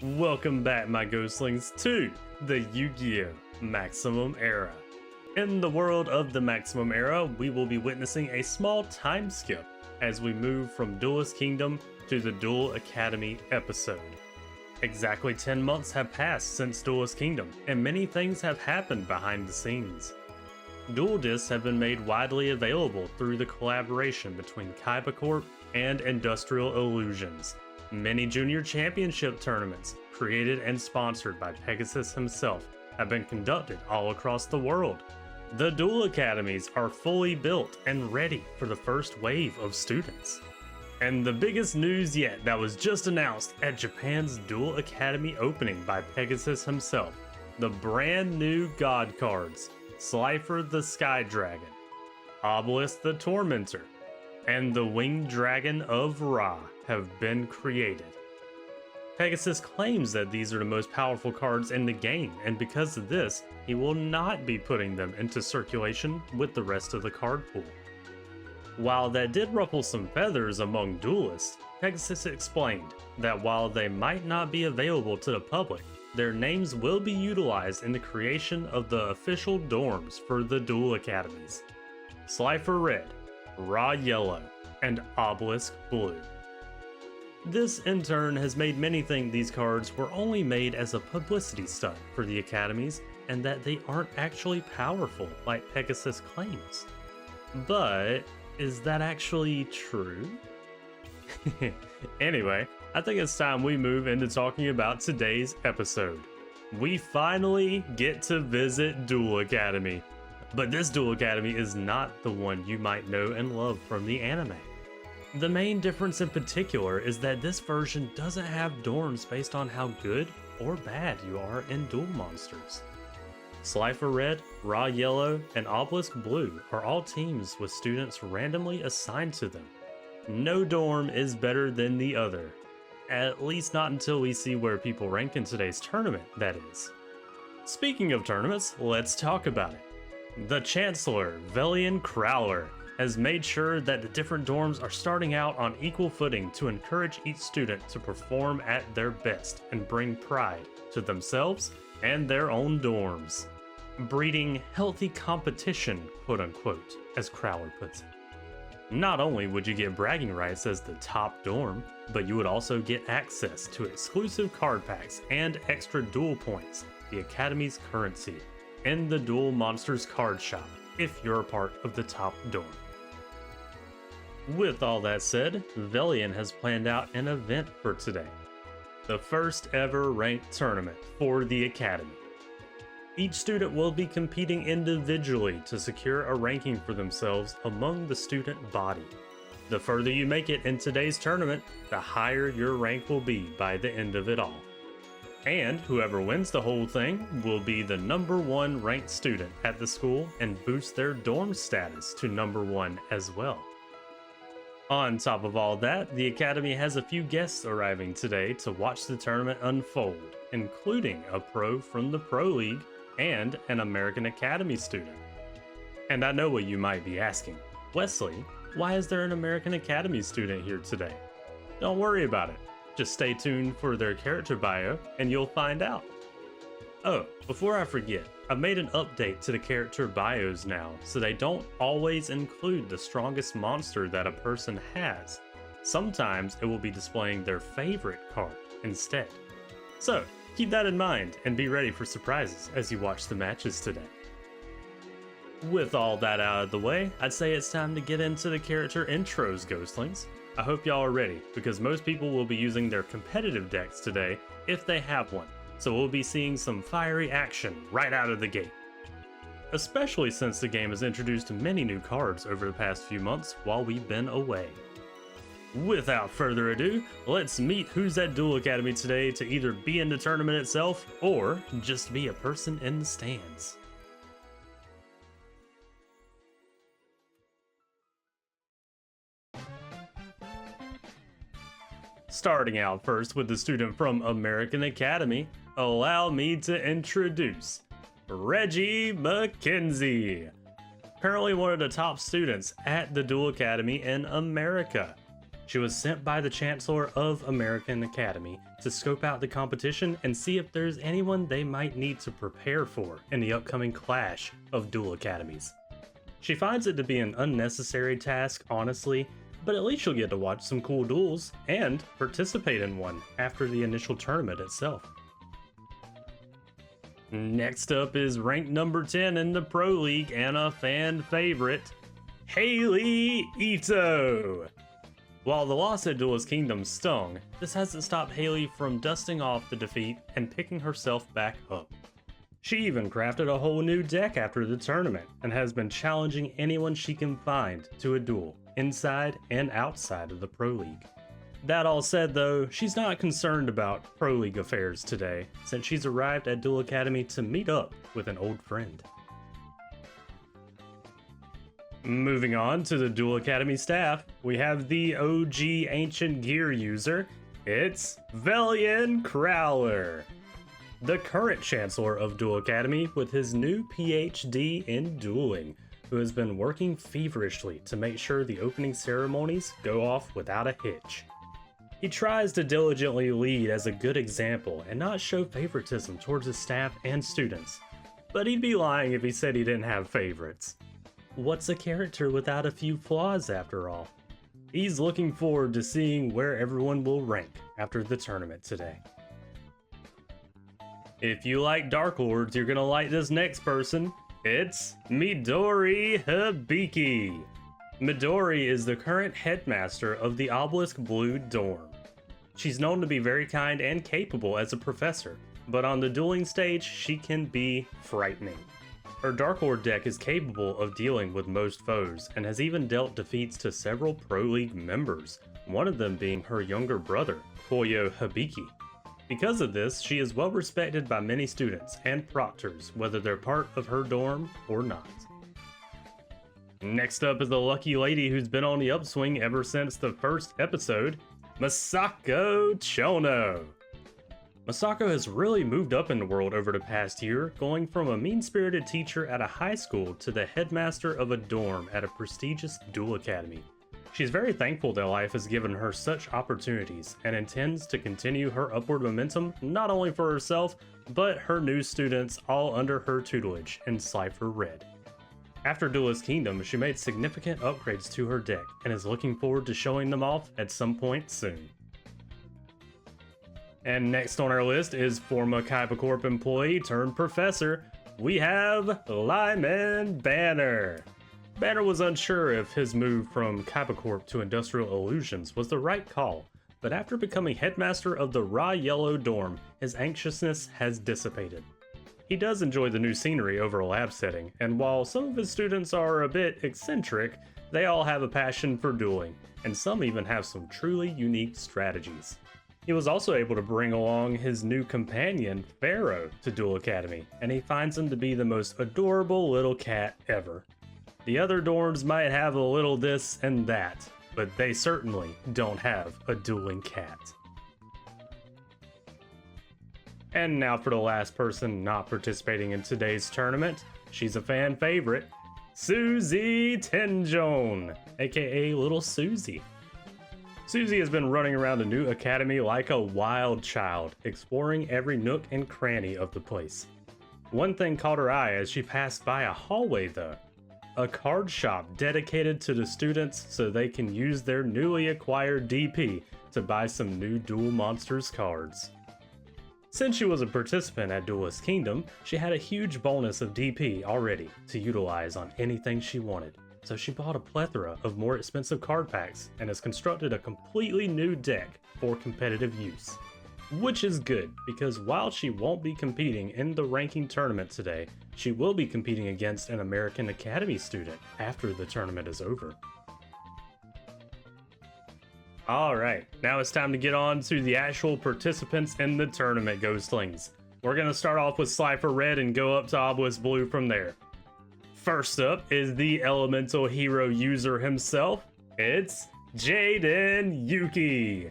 Welcome back, my ghostlings, to the Yugioh Maximum Era. In the world of the Maximum Era, we will be witnessing a small time skip as we move from Duelist Kingdom to the Duel Academy episode. Exactly 10 months have passed since Duelist Kingdom, and many things have happened behind the scenes. Duel discs have been made widely available through the collaboration between Kaiba Corp and Industrial Illusions. Many junior championship tournaments, created and sponsored by Pegasus himself, have been conducted all across the world. The Duel Academies are fully built and ready for the first wave of students. And the biggest news yet that was just announced at Japan's Duel Academy opening by Pegasus himself, the brand new God cards, Slifer the Sky Dragon, Obelisk the Tormentor, and the Winged Dragon of Ra have been created. Pegasus claims that these are the most powerful cards in the game, and because of this, he will not be putting them into circulation with the rest of the card pool. While that did ruffle some feathers among duelists, Pegasus explained that while they might not be available to the public, their names will be utilized in the creation of the official dorms for the Duel Academies: Slifer Red, Raw Yellow, and Obelisk Blue. This in turn has made many think these cards were only made as a publicity stunt for the academies and that they aren't actually powerful like Pegasus claims. But is that actually true? Anyway, I think it's time we move into talking about today's episode. We finally get to visit Duel Academy. But this Duel Academy is not the one you might know and love from the anime. The main difference in particular is that this version doesn't have dorms based on how good or bad you are in duel monsters. Slifer Red, Raw Yellow, and Obelisk Blue are all teams with students randomly assigned to them. No dorm is better than the other. At least not until we see where people rank in today's tournament, that is. Speaking of tournaments, let's talk about it. The Chancellor, Velian Crowler, has made sure that the different dorms are starting out on equal footing to encourage each student to perform at their best and bring pride to themselves and their own dorms. Breeding healthy competition, quote unquote, as Crowler puts it. Not only would you get bragging rights as the top dorm, but you would also get access to exclusive card packs and extra duel points, the Academy's currency, in the Duel Monsters card shop if you're a part of the top dorm. With all that said, Velian has planned out an event for today. The first ever ranked tournament for the Academy. Each student will be competing individually to secure a ranking for themselves among the student body. The further you make it in today's tournament, the higher your rank will be by the end of it all. And whoever wins the whole thing will be the #1 ranked student at the school and boost their dorm status to #1 as well. On top of all that, the Academy has a few guests arriving today to watch the tournament unfold, including a pro from the Pro League and an American Academy student. And I know what you might be asking. Wesley, why is there an American Academy student here today? Don't worry about it. Just stay tuned for their character bio and you'll find out. Oh, before I forget, I've made an update to the character bios now, so they don't always include the strongest monster that a person has. Sometimes it will be displaying their favorite card instead. So, keep that in mind and be ready for surprises as you watch the matches today. With all that out of the way, I'd say it's time to get into the character intros, Ghostlings. I hope y'all are ready, because most people will be using their competitive decks today if they have one, so we'll be seeing some fiery action right out of the gate. Especially since the game has introduced many new cards over the past few months while we've been away. Without further ado, let's meet who's at Duel Academy today to either be in the tournament itself or just be a person in the stands. Starting out first with the student from American Academy, allow me to introduce Reggie McKenzie. Currently one of the top students at the Duel Academy in America. She was sent by the Chancellor of American Academy to scope out the competition and see if there's anyone they might need to prepare for in the upcoming clash of Duel Academies. She finds it to be an unnecessary task, honestly, but at least she'll get to watch some cool duels and participate in one after the initial tournament itself. Next up is ranked number 10 in the Pro League and a fan favorite, Haley Ito. While the loss at Duel's Kingdom stung, this hasn't stopped Haley from dusting off the defeat and picking herself back up. She even crafted a whole new deck after the tournament and has been challenging anyone she can find to a duel, inside and outside of the Pro League. That all said though, she's not concerned about Pro League affairs today, since she's arrived at Duel Academy to meet up with an old friend. Moving on to the Duel Academy staff, we have the OG Ancient Gear user, it's Velian Crowler, the current Chancellor of Duel Academy with his new PhD in dueling, who has been working feverishly to make sure the opening ceremonies go off without a hitch. He tries to diligently lead as a good example and not show favoritism towards his staff and students, but he'd be lying if he said he didn't have favorites. What's a character without a few flaws after all? He's looking forward to seeing where everyone will rank after the tournament today. If you like Dark Lords, you're gonna like this next person. It's Midori Hibiki. Midori is the current headmaster of the Obelisk Blue Dorm. She's known to be very kind and capable as a professor, but on the dueling stage, she can be frightening. Her Dark Lord deck is capable of dealing with most foes and has even dealt defeats to several Pro League members, one of them being her younger brother, Koyo Hibiki. Because of this, she is well respected by many students and proctors, whether they're part of her dorm or not. Next up is the lucky lady who's been on the upswing ever since the first episode, Masako Chono. Masako has really moved up in the world over the past year, going from a mean-spirited teacher at a high school to the headmaster of a dorm at a prestigious Duel Academy. She's very thankful that life has given her such opportunities and intends to continue her upward momentum not only for herself, but her new students all under her tutelage in Cypher Red. After Duelist Kingdom, she made significant upgrades to her deck and is looking forward to showing them off at some point soon. And next on our list is former Kaiba Corp employee turned professor, we have Lyman Banner. Banner was unsure if his move from Kaiba Corp to Industrial Illusions was the right call, but after becoming headmaster of the Raw Yellow Dorm, his anxiousness has dissipated. He does enjoy the new scenery over a lab setting, and while some of his students are a bit eccentric, they all have a passion for dueling, and some even have some truly unique strategies. He was also able to bring along his new companion, Pharaoh, to Duel Academy, and he finds him to be the most adorable little cat ever. The other dorms might have a little this and that, but they certainly don't have a dueling cat. And now for the last person not participating in today's tournament, she's a fan favorite, Susie Tenjon, aka Little Susie. Susie has been running around the new academy like a wild child, exploring every nook and cranny of the place. One thing caught her eye as she passed by a hallway though. A card shop dedicated to the students so they can use their newly acquired DP to buy some new Duel Monsters cards. Since she was a participant at Duelist Kingdom, she had a huge bonus of DP already to utilize on anything she wanted. So she bought a plethora of more expensive card packs and has constructed a completely new deck for competitive use. Which is good, because while she won't be competing in the ranking tournament today, she will be competing against an American Academy student after the tournament is over. Alright, now it's time to get on to the actual participants in the tournament, Ghostlings. We're going to start off with Cypher Red and go up to Obelisk Blue from there. First up is the elemental hero user himself. It's Jaden Yuki,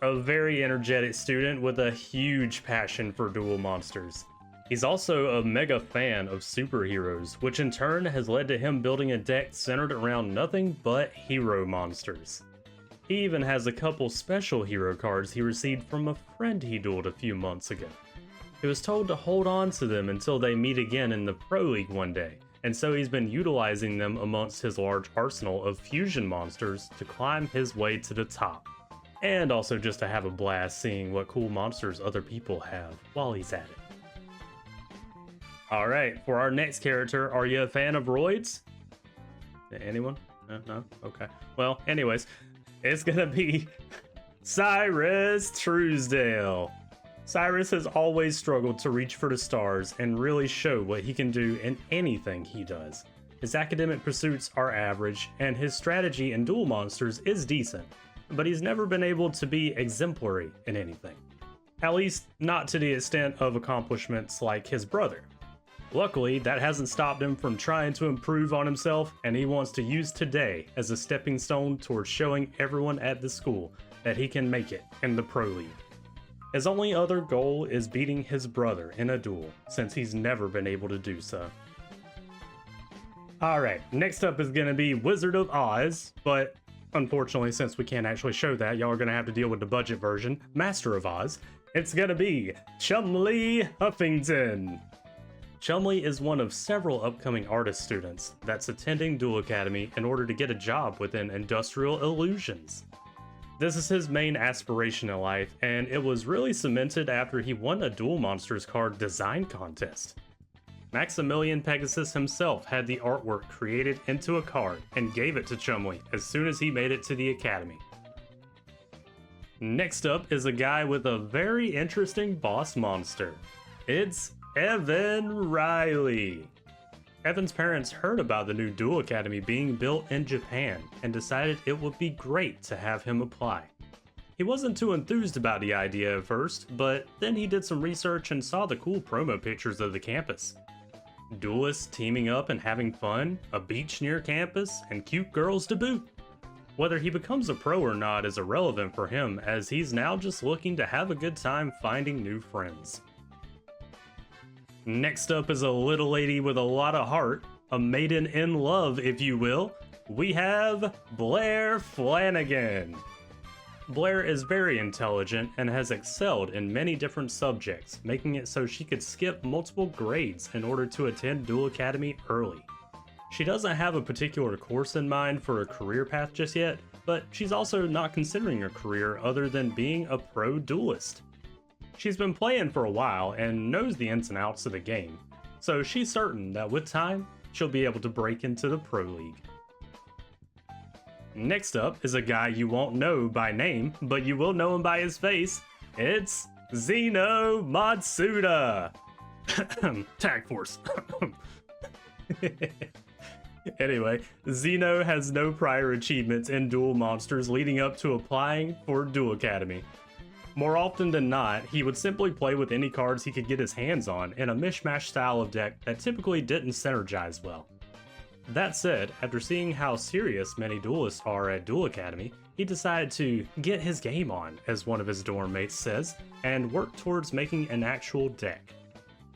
a very energetic student with a huge passion for duel monsters. He's also a mega fan of superheroes, which in turn has led to him building a deck centered around nothing but hero monsters. He even has a couple special hero cards he received from a friend he dueled a few months ago. He was told to hold on to them until they meet again in the Pro League one day, and so he's been utilizing them amongst his large arsenal of fusion monsters to climb his way to the top. And also just to have a blast seeing what cool monsters other people have while he's at it. Alright, for our next character, are you a fan of roids? Anyone? No? Okay. Well, anyways, it's gonna be Syrus Truesdale. Syrus has always struggled to reach for the stars and really show what he can do in anything he does. His academic pursuits are average, and his strategy in duel monsters is decent, but he's never been able to be exemplary in anything. At least, not to the extent of accomplishments like his brother. Luckily, that hasn't stopped him from trying to improve on himself, and he wants to use today as a stepping stone towards showing everyone at the school that he can make it in the Pro League. His only other goal is beating his brother in a duel, since he's never been able to do so. Alright, next up is gonna be Wizard of Oz, but unfortunately, since we can't actually show that, y'all are gonna have to deal with the budget version, Master of Oz. It's gonna be Chumley Huffington. Chumley is one of several upcoming artist students that's attending Duel Academy in order to get a job within Industrial Illusions. This is his main aspiration in life, and it was really cemented after he won a Duel Monsters card design contest. Maximilian Pegasus himself had the artwork created into a card and gave it to Chumley as soon as he made it to the Academy. Next up is a guy with a very interesting boss monster. It's Evan Riley. Evan's parents heard about the new Duel Academy being built in Japan and decided it would be great to have him apply. He wasn't too enthused about the idea at first, but then he did some research and saw the cool promo pictures of the campus. Duelists teaming up and having fun, a beach near campus, and cute girls to boot. Whether he becomes a pro or not is irrelevant for him, as he's now just looking to have a good time finding new friends. Next up is a little lady with a lot of heart, a maiden in love, if you will. We have Blair Flanagan. Blair is very intelligent and has excelled in many different subjects, making it so she could skip multiple grades in order to attend Duel Academy early. She doesn't have a particular course in mind for a career path just yet, but she's also not considering a career other than being a pro duelist. She's been playing for a while and knows the ins and outs of the game, so she's certain that with time, she'll be able to break into the Pro League. Next up is a guy you won't know by name, but you will know him by his face. It's Zeno Matsuda. Tag Force. Anyway, Zeno has no prior achievements in Duel Monsters leading up to applying for Duel Academy. More often than not, he would simply play with any cards he could get his hands on in a mishmash style of deck that typically didn't synergize well. That said, after seeing how serious many duelists are at Duel Academy, he decided to get his game on, as one of his dorm mates says, and work towards making an actual deck.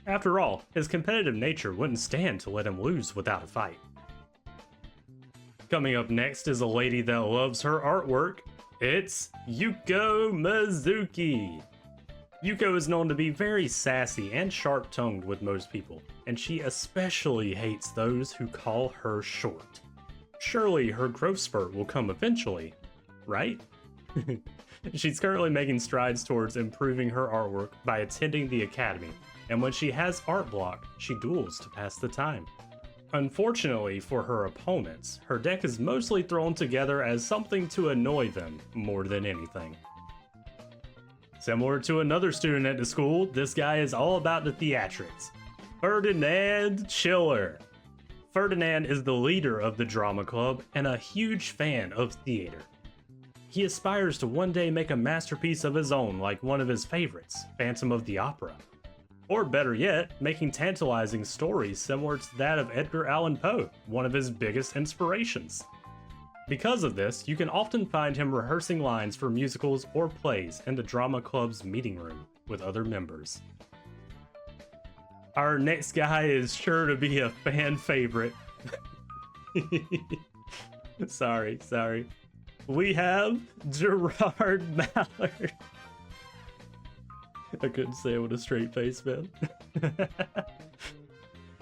After all, his competitive nature wouldn't stand to let him lose without a fight. Coming up next is a lady that loves her artwork. It's Yugioh Mizuki. Yuko is known to be very sassy and sharp-tongued with most people, and she especially hates those who call her short. Surely her growth spurt will come eventually, right? She's currently making strides towards improving her artwork by attending the academy, and when she has art block, she duels to pass the time. Unfortunately for her opponents, her deck is mostly thrown together as something to annoy them more than anything. Similar to another student at the school, this guy is all about the theatrics. Ferdinand Chiller. Ferdinand is the leader of the drama club and a huge fan of theater. He aspires to one day make a masterpiece of his own like one of his favorites, Phantom of the Opera. Or better yet, making tantalizing stories similar to that of Edgar Allan Poe, one of his biggest inspirations. Because of this, you can often find him rehearsing lines for musicals or plays in the drama club's meeting room with other members. Our next guy is sure to be a fan favorite. Sorry. we have Gerard Mallard. I couldn't say it with a straight face, man.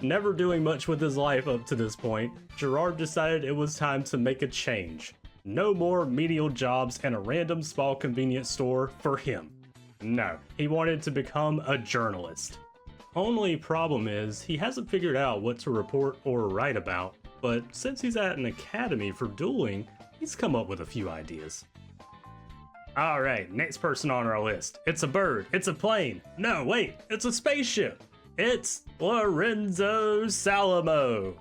Never doing much with his life up to this point, Gerard decided it was time to make a change. No more menial jobs and a random small convenience store for him. No, he wanted to become a journalist. Only problem is, he hasn't figured out what to report or write about, but since he's at an academy for dueling, he's come up with a few ideas. Alright, next person on our list. It's a bird, it's a plane. No, wait, it's a spaceship. It's Lorenzo Salamo.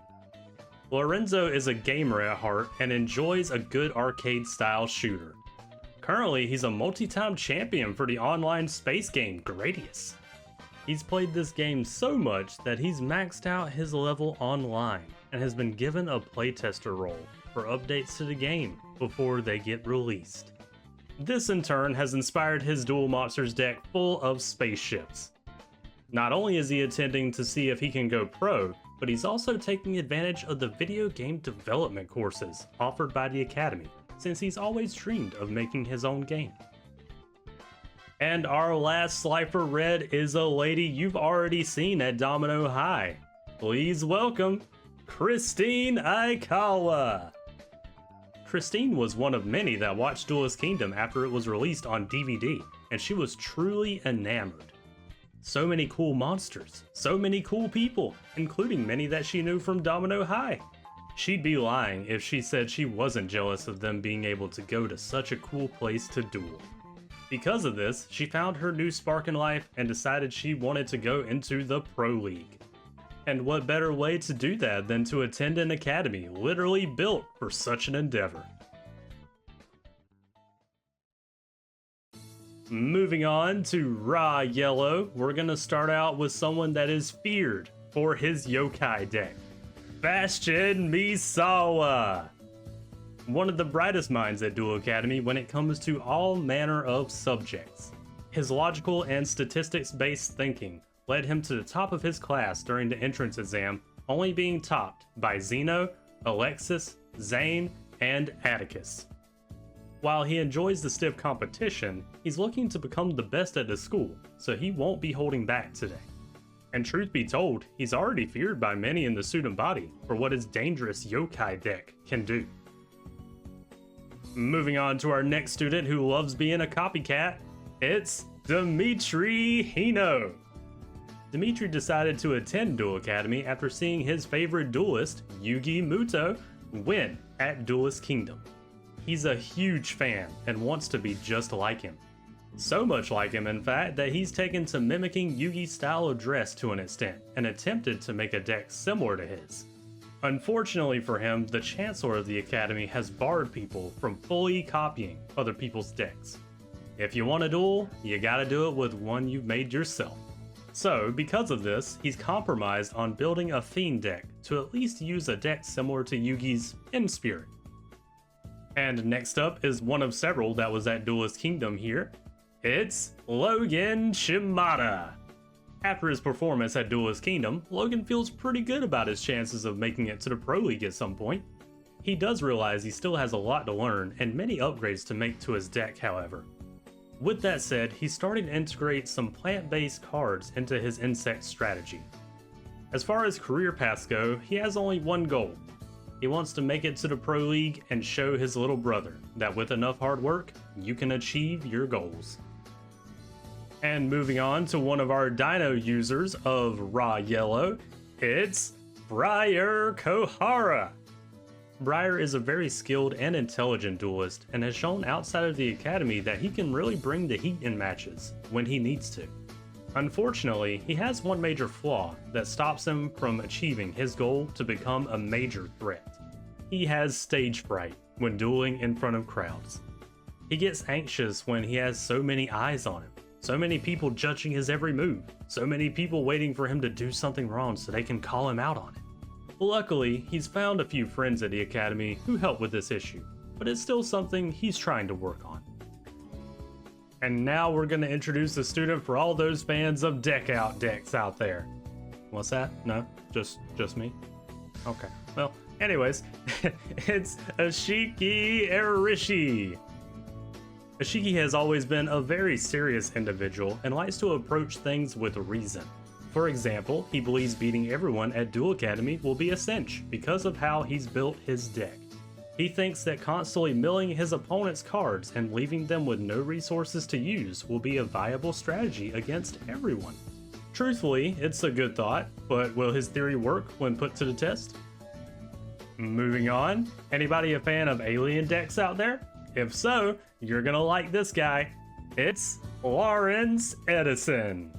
Lorenzo is a gamer at heart and enjoys a good arcade-style shooter. Currently, he's a multi-time champion for the online space game Gradius. He's played this game so much that he's maxed out his level online and has been given a playtester role for updates to the game before they get released. This in turn has inspired his Duel Monsters deck full of spaceships. Not only is he attending to see if he can go pro, but he's also taking advantage of the video game development courses offered by the Academy, since he's always dreamed of making his own game. And our last Slifer Red is a lady you've already seen at Domino High. Please welcome Christine Aikawa. Christine was one of many that watched Duelist Kingdom after it was released on DVD, and she was truly enamored. So many cool monsters, so many cool people, including many that she knew from Domino High. She'd be lying if she said she wasn't jealous of them being able to go to such a cool place to duel. Because of this, she found her new spark in life and decided she wanted to go into the Pro League. And what better way to do that than to attend an academy literally built for such an endeavor. Moving on to Raw Yellow, we're gonna start out with someone that is feared for his yokai deck. Bastion Misawa! One of the brightest minds at Duel Academy when it comes to all manner of subjects. His logical and statistics-based thinking led him to the top of his class during the entrance exam, only being topped by Zeno, Alexis, Zane, and Atticus. While he enjoys the stiff competition, he's looking to become the best at the school, so he won't be holding back today. And truth be told, he's already feared by many in the student body for what his dangerous yokai deck can do. Moving on to our next student who loves being a copycat, it's Dimitri Hino. Dimitri decided to attend Duel Academy after seeing his favorite duelist, Yugi Muto, win at Duelist Kingdom. He's a huge fan and wants to be just like him. So much like him, in fact, that he's taken to mimicking Yugi's style of dress to an extent and attempted to make a deck similar to his. Unfortunately for him, the Chancellor of the Academy has barred people from fully copying other people's decks. If you want a duel, you gotta do it with one you've made yourself. So, because of this, he's compromised on building a Fiend deck to at least use a deck similar to Yugi's in spirit. And next up is one of several that was at Duelist Kingdom here. It's Logan Shimada. After his performance at Duelist Kingdom, Logan feels pretty good about his chances of making it to the Pro League at some point. He does realize he still has a lot to learn and many upgrades to make to his deck, however. With that said, he's starting to integrate some plant-based cards into his insect strategy. As far as career paths go, he has only one goal. He wants to make it to the Pro League and show his little brother that with enough hard work, you can achieve your goals. And moving on to one of our Dino users of Raw Yellow, it's Brier Kohara. Brier is a very skilled and intelligent duelist and has shown outside of the academy that he can really bring the heat in matches when he needs to. Unfortunately, he has one major flaw that stops him from achieving his goal to become a major threat. He has stage fright when dueling in front of crowds. He gets anxious when he has so many eyes on him, so many people judging his every move, so many people waiting for him to do something wrong so they can call him out on it. Luckily, he's found a few friends at the academy who help with this issue, but it's still something he's trying to work on. And now we're going to introduce a student for all those fans of deck out decks out there. What's that? No? Just me? Okay. Well, Anyways, it's Ishiki Erishi. Ishiki has always been a very serious individual and likes to approach things with reason. For example, he believes beating everyone at Duel Academy will be a cinch because of how he's built his deck. He thinks that constantly milling his opponent's cards and leaving them with no resources to use will be a viable strategy against everyone. Truthfully, it's a good thought, but will his theory work when put to the test? Moving on, anybody a fan of alien decks out there? If so, you're gonna like this guy. It's Lawrence Edison.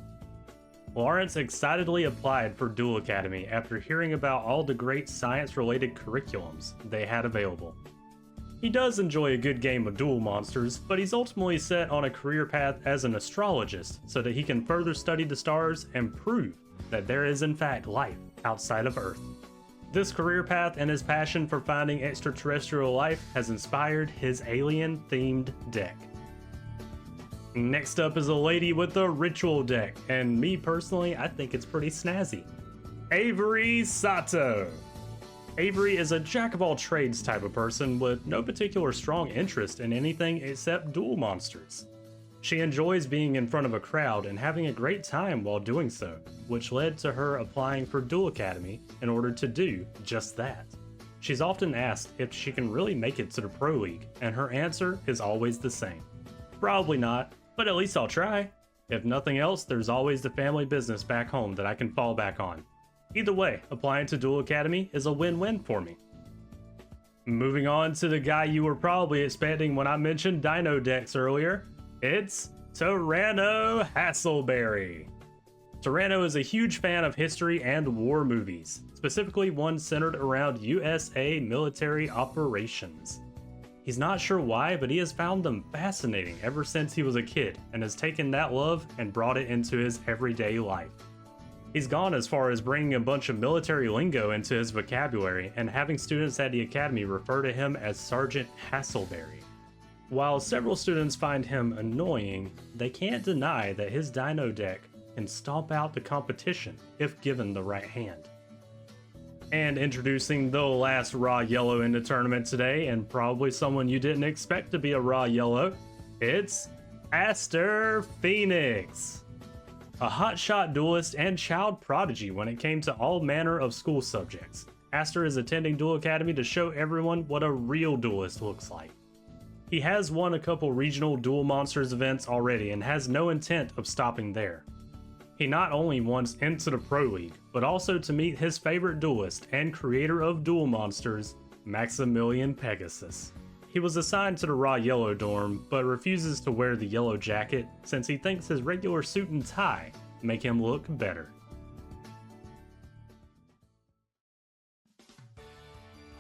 Lawrence excitedly applied for Duel Academy after hearing about all the great science-related curriculums they had available. He does enjoy a good game of duel monsters, but he's ultimately set on a career path as an astrologist so that he can further study the stars and prove that there is in fact life outside of Earth. This career path and his passion for finding extraterrestrial life has inspired his alien-themed deck. Next up is a lady with a ritual deck, and me personally, I think it's pretty snazzy. Avery Sato. Avery is a jack-of-all-trades type of person with no particular strong interest in anything except duel monsters. She enjoys being in front of a crowd and having a great time while doing so, which led to her applying for Duel Academy in order to do just that. She's often asked if she can really make it to the Pro League, and her answer is always the same. Probably not, but at least I'll try. If nothing else, there's always the family business back home that I can fall back on. Either way, applying to Duel Academy is a win-win for me. Moving on to the guy you were probably expecting when I mentioned Dino decks earlier, it's Tyranno Hasselberry. Tyranno is a huge fan of history and war movies, specifically one centered around USA military operations. He's not sure why, but he has found them fascinating ever since he was a kid and has taken that love and brought it into his everyday life. He's gone as far as bringing a bunch of military lingo into his vocabulary and having students at the academy refer to him as Sergeant Hasselberry. While several students find him annoying, they can't deny that his Dino deck can stomp out the competition if given the right hand. And introducing the last raw yellow in the tournament today, and probably someone you didn't expect to be a raw yellow, it's Aster Phoenix. A hotshot duelist and child prodigy when it came to all manner of school subjects. Aster is attending Duel Academy to show everyone what a real duelist looks like. He has won a couple regional Duel Monsters events already and has no intent of stopping there. He not only wants into the Pro League, but also to meet his favorite duelist and creator of Duel Monsters, Maximilian Pegasus. He was assigned to the raw yellow dorm, but refuses to wear the yellow jacket since he thinks his regular suit and tie make him look better.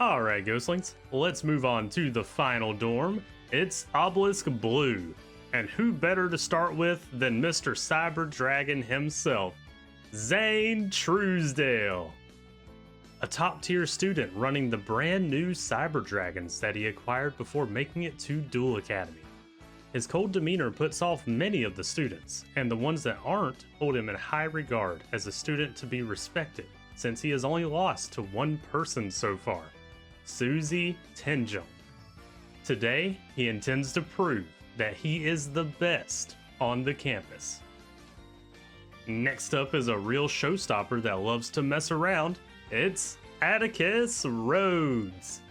Alright Ghostlings, let's move on to the final dorm. It's Obelisk Blue. And who better to start with than Mr. Cyber Dragon himself, Zane Truesdale. A top-tier student running the brand new Cyber Dragons that he acquired before making it to Duel Academy. His cold demeanor puts off many of the students, and the ones that aren't hold him in high regard as a student to be respected, since he has only lost to one person so far, Susie Tenjum. Today, he intends to prove that he is the best on the campus. Next up is a real showstopper that loves to mess around. It's Atticus Rhodes.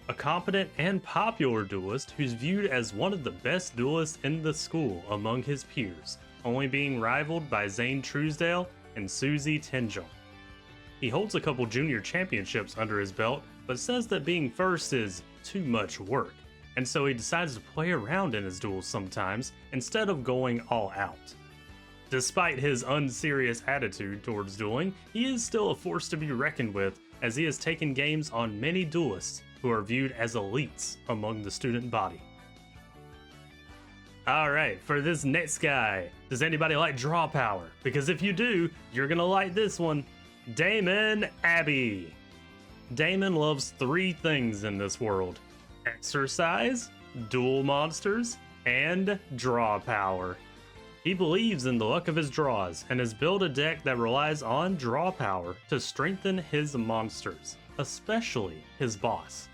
A competent and popular duelist who's viewed as one of the best duelists in the school among his peers, only being rivaled by Zane Truesdale and Susie Tenjum. He holds a couple junior championships under his belt, but says that being first is too much work, and so he decides to play around in his duels sometimes instead of going all out. Despite his unserious attitude towards dueling, he is still a force to be reckoned with, as he has taken games on many duelists who are viewed as elites among the student body. Alright, for this next guy, does anybody like draw power? Because if you do, you're gonna like this one. Damon Abbey. Damon loves three things in this world: exercise, duel monsters, and draw power. He believes in the luck of his draws and has built a deck that relies on draw power to strengthen his monsters. especially his boss.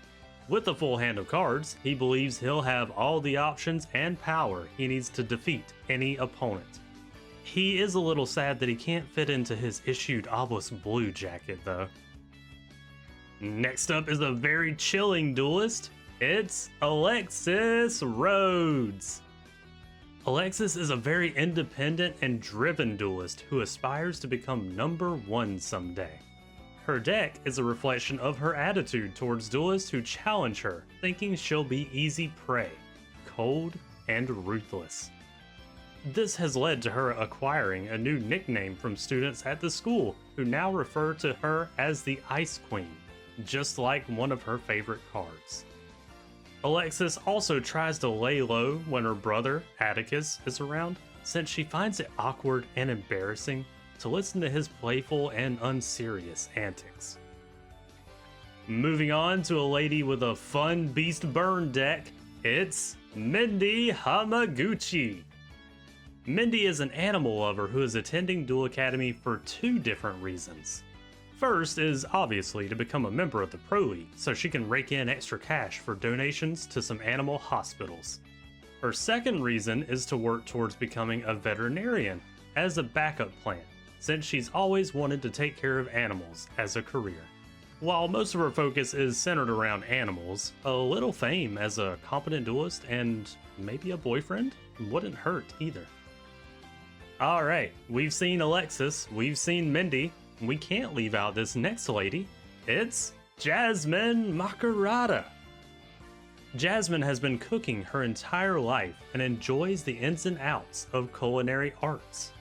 With a full hand of cards, he believes he'll have all the options and power he needs to defeat any opponent. He is a little sad that he can't fit into his issued obelisk blue jacket though. Next up is a very chilling duelist. It's Alexis Rhodes. Alexis is a very independent and driven duelist who aspires to become #1 someday. Her deck is a reflection of her attitude towards duelists who challenge her, thinking she'll be easy prey, cold and ruthless. This has led to her acquiring a new nickname from students at the school who now refer to her as the Ice Queen, just like one of her favorite cards. Alexis also tries to lay low when her brother, Atticus, is around, since she finds it awkward and embarrassing to listen to his playful and unserious antics. Moving on to a lady with a fun Beast Burn deck, it's Mindy Hamaguchi. Mindy is an animal lover who is attending Duel Academy for 2 different reasons. First is obviously to become a member of the Pro League so she can rake in extra cash for donations to some animal hospitals. Her second reason is to work towards becoming a veterinarian as a backup plan, since she's always wanted to take care of animals as a career. While most of her focus is centered around animals, a little fame as a competent duelist and maybe a boyfriend wouldn't hurt either. Alright, we've seen Alexis, we've seen Mindy, we can't leave out this next lady. It's Jasmine Makarata. Jasmine has been cooking her entire life and enjoys the ins and outs of culinary arts.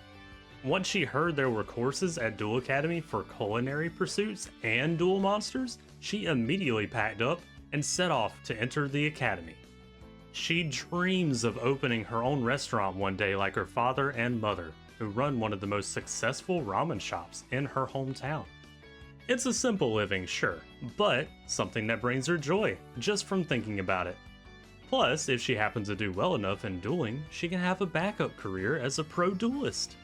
Once she heard there were courses at Duel Academy for culinary pursuits and duel monsters, she immediately packed up and set off to enter the academy. She dreams of opening her own restaurant one day like her father and mother, who run one of the most successful ramen shops in her hometown. It's a simple living, sure, but something that brings her joy just from thinking about it. Plus, if she happens to do well enough in dueling, she can have a backup career as a pro duelist.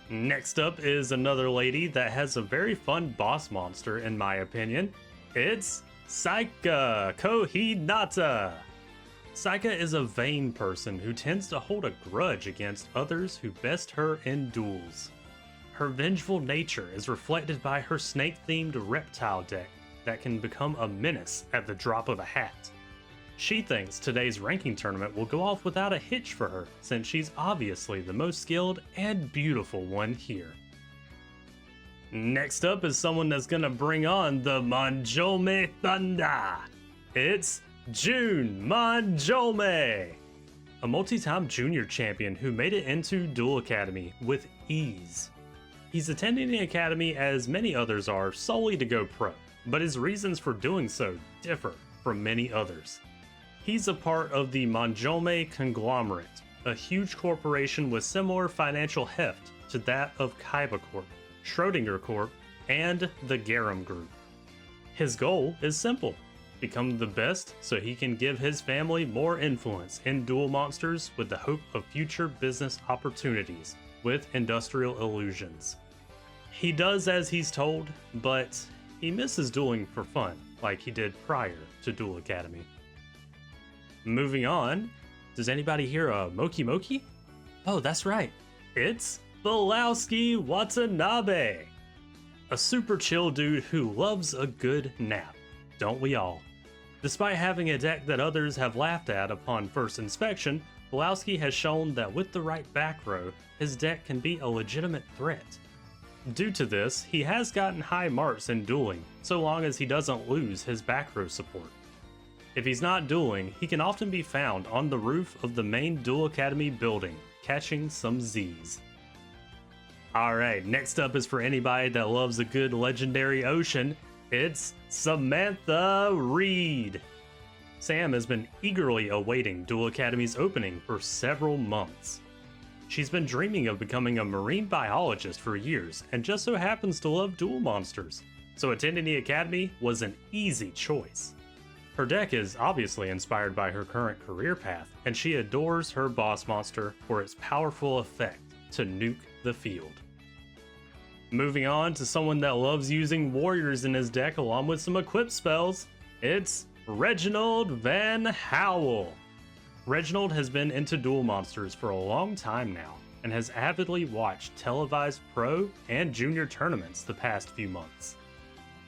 Next up is another lady that has a very fun boss monster in my opinion. It's Seika Kohinata. Seika is a vain person who tends to hold a grudge against others who best her in duels. Her vengeful nature is reflected by her snake-themed reptile deck that can become a menace at the drop of a hat. She thinks today's ranking tournament will go off without a hitch for her, since she's obviously the most skilled and beautiful one here. Next up is someone that's gonna bring on the Manjome Thunder. It's Jun Manjome, a multi-time junior champion who made it into Duel Academy with ease. He's attending the academy as many others are solely to go pro, but his reasons for doing so differ from many others. He's a part of the Manjome conglomerate, a huge corporation with similar financial heft to that of Kaiba Corp, Schrodinger Corp, and the Garum Group. His goal is simple: become the best so he can give his family more influence in duel monsters with the hope of future business opportunities with industrial illusions. He does as he's told, but he misses dueling for fun like he did prior to Duel Academy. Moving on, does anybody hear a Moki Moki? Oh, that's right, it's Belowski Watanabe, a super chill dude who loves a good nap, don't we all? Despite having a deck that others have laughed at upon first inspection, Belowski has shown that with the right back row, his deck can be a legitimate threat. Due to this, he has gotten high marks in dueling, so long as he doesn't lose his back row support. If he's not dueling, he can often be found on the roof of the main Duel Academy building, catching some Z's. Alright, next up is for anybody that loves a good legendary ocean. It's Samantha Reed. Sam has been eagerly awaiting Duel Academy's opening for several months. She's been dreaming of becoming a marine biologist for years and just so happens to love duel monsters, so attending the academy was an easy choice. Her deck is obviously inspired by her current career path, and she adores her boss monster for its powerful effect to nuke the field. Moving on to someone that loves using warriors in his deck along with some equipped spells, it's Reginald Van Howell. Reginald has been into duel monsters for a long time now and has avidly watched televised pro and junior tournaments the past few months.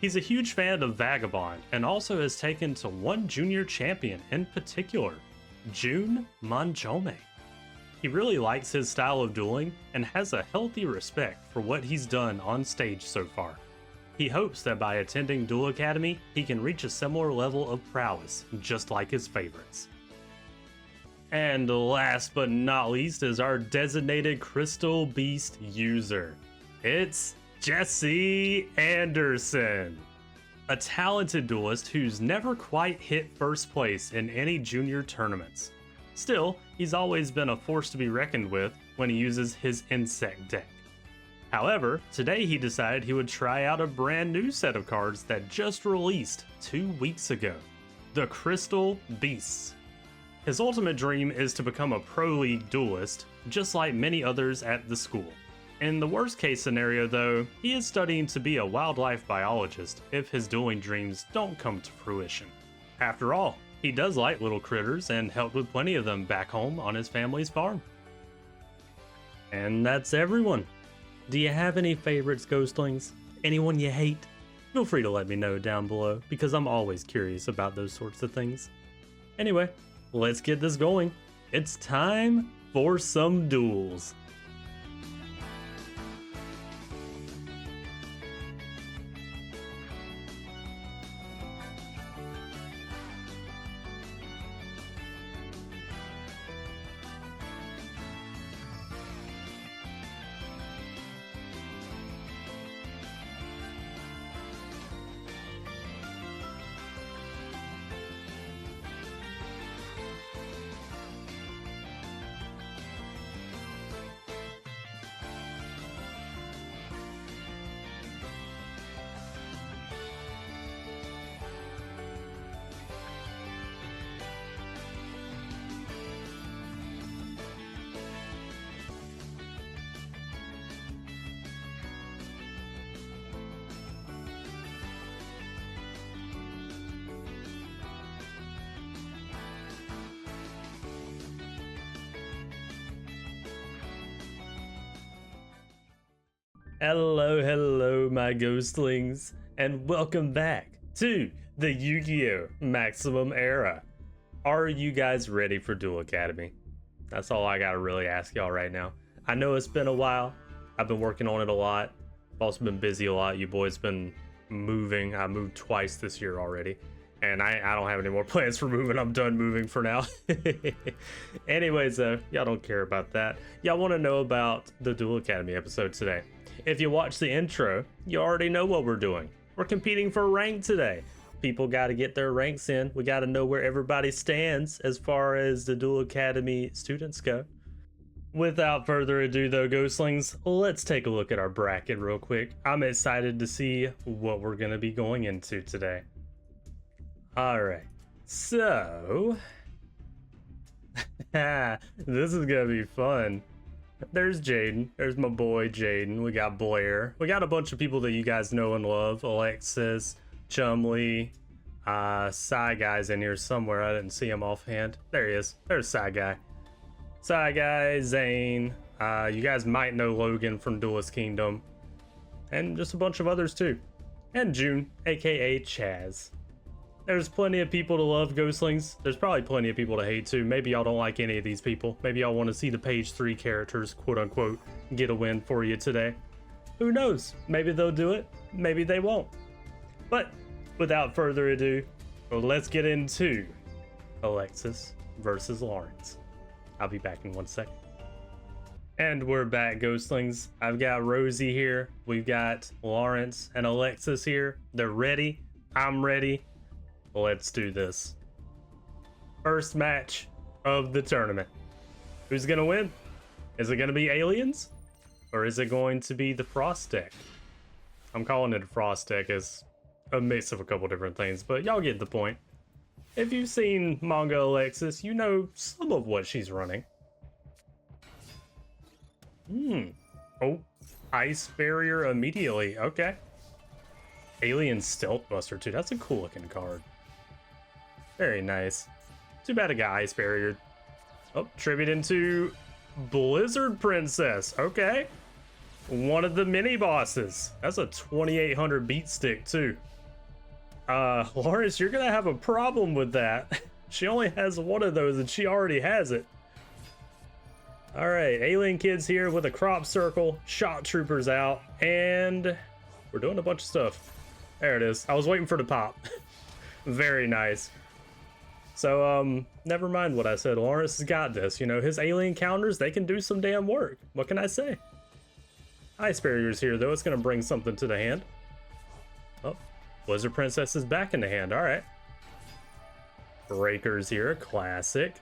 He's a huge fan of Vagabond and also has taken to one junior champion in particular, June Manjome. He really likes his style of dueling and has a healthy respect for what he's done on stage so far. He hopes that by attending Duel Academy, he can reach a similar level of prowess, just like his favorites. And last but not least is our designated Crystal Beast user. It's Jesse Anderson, a talented duelist who's never quite hit first place in any junior tournaments. Still, he's always been a force to be reckoned with when he uses his insect deck. However, today he decided he would try out a brand new set of cards that just released 2 weeks ago, the Crystal Beasts. His ultimate dream is to become a pro league duelist, just like many others at the school. In the worst case scenario though, he is studying to be a wildlife biologist if his dueling dreams don't come to fruition. After all, he does like little critters and helped with plenty of them back home on his family's farm. And that's everyone. Do you have any favorites, ghostlings? Anyone you hate? Feel free to let me know down below because I'm always curious about those sorts of things. Anyway, let's get this going. It's time for some duels. Hello my ghostlings, and welcome back to the Yugioh Maximum Era. Are you guys ready for Duel Academy? That's all I gotta really ask y'all right now. I know it's been a while. I've been working on it a lot. I've also been busy a lot. You boys been moving. I moved twice this year already. And I don't have any more plans for moving. I'm done moving for now. Anyways, y'all don't care about that. Y'all want to know about the Duel Academy episode today. If you watch the intro, you already know what we're doing. We're competing for rank today. People got to get their ranks in. We got to know where everybody stands as far as the Duel Academy students go. Without further ado though, ghostlings, let's take a look at our bracket real quick. I'm excited to see what we're going to be going into today. Alright, so this is gonna be fun. There's Jaden. There's my boy Jaden. We got Blair. We got a bunch of people that you guys know and love. Alexis, Chumley, Psy Guy's in here somewhere. I didn't see him offhand. There he is. There's Psy Guy. Psy Guy, Zane. You guys might know Logan from Duelist Kingdom. And just a bunch of others too. And June, aka Chaz. There's plenty of people to love, ghostlings. There's probably plenty of people to hate too. Maybe y'all don't like any of these people. Maybe y'all want to see the page 3 characters, quote unquote, get a win for you today. Who knows? Maybe they'll do it. Maybe they won't. But without further ado, let's get into Alexis versus Lawrence. I'll be back in 1 second. And we're back, ghostlings. I've got Rosie here. We've got Lawrence and Alexis here. They're ready. I'm ready. Let's do this. First match of the tournament. Who's gonna win? Is it gonna be aliens? Or is it going to be the Frost deck? I'm calling it a Frost deck as a mix of a couple different things, but y'all get the point. If you've seen manga Alexis, you know some of what she's running. Oh, Ice barrier immediately. Okay. Alien Stealth Buster too. That's a cool looking card. Very nice. Too bad it got ice barrier. Oh, tribute into Blizzard Princess. Okay. One of the mini bosses. That's a 2800 beat stick too. Lawrence, you're gonna have a problem with that. She only has one of those and she already has it. All right, alien kids here with a crop circle, shot troopers out, and we're doing a bunch of stuff. There it is. I was waiting for the pop. Very nice. So, never mind what I said. Lawrence has got this. You know, his alien counters, they can do some damn work. What can I say? Ice barriers here, though. It's going to bring something to the hand. Oh, Blizzard Princess is back in the hand. All right. Breakers here, classic.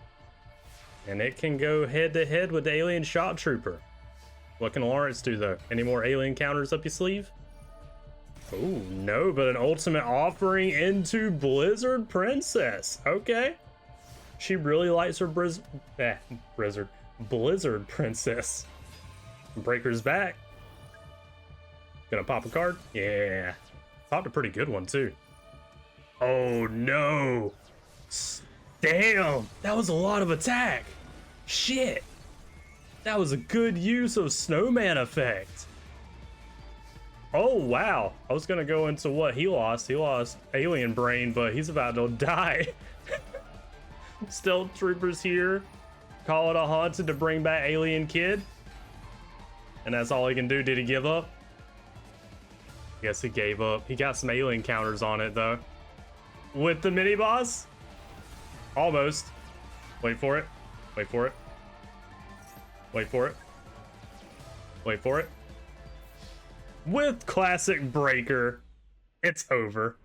And it can go head-to-head with the alien shot trooper. What can Lawrence do, though? Any more alien counters up your sleeve? Oh, no, but an ultimate offering into Blizzard Princess. Okay. She really likes her Blizzard Princess. Breaker's back. Gonna pop a card? Yeah. Popped a pretty good one, too. Oh, no. Damn. That was a lot of attack. Shit. That was a good use of snowman effect. Oh, wow. I was going to go into what he lost. He lost alien brain, but he's about to die. Stealth troopers here. Call it a haunted to bring back alien kid. And that's all he can do. Did he give up? Yes, he gave up. He got some alien counters on it, though. With the mini boss? Almost. Wait for it. Wait for it. Wait for it. Wait for it. With classic breaker, it's over.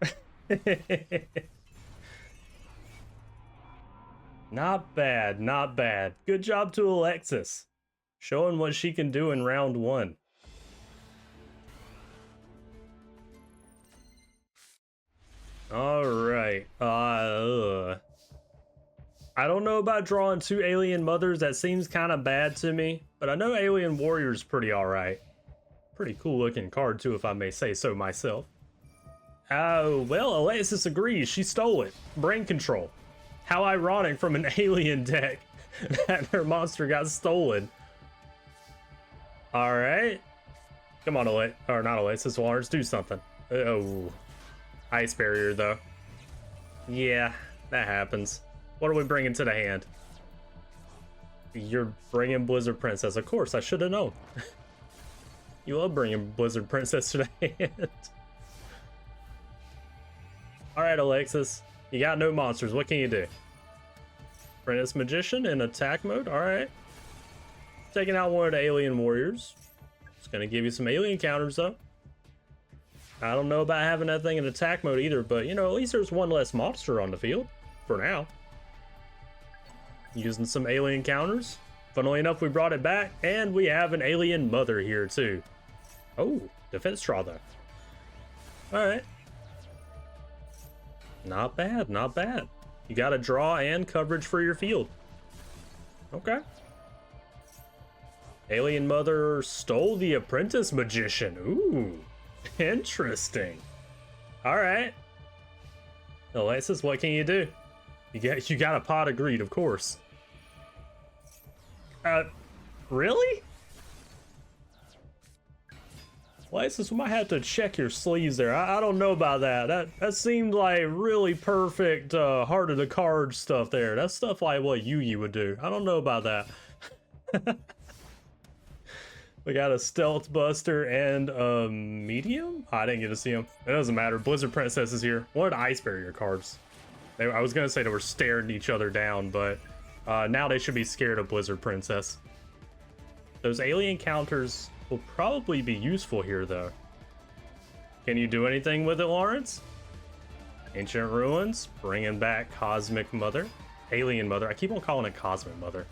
Not bad, not bad. Good job to Alexis. Showing what she can do in round one. All right. I don't know about drawing two alien mothers. That seems kind of bad to me, but I know alien warrior's pretty all right. Pretty cool looking card too, if I may say so myself. Oh, well, Alexis agrees. She stole it. Brain control. How ironic from an alien deck that her monster got stolen. All right. Come on, or not Alexis, Lawrence, do something. Oh, ice barrier though. Yeah, that happens. What are we bringing to the hand? You're bringing Blizzard Princess. Of course, I should have known. You love bringing Blizzard Princess to the hand. All right, Alexis. You got no monsters. What can you do? Apprentice Magician in attack mode. All right. Taking out one of the alien warriors. It's going to give you some alien counters, though. I don't know about having that thing in attack mode either, but, you know, at least there's one less monster on the field. For now. Using some alien counters. Funnily enough, we brought it back, and we have an alien mother here, too. Oh, defense draw, though. All right. Not bad, not bad. You got a draw and coverage for your field. Okay. Alien mother stole the apprentice magician. Ooh, interesting. All right. Alexis, what can you do? You got a pot of greed, of course. Really? Alexis, we might have to check your sleeves there. I don't know about that. That seemed like really perfect heart of the card stuff there. That's stuff like what Yugi would do. I don't know about that. We got a stealth buster and a medium? I didn't get to see him. It doesn't matter. Blizzard Princess is here. One of the ice barrier cards. I was gonna say they were staring each other down, but now they should be scared of Blizzard Princess. Those alien counters will probably be useful here, though. Can you do anything with it, Lawrence? Ancient Ruins, bringing back Cosmic Mother. Alien Mother. I keep on calling it Cosmic Mother.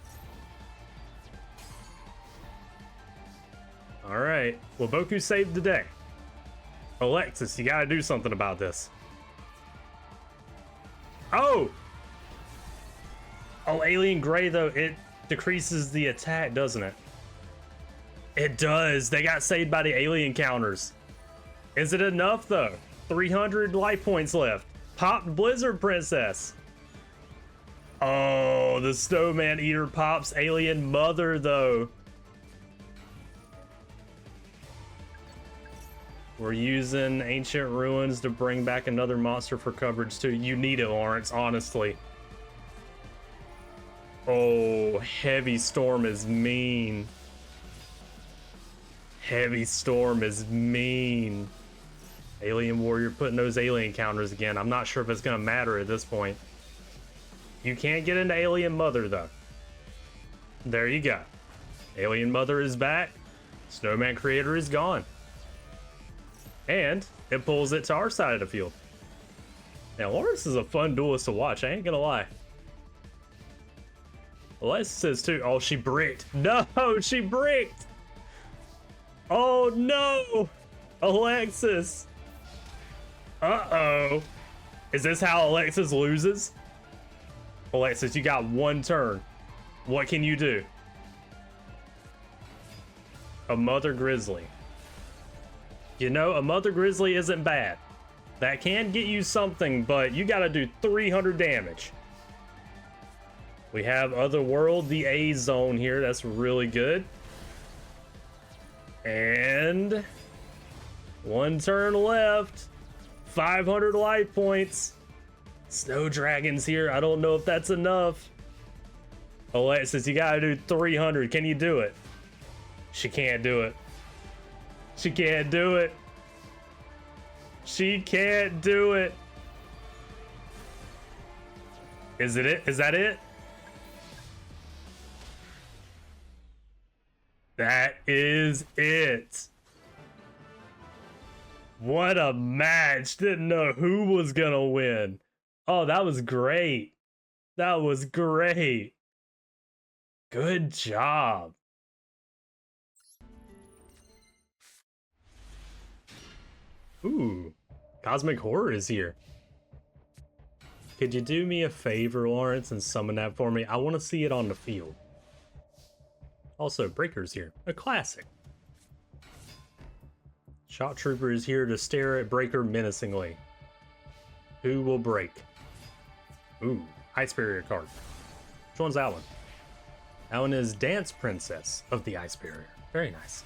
All right. Well, Boku saved the day. Alexis, you gotta do something about this. Oh! Oh, Alien Gray, though, it decreases the attack, doesn't it? It does. They got saved by the alien counters. Is it enough though? 300 life points left. Popped Blizzard Princess. Oh, the Snowman Eater pops Alien Mother though. We're using Ancient Ruins to bring back another monster for coverage too. You need it, Lawrence, honestly. Oh, Heavy Storm is mean. Heavy Storm is mean. Alien Warrior putting those alien counters again. I'm not sure if it's going to matter at this point. You can't get into Alien Mother, though. There you go. Alien Mother is back. Snowman Creator is gone. And it pulls it to our side of the field. Now, Lawrence is a fun duelist to watch. I ain't going to lie. Alexis says, too. Oh, she bricked. No, she bricked. Oh, no. Alexis. Uh-oh. Is this how Alexis loses? Alexis, you got one turn. What can you do? A Mother Grizzly. You know, a Mother Grizzly isn't bad. That can get you something, but you gotta do 300 damage. We have Otherworld, the A zone here. That's really good. And one turn left. 500 life points. Snow Dragons here. I don't know if that's enough. Alexis, you gotta do 300. Can you do it? She can't do it. She can't do it. She can't do it. Is it it? Is that it? That is it. What a match. Didn't know who was gonna win. Oh, that was great. That was great. Good job. Ooh, Cosmic Horror is here. Could you do me a favor, Lawrence, and summon that for me? I want to see it on the field. Also, Breaker's here. A classic. Shock Trooper is here to stare at Breaker menacingly. Who will break? Ooh, Ice Barrier card. Which one's that one? That one is Dance Princess of the Ice Barrier. Very nice.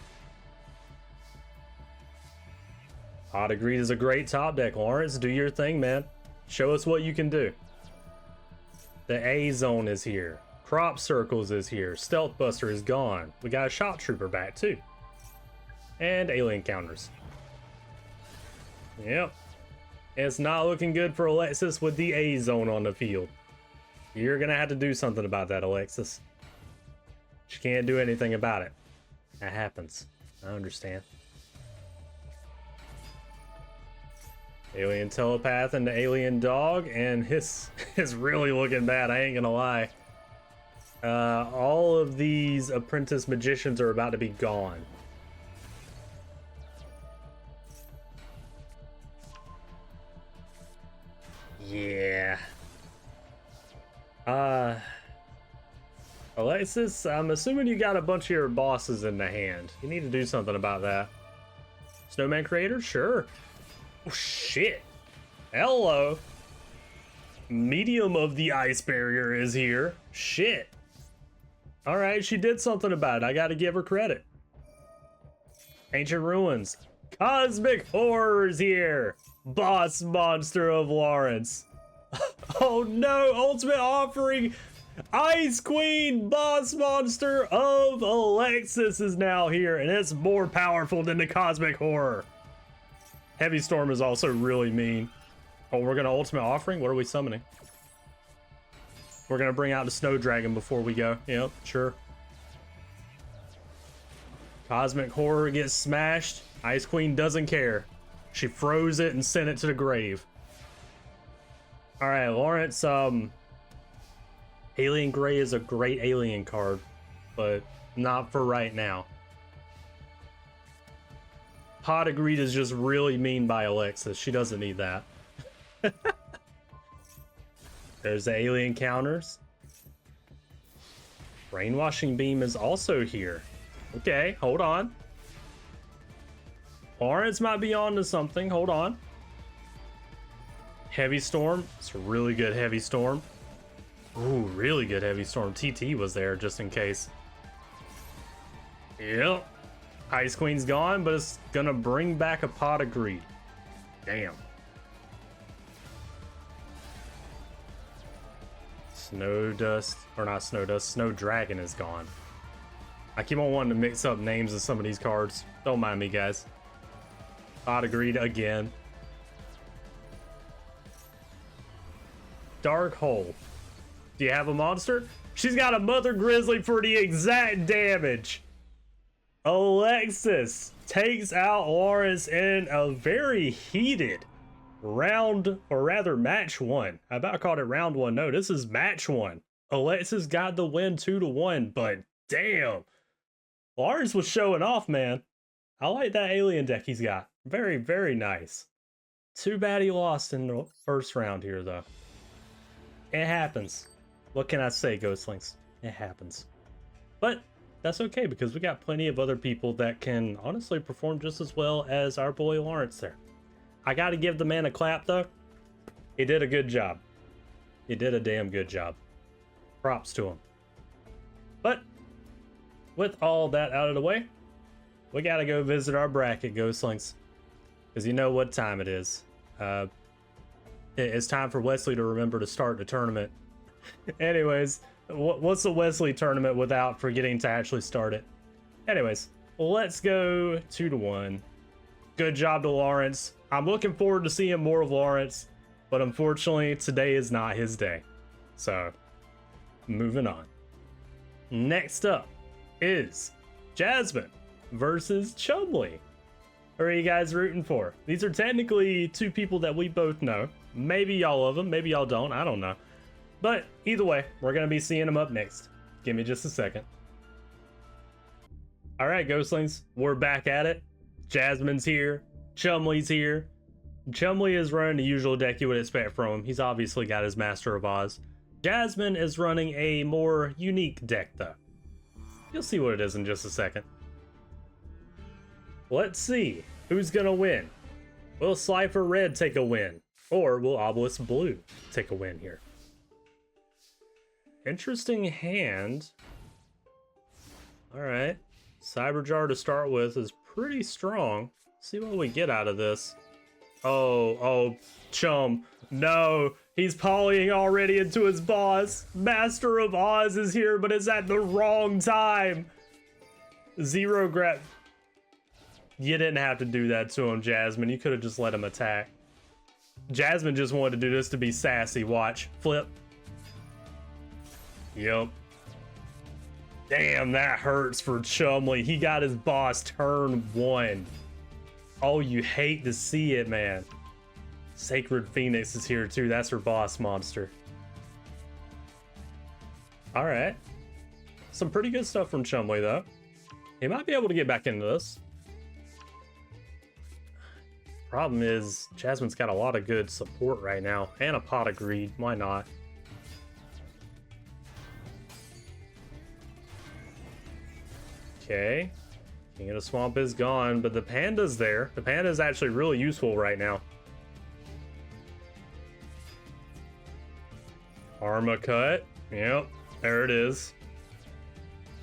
Odd Agreed is a great top deck, Lawrence. Do your thing, man. Show us what you can do. The A zone is here. Crop Circles is here. Stealth Buster is gone. We got a Shock Trooper back, too. And alien counters. Yep. It's not looking good for Alexis with the A zone on the field. You're gonna have to do something about that, Alexis. She can't do anything about it. That happens. I understand. Alien Telepath and the Alien Dog, and his is really looking bad, I ain't gonna lie. All of these apprentice magicians are about to be gone. Yeah. Alexis, I'm assuming you got a bunch of your bosses in the hand. You need to do something about that. Snowman Creator? Sure. Oh, shit. Hello. Medium of the Ice Barrier is here. Shit. Alright, she did something about it. I gotta give her credit. Ancient Ruins. Cosmic Horrors here. Boss monster of Lawrence. Oh no, Ultimate Offering. Ice Queen, boss monster of Alexis is now here, and it's more powerful than the Cosmic Horror. Heavy Storm is also really mean. Oh, we're gonna Ultimate Offering? What are we summoning? We're gonna bring out the Snow Dragon before we go. Yep, sure. Cosmic Horror gets smashed. Ice Queen doesn't care. She froze it and sent it to the grave. Alright, Lawrence, Alien Gray is a great alien card, but not for right now. Pot Agreed is just really mean by Alexis. She doesn't need that. There's the alien counters. Brainwashing Beam is also here. Okay, hold on. Lawrence might be on to something. Hold on. Heavy Storm. It's a really good Heavy Storm. Ooh, really good Heavy Storm. TT was there just in case. Yep. Ice Queen's gone, but it's gonna bring back a Pot of Greed. Damn. Snow Dust, or not Snow Dust, Snow Dragon is gone. I keep on wanting to mix up names of some of these cards. Don't mind me, guys. Pot of Greed again. Dark Hole. Do you have a monster? She's got a Mother Grizzly for the exact damage. Alexis takes out Lawrence in a very heated round, or rather match one. I about called it round one. No, this is match one. Alexis got the win 2-1, but damn. Lawrence was showing off, man. I like that alien deck he's got. Very, very nice. Too bad he lost in the first round here, though. It happens. What can I say, Ghostlings? It happens. But that's okay, because we got plenty of other people that can honestly perform just as well as our boy Lawrence there. I gotta give the man a clap, though. He did a good job. He did a damn good job. Props to him. But with all that out of the way, we gotta go visit our bracket, Ghostlings. Because you know what time it is. It's time for Wesley to remember to start the tournament. Anyways, what's the Wesley tournament without forgetting to actually start it? Anyways, let's go 2-1. Good job to Lawrence. I'm looking forward to seeing more of Lawrence, but unfortunately, today is not his day. So, moving on. Next up is Jasmine versus Chumley. Who are you guys rooting for? These are technically two people that we both know. Maybe y'all love them, maybe y'all don't, I don't know. But either way, we're going to be seeing them up next. Give me just a second. Alright, Ghostlings, we're back at it. Jasmine's here. Chumley's here. Chumley is running the usual deck you would expect from him. He's obviously got his Master of Oz. Jasmine is running a more unique deck, though. You'll see what it is in just a second. Let's see who's going to win. Will Slifer Red take a win? Or will Obelisk Blue take a win here? Interesting hand. Alright. Cyberjar to start with is pretty strong. See what we get out of this. Oh, Chum. No, he's polying already into his boss. Master of Oz is here, but it's at the wrong time. Zero grab. You didn't have to do that to him, Jasmine. You could have just let him attack. Jasmine just wanted to do this to be sassy. Watch. Flip. Yep. Damn, that hurts for Chumley. He got his boss turn 1. Oh, you hate to see it, man. Sacred Phoenix is here too. That's her boss monster. Alright. Some pretty good stuff from Chumley, though. He might be able to get back into this. Problem is, Jasmine's got a lot of good support right now. And a Pot of Greed. Why not? Okay. King of the Swamp is gone, but the Panda's there. The Panda's actually really useful right now. Arma Cut. Yep, there it is.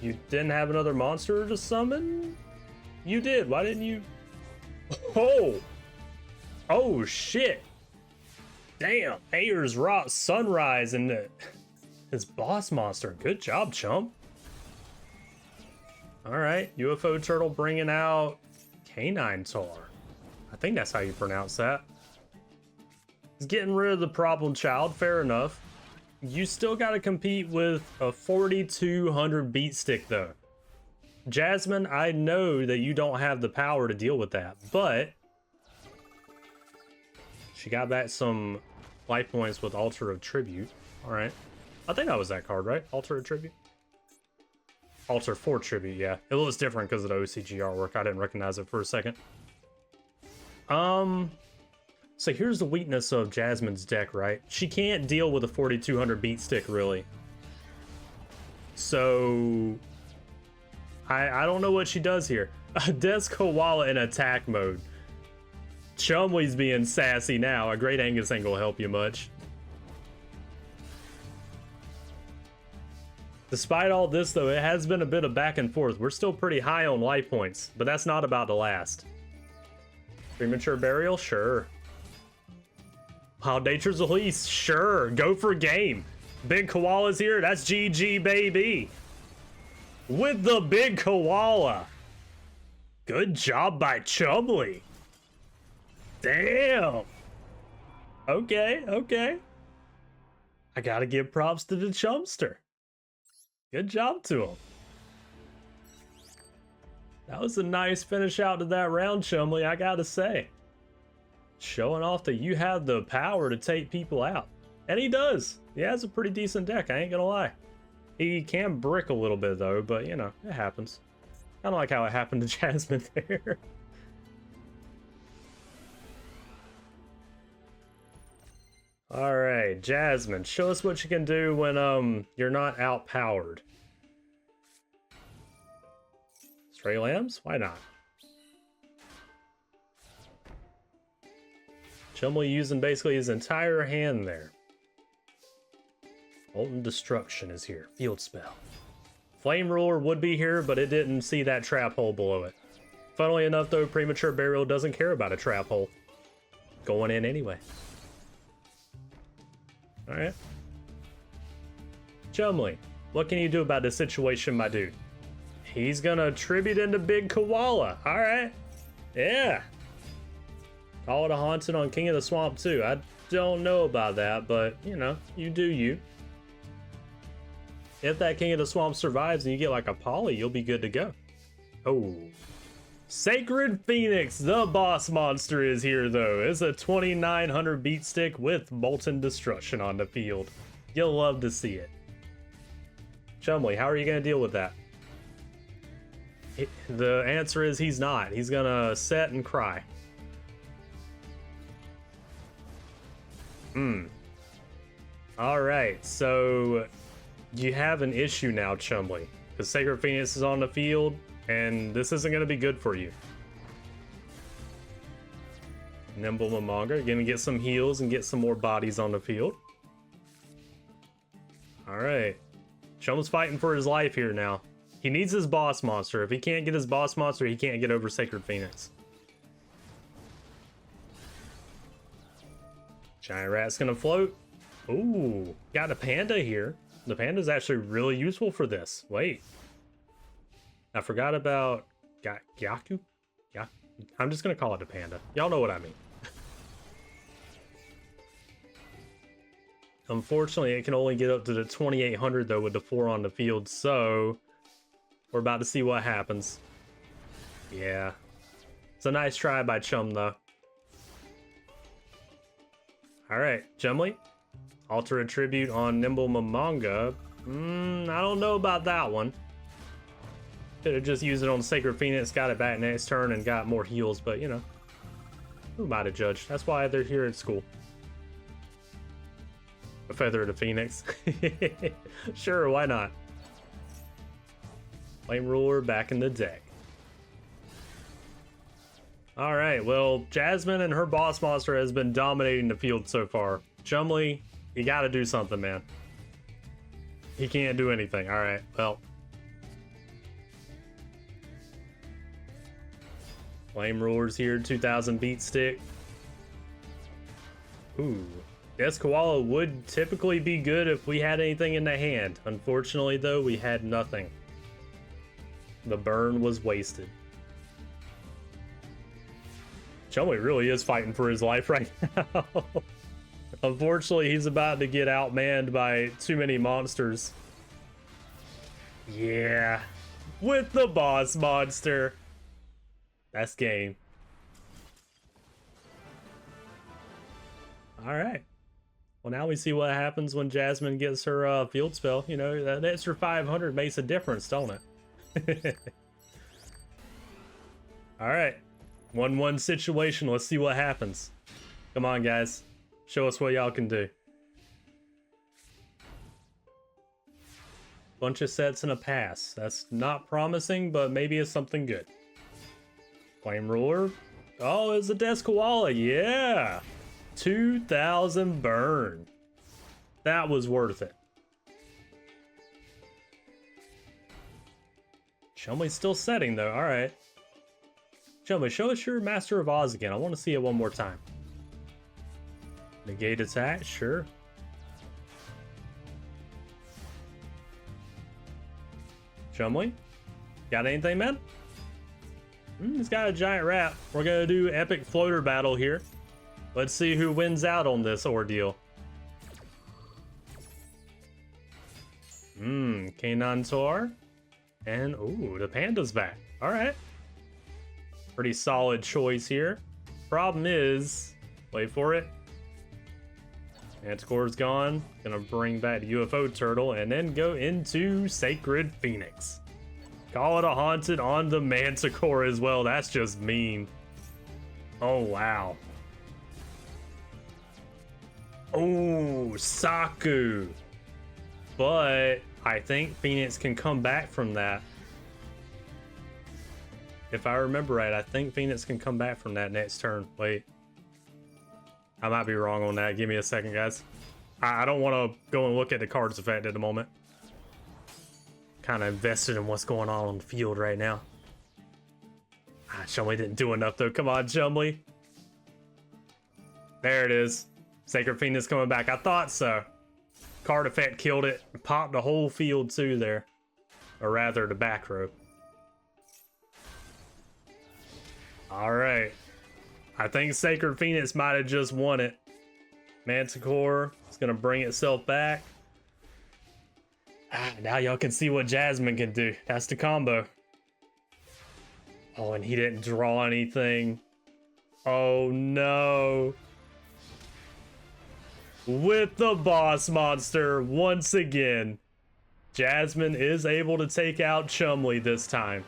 You didn't have another monster to summon? You did. Why didn't you? Oh! Oh, shit. Damn. Ayers Rock Sunrise and his boss monster. Good job, chump. Alright, UFO Turtle bringing out Canine Tar. I think that's how you pronounce that. He's getting rid of the problem child, fair enough. You still got to compete with a 4200 beat stick, though. Jasmine, I know that you don't have the power to deal with that, but she got back some life points with Altar of Tribute. Alright. I think that was that card, right? Altar of Tribute? Altar for Tribute, yeah. It looks different because of the OCG artwork. I didn't recognize it for a second. So here's the weakness of Jasmine's deck, right? She can't deal with a 4200 beat stick, really. So I don't know what she does here. Desk koala in attack mode. Chumley's being sassy now. A great Angus ain't gonna help you much. Despite all this, though, it has been a bit of back and forth. We're still pretty high on life points, but that's not about to last. Premature burial? Sure. Wild Nature's Release? Sure. Go for game. Big koala's here. That's GG, baby. With the big koala. Good job by Chumley. Damn. Okay, okay. I gotta give props to the Chumster. Good job to him. That was a nice finish out to that round, Chumley, I gotta say. Showing off that you have the power to take people out. And he does. He has a pretty decent deck, I ain't gonna lie. He can brick a little bit though, but you know, it happens. Kinda like how it happened to Jasmine there. Alright, Jasmine, show us what you can do when you're not outpowered. Stray lambs? Why not? Chumley using basically his entire hand there. Molten Destruction is here. Field spell. Flame Ruler would be here, but it didn't see that trap hole below it. Funnily enough though, Premature Burial doesn't care about a trap hole. Going in anyway. Alright. Chumley, what can you do about this situation, my dude? He's gonna tribute into Big Koala. Alright. Yeah. Call it a haunted on King of the Swamp too. I don't know about that, but you know, you do you. If that King of the Swamp survives and you get like a poly, you'll be good to go. Oh. Sacred Phoenix, the boss monster, is here though. It's a 2900 beat stick with Molten Destruction on the field. You'll love to see it. Chumley, how are you going to deal with that? The answer is he's not. He's going to set and cry. Alright, so you have an issue now, Chumley. Because Sacred Phoenix is on the field. And this isn't going to be good for you. Nimble manga, gonna get some heals and get some more bodies on the field. Alright. Chum's fighting for his life here now. He needs his boss monster. If he can't get his boss monster, he can't get over Sacred Phoenix. Giant rat's gonna float. Ooh, got a panda here. The panda's actually really useful for this. Wait. I forgot about Gyaku? Yeah, I'm just gonna call it a panda. Y'all know what I mean. Unfortunately, it can only get up to the 2800 though with the 4 on the field, so we're about to see what happens. Yeah. It's a nice try by Chum though. Alright, Chumley. Alter a tribute on Nimble Mamanga. I don't know about that one. Could have just used it on Sacred Phoenix, got it back next turn, and got more heals, but you know. Who am I to judge? That's why they're here at school. A feather to Phoenix. Sure, why not? Flame Ruler back in the deck. Alright, well, Jasmine and her boss monster has been dominating the field so far. Chumley, you gotta do something, man. He can't do anything. Alright, well. Flame Ruler's here, 2000 beat stick. Ooh. Death Koala would typically be good if we had anything in the hand. Unfortunately, though, we had nothing. The burn was wasted. Chumley really is fighting for his life right now. Unfortunately, he's about to get outmanned by too many monsters. Yeah. With the boss monster. That's game. Alright. Well, now we see what happens when Jasmine gets her field spell. You know, that extra 500 makes a difference, don't it? Alright. 1-1 situation. Let's see what happens. Come on, guys. Show us what y'all can do. Bunch of sets and a pass. That's not promising, but maybe it's something good. Flame Ruler. Oh, it's a Death Koala. Yeah. 2,000 burn. That was worth it. Chumley's still setting though. All right. Chumley, show us your Master of Oz again. I want to see it one more time. Negate attack, sure. Chumley, got anything, man? He's got a giant rat. We're gonna do epic floater battle here. Let's see who wins out on this ordeal. Canine Tor. And, ooh, the panda's back. All right. Pretty solid choice here. Problem is, wait for it. Manticore's gone. Gonna bring back the UFO turtle and then go into Sacred Phoenix. Call it a haunted on the Manticore as well. That's just mean. Oh, wow. Oh, Saku. But I think Phoenix can come back from that. If I remember right, I think Phoenix can come back from that next turn. Wait. I might be wrong on that. Give me a second, guys. I don't want to go and look at the cards effect at the moment. Kind of invested in what's going on the field right now. Chumley didn't do enough, though. Come on, Chumley. There it is. Sacred Phoenix coming back. I thought so. Card effect killed it. Popped the whole field, too, there. Or rather, the back row. All right. I think Sacred Phoenix might have just won it. Manticore is going to bring itself back. Now y'all can see what Jasmine can do. That's the combo. Oh, and he didn't draw anything. Oh, no. With the boss monster once again. Jasmine is able to take out Chumley this time.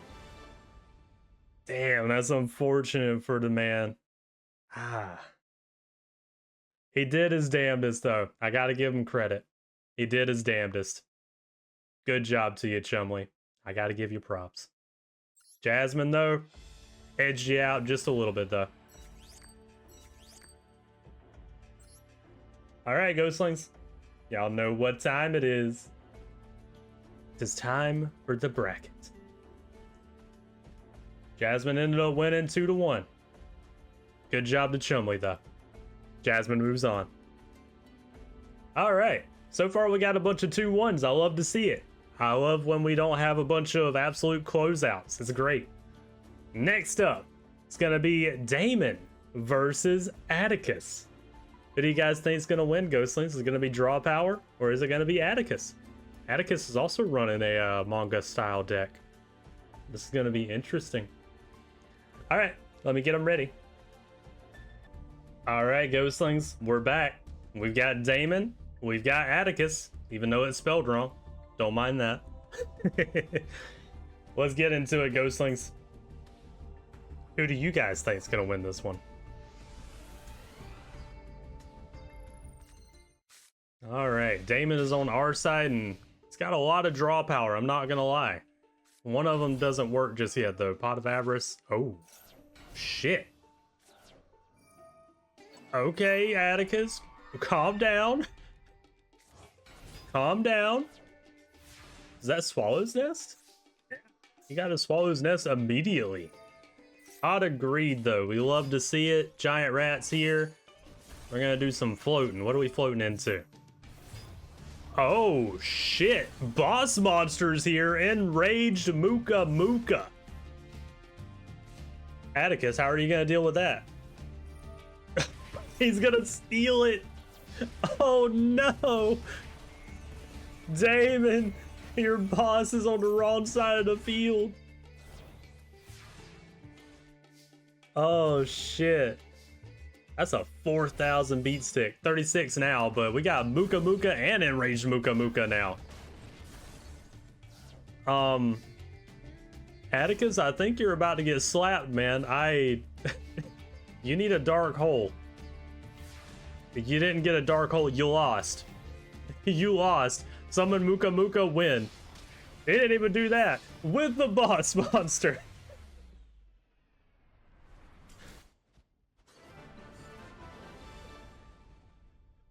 Damn, that's unfortunate for the man. He did his damnedest, though. I gotta give him credit. He did his damnedest. Good job to you, Chumley. I gotta give you props. Jasmine, though, edged you out just a little bit, though. Alright, Ghostlings. Y'all know what time it is. It's time for the bracket. Jasmine ended up winning 2-1. Good job to Chumley, though. Jasmine moves on. Alright, so far we got a bunch of 2-1s. I love to see it. I love when we don't have a bunch of absolute closeouts. It's great. Next up, it's going to be Damon versus Atticus. Who do you guys think is going to win, Ghostlings? Is it going to be Draw Power, or is it going to be Atticus? Atticus is also running a manga-style deck. This is going to be interesting. All right, let me get them ready. All right, Ghostlings, we're back. We've got Damon. We've got Atticus, even though it's spelled wrong. Don't mind that. Let's get into it, Ghostlings. Who do you guys think is going to win this one? All right, Damon is on our side, and it's got a lot of draw power, I'm not going to lie. One of them doesn't work just yet, though. Pot of Avarice. Oh, shit. Okay, Atticus, calm down. Calm down. Is that Swallow's Nest? You got a Swallow's Nest immediately. Odd agreed, though. We love to see it. Giant rats here. We're going to do some floating. What are we floating into? Oh, shit. Boss monsters here. Enraged Muka Muka. Atticus, how are you going to deal with that? He's going to steal it. Oh, no. Damon, your boss is on the wrong side of the field. Oh, shit. That's a 4,000 beat stick. 36 now, but we got Muka Muka and Enraged Muka Muka now. Atticus, I think you're about to get slapped, man. You need a dark hole. If you didn't get a dark hole, you lost. You lost. Summon Muka Muka, win. He didn't even do that with the boss monster.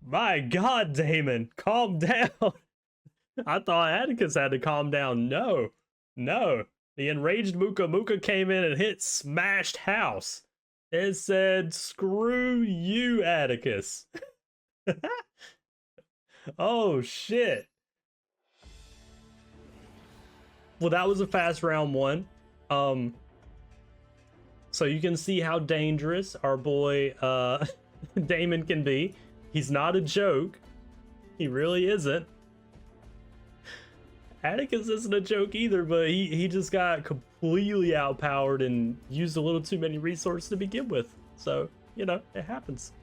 My God, Damon, calm down. I thought Atticus had to calm down. No, no. The enraged Muka Muka came in and hit smashed house. It said, screw you, Atticus. Oh, shit. Well, that was a fast round one. So you can see how dangerous our boy Damon can be. He's not a joke. He really isn't. Atticus isn't a joke either, but he just got completely outpowered and used a little too many resources to begin with. So, you know, it happens.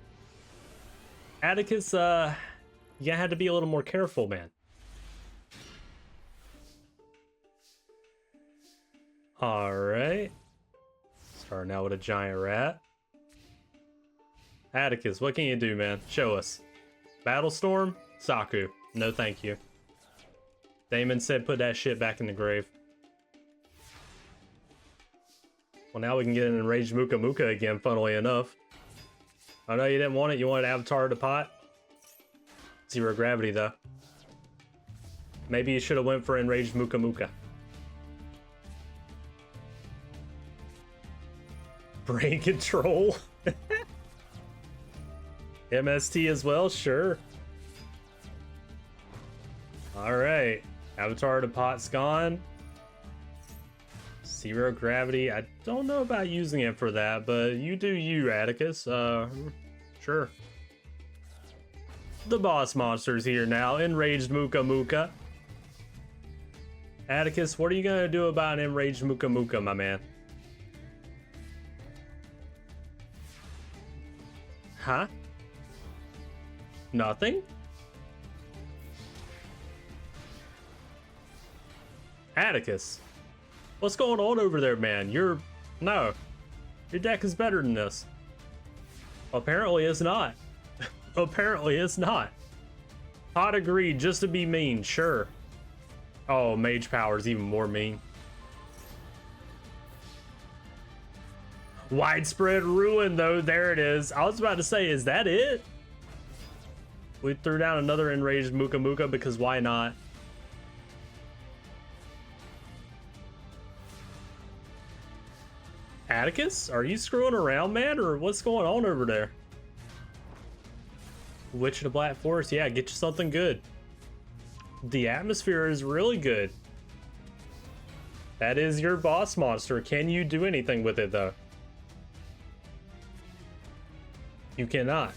Atticus, you had to be a little more careful, man. Alright. Starting out with a giant rat. Atticus, what can you do, man? Show us. Battlestorm? Saku. No thank you. Damon said put that shit back in the grave. Well, now we can get an enraged Muka Muka again, funnily enough. Oh no, you didn't want it? You wanted Avatar to pot? Zero gravity, though. Maybe you should have went for enraged Muka Muka. Brain control? MST as well? Sure. Alright. Avatar to pot's gone. Zero gravity. I don't know about using it for that, but you do you, Atticus. Sure. The boss monster's here now. Enraged Muka Muka. Atticus, what are you gonna do about an enraged Muka Muka, my man? Huh? Nothing? Atticus, what's going on over there, man? No, your deck is better than this. Apparently it's not. Apparently it's not. Pot agreed just to be mean, sure. Oh, mage power is even more mean. Widespread ruin, though. There it is. I was about to say, is that it? We threw down another enraged Muka Muka because why not? Atticus, are you screwing around, man, or what's going on over there? Witch of the Black Forest, yeah, get you something good. The atmosphere is really good. That is your boss monster. Can you do anything with it, though? You cannot.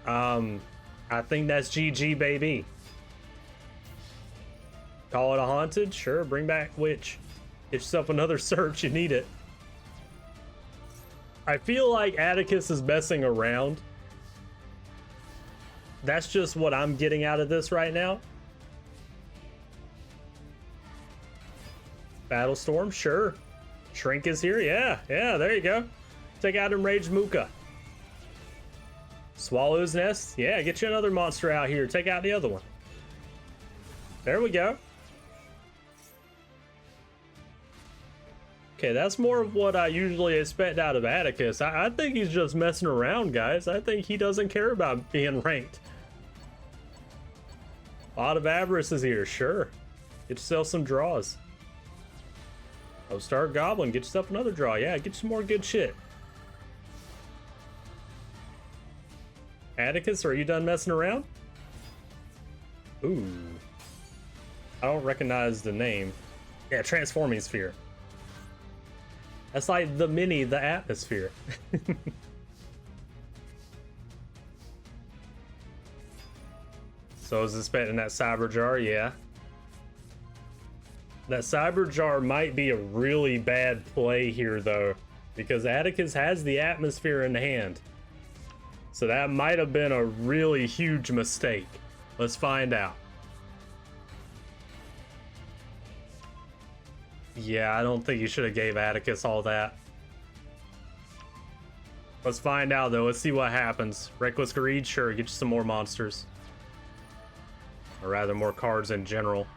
I think that's GG, baby. Call it a haunted? Sure, bring back Witch. Get yourself another search, you need it. I feel like Atticus is messing around. That's just what I'm getting out of this right now. Battlestorm, sure. Shrink is here, yeah, there you go. Take out Enraged Muka. Swallow's Nest, yeah, get you another monster out here. Take out the other one. There we go. Okay, that's more of what I usually expect out of Atticus. I think he's just messing around, guys. I think he doesn't care about being ranked. A lot of avarice is here, sure. Get yourself some draws. Oh, Star Goblin, get yourself another draw. Yeah, get some more good shit. Atticus, are you done messing around? Ooh. I don't recognize the name. Yeah, Transforming Sphere. That's like the atmosphere. So I was expecting that Cyber Jar, yeah. That Cyber Jar might be a really bad play here, though, because Atticus has the atmosphere in hand. So that might have been a really huge mistake. Let's find out. Yeah, I don't think you should have gave Atticus all that. Let's find out, though. Let's see what happens. Reckless Greed? Sure, get you some more monsters. Or rather, more cards in general.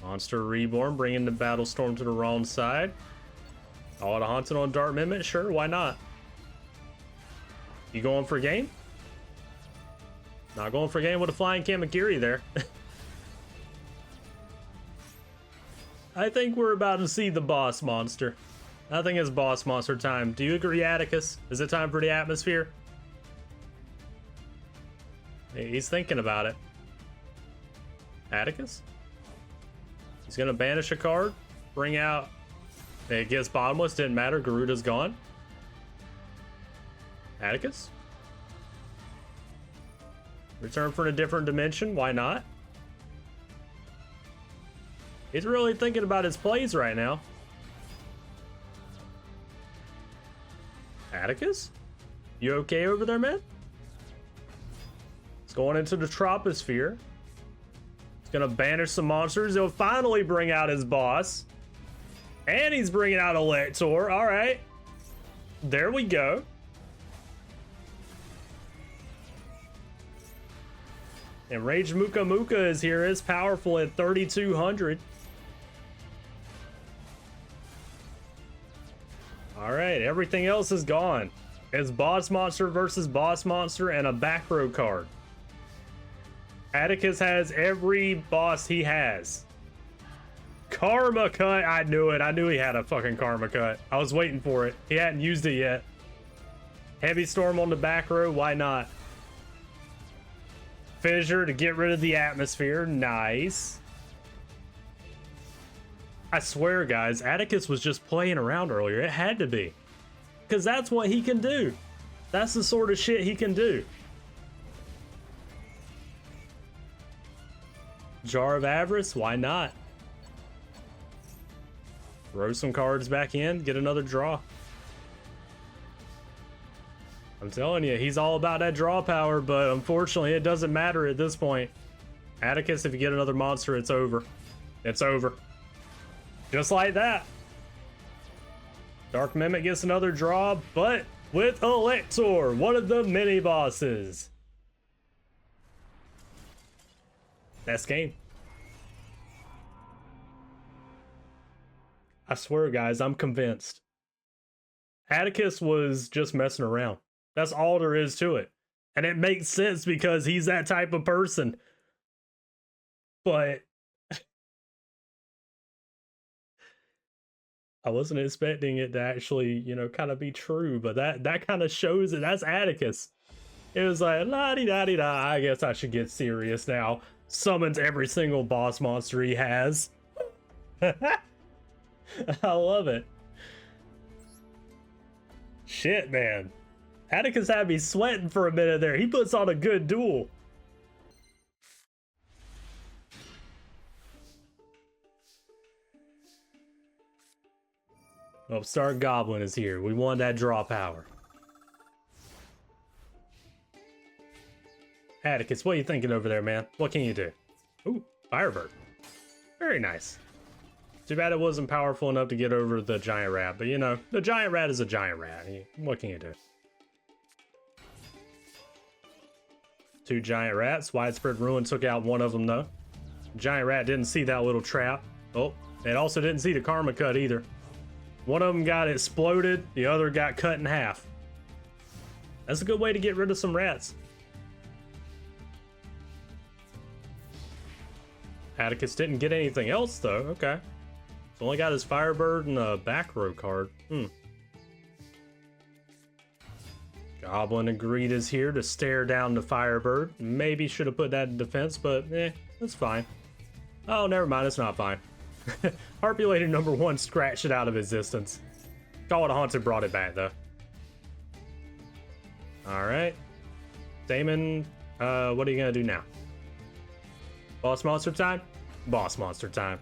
Monster Reborn, bringing the Battle Storm to the wrong side. Oh, the Haunted on Dart Mimic? Sure, why not? You going for game? Not going for game with a Flying Kamakiri there. I think we're about to see the boss monster. I think it's boss monster time. Do you agree, Atticus? Is it time for the atmosphere? He's thinking about it. Atticus? He's gonna banish a card, bring out... It gets bottomless, didn't matter, Garuda's gone. Atticus? Return from a different dimension, why not? He's really thinking about his plays right now. Atticus? You okay over there, man? It's going into the troposphere. He's gonna banish some monsters. He'll finally bring out his boss. And he's bringing out Elector. All right. There we go. And Rage Muka Muka is here. It's powerful at 3,200. All right, everything else is gone. It's boss monster versus boss monster and a back row card. Atticus has every boss he has. Karma cut. I knew it. I knew he had a fucking karma cut. I was waiting for it. He hadn't used it yet. Heavy storm on the back row. Why not? Fissure to get rid of the atmosphere. Nice. I swear, guys, Atticus was just playing around earlier. It had to be. Because that's what he can do. That's the sort of shit he can do. Jar of Avarice? Why not? Throw some cards back in. Get another draw. I'm telling you, he's all about that draw power, but unfortunately, it doesn't matter at this point. Atticus, if you get another monster, it's over. It's over. Just like that. Dark Mimic gets another draw, but with Elector, one of the mini bosses. That's game. I swear, guys, I'm convinced. Atticus was just messing around. That's all there is to it. And it makes sense because he's that type of person. But I wasn't expecting it to actually, you know, kind of be true, but that kind of shows it. That's Atticus. It was like, la-di-da-di-da, I guess I should get serious now. Summons every single boss monster he has. I love it. Shit, man. Atticus had me sweating for a minute there. He puts on a good duel. Upstart Goblin is here. We want that draw power. Atticus, what are you thinking over there, man? What can you do? Ooh, Firebird. Very nice. Too bad it wasn't powerful enough to get over the giant rat, but you know, the giant rat is a giant rat. What can you do? Two giant rats. Widespread Ruin took out one of them, though. Giant rat didn't see that little trap. Oh, it also didn't see the karma cut either. One of them got exploded, the other got cut in half. That's a good way to get rid of some rats. Atticus didn't get anything else, though. Okay. Only got his Firebird and a back row card. Goblin and Greed is here to stare down the Firebird. Maybe should have put that in defense, but that's fine. Oh, never mind, it's not fine. Harpulator number 1 scratched it out of existence. Call it Haunted brought it back, though. Alright. Damon, what are you gonna do now? Boss monster time? Boss monster time.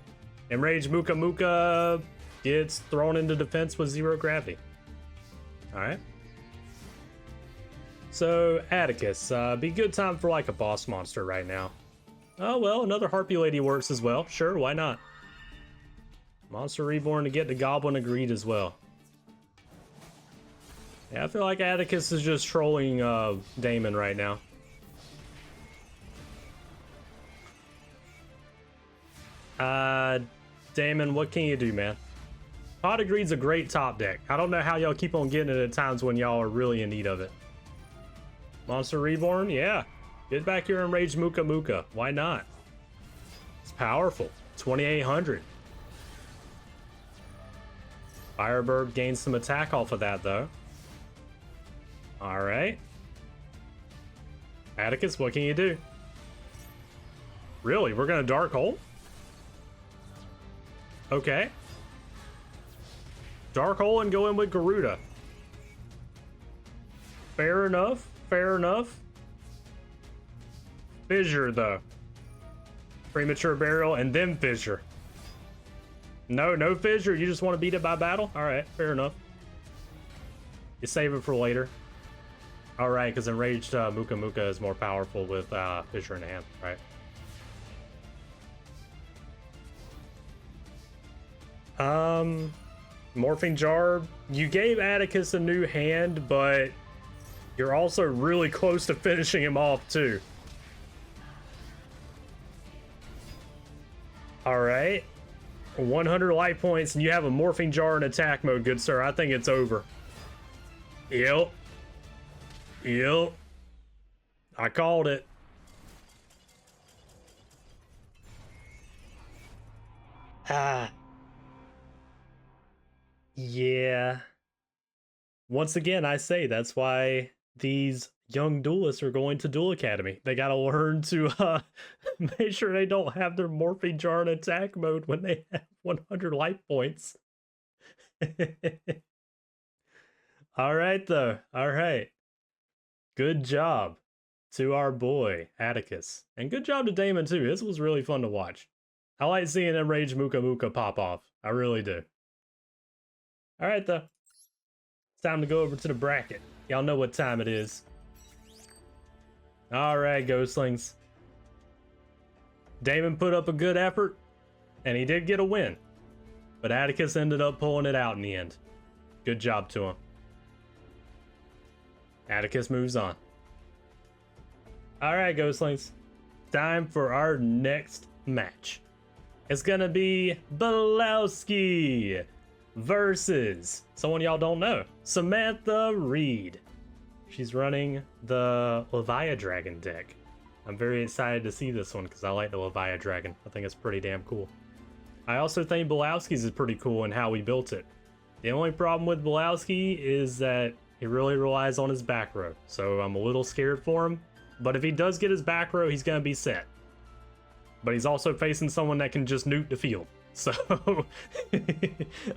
Enraged Muka Muka gets thrown into defense with 0 gravity. Alright. So, Atticus, be good time for like a boss monster right now. Oh, well, another Harpy Lady works as well. Sure, why not? Monster Reborn to get the Goblin of Greed as well. Yeah, I feel like Atticus is just trolling Damon right now. Damon, what can you do, man? Pot of Greed's a great top deck. I don't know how y'all keep on getting it at times when y'all are really in need of it. Monster Reborn, yeah. Get back here and Rage Muka Muka. Why not? It's powerful. 2800. Firebird gains some attack off of that, though. Alright. Atticus, what can you do? Really? We're gonna Dark Hole? Okay. Dark Hole and go in with Garuda. Fair enough. Fair enough. Fissure, though. Premature Burial and then Fissure. No Fissure. You just want to beat it by battle? Alright, fair enough. You save it for later. Alright, because Enraged Muka Muka is more powerful with Fissure in hand, right? Morphing Jar. You gave Atticus a new hand, but you're also really close to finishing him off, too. Alright. 100 life points, and you have a Morphing Jar in attack mode, good sir. I think it's over. Yep. Yep. I called it. Yeah. Once again, I say that's why these young duelists are going to Duel Academy. They gotta learn to make sure they don't have their Morphing Jar in attack mode when they have 100 life points. Alright, though. Alright. Good job to our boy, Atticus. And good job to Damon, too. This was really fun to watch. I like seeing Enraged Muka Muka pop off. I really do. Alright, though. It's time to go over to the bracket. Y'all know what time it is. Alright, ghostlings. Damon put up a good effort, and he did get a win. But Atticus ended up pulling it out in the end. Good job to him. Atticus moves on. Alright, ghostlings. Time for our next match. It's gonna be Belowski versus someone y'all don't know, Samantha Reed. She's running the Leviathan Dragon deck. I'm very excited to see this one because I like the Leviathan Dragon. I think it's pretty damn cool. I also think Belowski's is pretty cool in how we built it. The only problem with Belowski is that he really relies on his back row, so I'm a little scared for him. But if he does get his back row, he's gonna be set. But he's also facing someone that can just nuke the field. So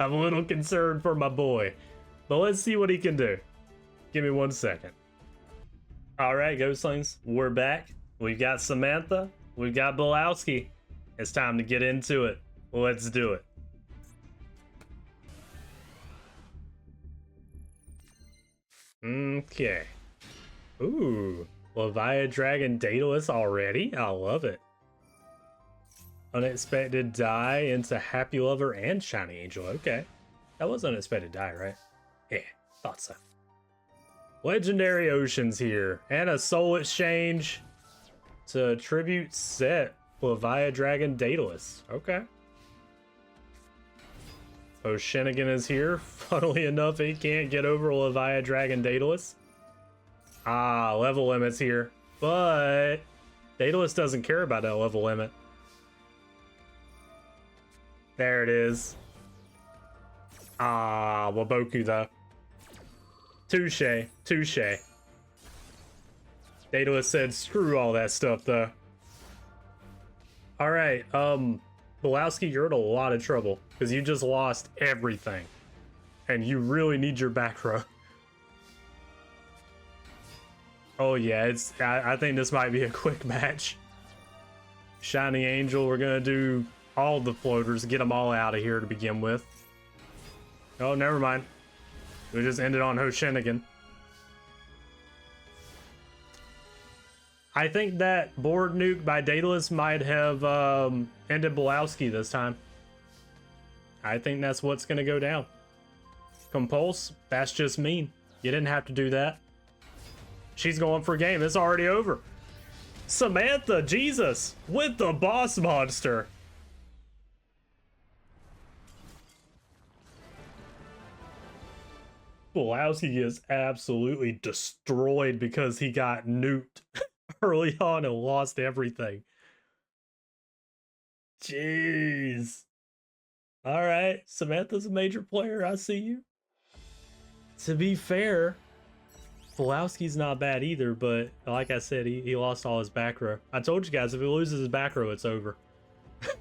I'm a little concerned for my boy. But let's see what he can do. Give me 1 second. Alright, ghostlings, we're back. We've got Samantha. We've got Belowski. It's time to get into it. Let's do it. Okay. Ooh. Leviathan Dragon Daedalus already? I love it. Unexpected die into Happy Lover and Shiny Angel. Okay. That was unexpected die, right? Yeah, thought so. Legendary Oceans here. And a Soul Exchange to tribute set Leviathan Dragon Daedalus. Okay. Oceanigan is here. Funnily enough, he can't get over Leviathan Dragon Daedalus. Ah, level limit's here. But Daedalus doesn't care about that level limit. There it is. Ah, Waboku though. Touche, touche. Daedalus said screw all that stuff though. Alright, Belowski, you're in a lot of trouble because you just lost everything. And you really need your back row. Oh yeah, I think this might be a quick match. Shiny Angel, we're gonna do all the floaters, get them all out of here to begin with. Oh, never mind. We just ended on Hoshinigan. I think that board nuke by Daedalus might have ended Belowski this time. I think that's what's gonna go down. Compulse, that's just mean. You didn't have to do that. She's going for a game. It's already over. Samantha, Jesus, with the boss monster. Belowski is absolutely destroyed because he got nuked early on and lost everything. Jeez. All right, Samantha's a major player. I see you. To be fair, Belowski's not bad either, but like I said, he lost all his back row. I told you guys, if he loses his back row, it's over.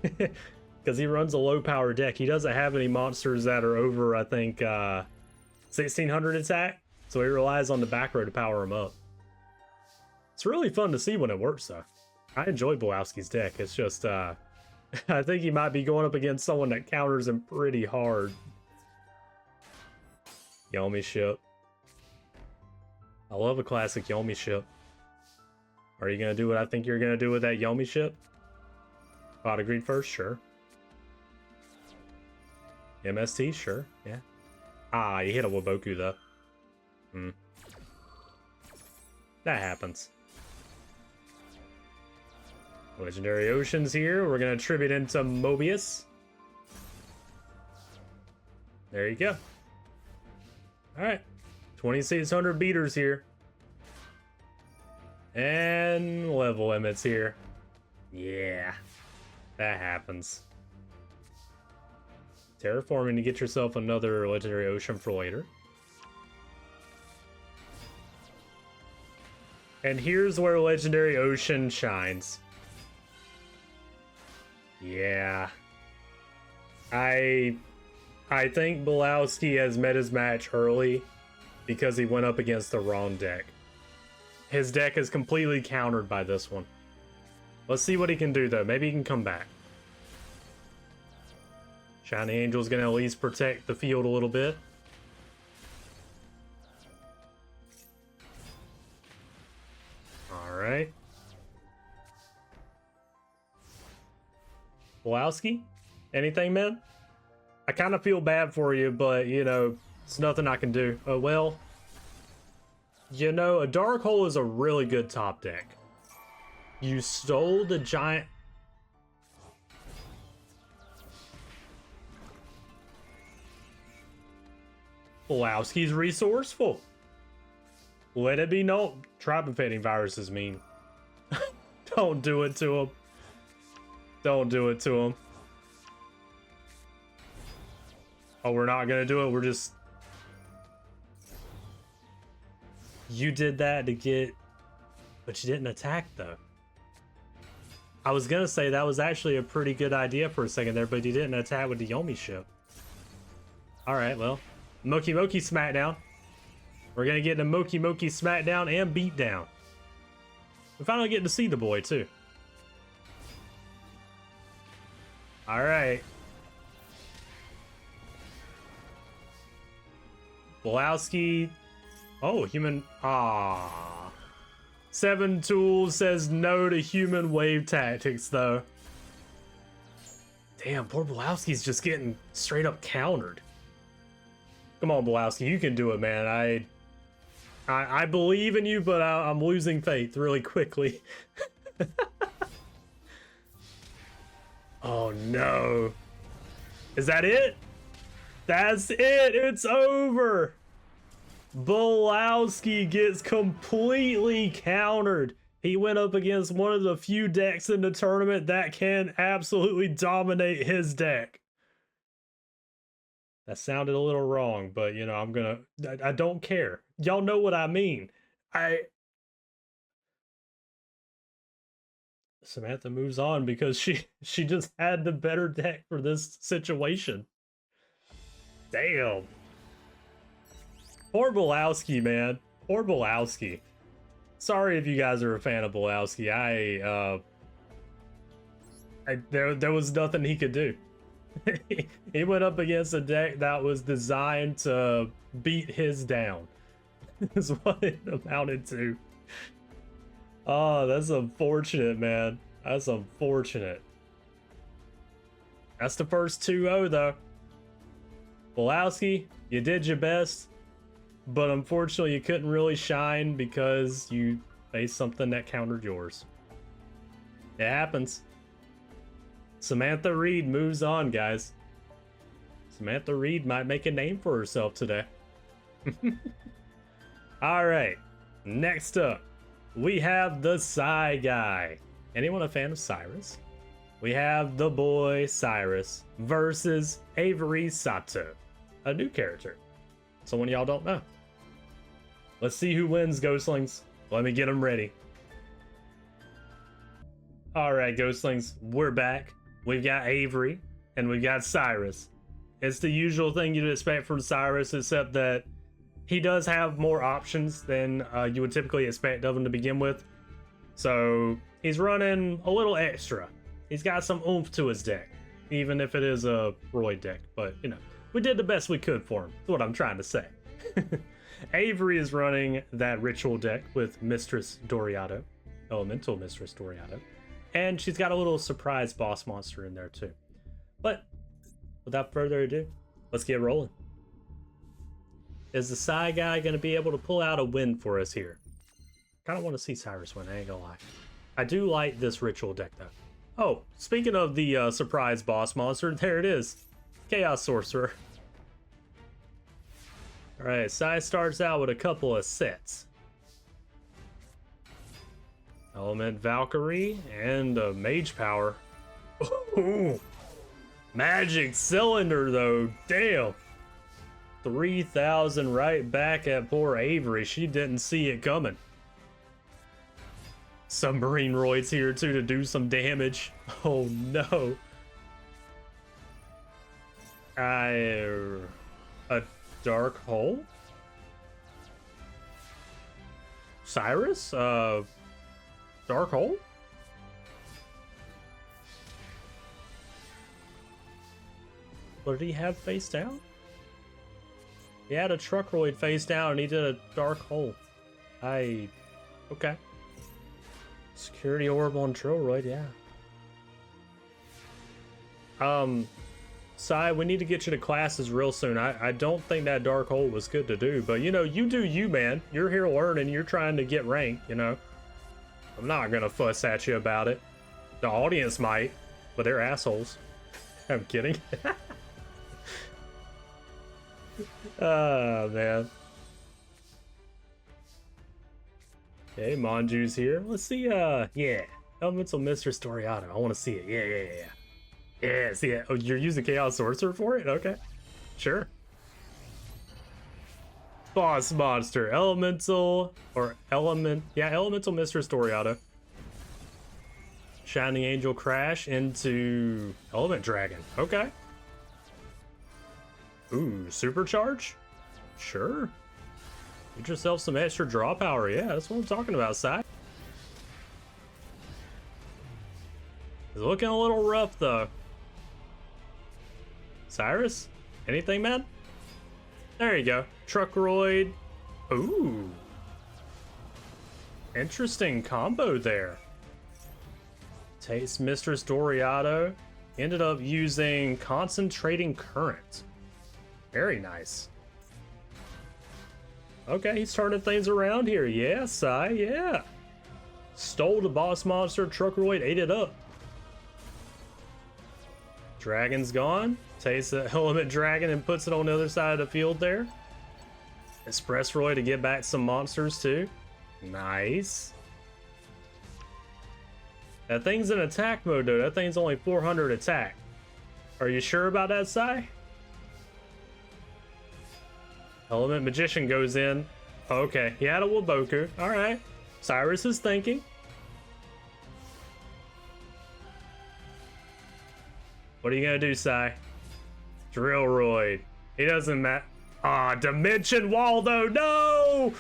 Because he runs a low power deck. He doesn't have any monsters that are over, I think, 1600 attack. So he relies on the back row to power him up. It's really fun to see when it works, though. I enjoy Belowski's deck. It's just, I think he might be going up against someone that counters him pretty hard. Yomi ship. I love a classic Yomi ship. Are you going to do what I think you're going to do with that Yomi ship? Pot of Greed first? Sure. MST? Sure. Yeah. Ah, you hit a Waboku, though. That happens. Legendary Oceans here. We're going to tribute into Mobius. There you go. Alright. 2600 beaters here. And level limits here. Yeah. That happens. Terraforming to get yourself another Legendary Ocean for later. And here's where Legendary Ocean shines. Yeah. I think Belowski has met his match early because he went up against the wrong deck. His deck is completely countered by this one. Let's see what he can do, though. Maybe he can come back. Shiny Angel's going to at least protect the field a little bit. Alright. Belowski? Anything, man? I kind of feel bad for you, but, you know, it's nothing I can do. Oh, well. You know, a Dark Hole is a really good top deck. You stole the giant... Belowski's resourceful. Let it be known. Tribe invading viruses mean. Don't do it to him. Don't do it to him. Oh, we're not gonna do it. We're just... You did that to get... But you didn't attack, though. I was gonna say that was actually a pretty good idea for a second there, but you didn't attack with the Yomi ship. Alright, well. Moki Moki Smackdown. We're gonna get the Moki Moki Smackdown and Beatdown. We're finally getting to see the boy, too. Alright. Belowski. Oh, human. Ah. 7 Tools says no to human wave tactics, though. Damn, poor Belowski's just getting straight up countered. Come on, Belowski, you can do it, man. I believe in you, but I'm losing faith really quickly. Oh no. Is that it? That's it. It's over. Belowski gets completely countered. He went up against one of the few decks in the tournament that can absolutely dominate his deck. That sounded a little wrong, but you know, I don't care. Y'all know what I mean. Samantha moves on because she just had the better deck for this situation. Damn. Poor Belowski, man. Poor Belowski. Sorry if you guys are a fan of Belowski. There was nothing he could do. He went up against a deck that was designed to beat his down. Is what it amounted to. Oh, that's unfortunate, man. That's unfortunate. That's the first 2-0, though. Belowski, you did your best, but unfortunately you couldn't really shine because you faced something that countered yours. It happens. Samantha Reed moves on, guys. Samantha Reed might make a name for herself today. All right, next up, we have the Psy guy. Anyone a fan of Syrus? We have the boy Syrus versus Avery Sato, a new character. Someone y'all don't know. Let's see who wins, Ghostlings. Let me get them ready. All right, Ghostlings, we're back. We've got Avery and we've got Syrus. It's the usual thing you'd expect from Syrus, except that he does have more options than you would typically expect of him to begin with. So he's running a little extra. He's got some oomph to his deck, even if it is a Roy deck. But, you know, we did the best we could for him. That's what I'm trying to say. Avery is running that ritual deck with Mistress Doriato, Elemental Mistress Doriato. And she's got a little surprise boss monster in there too. But without further ado, let's get rolling. Is the Psy guy going to be able to pull out a win for us here? Kind of want to see Syrus win, I ain't gonna lie. I do like this ritual deck though. Oh, speaking of the surprise boss monster, there it is. Chaos Sorcerer. Alright, Psy starts out with a couple of sets. Element Valkyrie and Mage Power. Ooh, magic cylinder though, damn. 3,000 right back at poor Avery. She didn't see it coming. Submarine Roids here too to do some damage. Oh no. A dark hole? Syrus? Dark hole? What did he have face down? He had a Truckroid face down and he did a dark hole. Okay. Security orb on Trillroid, yeah. Sai, we need to get you to classes real soon. I don't think that dark hole was good to do, but you know, you do you, man. You're here learning, you're trying to get ranked, you know. I'm not gonna fuss at you about it. The audience might, but they're assholes. I'm kidding. Oh, man. Okay, Manju's here. Let's see, yeah. Elemental Mistress Doriato. I want to see it. Yeah. Yeah, see it. Oh, you're using Chaos Sorcerer for it? Okay. Sure. Boss monster. Elemental Mistress Doriato. Shining Angel Crash into Element Dragon. Okay. Ooh, Supercharge? Sure. Get yourself some extra draw power. Yeah, that's what I'm talking about, Sai. It's looking a little rough, though. Syrus? Anything, man? There you go. Truckroid. Ooh. Interesting combo there. Taste Mistress Doriato. Ended up using Concentrating Current. Very nice. Okay, he's turning things around here. Yeah, Sai, yeah. Stole the boss monster, Truckroid ate it up. Dragon's gone. Takes the Element Dragon and puts it on the other side of the field there. Express Roy to get back some monsters too. Nice. That thing's in attack mode though. That thing's only 400 attack. Are you sure about that, Sai? Element Magician goes in. Okay, he had a Waboku. Alright. Syrus is thinking. What are you gonna do, Sai? Drillroid. He doesn't matter. Ah, Dimension Wall though. No!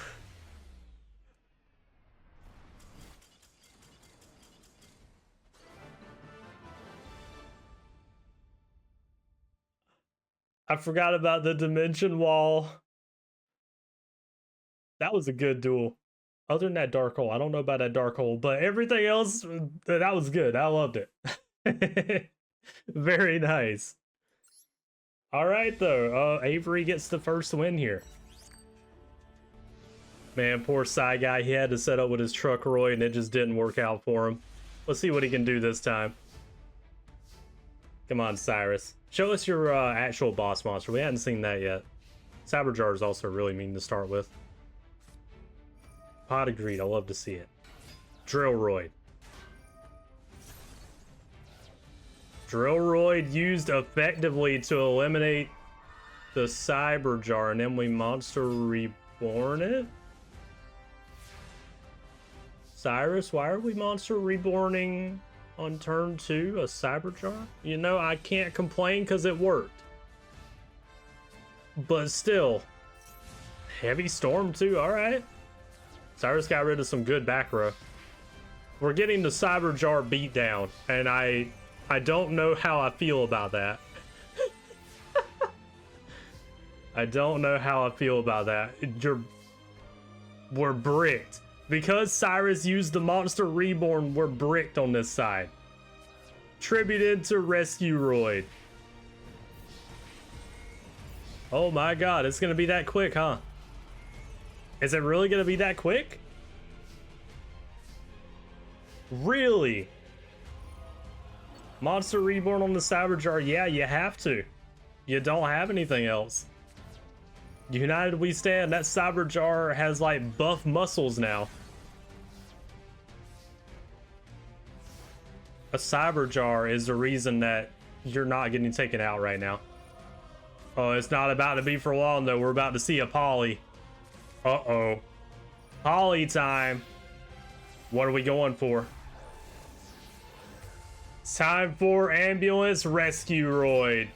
I forgot about the Dimension Wall. That was a good duel. Other than that dark hole, I don't know about that dark hole, but everything else, that was good. I loved it. Very nice. All right, though. Avery gets the first win here. Man, poor Psy guy. He had to set up with his Truckroid, and it just didn't work out for him. Let's see what he can do this time. Come on, Syrus. Show us your actual boss monster. We hadn't seen that yet. Saberjar is also really mean to start with. Pot of Greed, I love to see it. Drillroid. Drillroid used effectively to eliminate the Cyberjar, and then we Monster Reborn it? Syrus, why are we Monster Reborning on turn 2 a Cyberjar? You know, I can't complain because it worked. But still, Heavy Storm too, alright. Syrus got rid of some good back row. We're getting the Cyberjar beat down, and I don't know how I feel about that. I don't know how I feel about that. We're bricked. Because Syrus used the Monster Reborn, we're bricked on this side. Tributed to Rescue Roid. Oh my god, it's gonna be that quick, huh? Is it really gonna be that quick? Really? Monster Reborn on the Cyberjar? Yeah, you have to. You don't have anything else. United we stand. That Cyberjar has like buff muscles now. A Cyberjar is the reason that you're not getting taken out right now. Oh, it's not about to be for long though. We're about to see a Poly. Uh-oh. Poly time. What are we going for? It's time for Ambulance Rescue Roid.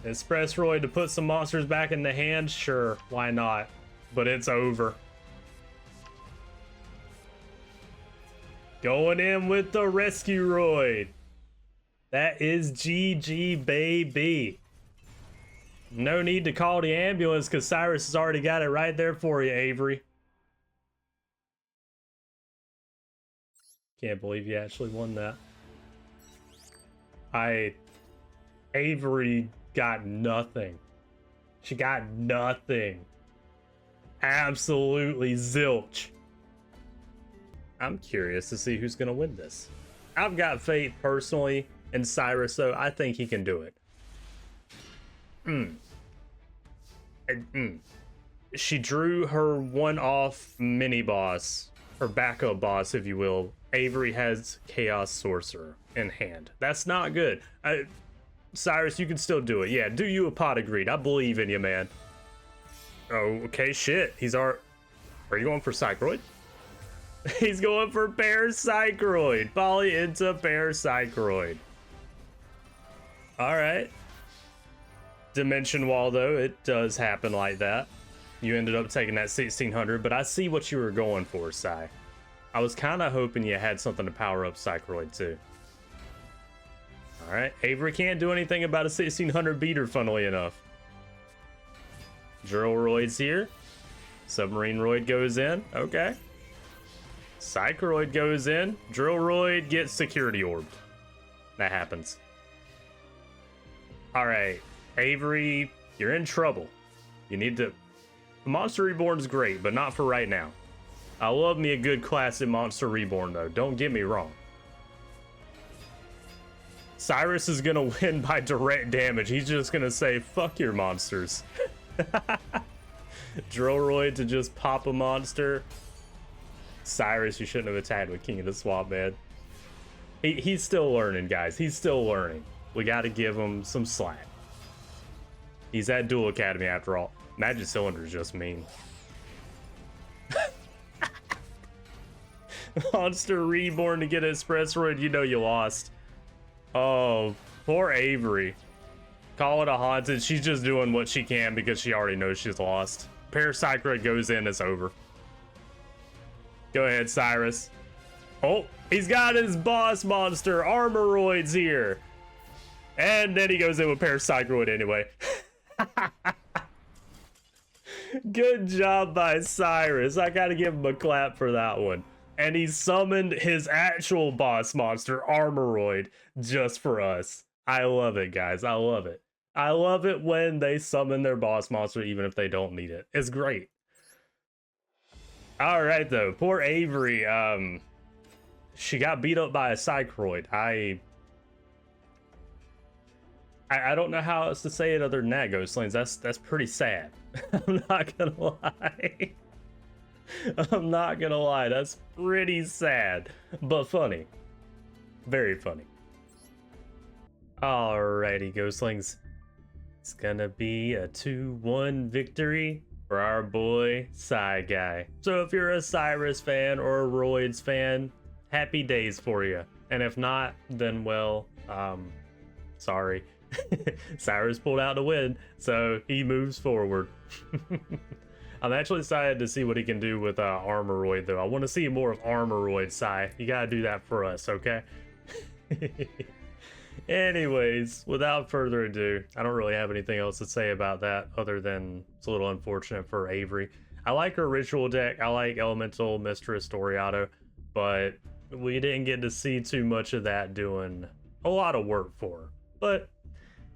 Express Roid to put some monsters back in the hand? Sure, why not? But it's over. Going in with the Rescue Roid. That is GG, baby. No need to call the ambulance because Syrus has already got it right there for you, Avery. Can't believe you actually won that. Avery got nothing. She got nothing. Absolutely zilch. I'm curious to see who's gonna win this. I've got faith personally in Syrus, so I think he can do it. She drew her one-off mini-boss, her backup boss, if you will. Avery has Chaos Sorcerer in hand. That's not good. Syrus, you can still do it. Yeah, do you a pot of greed. I believe in you, man. Oh, okay, shit. Are you going for Psychroid? He's going for Parapsychroid. Poly into Parapsychroid. Alright. Dimension Wall, though, it does happen like that. You ended up taking that 1600, but I see what you were going for, Psy. I was kind of hoping you had something to power up Psychroid, too. Alright, Avery can't do anything about a 1600 beater, funnily enough. Drillroid's here. Submarine Roid goes in. Okay. Psychroid goes in. Drillroid gets security orbed. That happens. Alright, Avery, you're in trouble. You need to... Monster Reborn's great, but not for right now. I love me a good classic Monster Reborn, though. Don't get me wrong. Syrus is gonna win by direct damage. He's just gonna say, fuck your monsters. Drillroid to just pop a monster. Syrus, you shouldn't have attacked with King of the Swamp, man. He's still learning, guys. He's still learning. We gotta give him some slack. He's at Duel Academy after all. Magic Cylinder is just mean. Monster Reborn to get Express Roid, you know you lost. Oh, poor Avery. Call it a haunted. She's just doing what she can because she already knows she's lost. Parapsychroid goes in, it's over. Go ahead, Syrus. Oh, he's got his boss monster. Armoroid's here. And then he goes in with Parapsychroid anyway. Good job by Syrus. I gotta give him a clap for that one. And he summoned his actual boss monster, Armoroid, just for us. I love it, guys. I love it. I love it when they summon their boss monster, even if they don't need it. It's great. All right, though. Poor Avery. She got beat up by a Psychroid. I don't know how else to say it other than that, Ghostlings. That's pretty sad. I'm not gonna lie. I'm not gonna lie, that's pretty sad, but funny. Very funny. Alrighty, Ghostlings. It's gonna be a 2-1 victory for our boy Psy Guy. So if you're a Syrus fan or a Roids fan, happy days for you. And if not, then well, sorry. Syrus pulled out to win, so he moves forward. I'm actually excited to see what he can do with Armoroid, though. I want to see more of Armoroid, Psy. You gotta do that for us, okay? Anyways, without further ado, I don't really have anything else to say about that other than it's a little unfortunate for Avery. I like her ritual deck. I like Elemental, Mistress, Toriado, but we didn't get to see too much of that doing a lot of work for her. But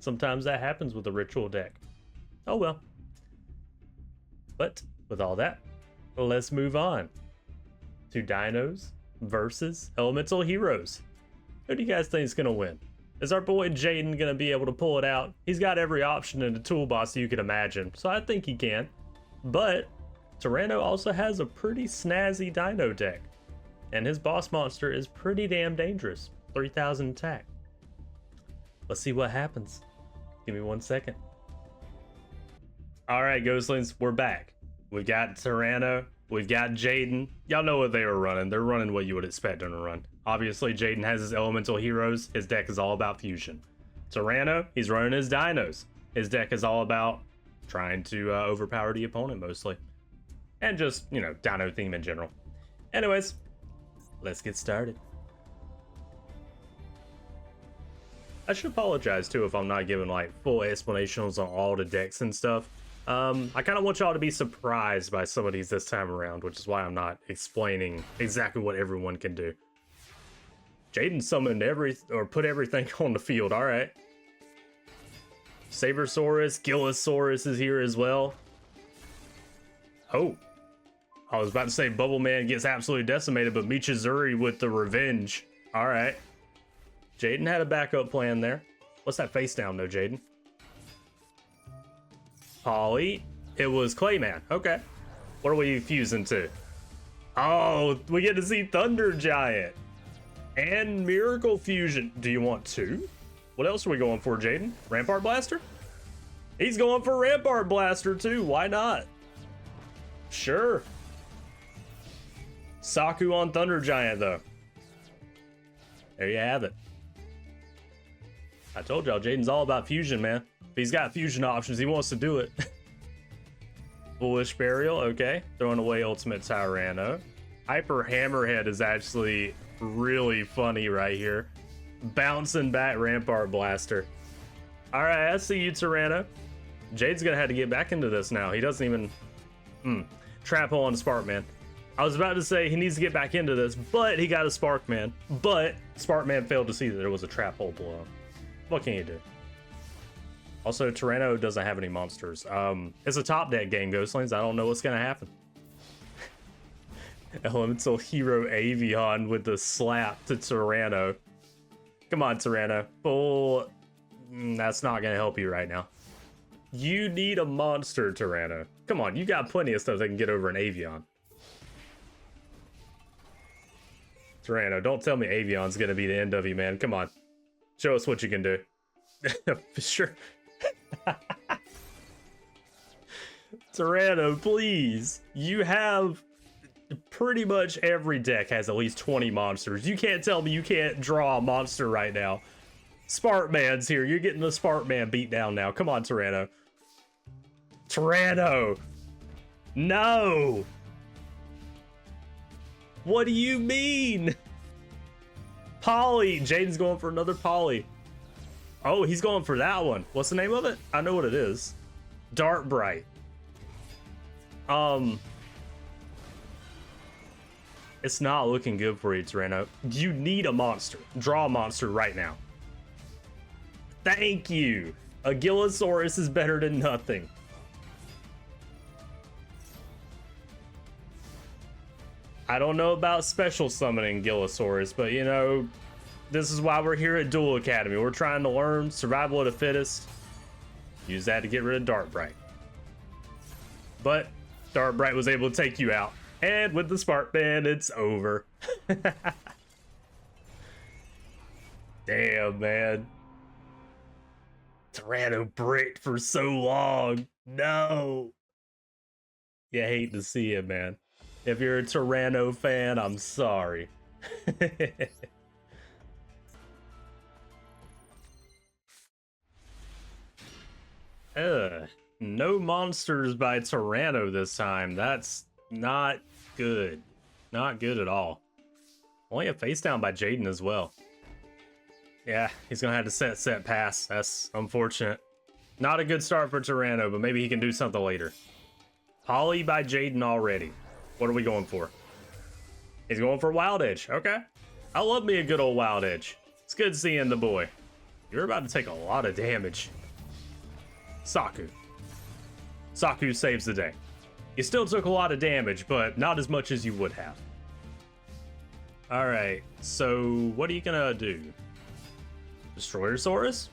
sometimes that happens with a ritual deck. Oh well. But with all that, let's move on to Dinos versus Elemental Heroes. Who do you guys think is going to win? Is our boy Jaden going to be able to pull it out? He's got every option in the toolbox you could imagine, so I think he can. But Tyranno also has a pretty snazzy Dino deck, and his boss monster is pretty damn dangerous. 3,000 attack. Let's see what happens. Give me 1 second. All right, Ghostlings, we're back. We've got Tyranno. We've got Jaden. Y'all know what they were running. They're running what you would expect them to run. Obviously, Jaden has his Elemental Heroes. His deck is all about fusion. Tyranno, he's running his Dinos. His deck is all about trying to overpower the opponent mostly. And just, you know, Dino theme in general. Anyways, let's get started. I should apologize too if I'm not giving like full explanations on all the decks and stuff. I kind of want y'all to be surprised by some of these this time around, which is why I'm not explaining exactly what everyone can do. Jaden summoned put everything on the field. All right. Sabersaurus, Gillosaurus is here as well. Oh, I was about to say Bubble Man gets absolutely decimated, but Michizuri with the revenge. All right. Jaden had a backup plan there. What's that face down though, Jaden? Polly. It was Clayman. Okay. What are we fusing to? Oh, we get to see Thunder Giant and Miracle Fusion. Do you want two? What else are we going for, Jaden? Rampart Blaster? He's going for Rampart Blaster too. Why not? Sure. Saku on Thunder Giant though. There you have it. I told y'all, Jaden's all about fusion, man. If he's got fusion options, he wants to do it. Foolish Burial, okay. Throwing away Ultimate Tyranno. Hyper Hammerhead is actually really funny right here. Bouncing back Rampart Blaster. All right, I see you, Tyranno. Jade's gonna have to get back into this now. He doesn't even... Trap Hole on Sparkman. I was about to say he needs to get back into this, but he got a Sparkman. But Sparkman failed to see that there was a Trap Hole below. What can you do? Also, Tyranno doesn't have any monsters. It's a top deck game, Ghostlings. I don't know what's gonna happen. Elemental Hero Avion with the slap to Tyranno. Come on, Tyranno. Full... that's not gonna help you right now. You need a monster, Tyranno. Come on, you got plenty of stuff that can get over an Avion. Tyranno, don't tell me Avion's gonna be the end of you, man. Come on. Show us what you can do. For sure. Tyranno, please. You have pretty much every deck has at least 20 monsters. You can't tell me you can't draw a monster right now. Sparkman's here. You're getting the Sparkman beat down now. Come on, Tyranno. Tyranno. No. What do you mean? Polly. Jaden's going for another Polly. Oh, he's going for that one. What's the name of it? I know what it is. Dark Bright. It's not looking good for you, Tyranno. You need a monster. Draw a monster right now. Thank you. A Gillosaurus is better than nothing. I don't know about special summoning Gillosaurus, but you know, This is why we're here at Duel Academy. We're trying to learn survival of the fittest. Use that to get rid of Darkbright. But Darkbright was able to take you out. And with the Spark Band, it's over. Damn, man. Tyranno bricked for so long. No. You hate to see it, man. If you're a Tyranno fan, I'm sorry. No monsters by Tyranno this time. That's not good. Not good at all. Only a face down by Jaden as well. Yeah, he's gonna have to set pass. That's unfortunate. Not a good start for Tyranno, but maybe he can do something later. Holly by Jaden already. What are we going for? He's going for Wild Edge. Okay. I love me a good old Wild Edge. It's good seeing the boy. You're about to take a lot of damage. Saku. Saku saves the day. You still took a lot of damage, but not as much as you would have. Alright, so what are you gonna do? Destroyer Saurus?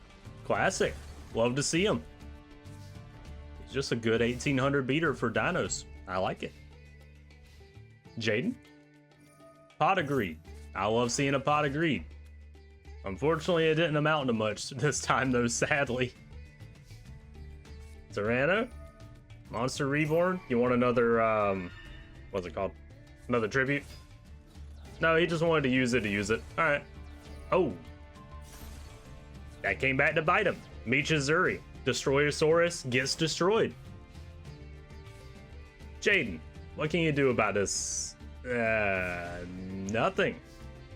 Classic. Love to see him. He's just a good 1800 beater for dinos. I like it. Jaden? Pot of Greed. I love seeing a Pot of Greed. Unfortunately, it didn't amount to much this time, though, sadly. Tyranno? Monster Reborn? You want another, what's it called? Another tribute? No, he just wanted to use it. Alright. Oh. That came back to bite him. Michizuri. Destroyosaurus gets destroyed. Jaden, what can you do about this? Nothing.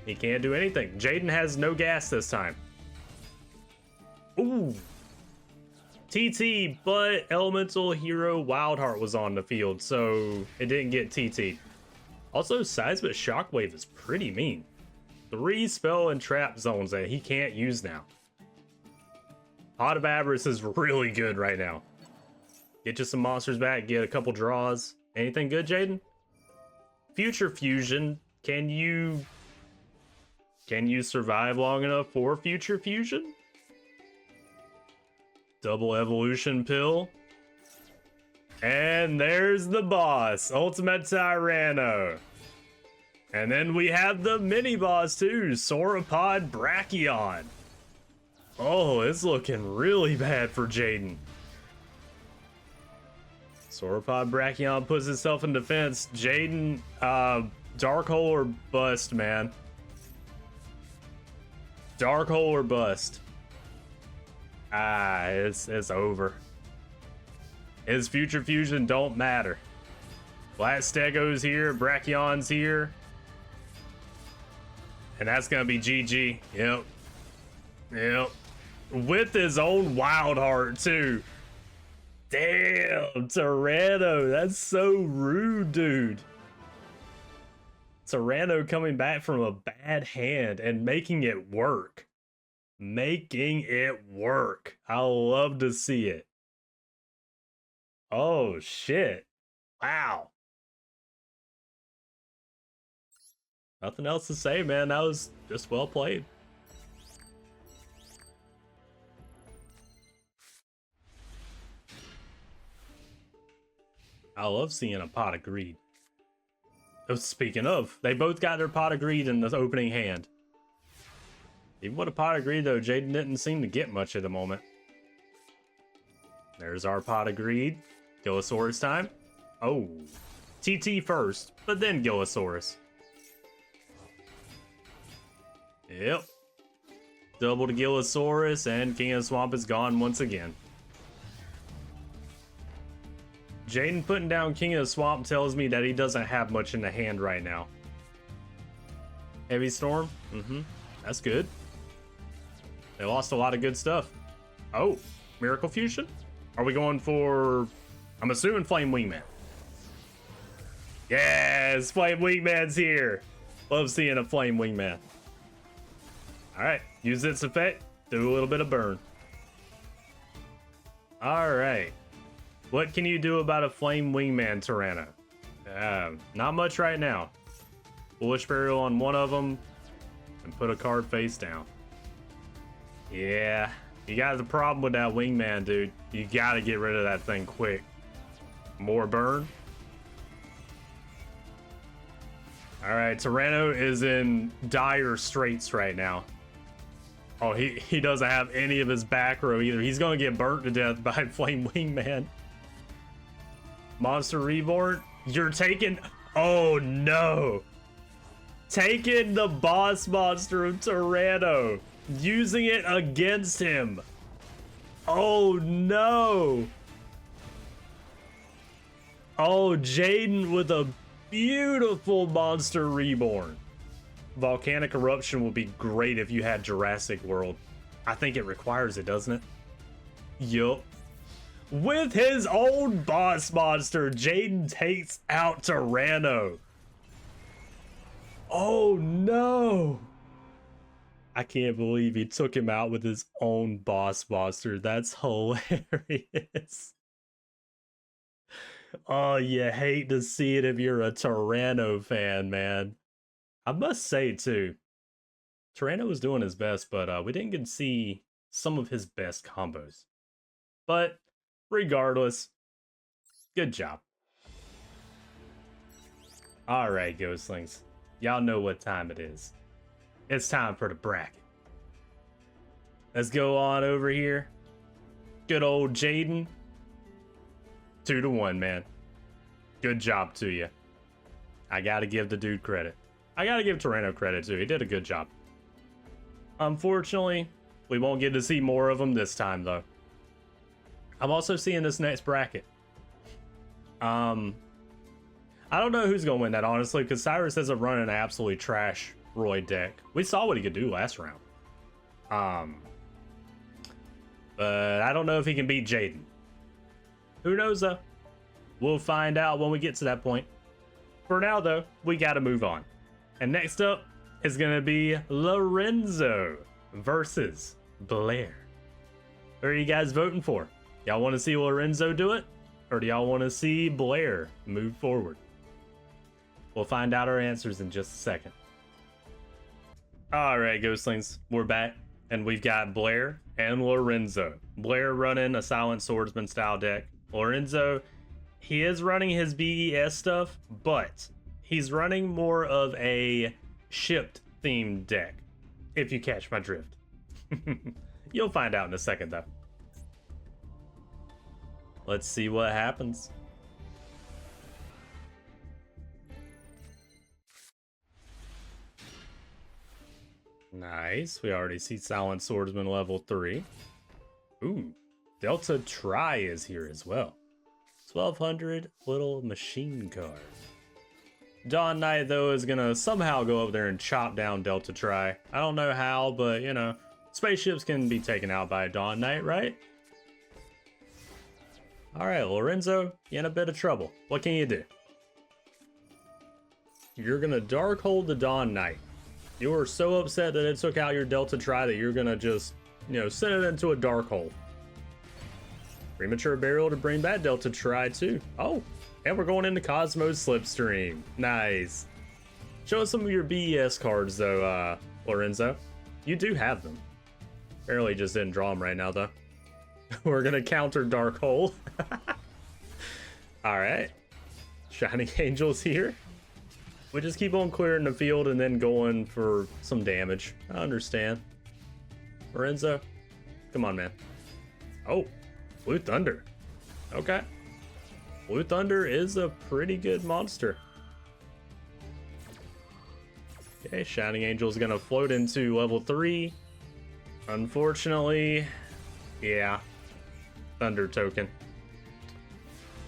He can't do anything. Jaden has no gas this time. Ooh. TT, but Elemental Hero Wildheart was on the field, so it didn't get TT. Also, Seismic Shockwave is pretty mean. 3 spell and trap zones that he can't use now. Pot of Avarice is really good right now. Get you some monsters back, get a couple draws. Anything good, Jaden? Future Fusion, can you survive long enough for Future Fusion? Double Evolution Pill. And there's the boss, Ultimate Tyranno. And then we have the mini boss too, Sauropod Brachion. Oh, it's looking really bad for Jaden. Sauropod Brachion puts itself in defense. Jaden, dark hole or bust, man. Dark hole or bust. Ah, it's over. His Future Fusion don't matter. Black Stego's here, Brachion's here. And that's gonna be GG. Yep. With his own Wild Heart too. Damn, Tyranno, that's so rude, dude. Tyranno coming back from a bad hand and making it work. Making it work. I love to see it. Oh, shit. Wow. Nothing else to say, man. That was just well played. I love seeing a Pot of Greed. Oh, speaking of, they both got their Pot of Greed in the opening hand. Even with a Pot of Greed, though, Jaden didn't seem to get much at the moment. There's our Pot of Greed. Gillosaurus time. Oh. TT first, but then Gillosaurus. Yep. Double to Gillosaurus, and King of the Swamp is gone once again. Jaden putting down King of the Swamp tells me that he doesn't have much in the hand right now. Heavy Storm? That's good. They lost a lot of good stuff. Oh, Miracle Fusion? Are we going for... I'm assuming Flame Wingman. Yes, Flame Wingman's here. Love seeing a Flame Wingman. Alright, use its effect. Do a little bit of burn. Alright. What can you do about a Flame Wingman Tyranno? Not much right now. Bullish Burial on one of them. and put a card face down. Yeah, you got the problem with that wingman, dude. You gotta get rid of that thing quick. More burn. All right, Tyranno is in dire straits right now. Oh, he doesn't have any of his back row either. He's gonna get burnt to death by Flame Wingman. Monster Reborn, you're taking... Oh no! Taking the boss monster of Tyranno. Using it against him. Oh no! Oh, Jaden with a beautiful Monster Reborn. Volcanic Eruption would be great if you had Jurassic World. I think it requires it, doesn't it? Yup. With his own boss monster, Jaden takes out Tyranno. Oh no! I can't believe he took him out with his own boss monster. That's hilarious. Oh, you hate to see it if you're a Tyranno fan, man. I must say, too, Tyranno was doing his best, but we didn't get to see some of his best combos. But regardless, good job. All right, Ghostlings. Y'all know what time it is. It's time for the bracket. Let's go on over here. Good old Jaden. 2-1, man. Good job to you. I gotta give the dude credit. I gotta give Tyranno credit too. He did a good job. Unfortunately, we won't get to see more of him this time though. I'm also seeing this next bracket. I don't know who's gonna win that honestly, because Syrus isn't running an absolutely trash Roy deck. We saw what he could do last round. But I don't know if he can beat Jaden. Who knows though? We'll find out when we get to that point. For now though, we gotta move on. And next up is gonna be Lorenzo versus Blair. Who are you guys voting for? Y'all want to see Lorenzo do it? Or do y'all want to see Blair move forward? We'll find out our answers in just a second. Alright, Ghostlings, we're back. And we've got Blair and Lorenzo. Blair running a Silent Swordsman style deck. Lorenzo, he is running his BES stuff, but he's running more of a shipped themed deck, if you catch my drift. You'll find out in a second though. Let's see what happens. Nice, we already see Silent Swordsman level 3. Ooh, Delta Tri is here as well. 1200 little machine card. Dawn Knight, though, is gonna somehow go up there and chop down Delta Tri. I don't know how, but, you know, spaceships can be taken out by a Dawn Knight, right? Alright, Lorenzo, you're in a bit of trouble. What can you do? You're gonna Dark Hold the Dawn Knight. You were so upset that it took out your Delta Tri that you're gonna just, you know, send it into a Dark Hold. Premature Burial to bring back Delta Tri too. Oh, and we're going into Cosmos Slipstream. Nice. Show us some of your BES cards though, Lorenzo. You do have them. Apparently just didn't draw them right now though. We're gonna counter Dark Hole. Alright. Shining Angels here. We just keep on clearing the field and then going for some damage. I understand. Lorenzo, come on, man. Oh, Blue Thunder. Okay. Blue Thunder is a pretty good monster. Okay, Shining Angel is gonna float into level 3. Unfortunately, yeah. Thunder token.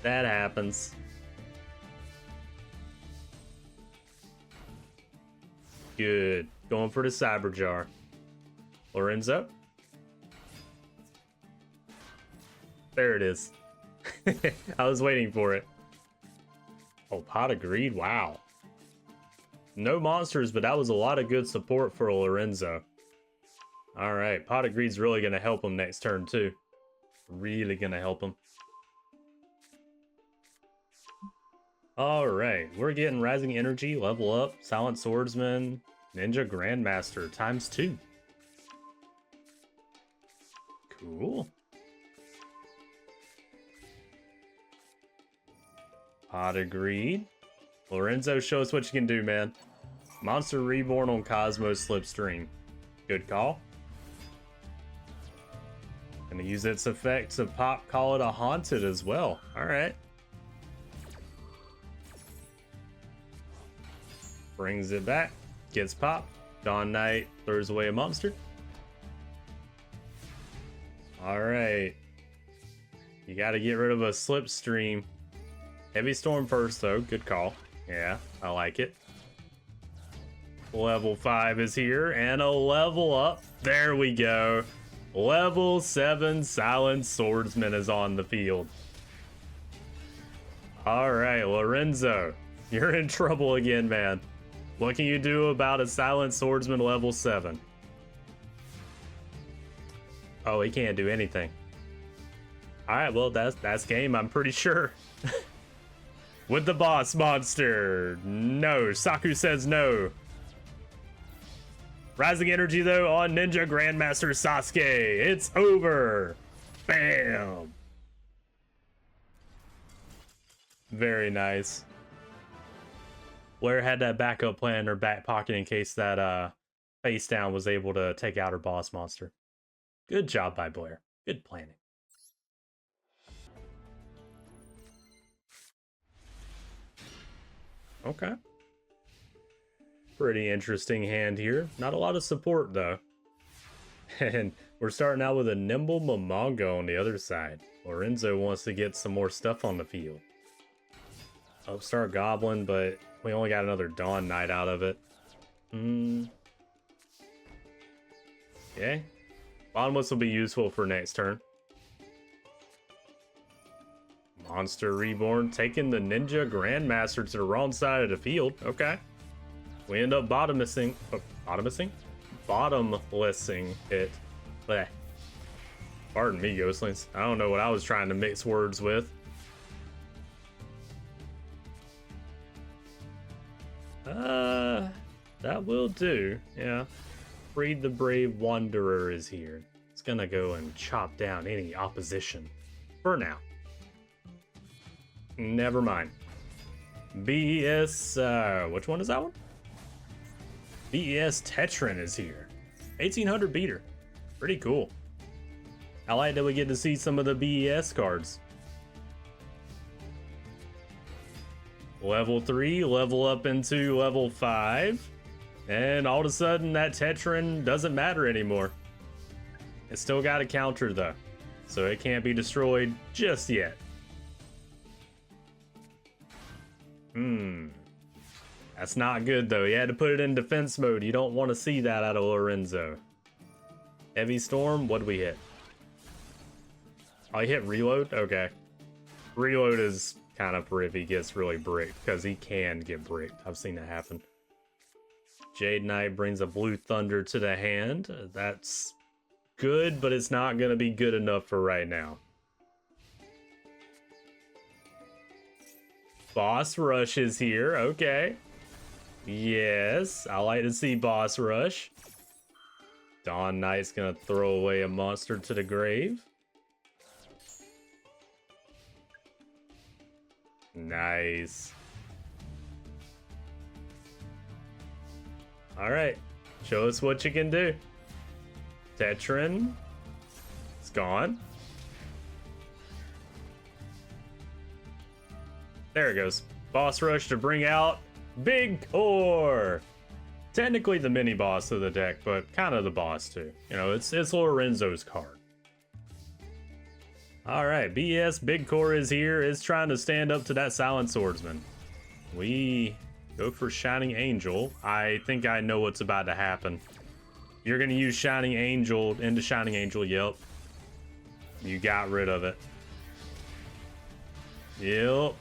That happens. Good. Going for the Cyber Jar. Lorenzo. There it is. I was waiting for it. Oh, Pot of Greed. Wow. No monsters, but that was a lot of good support for Lorenzo. Alright, Pot of Greed's really going to help him next turn, too. Really going to help him. Alright, we're getting Rising Energy, level up, Silent Swordsman, Ninja Grandmaster ×2. Cool. Pot agreed. Lorenzo, show us what you can do, man. Monster Reborn on Cosmos Slipstream. Good call. Gonna use its effect to pop call it a haunted as well. Alright. Brings it back. Gets popped. Dawn Knight throws away a monster. Alright. You gotta get rid of a Slipstream. Heavy Storm first though. Good call. Yeah, I like it. Level 5 is here and a level up. There we go. Level 7 Silent Swordsman is on the field. Alright, Lorenzo. You're in trouble again, man. What can you do about a Silent Swordsman level 7? Oh, he can't do anything. Alright, well, that's game, I'm pretty sure. With the boss monster. No, Saku says no. Rising energy, though, on Ninja Grandmaster Sasuke. It's over. Bam. Very nice. Blair had that backup plan in her back pocket in case that face down was able to take out her boss monster. Good job by Blair. Good planning. Okay. Pretty interesting hand here. Not a lot of support, though. And we're starting out with a Nimble Momongo on the other side. Lorenzo wants to get some more stuff on the field. Upstart Goblin, but we only got another Dawn Knight out of it. Okay. Bottomless will be useful for next turn. Monster Reborn taking the Ninja Grandmaster to the wrong side of the field. Okay. We end up bottomlessing it. Bleh. Pardon me, Ghostlings. I don't know what I was trying to mix words with. That will do. Yeah. Freed the Brave Wanderer is here. It's gonna go and chop down any opposition. For now. Never mind. BES, which one is that one? BES Tetran is here. 1800 beater. Pretty cool. I like that we get to see some of the BES cards. Level 3, level up into level 5. And all of a sudden that Tetran doesn't matter anymore. It's still got a counter though. So it can't be destroyed just yet. That's not good though. You had to put it in defense mode. You don't want to see that out of Lorenzo. Heavy Storm, what do we hit? Oh, he hit reload? Okay. Reload is kind of if he gets really bricked, because he can get bricked. I've seen it happen. Jade Knight brings a Blue Thunder to the hand. That's good, but it's not going to be good enough for right now. Boss Rush is here. Okay. Yes, I like to see Boss Rush. Dawn Knight's going to throw away a monster to the grave. Nice. Alright, show us what you can do. Tetran. It's gone. There it goes. Boss Rush to bring out Big Core. Technically the mini boss of the deck, but kind of the boss too. You know, it's Lorenzo's card. Alright, BS Big Core is here. It's trying to stand up to that Silent Swordsman. We go for Shining Angel. I think I know what's about to happen. You're going to use Shining Angel into Shining Angel. Yep. You got rid of it. Yep.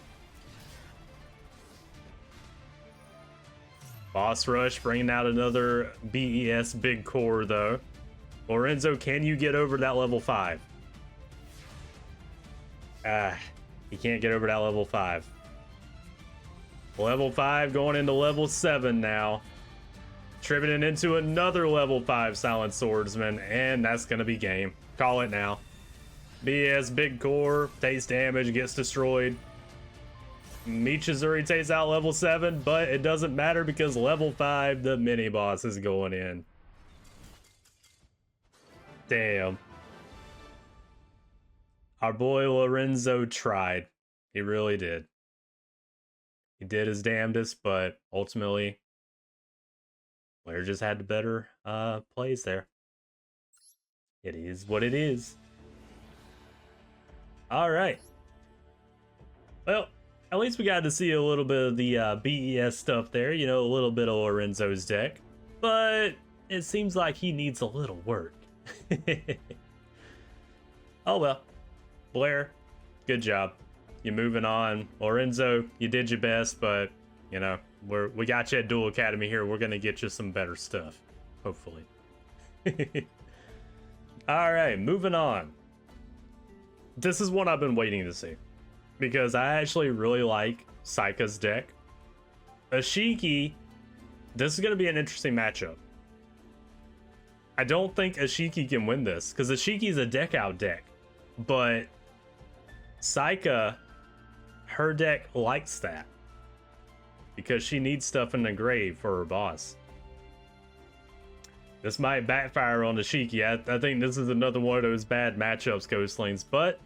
Boss Rush bringing out another BES Big Core though. Lorenzo, can you get over that level 5? He can't get over that level 5. Level 5 going into level 7 now. Tributing into another level 5 Silent Swordsman, and that's gonna be game. Call it now. BS Big Core takes damage, gets destroyed. Michizuri takes out level 7, but it doesn't matter because level 5, the mini boss is going in. Damn. Our boy Lorenzo tried. He really did. He did his damnedest, but ultimately, Blair just had the better plays there. It is what it is. All right. Well, at least we got to see a little bit of the BES stuff there. You know, a little bit of Lorenzo's deck. But it seems like he needs a little work. Oh well. Blair, good job. You're moving on. Lorenzo, you did your best, but, you know, we got you at Duel Academy here. We're going to get you some better stuff. Hopefully. All right, moving on. This is one I've been waiting to see, because I actually really like Seika's deck. Ishiki, this is going to be an interesting matchup. I don't think Ishiki can win this, because Ishiki's a deck out deck. But Seika, her deck likes that, because she needs stuff in the grave for her boss. This might backfire on Ishiki. I think this is another one of those bad matchups, Ghostlings, but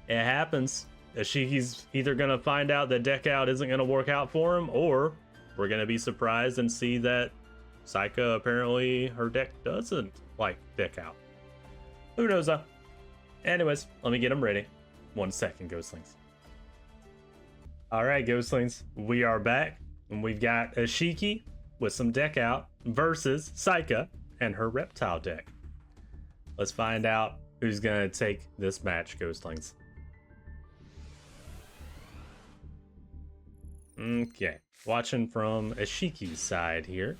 it happens. Ishiki's either going to find out that deck out isn't going to work out for him, or we're going to be surprised and see that Seika, apparently, her deck doesn't like deck out. Who knows, though? Anyways, let me get them ready. 1 second, Ghostlings. All right, Ghostlings, we are back, and we've got Ishiki with some deck out versus Seika and her reptile deck. Let's find out who's gonna take this match, Ghostlings. Okay, watching from Ishiki's side here.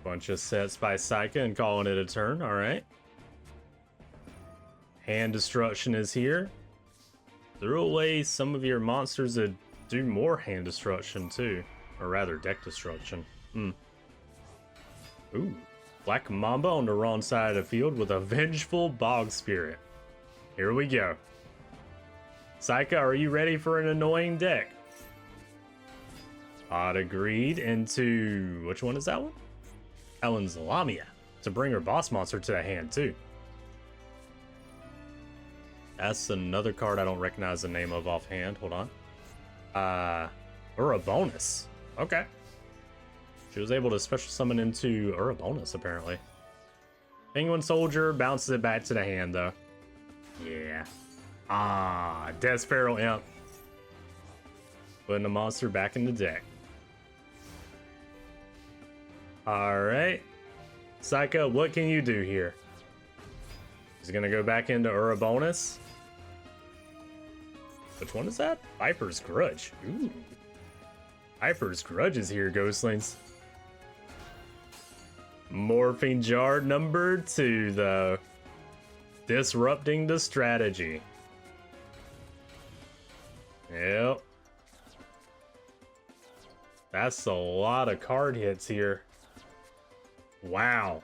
Bunch of sets by Seika and calling it a turn, all right. Hand destruction is here. Throw away some of your monsters that do more hand destruction too. Or rather, deck destruction. Ooh. Black Mamba on the wrong side of the field with a vengeful Bog Spirit. Here we go. Seika, are you ready for an annoying deck? Odd agreed into... which one is that one? Ellen's Lamia. To bring her boss monster to the hand too. That's another card I don't recognize the name of offhand. Hold on. Urabonus. Okay. She was able to special summon into Urabonus, apparently. Penguin Soldier bounces it back to the hand, though. Yeah. Death Sparrow Imp. Putting the monster back in the deck. Alright. Seika, what can you do here? He's gonna go back into Urabonus. Which one is that? Viper's Grudge. Ooh. Viper's Grudge is here, Ghostlings. Morphing Jar number 2, though. Disrupting the strategy. Yep. That's a lot of card hits here. Wow.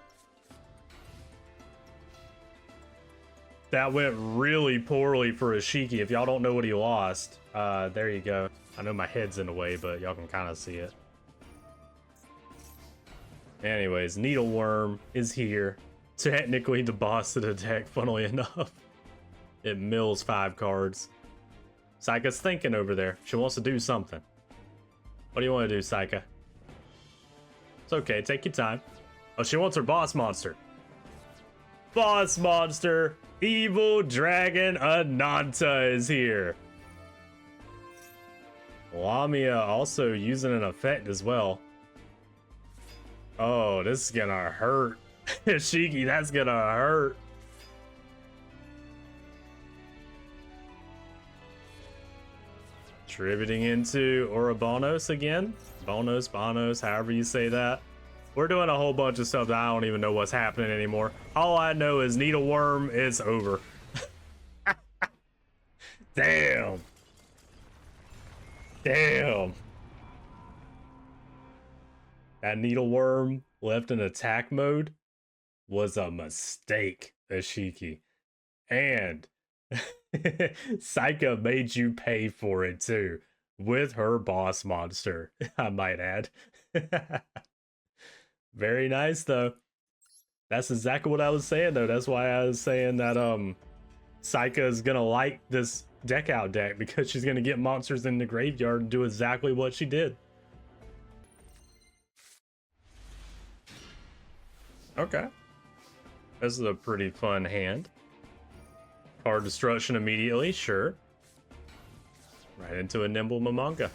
That went really poorly for Ishiki. If y'all don't know what he lost, there you go. I know my head's in the way, but y'all can kind of see it. Anyways, Needleworm is here. Technically the boss of the deck, funnily enough. It mills 5 cards. Seika's thinking over there. She wants to do something. What do you want to do, Seika? It's okay, take your time. Oh, she wants her boss monster. Boss monster! Evil Dragon Ananta is here. Lamia also using an effect as well. Oh, this is gonna hurt. Ishiki, that's gonna hurt. Tributing into Ouroboros again. Bonos, however you say that. We're doing a whole bunch of stuff that I don't even know what's happening anymore. All I know is Needleworm is over. Damn. Damn. That needleworm left in attack mode was a mistake, Ishiki. And Seika made you pay for it too, with her boss monster, I might add. Very nice though. That's exactly what I was saying though. That's why I was saying that Seika is gonna like this deck out deck, because she's gonna get monsters in the graveyard and do exactly what she did. Okay. This is a pretty fun hand. Card destruction immediately, sure. Right into a nimble manga.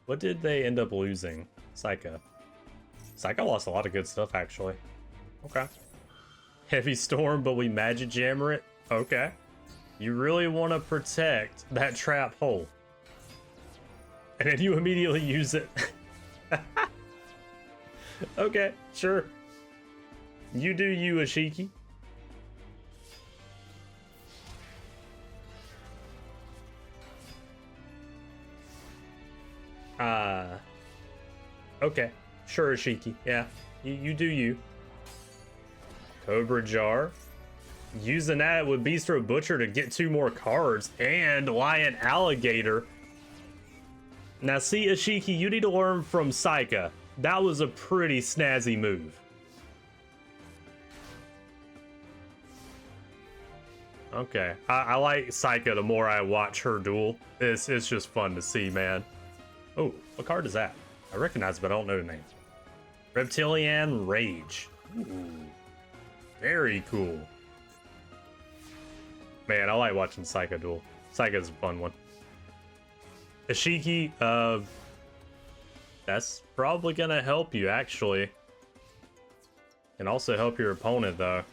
What did they end up losing? Seika. Seika lost a lot of good stuff, actually. Okay. Heavy Storm, but we Magic Jammer it? Okay. You really want to protect that trap hole. And then you immediately use it. Okay, sure. You do you, Ishiki. Okay. Sure, Ishiki. Yeah. You do you. Cobra Jar. Using that with Bistro Butcher to get 2 more cards. And Lion Alligator. Now see, Ishiki, you need to learn from Seika. That was a pretty snazzy move. Okay. I like Seika the more I watch her duel. It's just fun to see, man. Oh, what card is that? I recognize it, but I don't know the name. Reptilian Rage. Ooh, very cool. Man, I like watching Seika duel. Seika's a fun one. Ishiki, that's probably gonna help you, actually. Can also help your opponent, though.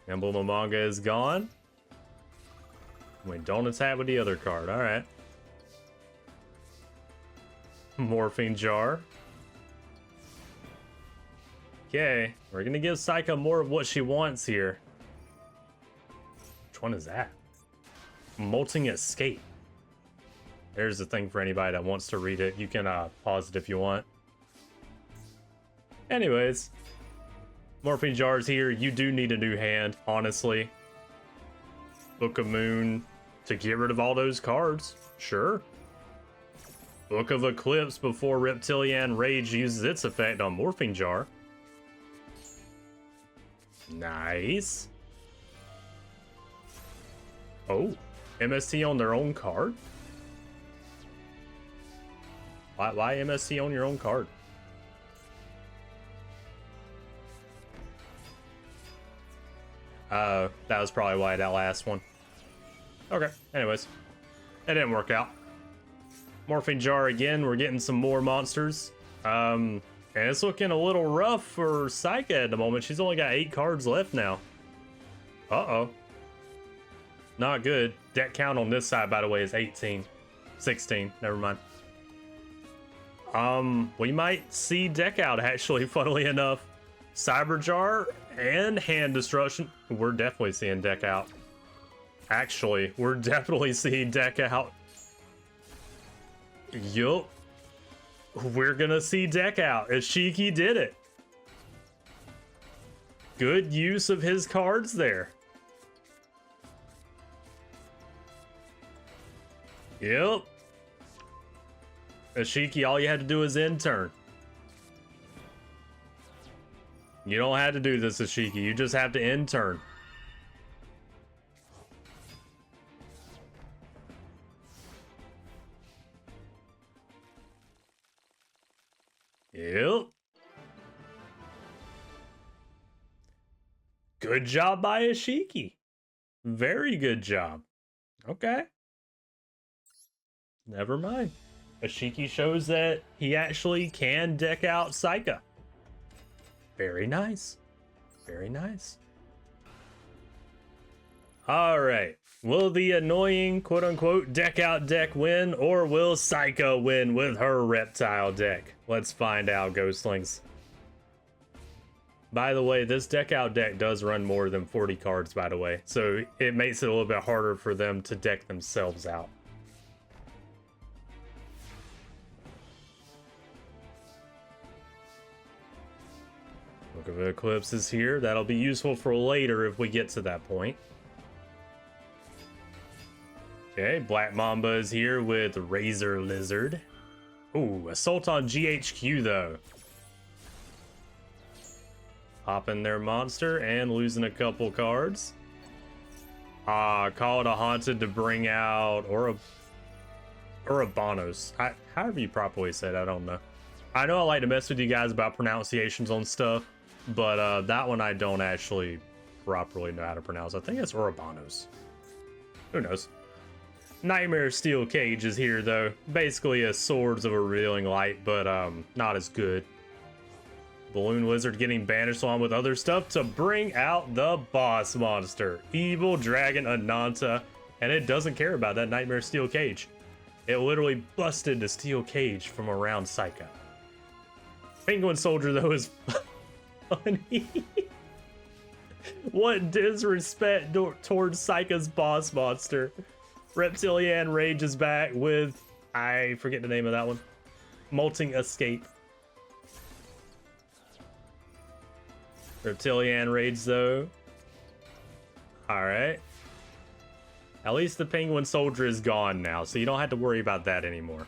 Emblem of Manga is gone. We don't attack with the other card, alright. Morphine Jar. Okay, we're gonna give Seika more of what she wants here. Which one is that? Molting Escape. There's the thing for anybody that wants to read it. You can pause it if you want. Anyways, Morphine Jar's here. You do need a new hand, honestly. Book of Moon to get rid of all those cards. Sure. Book of Eclipse before Reptilian Rage uses its effect on Morphine Jar. Nice. Oh, MST on their own card? Why MST on your own card? That was probably why that last one. Okay, anyways. That didn't work out. Morphine Jar again, we're getting some more monsters. And it's looking a little rough for Seika at the moment. She's only got 8 cards left now. Uh-oh. Not good. Deck count on this side, by the way, is 18. 16, never mind. We might see deck out, actually, funnily enough. Cyber Jar and Hand Destruction. We're definitely seeing deck out. Actually, we're definitely seeing deck out. Yup. We're gonna see deck out. Ishiki did it. Good use of his cards there. Yep. Ishiki, all you had to do is end turn. You don't have to do this, Ishiki. You just have to end turn. Yep. Good job by Ishiki. Very good job. Okay. Never mind. Ishiki shows that he actually can deck out Seika. Very nice. Very nice. Alright. Will the annoying quote-unquote deck out deck win, or will Seika win with her reptile deck? Let's find out, ghostlings. By the way, this deck out deck does run more than 40 cards, by the way, so it makes it a little bit harder for them to deck themselves out. Book of Eclipse is here. That'll be useful for later if we get to that point. Okay, Black Mamba is here with Razor Lizard. Ooh, Assault on GHQ though. Popping their monster and losing a couple cards. Call it a Haunted to bring out Urabanos. However you properly say it, I don't know. I know I like to mess with you guys about pronunciations on stuff, but that one I don't actually properly know how to pronounce. I think it's Urabanos. Who knows? Nightmare Steel Cage is here though. Basically a Swords of a Revealing Light, but not as good. Balloon Lizard getting banished along with other stuff to bring out the boss monster, Evil Dragon Ananta, and it doesn't care about that Nightmare Steel Cage. It literally busted the steel cage from around Seika. Penguin Soldier though is funny. What disrespect towards Seika's boss monster. Reptilian Rage is back with, I forget the name of that one, Molting Escape. Reptilian Rage though. Alright. At least the Penguin Soldier is gone now, so you don't have to worry about that anymore.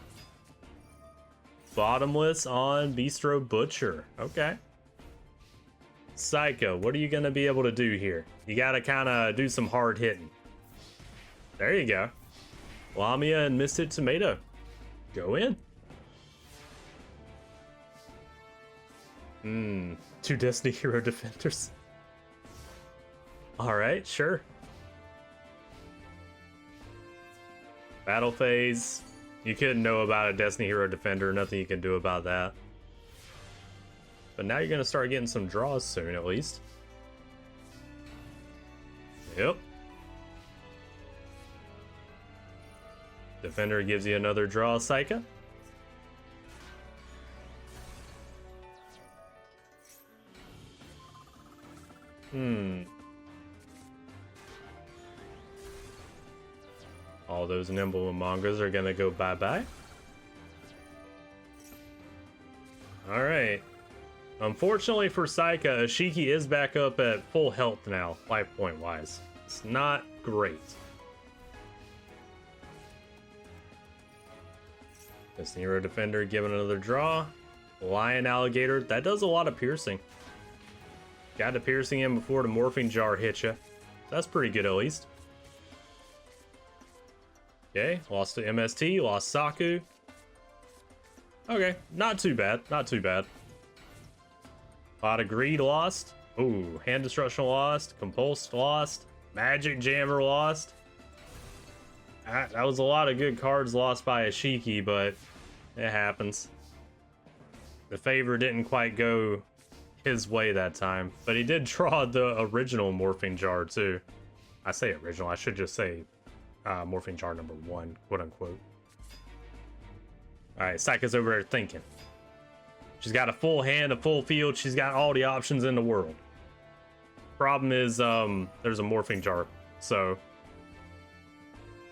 Bottomless on Bistro Butcher. Okay. Seika, what are you going to be able to do here? You got to kind of do some hard hitting. There you go. Lamia and Misted Tomato. Go in. 2 Destiny Hero Defenders. Alright, sure. Battle phase. You couldn't know about a Destiny Hero Defender. Nothing you can do about that. But now you're going to start getting some draws soon, at least. Yep. Defender gives you another draw, Seika. All those Nimble mangas are gonna go bye-bye. Alright. Unfortunately for Seika, Ishiki is back up at full health now, life point wise. It's not great. Destiny Hero Defender giving another draw. Lion Alligator, that does a lot of piercing. Got the piercing in before the Morphing Jar hit you. That's pretty good at least. Okay, lost to MST, lost Saku. Okay, not too bad, not too bad. A lot of Greed lost. Ooh, Hand Destruction lost. Compulsed lost. Magic Jammer lost. That was a lot of good cards lost by Ishiki, but it happens. The favor didn't quite go his way that time, but he did draw the original Morphing Jar too. I say original, I should just say Morphing Jar number 1, quote unquote. Alright, Seika's over there thinking. She's got a full hand, a full field, she's got all the options in the world. Problem is, there's a Morphing Jar, so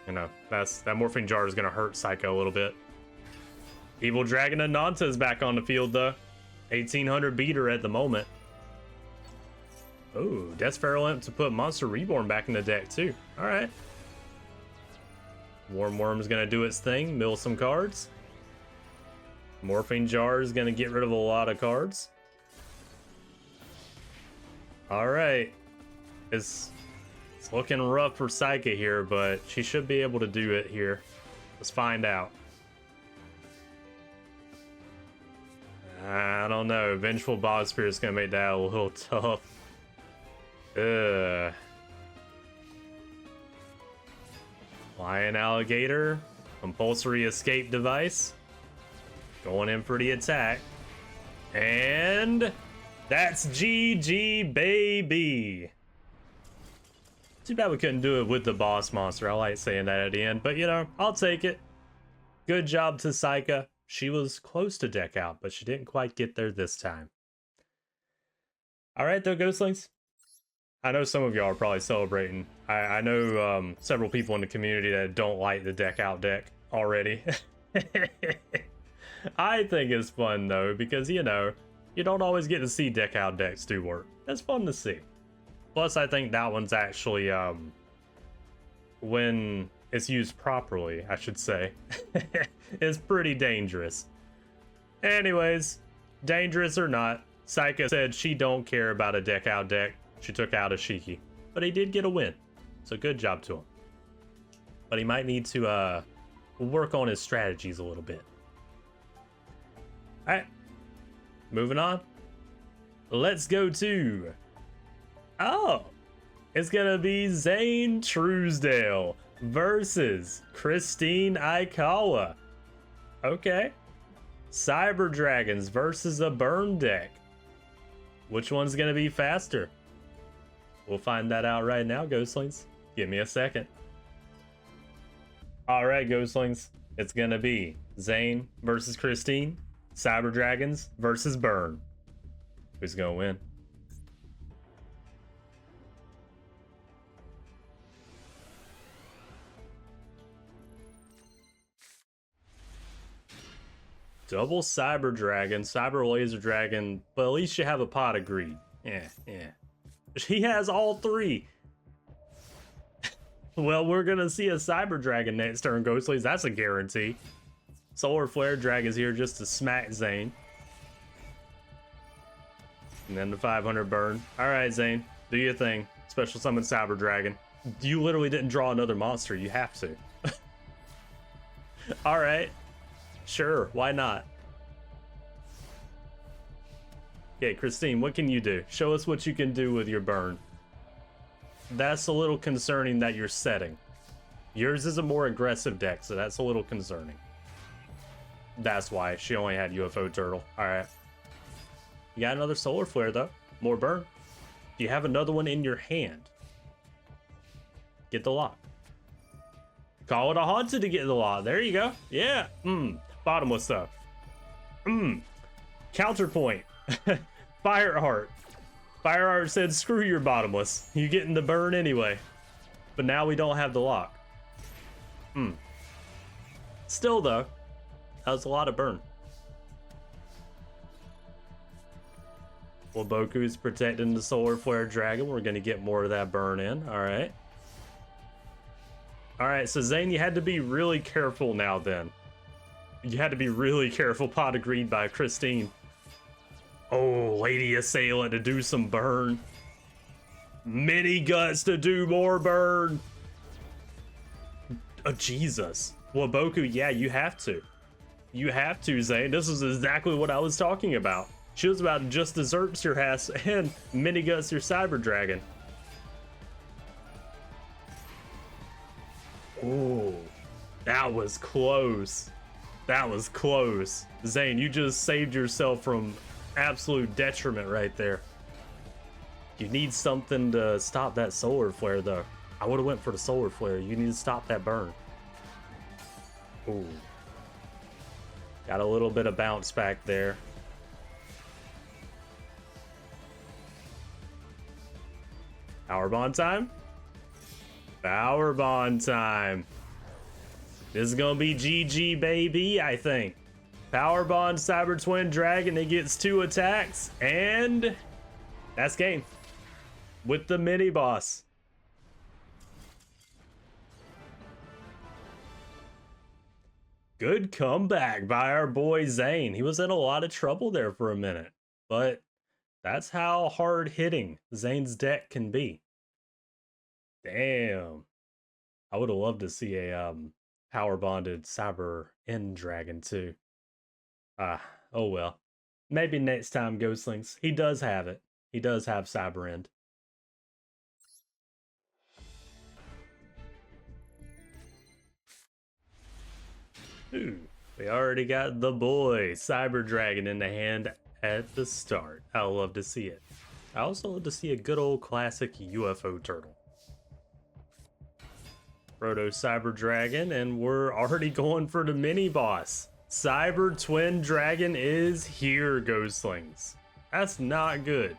you know, that Morphing Jar is gonna hurt Seika a little bit. Evil Dragon Ananta is back on the field though. 1800 beater at the moment. Oh, Death Pharaoh Imp to put Monster Reborn back in the deck too. Alright. Warm Worm's gonna do its thing, mill some cards. Morphing Jar is gonna get rid of a lot of cards. Alright. It's looking rough for Seika here, but she should be able to do it here. Let's find out. I don't know. Vengeful Bog Spirit is gonna make that a little tough. Lion Alligator. Compulsory Escape Device. Going in for the attack. And that's GG, baby. Too bad we couldn't do it with the boss monster. I like saying that at the end, but you know, I'll take it. Good job to Seika. She was close to deck out, but she didn't quite get there this time. All right, though, Ghostlings. I know some of y'all are probably celebrating. I know several people in the community that don't like the deck out deck already. I think it's fun, though, because, you know, You don't always get to see deck out decks do work. That's fun to see. Plus, I think that one's actually, when it's used properly, I should say, it's pretty dangerous. Anyways, dangerous or not, Seika said she don't care about a deck out deck. She took out Ishiki, but he did get a win. So good job to him. But he might need to work on his strategies a little bit. All right, moving on. Let's go to, it's gonna be Zane Truesdale versus Christine Aikawa. Okay. Cyber Dragons versus a burn deck. Which one's gonna be faster? We'll find that out right now, Ghostlings. Give me a second. All right, Ghostlings. It's gonna be Zane versus Christine. Cyber Dragons versus burn. Who's gonna win? Double Cyber Dragon, Cyber Laser Dragon, but at least you have a Pot of Greed. Yeah. He has all three. Well, we're gonna see a Cyber Dragon next turn, Ghostlings. That's a guarantee. Solar Flare Dragon's here just to smack Zane. And then the 500 burn. All right, Zane, do your thing. Special summon Cyber Dragon. You literally didn't draw another monster. You have to. All right. Sure, why not? Okay, Christine, what can you do? Show us what you can do with your burn. That's a little concerning that you're setting. Yours is a more aggressive deck, so that's a little concerning. That's why she only had UFO Turtle. All right. You got another Solar Flare, though. More burn. You have another one in your hand. Get the lock. Call it a Haunted to get the lock. There you go. Yeah. Bottomless stuff. Counterpoint. Fireheart. Fireheart said, screw your Bottomless. You getting the burn anyway. But now we don't have the lock. Still, though, that was a lot of burn. Well, Boku's protecting the Solar Flare Dragon. We're going to get more of that burn in. All right. All right, so Zane, you had to be really careful now then. You had to be really careful. Pot of Greed by Christine. Oh, Lady Assailant to do some burn. Mini Guts to do more burn. Oh, Jesus. Well, Boku, yeah, you have to. You have to, Zane. This is exactly what I was talking about. She was about to just desert your ass and Mini Guts your Cyber Dragon. Oh, that was close. That was close. Zane, you just saved yourself from absolute detriment right there. You need something to stop that Solar Flare, though. I would have went for the Solar Flare. You need to stop that burn. Ooh. Got a little bit of bounce back there. Power Bond time? Power Bond time. This is gonna be GG, baby, I think. Power Bond Cyber Twin Dragon, it gets 2 attacks, and that's game. With the mini boss. Good comeback by our boy Zane. He was in a lot of trouble there for a minute, but that's how hard hitting Zane's deck can be. Damn. I would have loved to see a power bonded Cyber End Dragon too. Oh well. Maybe next time, Ghostlings. He does have it. He does have Cyber End. Ooh, we already got the boy Cyber Dragon in the hand at the start. I love to see it. I also love to see a good old classic UFO Turtle. Proto Cyber Dragon, and we're already going for the mini boss. Cyber Twin Dragon is here, Ghostlings. That's not good.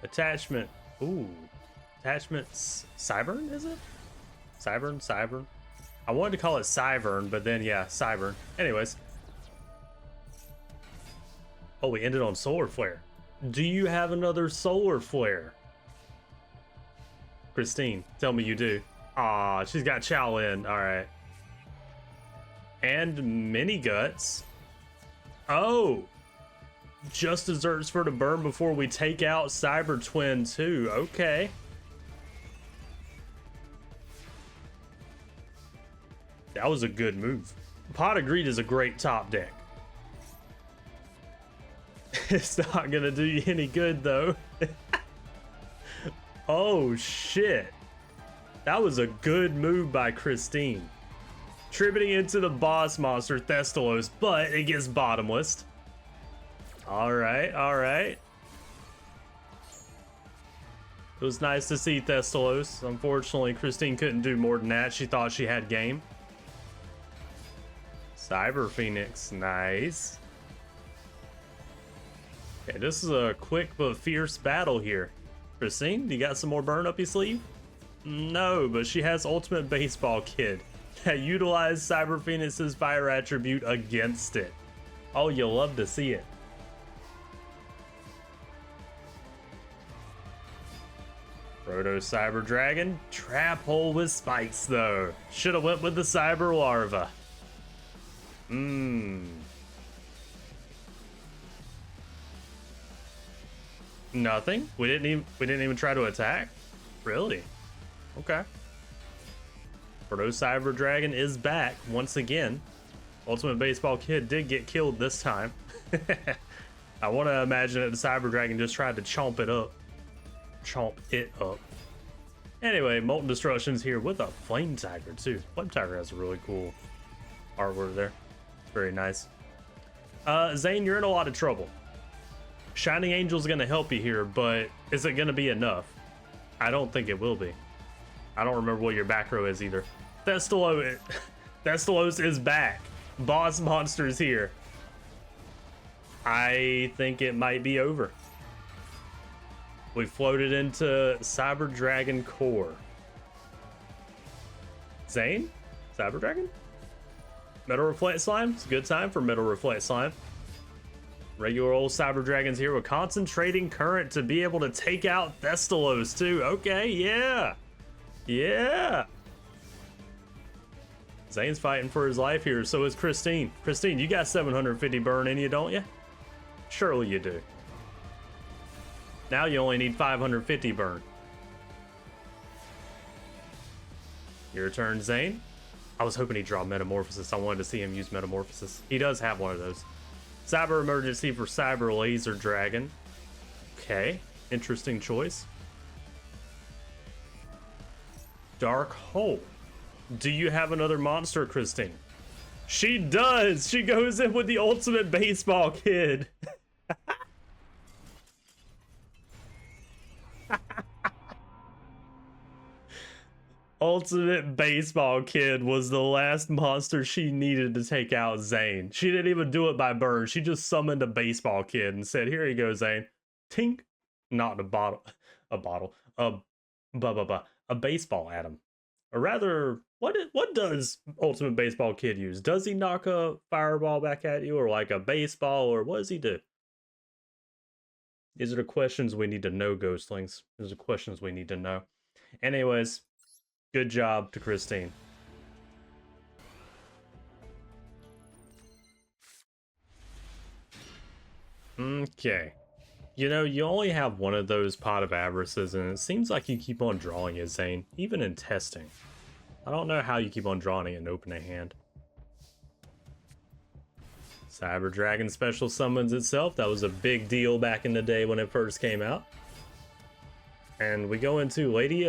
Attachment. Ooh. Attachments. Cybern, is it? Cybern? I wanted to call it Cyvern, but then yeah, Cybern. Anyways. Oh, we ended on solar flare. Do you have another solar flare? Christine, tell me you do. Ah, she's got Shaolin. All right. And mini guts. Oh, just desserts for the burn before we take out Cyber Twin too. Okay. That was a good move. Pot of Greed is a great top deck. It's not gonna do you any good though. Oh shit. That was a good move by Christine. Tributing into the boss monster Thestalos, but it gets bottomless. Alright, alright. It was nice to see Thestalos. Unfortunately, Christine couldn't do more than that. She thought she had game. Cyber Phoenix, nice. Okay, this is a quick but fierce battle here. Christine, you got some more burn up your sleeve? No, but she has Ultimate Baseball Kid that utilized Cyber Phoenix's fire attribute against it. Oh, you'll love to see it. Proto Cyber Dragon, trap hole with spikes though. Should have went with the Cyber Larva. Nothing. We didn't even try to attack. Really? Okay. Proto Cyber Dragon is back once again. Ultimate Baseball Kid did get killed this time. I want to imagine that the Cyber Dragon just tried to chomp it up. Chomp it up. Anyway, Molten Destruction's here with a Flame Tiger too. Flame Tiger has a really cool artwork there. Very nice. Zane, you're in a lot of trouble. Shining Angel's gonna help you here, but is it gonna be enough? I don't think it will be. I don't remember what your back row is either. Thestalos is back. Boss monster's here. I think it might be over. We floated into Cyber Dragon Core. Zane? Cyber Dragon? Metal Reflect Slime? It's a good time for Metal Reflect Slime. Regular old Cyber Dragon's here with Concentrating Current to be able to take out Thestalos too. Okay, yeah. Yeah. Zane's fighting for his life here, so is Christine. Christine, you got 750 burn in you, don't you? Surely you do. Now you only need 550 burn. Your turn, Zane. I was hoping he'd draw Metamorphosis. I wanted to see him use Metamorphosis. He does have one of those. Cyber Emergency for Cyber Laser Dragon. Okay, interesting choice. Dark Hole. Do you have another monster, Christine? She does! She goes in with the Ultimate Baseball Kid. Ultimate Baseball Kid was the last monster she needed to take out Zane. She didn't even do it by burn. She just summoned a Baseball Kid and said, here you go, Zane. Tink. Not a bottle. A baseball at him. Or rather, what does Ultimate Baseball Kid use? Does he knock a fireball back at you, or like a baseball, or what does he do? These are the questions we need to know, Ghostlings. These are the questions we need to know. Anyways, good job to Christine. Okay. You know, you only have one of those Pot of Avarices, and it seems like you keep on drawing it, Zane, even in testing. I don't know how you keep on drawing it and opening a hand. Cyber Dragon special summons itself. That was a big deal back in the day when it first came out. And we go into Lady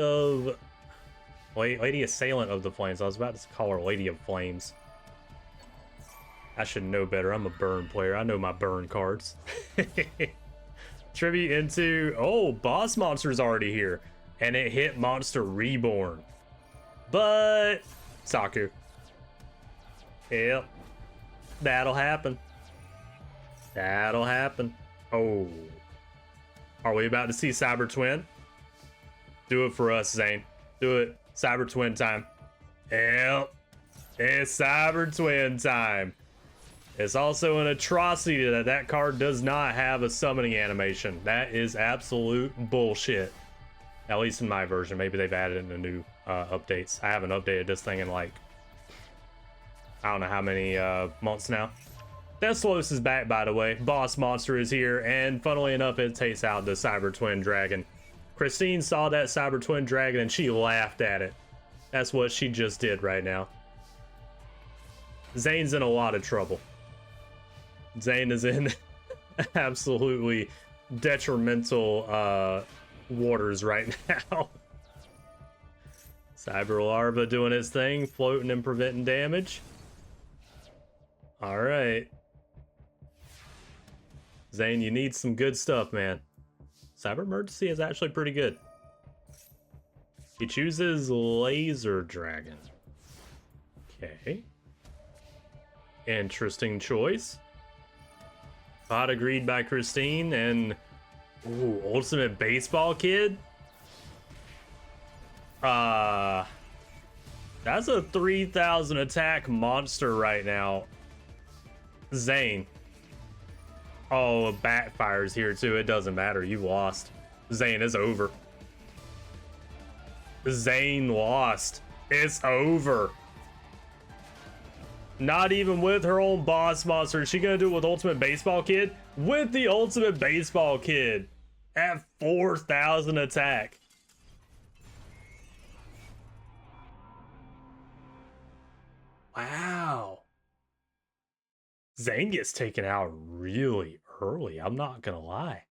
Assailant of the Flames. I was about to call her Lady of Flames. I should know better. I'm a burn player. I know my burn cards. Tribute into... Oh, boss monster's already here. And it hit Monster Reborn. But... Saku. Yep. That'll happen. That'll happen. Oh. Are we about to see Cyber Twin? Do it for us, Zane. Do it. Cyber Twin time. Yep. It's Cyber Twin time. It's also an atrocity that that card does not have a summoning animation. That is absolute bullshit. At least in my version. Maybe they've added it in the new updates. I haven't updated this thing in like, I don't know how many months now. Thessalos is back, by the way. Boss Monster is here, and funnily enough, it takes out the Cyber Twin Dragon. Christine saw that Cyber Twin Dragon and she laughed at it. That's what she just did right now. Zane's in a lot of trouble. Zane is in absolutely detrimental waters right now. Cyber Larva doing its thing, floating and preventing damage. All right. Zane, you need some good stuff, man. Cyber Emergency is actually pretty good. He chooses Laser Dragon. Okay. Interesting choice. Pot agreed by Christine, and ooh, Ultimate Baseball Kid. That's a 3,000 attack monster right now. Zane. Oh, backfires here too. It doesn't matter. You lost. Zane is over. Zane lost. It's over. Not even with her own boss monster. Is she gonna do it with Ultimate Baseball Kid? With the Ultimate Baseball Kid at 4,000 attack. Wow. Zane gets taken out really early. I'm not gonna lie.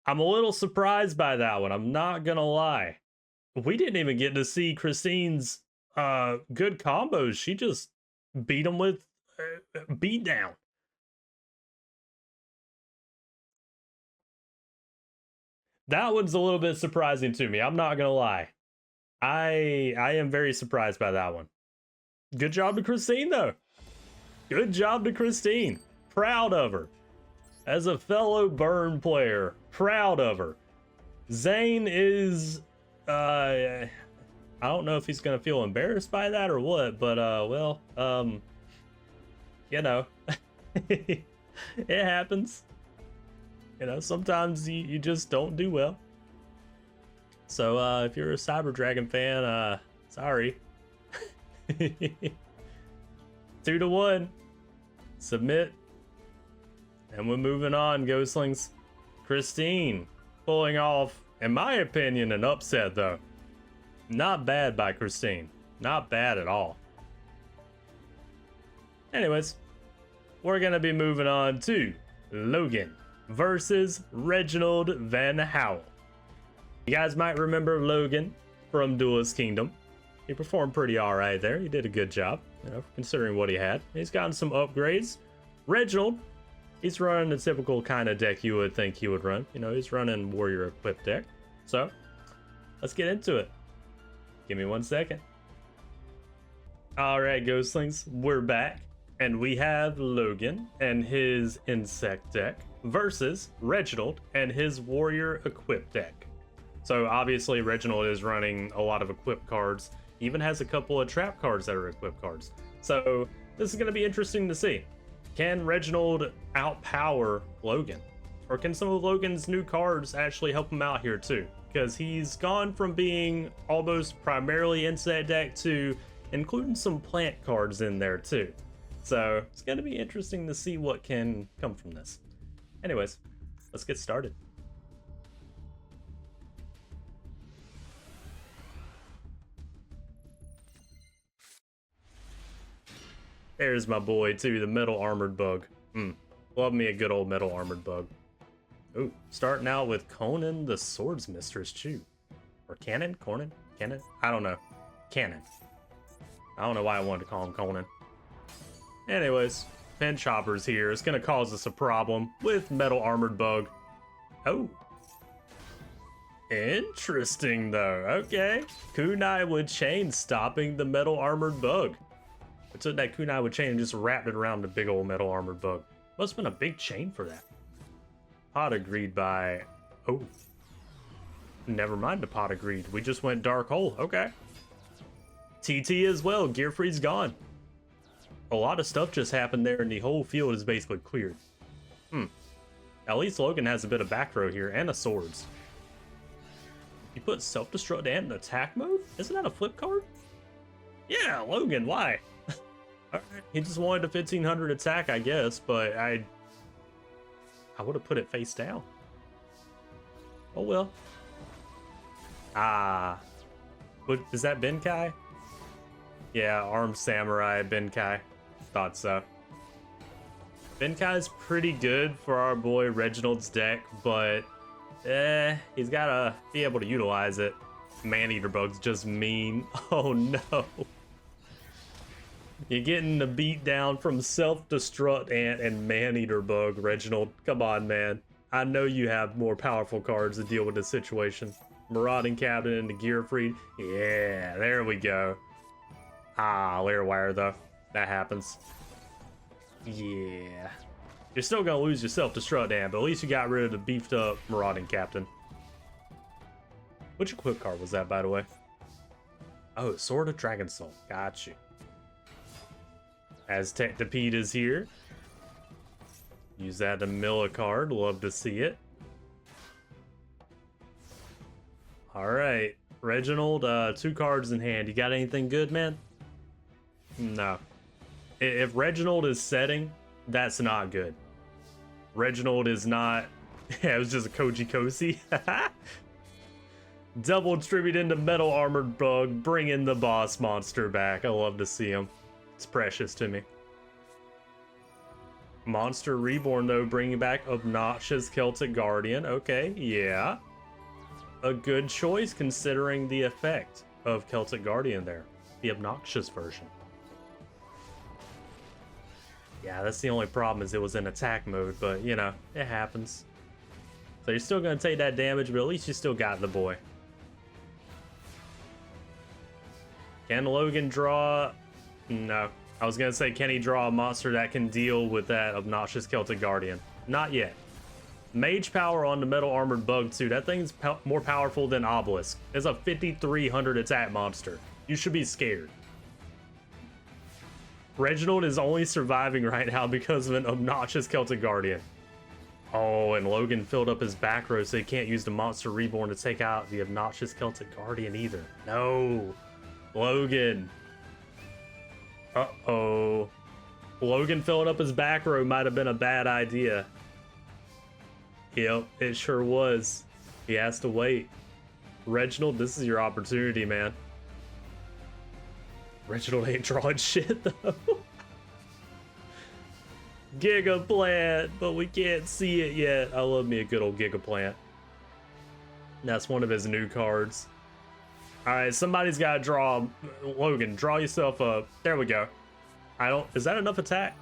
I'm a little surprised by that one. I'm not gonna lie. We didn't even get to see Christine's good combos. She just beat him with beat down. That one's a little bit surprising to me. I'm not gonna lie. I am very surprised by that one. Good job to Christine though. Good job to Christine. Proud of her. As a fellow Burn player, proud of her. Zane is I don't know if he's gonna feel embarrassed by that or what, but well, you know, it happens. You know, sometimes you just don't do well. So if you're a Cyber Dragon fan, sorry. 2-1. Submit. And we're moving on, Ghostlings. Christine pulling off, in my opinion, an upset though. Not bad by Christine. Not bad at all. Anyways, we're gonna be moving on to Logan versus Reginald Van Howell. You guys might remember Logan from Duelist Kingdom. He performed pretty alright there. He did a good job, you know, considering what he had. He's gotten some upgrades. Reginald, he's running the typical kind of deck you would think he would run. You know, he's running Warrior Equipped deck. So, let's get into it. Give me 1 second. Alright, Ghostlings, we're back. And we have Logan and his Insect deck versus Reginald and his Warrior Equipped deck. So, obviously, Reginald is running a lot of equipped cards. Even has a couple of trap cards that are equipped cards. So this is going to be interesting to see. Can Reginald outpower Logan? Or can some of Logan's new cards actually help him out here too? Because he's gone from being almost primarily insect deck to including some plant cards in there too. So it's going to be interesting to see what can come from this. Anyways, let's get started. There's my boy too, the Metal Armored Bug. Love me a good old Metal Armored Bug. Ooh, starting out with Conan the Swords Mistress too. Or Cannon? Conan? Cannon? I don't know. Cannon. I don't know why I wanted to call him Conan. Anyways, Pen Chopper's here. It's gonna cause us a problem with Metal Armored Bug. Oh. Interesting though. Okay. Kunai with Chain stopping the Metal Armored Bug. I took that kunai with chain and just wrapped it around the big old Metal Armored Bug. Must have been a big chain for that. Pot agreed by... Oh. Never mind the pot agreed. We just went Dark Hole. Okay. TT as well. Gear Free's gone. A lot of stuff just happened there, and the whole field is basically cleared. At least Logan has a bit of back row here and a swords. You put self-destruct and in attack mode? Isn't that a flip card? Yeah, Logan, why? Alright, he just wanted a 1500 attack, I guess, but I would have put it face down. Oh well. What, is that Benkai? Yeah, armed samurai Benkai. Thought so. Benkai's pretty good for our boy Reginald's deck, but he's gotta be able to utilize it. Man-eater bug's just mean. Oh no. You're getting the beat down from self-destruct ant and man-eater bug, Reginald. Come on, man. I know you have more powerful cards to deal with this situation. Marauding Captain and the Gear Freed. Yeah, there we go. Lair wire though. That happens. Yeah. You're still gonna lose your self-destruct ant, but at least you got rid of the beefed up Marauding Captain. Which equip card was that, by the way? Oh, Sword of Dragon Soul. Got you. Aztec Depede is here. Use that to mill a card. Love to see it. Alright. Reginald, 2 cards in hand. You got anything good, man? No. If Reginald is setting, that's not good. Reginald is not... Yeah, it was just a Koji Kosi. Double tribute into Metal Armored Bug, bringing the boss monster back. I love to see him. It's precious to me. Monster Reborn, though, bringing back Obnoxious Celtic Guardian. Okay, yeah. A good choice considering the effect of Celtic Guardian there. The obnoxious version. Yeah, that's the only problem is it was in attack mode, but, you know, it happens. So you're still going to take that damage, but at least you still got the boy. Can Logan draw... No. I was going to say, can he draw a monster that can deal with that obnoxious Celtic Guardian? Not yet. Mage power on the Metal Armored Bug, too. That thing's more powerful than Obelisk. It's a 5300 attack monster. You should be scared. Reginald is only surviving right now because of an obnoxious Celtic Guardian. Oh, and Logan filled up his back row, so he can't use the Monster Reborn to take out the obnoxious Celtic Guardian either. No. Logan. Uh-oh. Logan filling up his back row might have been a bad idea. Yep, it sure was. He has to wait. Reginald, this is your opportunity, man. Reginald ain't drawing shit, though. Giga Plant, but we can't see it yet. I love me a good old Giga Plant. That's one of his new cards. Alright, somebody's got to draw. Logan, draw yourself up. There we go. Is that enough attack?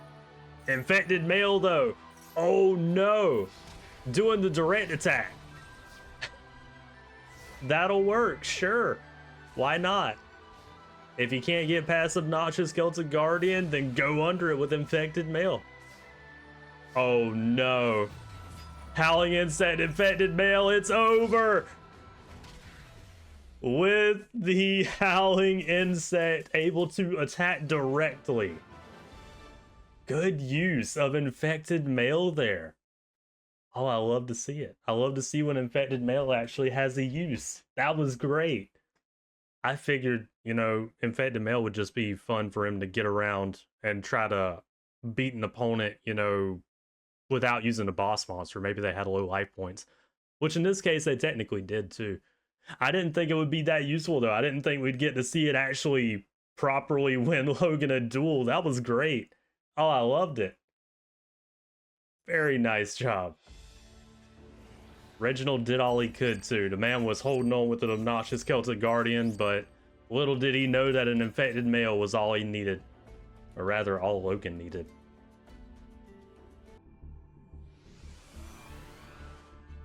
Infected male, though. Oh, no. Doing the direct attack. That'll work, sure. Why not? If you can't get past obnoxious Celtic Guardian, then go under it with infected male. Oh no. Howling Insect, infected male, it's over! With the Howling Insect able to attack directly. Good use of infected male there. Oh, I love to see it. I love to see when infected male actually has a use. That was great. I figured, you know, infected male would just be fun for him to get around and try to beat an opponent, you know, without using a boss monster. Maybe they had low life points, which in this case they technically did too. I didn't think it would be that useful though. I didn't think we'd get to see it actually properly win Logan a duel. That was great. Oh, I loved it. Very nice job. Reginald did all he could too. The man was holding on with an obnoxious Celtic Guardian, but little did he know that an infected male was all he needed. Or rather, all Logan needed.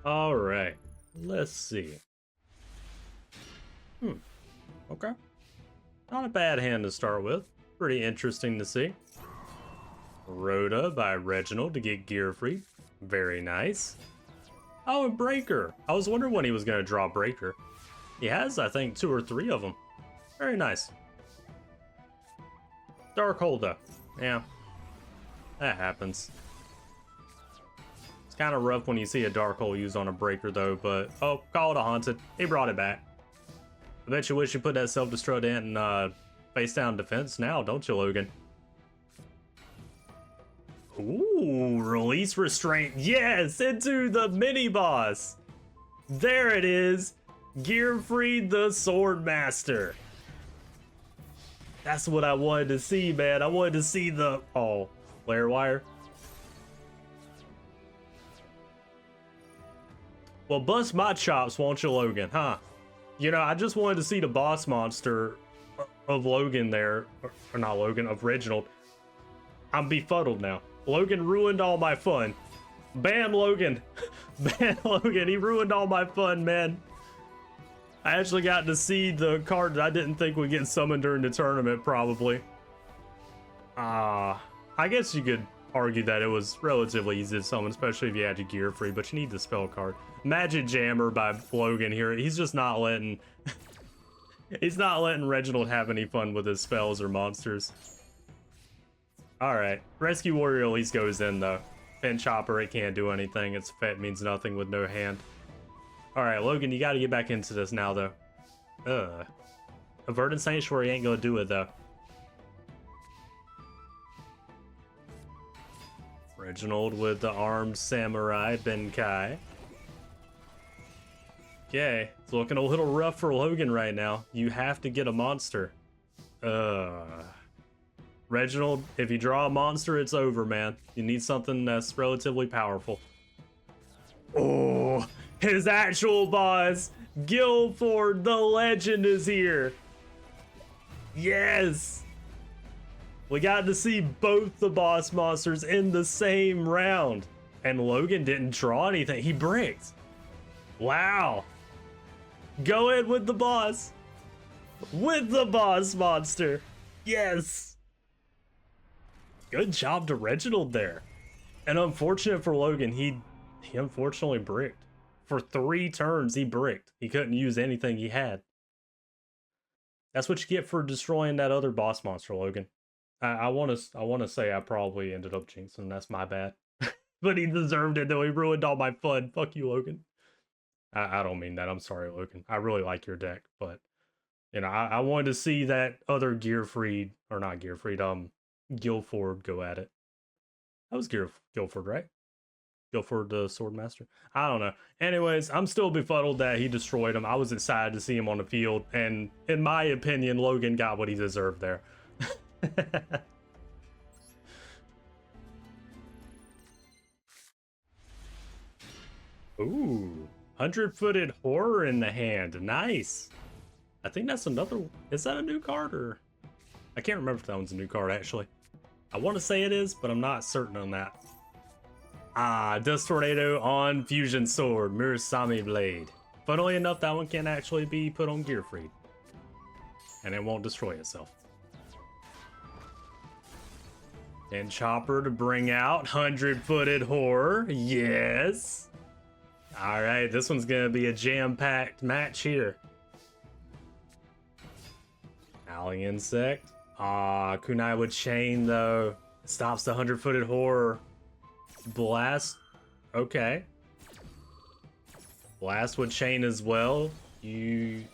Alright, let's see. Okay. Not a bad hand to start with. Pretty interesting to see. Rhoda by Reginald to get gear free. Very nice. Oh, and Breaker. I was wondering when he was going to draw Breaker. He has, I think, 2 or 3 of them. Very nice. Dark hole though. Yeah. That happens. It's kind of rough when you see a dark hole used on a breaker though, but oh, call it a haunted. He brought it back. I bet you wish you put that self-destruct in face down defense now, don't you, Logan? Ooh, release restraint. Yes, into the mini boss. There it is. Gearfried the Sword Master. That's what I wanted to see, man. I wanted to see the flare wire. Well, bust my chops, won't you, Logan, huh? You know, I just wanted to see the boss monster of Logan there. Or not Logan, of Reginald. I'm befuddled now. Logan ruined all my fun. Bam, Logan. Bam, Logan. He ruined all my fun, man. I actually got to see the card that I didn't think would get summoned during the tournament, probably. I guess you could argue that it was relatively easy to summon, especially if you had your gear free, but you need the spell card. Magic Jammer by Logan here. He's just not letting... he's not letting Reginald have any fun with his spells or monsters. Alright. Rescue Warrior at least goes in, though. Pen Chopper, it can't do anything. Its effect means nothing with no hand. Alright, Logan, you gotta get back into this now, though. Averted Sanctuary ain't gonna do it, though. Reginald with the armed samurai Benkai. Okay, it's looking a little rough for Logan right now. You have to get a monster. Reginald, if you draw a monster, it's over, man. You need something that's relatively powerful. Oh, his actual boss, Guilford the Legend, is here. Yes! We got to see both the boss monsters in the same round. And Logan didn't draw anything. He bricked. Wow. Go in with the boss. With the boss monster. Yes. Good job to Reginald there. And unfortunate for Logan, he unfortunately bricked. For 3 turns, he bricked. He couldn't use anything he had. That's what you get for destroying that other boss monster, Logan. I want to say I probably ended up jinxing. That's my bad. But he deserved it, though. He ruined all my fun. Fuck you, Logan. I don't mean that. I'm sorry, Logan. I really like your deck, but you know, I wanted to see that other Gearfried, or not Gearfried, Guilford go at it. That was Guilford, right? Guilford the Swordmaster. I don't know. Anyways, I'm still befuddled that he destroyed him. I was excited to see him on the field, and in my opinion, Logan got what he deserved there. Ooh, 100-footed horror in the hand. Nice. I think that's another. Is that a new card, or I can't remember if that one's a new card actually. I want to say it is, but I'm not certain on that. Dust Tornado on Fusion Sword, Murasame Blade. Funnily enough, that one can actually be put on Gearfried, and it won't destroy itself. And Chopper to bring out 100-footed horror. Yes. All right, this one's gonna be a jam-packed match here. Owling Insect. Kunai with Chain though. Stops the 100-footed horror. Blast. Okay. Blast with Chain as well. You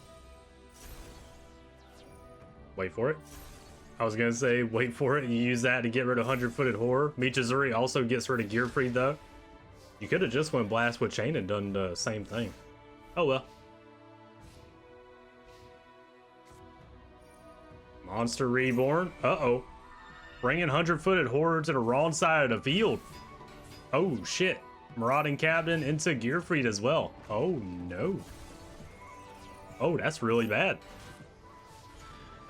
wait for it. I was gonna say wait for it. You use that to get rid of 100-footed horror. Michizuri also gets rid of Gearfried though. You could have just went Blast with Chain and done the same thing. Oh well. Monster Reborn. Uh-oh. Bringing 100-footed horror to the wrong side of the field. Oh, shit. Marauding Captain into Gearfried as well. Oh, no. Oh, that's really bad.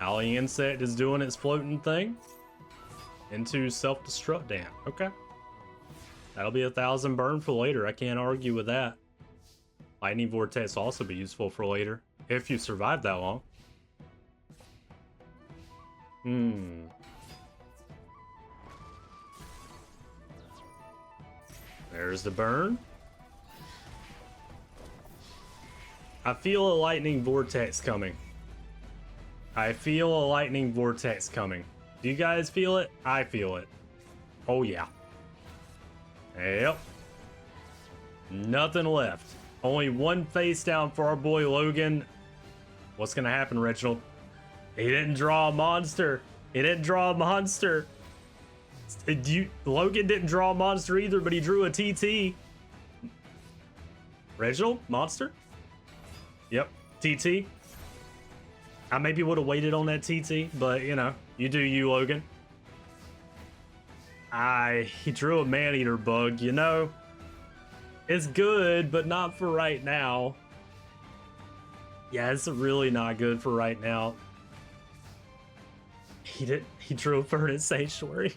Owling Insect is doing its floating thing. Into self-destruct dam. Okay. That'll be 1,000 burn for later. I can't argue with that. Lightning Vortex will also be useful for later. If you survive that long. There's the burn. I feel a lightning vortex coming. I feel a lightning vortex coming. Do you guys feel it? I feel it. Oh yeah. Yep. Nothing left. Only one face down for our boy Logan. What's gonna happen, Reginald? He didn't draw a monster. He didn't draw a monster. Logan didn't draw a monster either, but he drew a TT. Reginald? Monster? Yep. TT. I maybe would have waited on that TT, but you know, you do you, Logan. He drew a man-eater bug, you know. It's good, but not for right now. Yeah, it's really not good for right now. He drew a Ferdinand Sanctuary.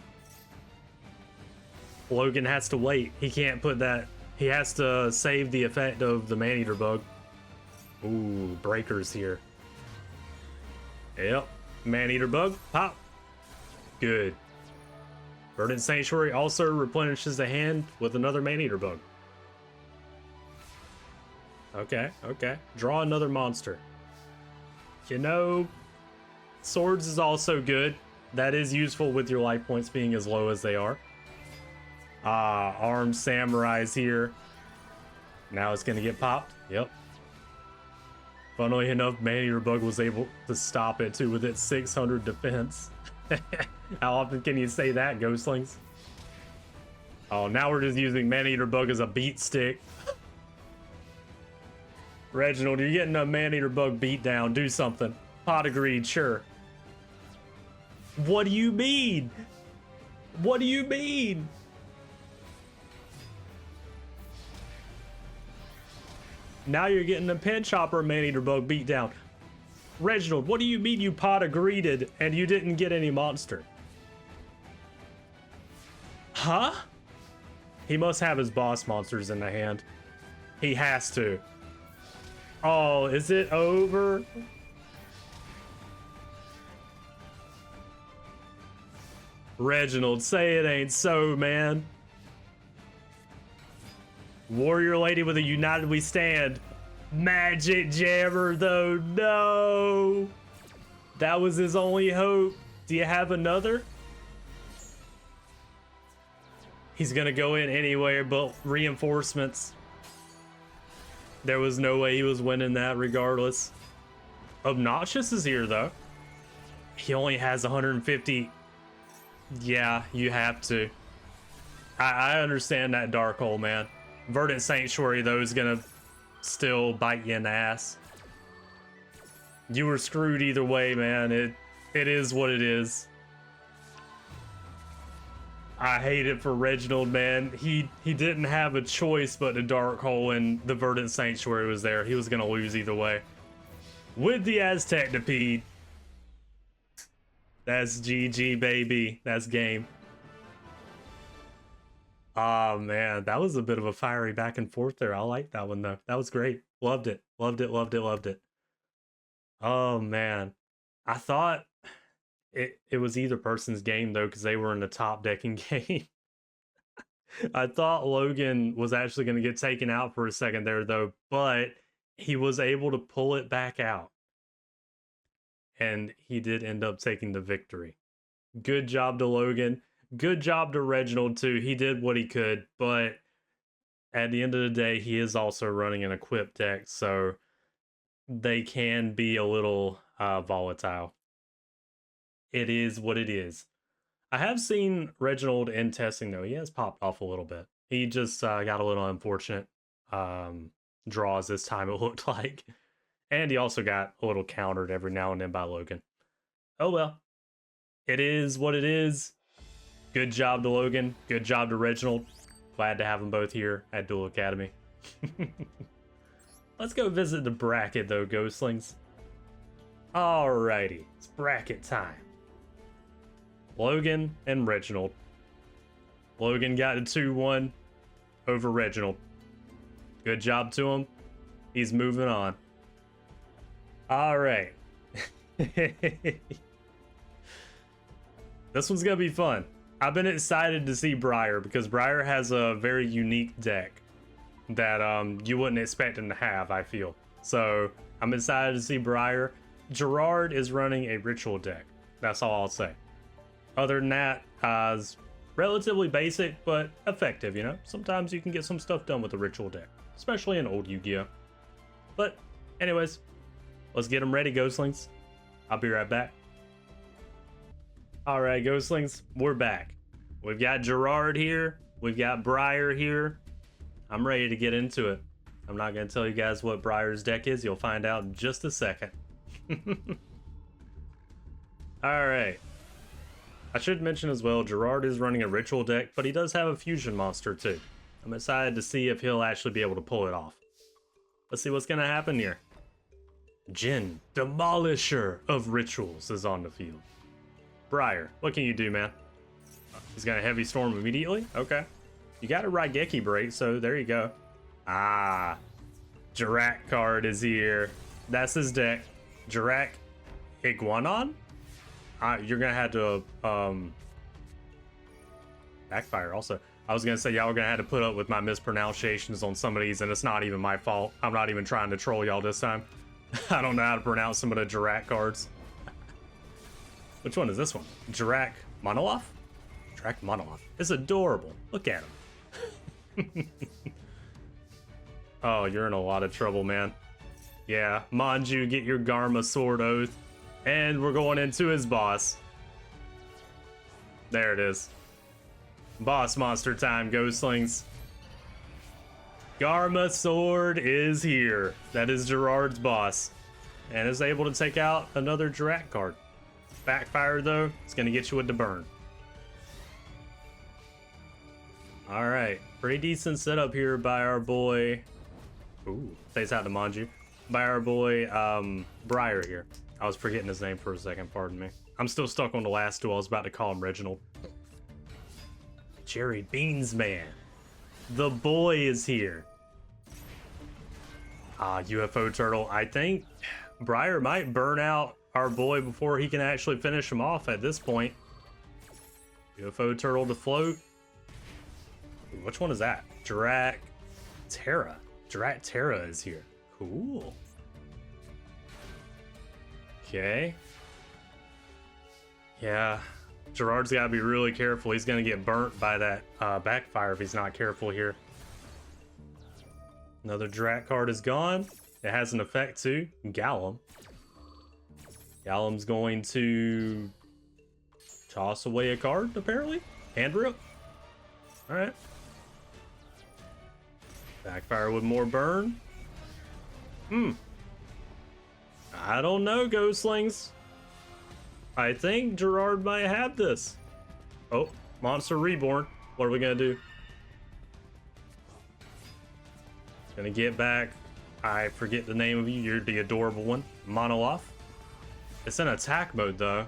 Logan has to wait. He can't put that. He has to save the effect of the man-eater bug. Ooh, breakers here. Yep. Man-eater bug. Pop. Good. Ferdinand Sanctuary also replenishes the hand with another man-eater bug. Okay, okay. Draw another monster. You know, swords is also good. That is useful with your life points being as low as they are. Armed samurais here. Now it's gonna get popped. Yep. Funnily enough, man-eater bug was able to stop it too with its 600 defense. How often can you say that, ghostlings? Oh, now we're just using man-eater bug as a beat stick. Reginald, you're getting a man-eater bug beat down. Do something. Pot agreed, sure. What do you mean? What do you mean? Now you're getting a pen chopper man-eater bug beat down. Reginald, what do you mean you pot agreed and you didn't get any monster? Huh? He must have his boss monsters in the hand. He has to. Oh, is it over? Reginald, say it ain't so, man. Warrior lady with a united we stand. Magic jammer, though. No. That was his only hope. Do you have another? He's gonna go in anywhere but reinforcements. There was no way he was winning that regardless. Obnoxious is here, though. He only has 150. Yeah, you have to. I understand that dark hole, man. Verdant Sanctuary, though, is gonna still bite you in the ass. You were screwed either way, man. It is what it is. I hate it for Reginald, man. He didn't have a choice but the dark hole, and the Verdant Sanctuary was there. He was gonna lose either way. With the Aztecnipede. That's GG, baby. That's game. Oh man, that was a bit of a fiery back and forth there. I like that one though. That was great. Loved it. Loved it, loved it, loved it. Oh man. I thought it was either person's game though, because they were in the top decking game. I thought Logan was actually going to get taken out for a second there though, but he was able to pull it back out. And he did end up taking the victory. Good job to Logan. Good job to Reginald too. He did what he could, but at the end of the day, he is also running an equipped deck, so they can be a little volatile. It is what it is. I have seen Reginald in testing though. He has popped off a little bit. He just got a little unfortunate draws this time, it looked like. And he also got a little countered every now and then by Logan. Oh well. It is what it is. Good job to Logan. Good job to Reginald. Glad to have them both here at Duel Academy. Let's go visit the bracket though, ghostlings. Alrighty, it's bracket time. Logan and Reginald. Logan got a 2-1 over Reginald. Good job to him. He's moving on. Alright. This one's gonna be fun. I've been excited to see Brier because Brier has a very unique deck that you wouldn't expect him to have, I feel. So I'm excited to see Brier. Gerard is running a ritual deck. That's all I'll say. Other than that, it's relatively basic, but effective, you know? Sometimes you can get some stuff done with the ritual deck, especially in old Yu-Gi-Oh! But anyways, let's get them ready, Ghostlings. I'll be right back. All right, Ghostlings, we're back. We've got Gerard here. We've got Brier here. I'm ready to get into it. I'm not going to tell you guys what Brier's deck is. You'll find out in just a second. All right. I should mention as well, Gerard is running a ritual deck, but he does have a fusion monster too. I'm excited to see if he'll actually be able to pull it off. Let's see what's going to happen here. Jin, Demolisher of Rituals, is on the field. Brier, what can you do, man? He's got a heavy storm immediately? Okay. You got a Raigeki break, so there you go. Ah, Jirak card is here. That's his deck. Jirak Iguanon? You're gonna have to backfire also. I was gonna say y'all are gonna have to put up with my mispronunciations on some of these, and it's not even my fault. I'm not even trying to troll y'all this time. I don't know how to pronounce some of the Jirak cards. Which one is this one? Jirak Monoloth? Jirak Monoloth. It's adorable. Look at him. Oh, you're in a lot of trouble, man. Yeah, Manju, get your Garma Sword Oath. And we're going into his boss. There it is. Boss monster time, Ghostlings. Garma Sword is here. That is Gerard's boss. And is able to take out another Jirak card. Backfire, though, it's going to get you with the burn. Alright, pretty decent setup here by our boy. Ooh, stays out to Manju. By our boy, Brier here. I was forgetting his name for a second, pardon me. I'm still stuck on the last duel. I was about to call him Reginald. Cherry Beans Man. The boy is here. UFO Turtle. I think Brier might burn out our boy before he can actually finish him off at this point. UFO Turtle to float. Which one is that? Jirak Terra. Jirak Terra is here. Cool. Okay. Yeah. Gerard's got to be really careful. He's going to get burnt by that backfire if he's not careful here. Another Jirak card is gone. It has an effect too. Gallum. Gallum's going to toss away a card, apparently. Hand rip. Alright. Backfire with more burn. I don't know, Ghostlings. I think Gerard might have this. Oh, Monster Reborn. What are we gonna do? It's gonna get back. I forget the name of you. You're the adorable one. Monoloth. It's in attack mode though.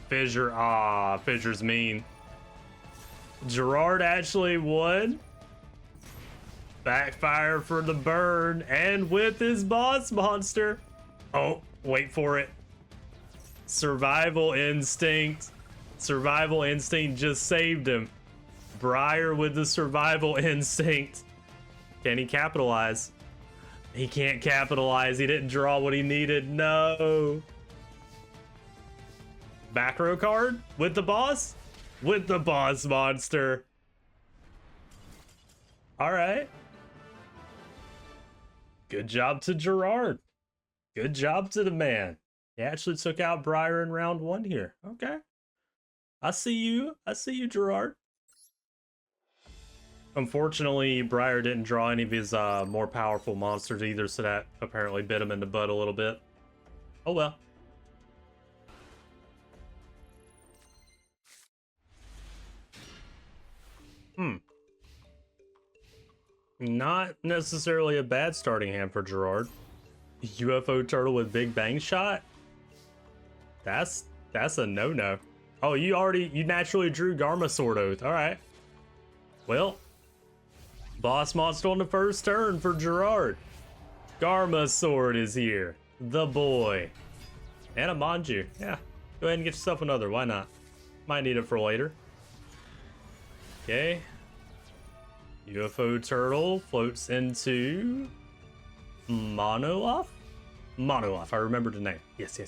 Fissure. Fissure's mean. Gerard actually won. Backfire for the burn, and with his boss monster. Oh, wait for it. Survival instinct. Survival instinct just saved him. Brier with the survival instinct. Can he capitalize? He can't capitalize. He didn't draw what he needed. No. Back row card with the boss? With the boss monster. All right. Good job to Gerard. Good job to the man. He actually took out Brier in round 1 here. Okay. I see you. I see you, Gerard. Unfortunately, Brier didn't draw any of his more powerful monsters either, so that apparently bit him in the butt a little bit. Oh well. Not necessarily a bad starting hand for Gerard. UFO Turtle with Big Bang Shot? That's a no-no. Oh, you naturally drew Garma Sword Oath. Alright. Well, boss monster on the first turn for Gerard. Garma Sword is here. The boy. And a Manju. Yeah. Go ahead and get yourself another. Why not? Might need it for later. Okay. UFO Turtle floats into Monoloth? Monoloth, I remembered the name. Yes.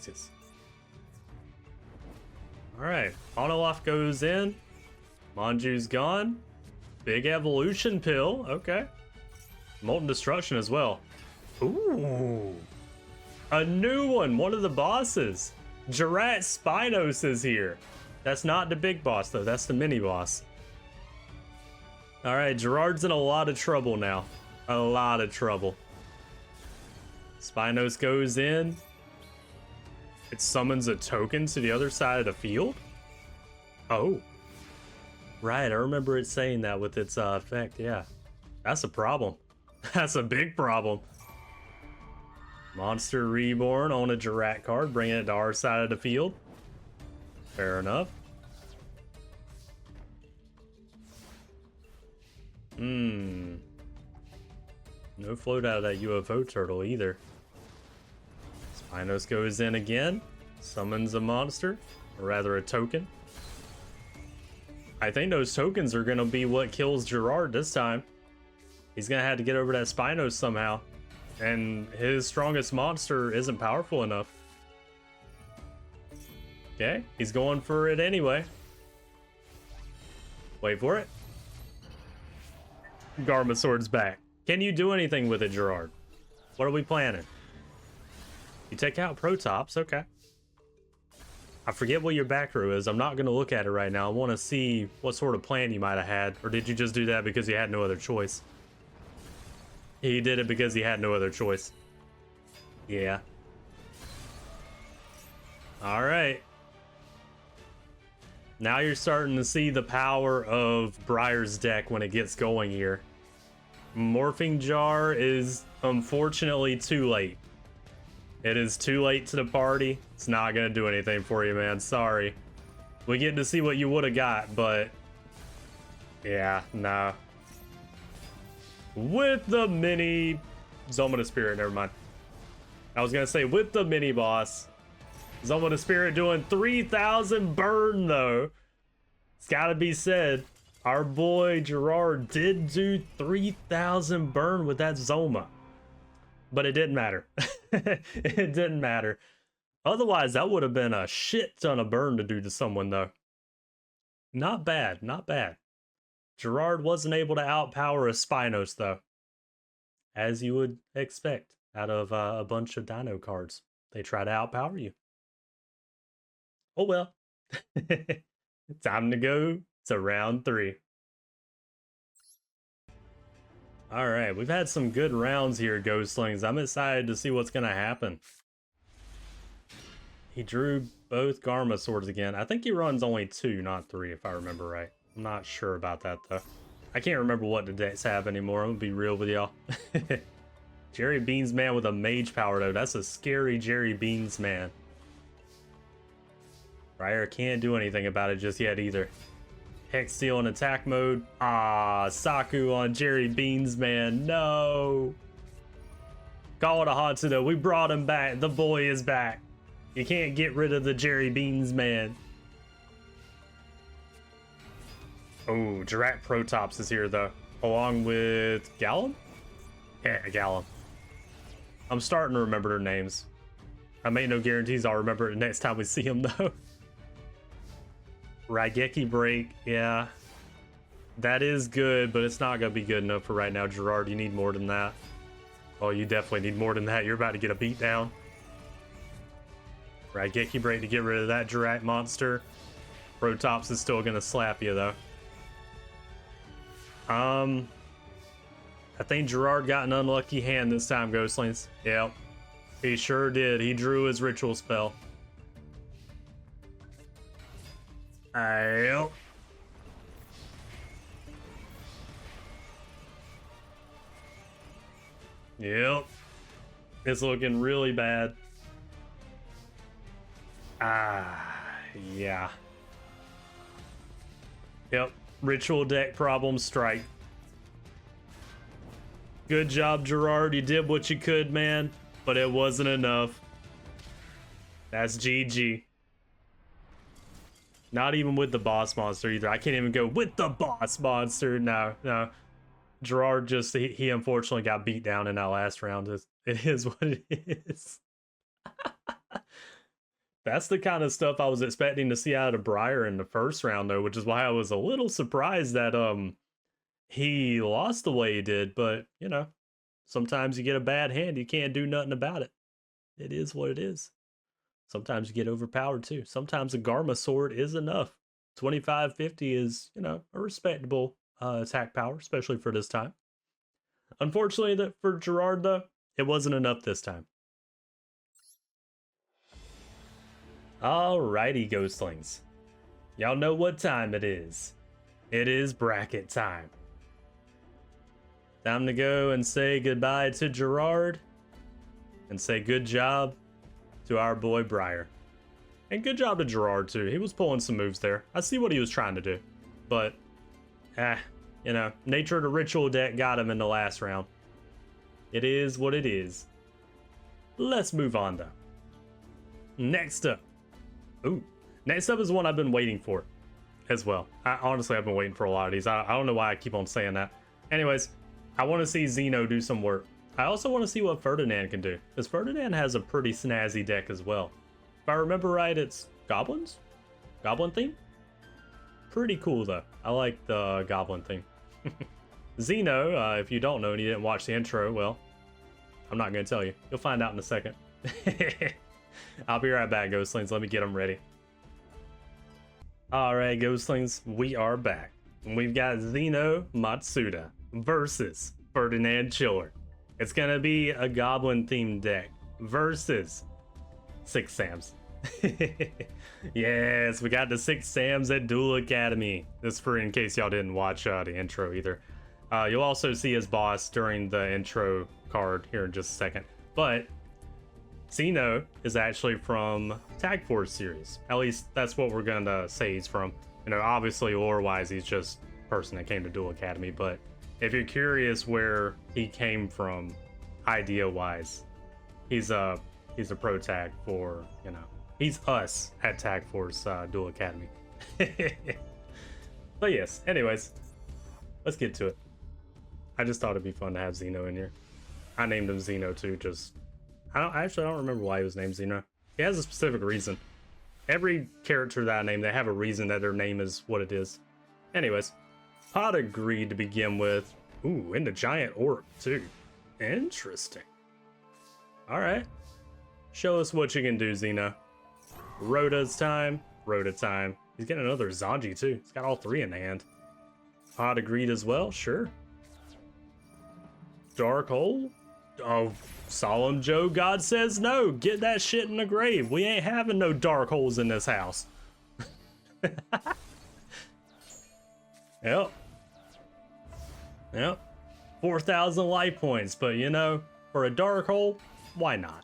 Alright, Onolaf goes in. Manju's gone. Big evolution pill, okay. Molten destruction as well. Ooh. A new one of the bosses. Gerard Spinos is here. That's not the big boss though, that's the mini boss. Alright, Gerard's in a lot of trouble now. A lot of trouble. Spinos goes in. It summons a token to the other side of the field? Oh. Right, I remember it saying that with its effect, yeah. That's a problem. That's a big problem. Monster Reborn on a Gerard card, bringing it to our side of the field. Fair enough. No float out of that UFO turtle either. Spinos goes in again, summons a monster, or rather a token. I think those tokens are gonna be what kills Gerard this time. He's gonna have to get over that Spinos somehow. And his strongest monster isn't powerful enough. Okay, he's going for it anyway. Wait for it. Garma Sword's back. Can you do anything with it, Gerard? What are we planning? You take out Protops, okay. I forget what your back row is. I'm not going to look at it right now. I want to see what sort of plan you might have had. Or did you just do that because you had no other choice? He did it because he had no other choice. Yeah. Alright. Now you're starting to see the power of Brier's deck when it gets going here. Morphing Jar is unfortunately too late. It is too late to the party. It's not gonna do anything for you, man. Sorry. We get to see what you would have got, but yeah, no. With the mini Zoma the Spirit, never mind. I was gonna say with the mini boss. Zoma the Spirit doing 3,000 burn though. It's gotta be said. Our boy Gerard did do 3,000 burn with that Zoma. But it didn't matter. It didn't matter. Otherwise, that would have been a shit ton of burn to do to someone, though. Not bad, not bad. Gerard wasn't able to outpower a Spinos, though. As you would expect out of a bunch of Dino cards. They try to outpower you. Oh well. Time to go to round 3. All right, we've had some good rounds here, Ghostlings. I'm excited to see what's going to happen. He drew both Garma Swords again. I think he runs only 2, not 3, if I remember right. I'm not sure about that, though. I can't remember what the decks have anymore. I'm going to be real with y'all. Jerry Beans Man with a mage power, though. That's a scary Jerry Beans Man. Brier can't do anything about it just yet, either. Hex Steel in attack mode. Ah, Saku on Jerry Beans Man. No. Call it a Hatsudo. We brought him back. The boy is back. You can't get rid of the Jerry Beans Man. Oh, Gerard Protops is here, though. Along with Gallum? Yeah, Gallum. I'm starting to remember their names. I make no guarantees I'll remember it next time we see them, though. Raigeki Break, yeah. That is good, but it's not going to be good enough for right now, Gerard. You need more than that. Oh, you definitely need more than that. You're about to get a beat down. Raigeki Break to get rid of that Gerard monster. Protops is still going to slap you, though. I think Gerard got an unlucky hand this time, Ghostlings. Yep. He sure did. He drew his ritual spell. Yep. Yep. It's looking really bad. Yeah. Yep. Ritual deck problem strike. Good job, Gerard. You did what you could, man. But it wasn't enough. That's GG. Not even with the boss monster either. I can't even go with the boss monster. No, no. Gerard just, he unfortunately got beat down in that last round. It is what it is. That's the kind of stuff I was expecting to see out of Brier in the first round, though, which is why I was a little surprised that he lost the way he did. But you know, sometimes you get a bad hand, you can't do nothing about it. It is what it is. Sometimes you get overpowered too. Sometimes a Garma sword is enough. 2550 is, you know, a respectable attack power, especially for this time. Unfortunately, for Gerard, though, it wasn't enough this time. Alrighty, ghostlings. Y'all know what time it is. It is bracket time. Time to go and say goodbye to Gerard and say good job to our boy Brier. And good job to Gerard too. He was pulling some moves there. I see what he was trying to do. But, you know, nature of the ritual deck got him in the last round. It is what it is. Let's move on though. Next up. Next up is one I've been waiting for as well. Honestly, I've been waiting for a lot of these. I don't know why I keep on saying that. Anyways, I want to see Zeno do some work. I also want to see what Ferdinand can do, because Ferdinand has a pretty snazzy deck as well. If I remember right, it's goblins? Goblin theme? Pretty cool though. I like the goblin theme. Zeno, if you don't know and you didn't watch the intro, well, I'm not going to tell you. You'll find out in a second. I'll be right back, ghostlings. Let me get them ready. Alright, ghostlings, we are back. We've got Zeno Matsuda versus Ferdinand Chiller. It's gonna be a goblin themed deck versus 6 Sams. Yes, we got the 6 Sams at Duel Academy. This for in case y'all didn't watch the intro either. You'll also see his boss during the intro card here in just a second. But Zeno is actually from Tag Force series. At least that's what we're gonna say he's from. You know, obviously lore-wise, he's just a person that came to Duel Academy. But if you're curious where he came from, idea-wise, he's a pro tag for, you know, he's us at Tag Force Duel Academy. But yes, anyways, let's get to it. I just thought it'd be fun to have Zeno in here. I named him Zeno too, just I don't remember why he was named Zeno. He has a specific reason. Every character that I name, they have a reason that their name is what it is. Anyways, Pod agreed to begin with. Ooh, and the giant orc too. Interesting. Alright. Show us what you can do, Zeno. Rhoda's time. Rhoda time. He's getting another Zanji too. He's got all 3 in the hand. Pod agreed as well, sure. Dark hole? Oh, Solemn Joe God says no. Get that shit in the grave. We ain't having no dark holes in this house. Yep. 4,000 life points, but you know, for a dark hole, why not?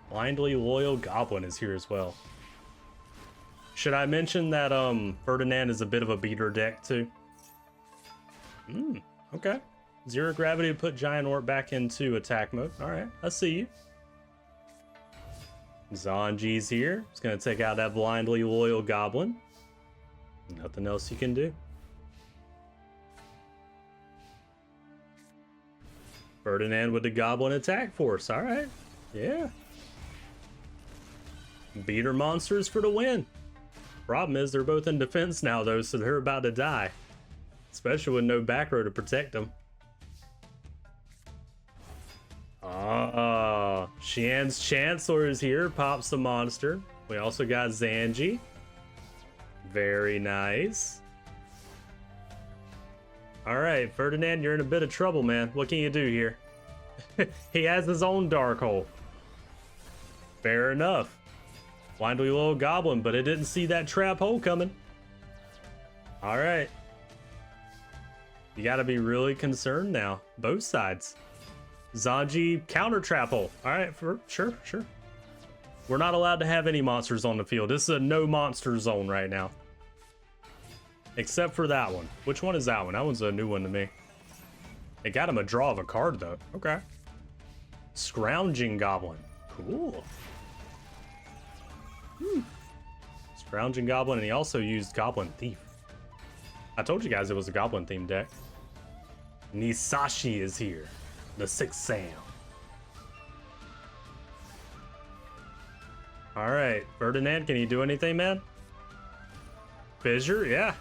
Blindly Loyal Goblin is here as well. Should I mention that Ferdinand is a bit of a beater deck too? Okay. 0 gravity to put Giant Orc back into attack mode. Alright, I see you. Zanji's here. It's gonna take out that Blindly Loyal Goblin. Nothing else you can do. Ferdinand with the Goblin attack force. Alright. Yeah. Beater monsters for the win. Problem is they're both in defense now though, so they're about to die. Especially with no back row to protect them. Shan's Chancellor is here, pops the monster. We also got Zanji. Very nice. Alright, Ferdinand, you're in a bit of trouble, man. What can you do here? He has his own dark hole. Fair enough. Blindly Loyal Goblin, but it didn't see that trap hole coming. Alright. You gotta be really concerned now. Both sides. Zanji counter trap hole. Alright, sure. We're not allowed to have any monsters on the field. This is a no monster zone right now. Except for that one. Which one is that one? That one's a new one to me. It got him a draw of a card though. Okay. Scrounging Goblin. Cool. Scrounging Goblin, and he also used Goblin Thief. I told you guys it was a Goblin themed deck. Nisashi is here. The 6th Sam. All right, Ferdinand, can you do anything, man? Fissure, yeah.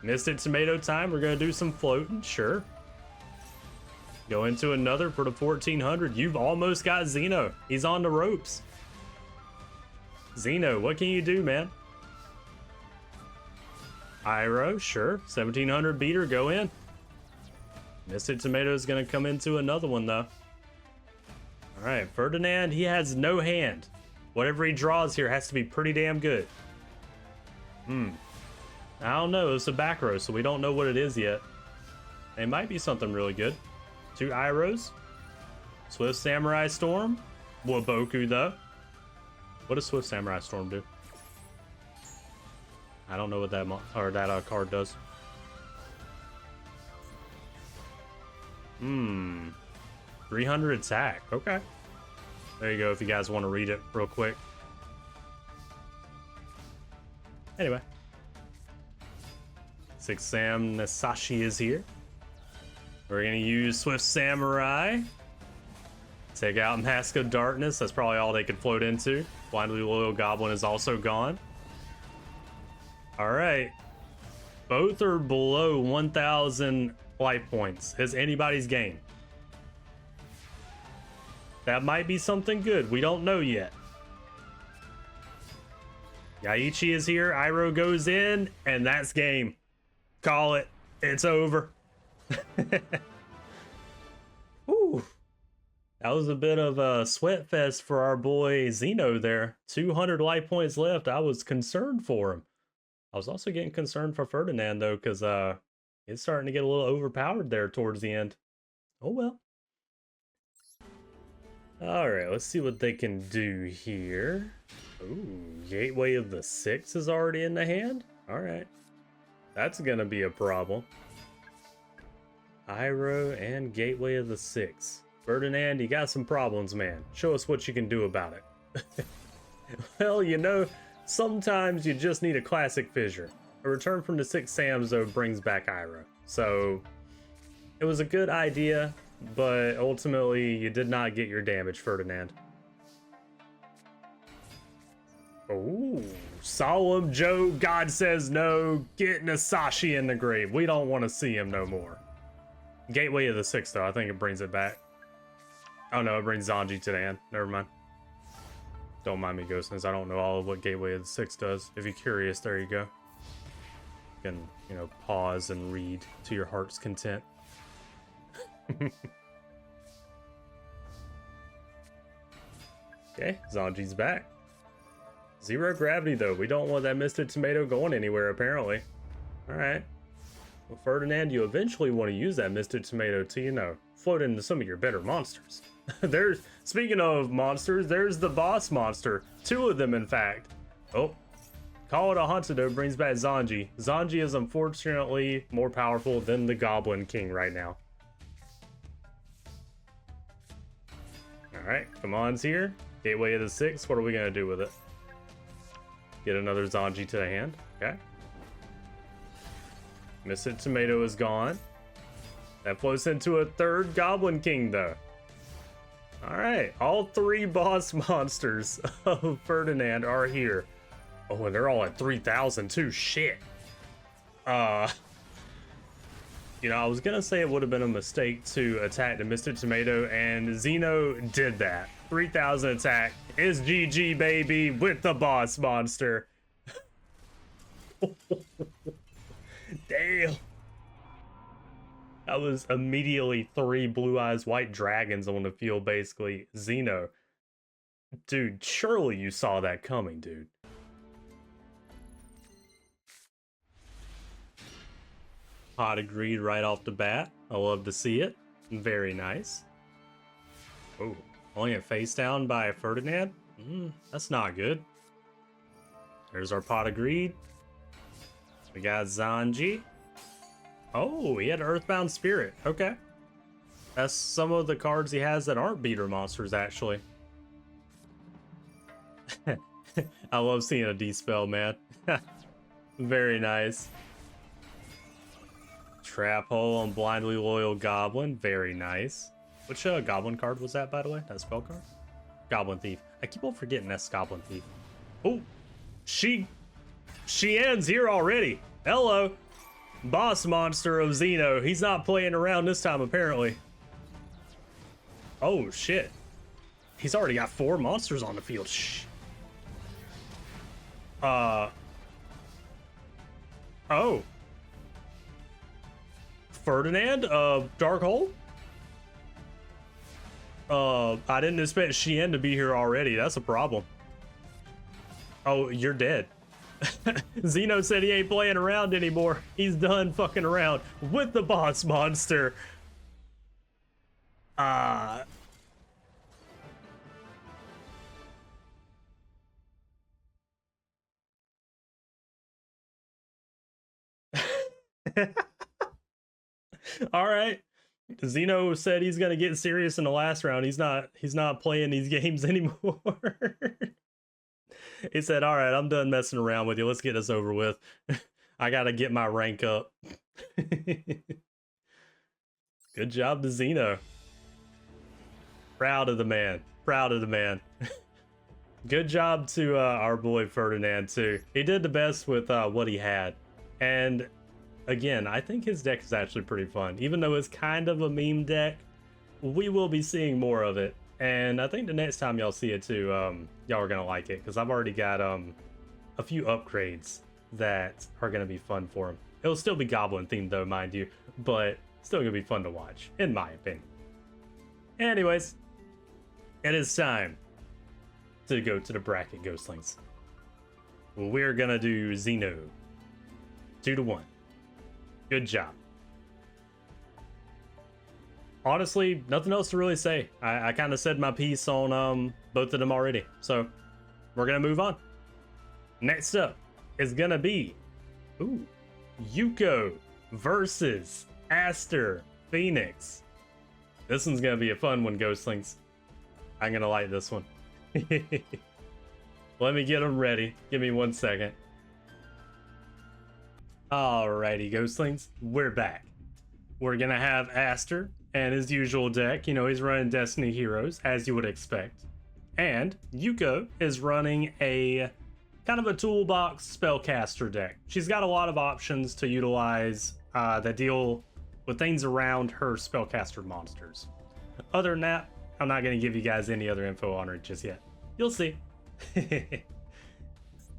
Misted tomato time. We're gonna do some floating, sure. Go into another for the 1400. You've almost got Zeno. He's on the ropes. Zeno, what can you do, man? Iro, sure. 1700 beater, go in. Misted tomato is gonna come into another one though. All right, Ferdinand, he has no hand. Whatever he draws here has to be pretty damn good. I don't know. It's a back row, so we don't know what it is yet. It might be something really good. 2 Iros. Swift Samurai Storm. Waboku, though. What does Swift Samurai Storm do? I don't know what that card does. 300 attack. Okay. There you go if you guys want to read it real quick. Anyway. 6 Sam Nasashi is here. We're going to use Swift Samurai. Take out Mask of Darkness. That's probably all they could float into. Blindly Loyal Goblin is also gone. Alright. Both are below 1,000 life points. Has anybody's game? That might be something good. We don't know yet. Yaichi is here. Iro goes in, and that's game. Call it. It's over. Ooh. That was a bit of a sweat fest for our boy Zeno there. 200 life points left. I was concerned for him. I was also getting concerned for Ferdinand, though, because it's starting to get a little overpowered there towards the end. Oh, well. All right, let's see what they can do here. Ooh, Gateway of the Six is already in the hand? All right. That's going to be a problem. Iro and Gateway of the Six. Ferdinand, you got some problems, man. Show us what you can do about it. Well, you know, sometimes you just need a classic fissure. A return from the 6 Sams, though, brings back Iro. So, it was a good idea, but ultimately, you did not get your damage, Ferdinand. Ooh, Solemn Joe, God says no, get Nasashi in the grave. We don't want to see him no more. Gateway of the Six, though, I think it brings it back. Oh no, it brings Zanji to the end. Never mind. Don't mind me, Ghostlings. I don't know all of what Gateway of the Six does. If you're curious, there you go. You can, you know, pause and read to your heart's content. Okay, Zanji's back. 0 gravity, though. We don't want that Misted Tomato going anywhere, apparently. Alright. Well, Ferdinand, you eventually want to use that Misted Tomato to, you know, float into some of your better monsters. Speaking of monsters, there's the boss monster. 2 of them, in fact. Oh. Call it a Hansudo brings back Zanji. Zanji is unfortunately more powerful than the Goblin King right now. Alright, come on's here. Gateway of the Six. What are we going to do with it? Get another Zanji to the hand. Okay. Misted Tomato is gone. That flows into a 3rd Goblin King, though. Alright, all 3 boss monsters of Ferdinand are here. Oh, and they're all at 3,000 too. Shit. You know, I was gonna say it would have been a mistake to attack the Misted Tomato, and Zeno did that. 3,000 attack is GG, baby, with the boss monster. Damn. That was immediately 3 blue eyes white dragons on the field, basically. Zeno. Dude, surely you saw that coming, dude. Pot of Greed right off the bat. I love to see it. Very nice. Oh, only a face down by Ferdinand? That's not good. There's our Pot of Greed. We got Zanji. Oh, he had Earthbound Spirit. Okay. That's some of the cards he has that aren't beater monsters, actually. I love seeing a D-spell, man. Very nice. Trap Hole on Blindly Loyal Goblin. Very nice. Which Goblin card was that, by the way? That spell card? Goblin Thief. I keep on forgetting that's Goblin Thief. Oh, she ends here already. Hello. Boss monster of Zeno. He's not playing around this time, apparently. Oh, shit. He's already got 4 monsters on the field. Shh. Oh. Ferdinand, Dark Hole? I didn't expect Shien to be here already. That's a problem. Oh, you're dead. Zeno said he ain't playing around anymore. He's done fucking around with the boss monster. All right. Zeno said he's gonna get serious in the last round. He's not playing these games anymore. He said, all right, I'm done messing around with you. Let's get this over with. I gotta get my rank up. Good job to Zeno. Proud of the man. Proud of the man. Good job to our boy Ferdinand too. He did the best with what he had. And again, I think his deck is actually pretty fun. Even though it's kind of a meme deck, we will be seeing more of it. And I think the next time y'all see it too, y'all are gonna like it, because I've already got a few upgrades that are gonna be fun for him. It'll still be Goblin themed though, mind you, but still gonna be fun to watch, in my opinion. Anyways, it is time to go to the bracket, Ghostlings. We're gonna do Zeno 2-1. Good job. Honestly, nothing else to really say. I kind of said my piece on both of them already. So we're going to move on. Next up is going to be Yuko versus Aster Phoenix. This one's going to be a fun one, Ghostlings. I'm going to like this one. Let me get them ready. Give me 1 second. Alrighty, Ghostlings. We're back. We're going to have Aster and his usual deck. You know, he's running Destiny Heroes, as you would expect. And Yuko is running a kind of a toolbox spellcaster deck. She's got a lot of options to utilize that deal with things around her spellcaster monsters. Other than that, I'm not going to give you guys any other info on her just yet. You'll see.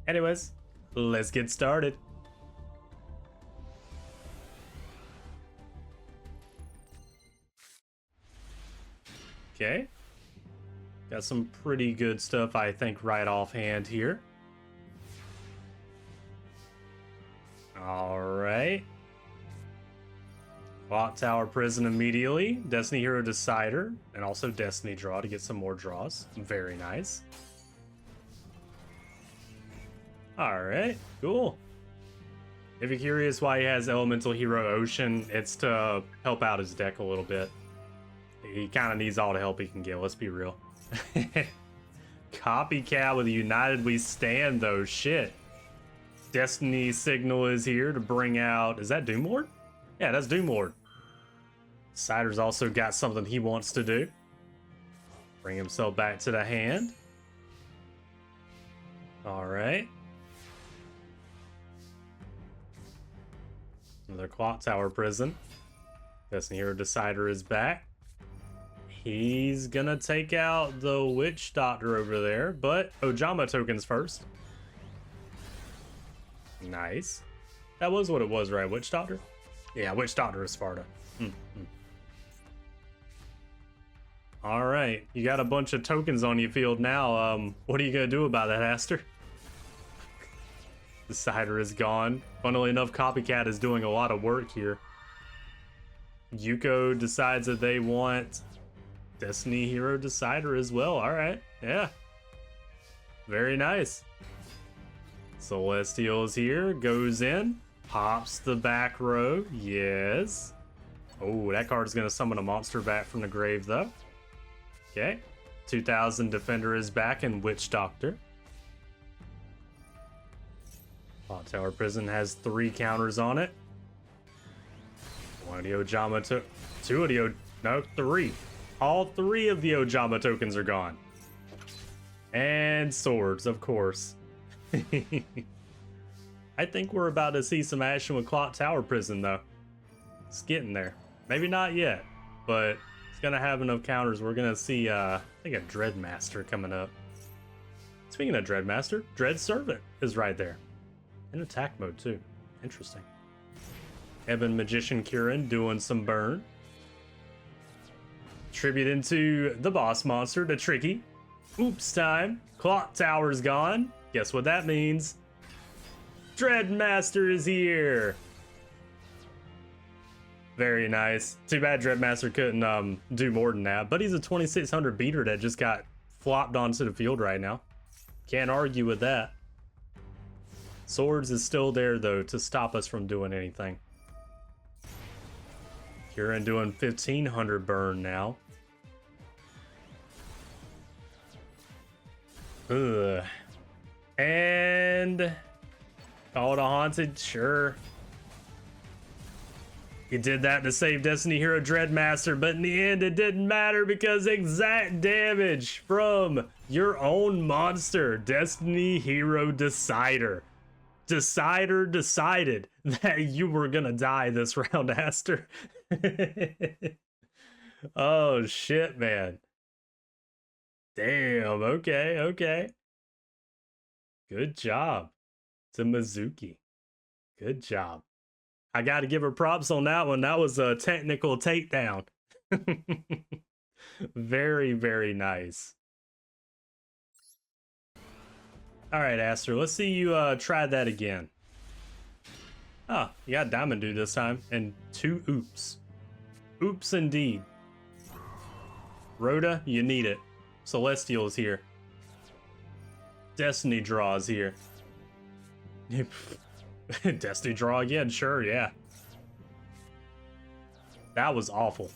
Anyways, let's get started. Okay, got some pretty good stuff, I think, right offhand here. All right. Clock Tower Prison immediately. Destiny Hero Decider, and also Destiny Draw to get some more draws. Very nice. All right, cool. If you're curious why he has Elemental Hero Ocean, it's to help out his deck a little bit. He kind of needs all the help he can get, let's be real. Copycat with United We Stand, though. Shit. Destiny Signal is here to bring out... Is that Doom Lord? Yeah, that's Doom Lord. Cider's also got something he wants to do. Bring himself back to the hand. Alright. Another Clock Tower Prison. Destiny Hero Decider is back. He's gonna take out the Witch Doctor over there, but Ojama tokens first. Nice. That was what it was, right? Witch Doctor? Yeah, Witch Doctor is Sparta. All right, you got a bunch of tokens on your field now. What are you gonna do about that, Aster? The Cider is gone. Funnily enough, Copycat is doing a lot of work here. Yuko decides that they want Destiny Hero Decider as well. All right, yeah, very nice. Celestial is here, goes in, pops the back row. Yes. Oh, that card is going to summon a monster back from the grave, though. Okay. 2000 Defender is back, and Witch Doctor. Clock Tower Prison has 3 counters on it. One of the Ojama took 2 of the no, 3. All 3 of the Ojama tokens are gone. And swords, of course. I think we're about to see some action with Clock Tower Prison, though. It's getting there. Maybe not yet, but it's gonna have enough counters. We're gonna see, I think, a Dreadmaster coming up. Speaking of Dreadmaster, Dread Servant is right there. In attack mode, too. Interesting. Ebon Magician Kieran doing some burn. Tribute into the boss monster, the Tricky. Oops time. Clock Tower's gone. Guess what that means? Dreadmaster is here. Very nice. Too bad Dreadmaster couldn't do more than that, but he's a 2600 beater that just got flopped onto the field right now. Can't argue with that. Swords is still there though to stop us from doing anything. Kieran doing 1500 burn now. Ugh. And call it a haunted, sure. You did that to save Destiny Hero Dreadmaster, but in the end it didn't matter because exact damage from your own monster, Destiny Hero Decider. Decider decided that you were gonna die this round, Aster. Oh shit, man. Damn, okay. Good job to Mizuki. Good job. I gotta give her props on that one. That was a technical takedown. Very, very nice. All right, Aster, let's see you try that again. Oh, you got Diamond Dude this time, and 2 oops. Oops indeed. Rhoda, you need it. Celestial is here. Destiny Draw is here. Destiny Draw again, sure, yeah. That was awful.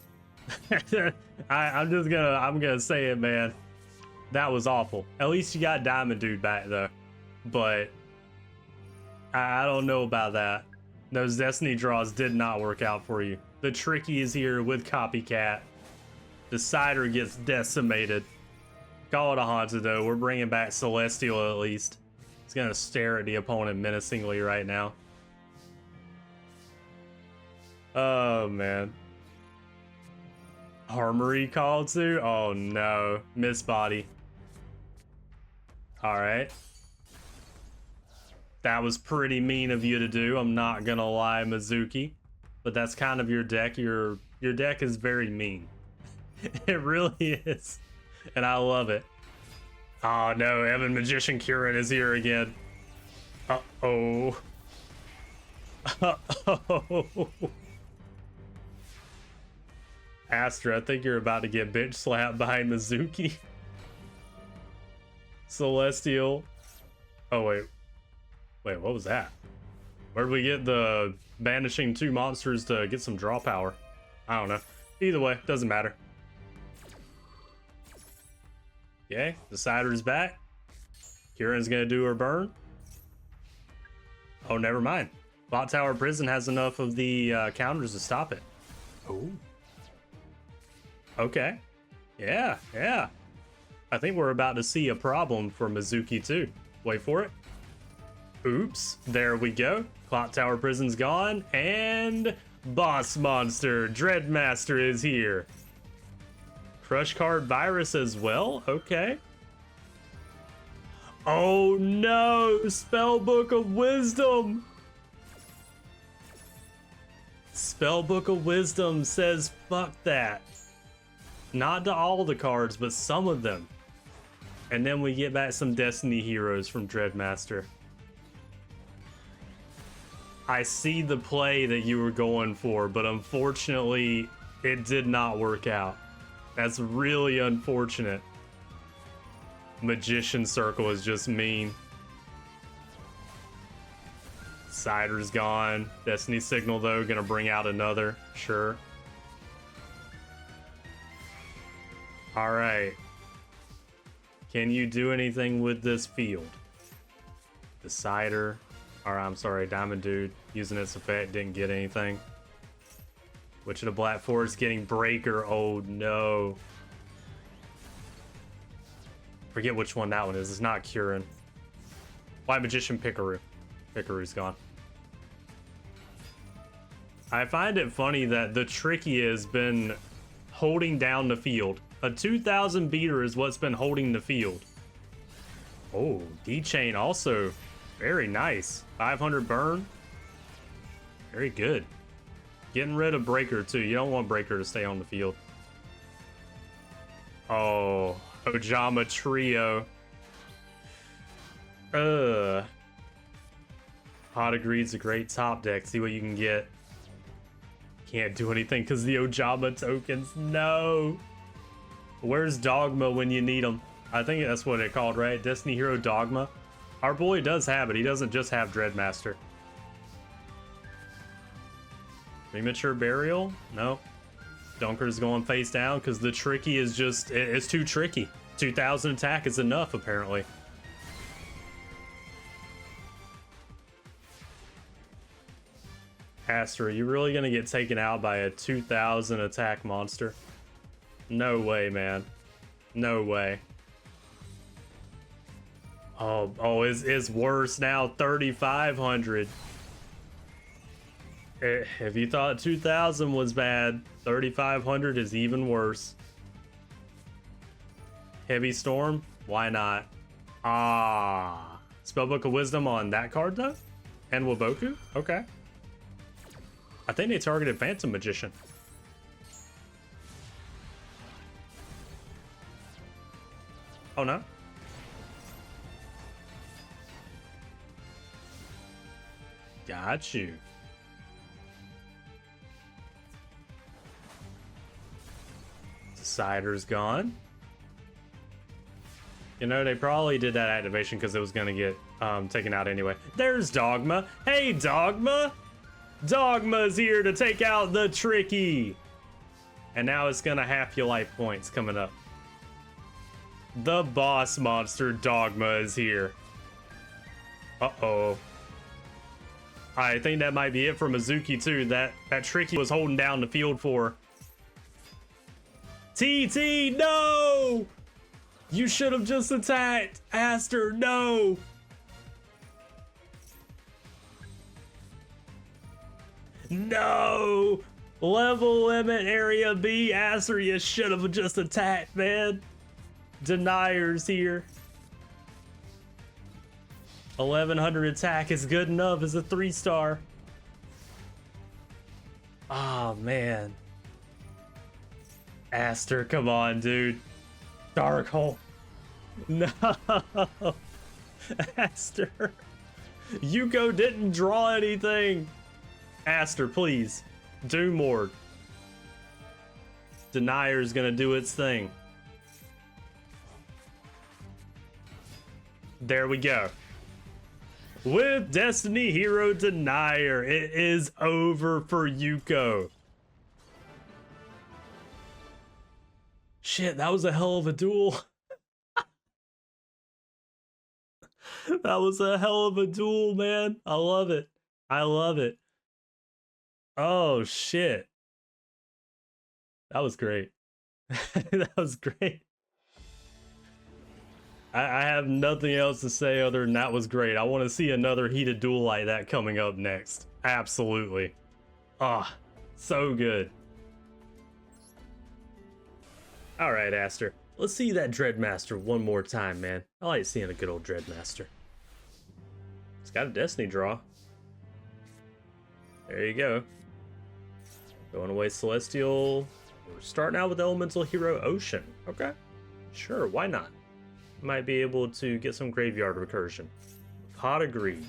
I'm gonna say it, man. That was awful. At least you got Diamond Dude back though. But I don't know about that. Those Destiny Draws did not work out for you. The Tricky is here with Copycat. Decider gets decimated. Call it a haunted though. We're bringing back Celestial at least. He's gonna stare at the opponent menacingly right now. Oh man. Armory call to? Oh no. Miss Body. Alright. That was pretty mean of you to do, I'm not gonna lie, Mizuki. But that's kind of your deck. Your deck is very mean. It really is. And I love it. Oh no, Ebon Magician Kieran is here again. Uh-oh. Uh-oh. Aster, I think you're about to get bitch slapped behind Mizuki. Celestial. Oh wait. Wait, what was that? Where did we get the banishing 2 monsters to get some draw power? I don't know. Either way, doesn't matter. Okay, Decider's back. Kieran's gonna do her burn. Oh, never mind. Clock Tower Prison has enough of the counters to stop it. Oh. Okay. Yeah. I think we're about to see a problem for Mizuki too. Wait for it. Oops. There we go. Clock Tower Prison's gone. And Boss Monster Dreadmaster is here. Crush Card Virus as well? Okay. Oh no! Spellbook of Wisdom! Spellbook of Wisdom says fuck that. Not to all the cards, but some of them. And then we get back some Destiny Heroes from Dreadmaster. I see the play that you were going for, but unfortunately, it did not work out. That's really unfortunate. Magician Circle is just mean. Cider's gone. Destiny Signal, though, gonna bring out another. Sure. Alright. Can you do anything with this field? Decider. Or I'm sorry, Diamond Dude. Using its effect, didn't get anything. Witch of the Black Forest getting Breaker. Oh no. Forget which one that one is. It's not Curin. White Magician Pikaru. Pikaru's gone. I find it funny that the Tricky has been holding down the field. A 2000 beater is what's been holding the field. Oh, D-Chain also very nice. 500 burn. Very good. Getting rid of Breaker too. You don't want Breaker to stay on the field. Oh, Ojama Trio. Pot Agreed's a great top deck. See what you can get. Can't do anything because the Ojama tokens. No. Where's Dogma when you need them? I think that's what it called, right? Destiny Hero Dogma. Our boy does have it. He doesn't just have Dreadmaster. Premature Burial? No. Dunker's going face down because the Tricky is just... It's too tricky. 2000 attack is enough, apparently. Aster, are you really going to get taken out by a 2000 attack monster? No way, man. No way. Oh, it's worse now. 3500. If you thought 2000 was bad, 3500 is even worse. Heavy Storm? Why not? Ah. Spellbook of Wisdom on that card, though? And Waboku? Okay. I think they targeted Phantom Magician. Oh, no? Got you. Decider's gone. You know, they probably did that activation because it was going to get taken out anyway. There's Dogma. Hey, Dogma! Dogma's here to take out the Tricky. And now it's going to half your life points coming up. The boss monster Dogma is here. Uh-oh. I think that might be it for Mizuki too. That Tricky was holding down the field for. TT, no! You should have just attacked. Aster, no! No! Level limit area B, Aster, you should have just attacked, man. Deniers here. 1100 attack is good enough as a 3-star. Oh, man. Aster, come on, dude. Dark Hole. No. Aster. Yuko didn't draw anything. Aster, please. Do more. Denier's gonna do its thing. There we go. With Destiny Hero Denier, it is over for Yuko. Shit, that was a hell of a duel. That was a hell of a duel, man. I love it. I love it. Oh, shit. That was great. That was great. I have nothing else to say other than that was great. I want to see another heated duel like that coming up next. Absolutely. Ah, so good. All right, Aster. Let's see that Dreadmaster one more time, man. I like seeing a good old Dreadmaster. It's got a Destiny draw. There you go. Going away Celestial. We're starting out with Elemental Hero Ocean. Okay. Sure, why not? Might be able to get some graveyard recursion. Pot Agreed.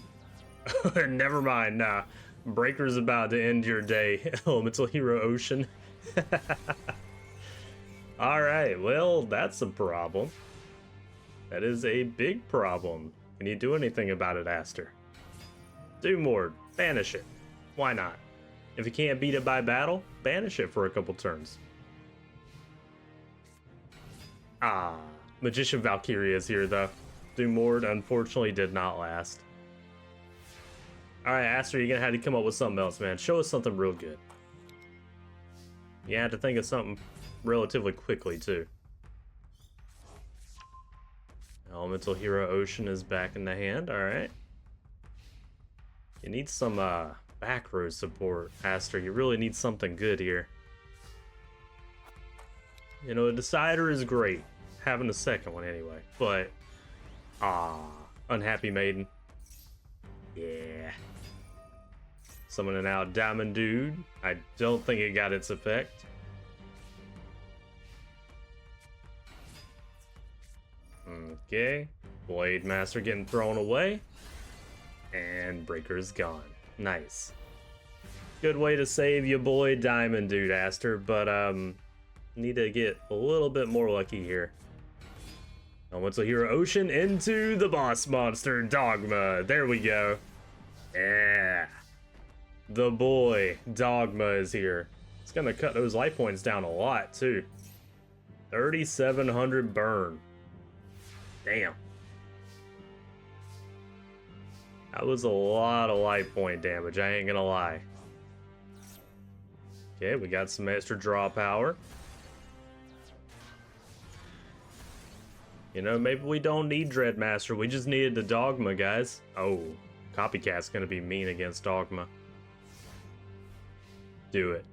Never mind, nah. Breaker's about to end your day. Elemental Hero Ocean. Alright, well, that's a problem. That is a big problem. Can you do anything about it, Aster? Do more. Banish it. Why not? If you can't beat it by battle, banish it for a couple turns. Ah. Magician Valkyria is here, though. Dumord unfortunately did not last. Alright, Aster, you're gonna have to come up with something else, man. Show us something real good. You have to think of something relatively quickly, too. Elemental Hero Ocean is back in the hand. All right. You need some back row support, Aster. You really need something good here. You know, a Decider is great. Having a second one anyway. But, Unhappy Maiden. Yeah. Summoning out Diamond Dude. I don't think it got its effect. Okay. Blade Master getting thrown away. And Breaker's gone. Nice. Good way to save your boy Diamond Dude, Aster, but need to get a little bit more lucky here. Elemental Hero Ocean into the boss monster Dogma. There we go. Yeah. The boy Dogma is here. It's gonna cut those life points down a lot too. 3,700 burn. Damn. That was a lot of life point damage, I ain't gonna lie. Okay, we got some extra draw power. You know, maybe we don't need Dreadmaster, we just needed the Dogma, guys. Oh, Copycat's gonna be mean against Dogma. Do it.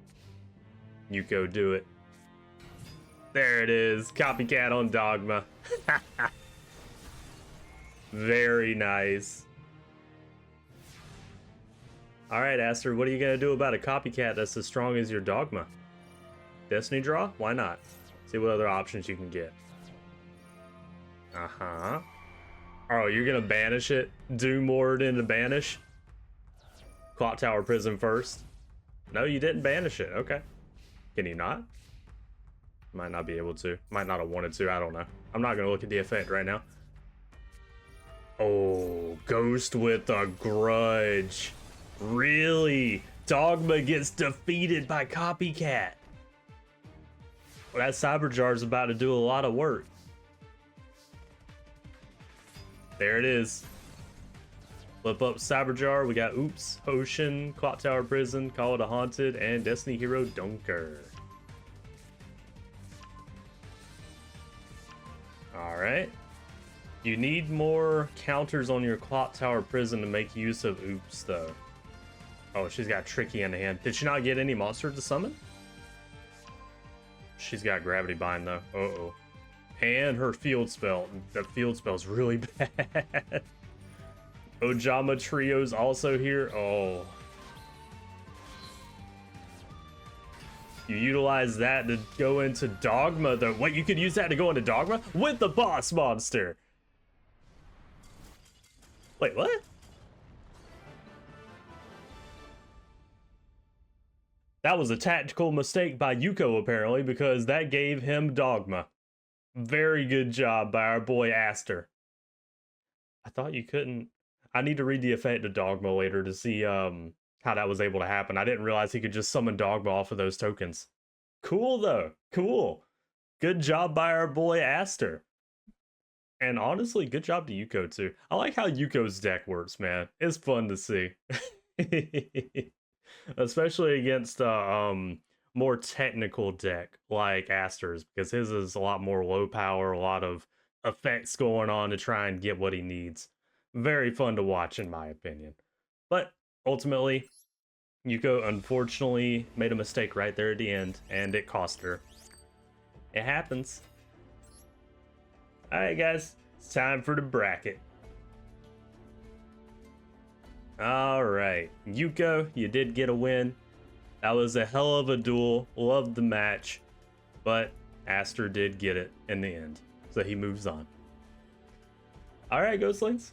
Yuko, do it. There it is, Copycat on Dogma. Very nice. Alright, Aster, what are you gonna do about a Copycat that's as strong as your Dogma? Destiny draw? Why not? See what other options you can get. Uh-huh. Oh, you're gonna banish it? Do more than to banish? Clock Tower Prison first. No, you didn't banish it. Okay. Can you not? Might not be able to. Might not have wanted to. I don't know. I'm not gonna look at the effect right now. Oh, Ghost with a grudge. Really? Dogma gets defeated by Copycat. Well, that Cyberjar's about to do a lot of work. There it is. Flip up Cyberjar. We got Oops, Ocean, Clock Tower Prison, Call It a Haunted, and Destiny Hero Dunker. Alright. You need more counters on your Clock Tower Prison to make use of Oops, though. Oh, she's got Tricky in the hand. Did she not get any monsters to summon? She's got Gravity Bind, though. Uh-oh. And her field spell. The field spell's really bad. Ojama Trio's also here. Oh. You utilize that to go into Dogma, though. What, you could use that to go into Dogma? With the boss monster! Wait, what? That was a tactical mistake by Yuko, apparently, because that gave him Dogma. Very good job by our boy Aster. I thought you couldn't... I need to read the effect of Dogma later to see how that was able to happen. I didn't realize he could just summon Dogma off of those tokens. Cool, though. Cool. Good job by our boy Aster. And honestly, good job to Yuko, too. I like how Yuko's deck works, man. It's fun to see. Especially against a more technical deck like Aster's, because his is a lot more low power, a lot of effects going on to try and get what he needs. Very fun to watch, in my opinion. But ultimately, Yuko unfortunately made a mistake right there at the end, and it cost her. It happens. Alright, guys, it's time for the bracket. Alright, Yuko, you did get a win. That was a hell of a duel. Loved the match. But Aster did get it in the end. So he moves on. Alright, Ghostlings.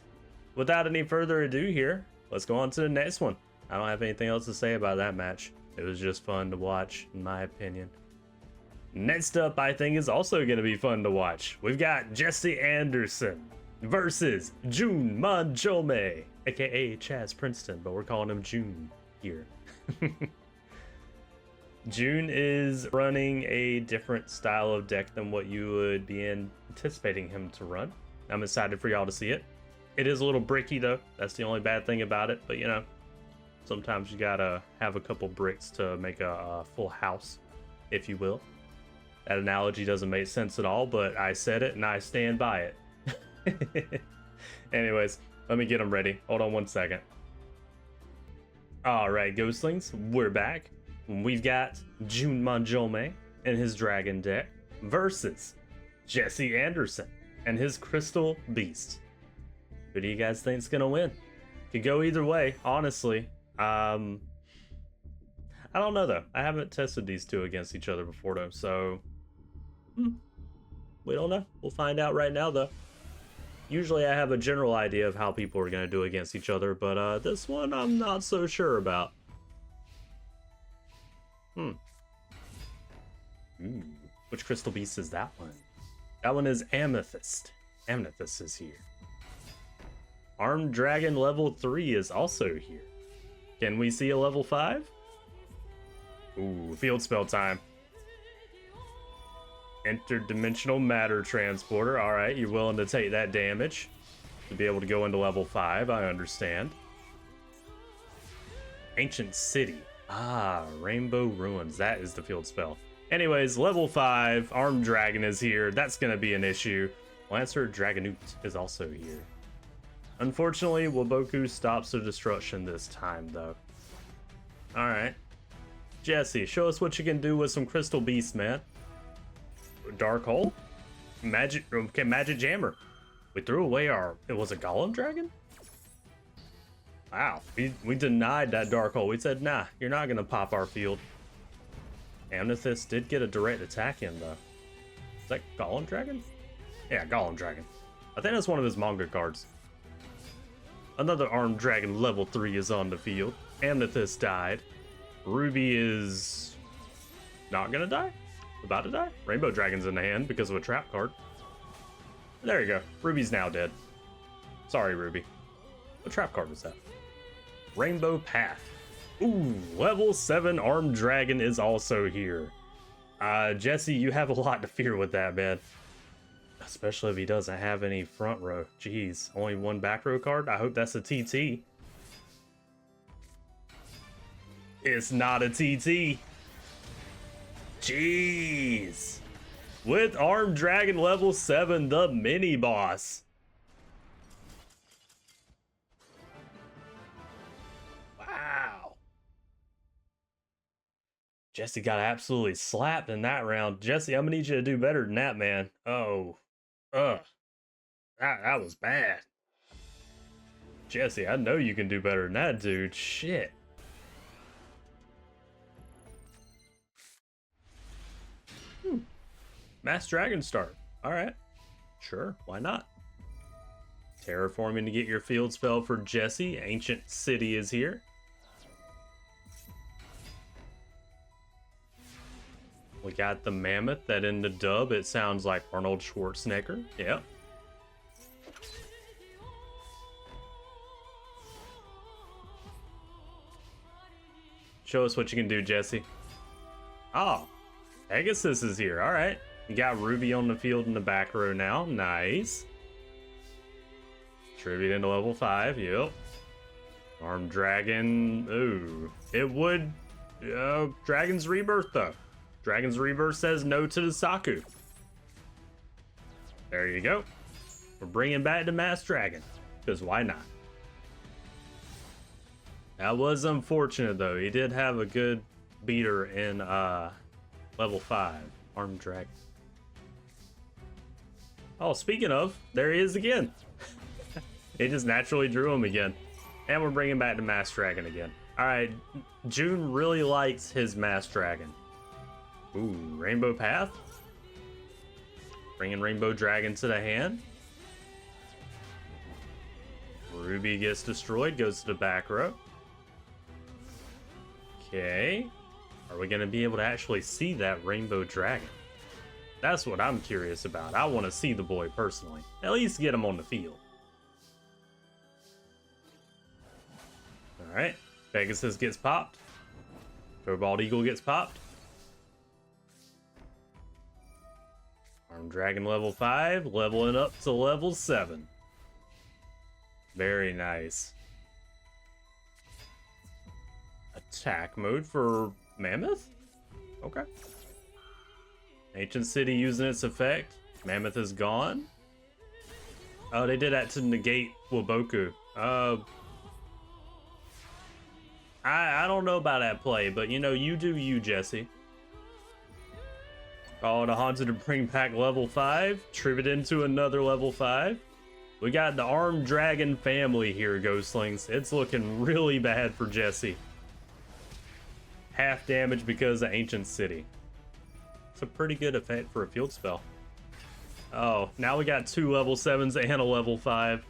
Without any further ado here, let's go on to the next one. I don't have anything else to say about that match. It was just fun to watch, in my opinion. Next up, I think, is also going to be fun to watch. We've got Jesse Anderson versus Jun Manjome, aka Chaz Princeton, but we're calling him Jun here. Jun is running a different style of deck than what you would be anticipating him to run. I'm excited for y'all to see it. It is a little bricky, though. That's the only bad thing about it, but you know, sometimes you gotta have a couple bricks to make a full house, if you will. That analogy doesn't make sense at all, but I said it and I stand by it. Anyways, let me get them ready. Hold on one second. Alright, Ghostlings, we're back. We've got Jun Manjome and his dragon deck versus Jesse Anderson and his crystal beast. Who do you guys think's gonna win? Could go either way, honestly. I don't know though. I haven't tested these two against each other before though, so we don't know. We'll find out right now though. Usually I have a general idea of how people are going to do against each other, but this one I'm not so sure about. Which crystal beast is that one? That one is Amethyst. Amethyst is here. Armed Dragon level 3 is also here. Can we see a level 5? Ooh, field spell time. Interdimensional matter transporter. All right, you're willing to take that damage to be able to go into level 5. I understand. Ancient city. Rainbow ruins. That is the field spell. Anyways, level 5. Armed dragon is here. That's gonna be an issue. Lancer Dragonoot is also here. Unfortunately, Waboku stops the destruction this time though. All right, Jesse, show us what you can do with some crystal beasts, man. Dark hole, magic jammer. We threw away it was a golem dragon. Wow, we denied that dark hole. We said, nah, you're not gonna pop our field. Amethyst did get a direct attack in though. Is that golem dragon? Yeah, golem dragon. I think that's one of his manga cards. Another armed dragon level 3 is on the field. Amethyst died. Ruby is not gonna die. About to die? Rainbow Dragon's in the hand because of a trap card. There you go. Ruby's now dead. Sorry, Ruby. What trap card was that? Rainbow Path. Ooh, level 7 Armed Dragon is also here. Jesse, you have a lot to fear with that, man. Especially if he doesn't have any front row. Jeez, only one back row card? I hope that's a TT. It's not a TT. Jeez. With Armed Dragon level 7, the mini boss. Wow. Jesse got absolutely slapped in that round. Jesse, I'm gonna need you to do better than that, man. Oh. That was bad. Jesse, I know you can do better than that, dude. Shit. Mass Dragon start. Alright. Sure, why not? Terraforming to get your field spell for Jesse. Ancient City is here. We got the Mammoth that in the dub it sounds like Arnold Schwarzenegger. Yep. Show us what you can do, Jesse. Oh, Pegasus is here. Alright. You got Ruby on the field in the back row now. Nice. Tribute into level 5. Yep. Armed Dragon. Ooh. It would... Dragon's Rebirth, though. Dragon's Rebirth says no to the Saku. There you go. We're bringing back the Mass Dragon. Because why not? That was unfortunate, though. He did have a good beater in level 5. Armed Dragon. Oh, speaking of, there he is again. It just naturally drew him again. And we're bringing back the Mass Dragon again. Alright, June really likes his Mass Dragon. Ooh, Rainbow Path. Bringing Rainbow Dragon to the hand. Ruby gets destroyed, goes to the back row. Okay. Are we going to be able to actually see that Rainbow Dragon? That's what I'm curious about. I want to see the boy personally. At least get him on the field. Alright. Pegasus gets popped. Cobalt Eagle gets popped. Armed Dragon level 5. Leveling up to level 7. Very nice. Attack mode for Mammoth? Okay. Ancient City using its effect. Mammoth is gone. Oh, they did that to negate Waboku. I don't know about that play, but you know, you do you, Jesse. Oh, the Haunted to bring back level 5. Trip it into another level 5. We got the Armed Dragon family here, Ghostlings. It's looking really bad for Jesse. Half damage because of Ancient City. It's a pretty good effect for a field spell. Oh, now we got 2 level 7s and a level 5.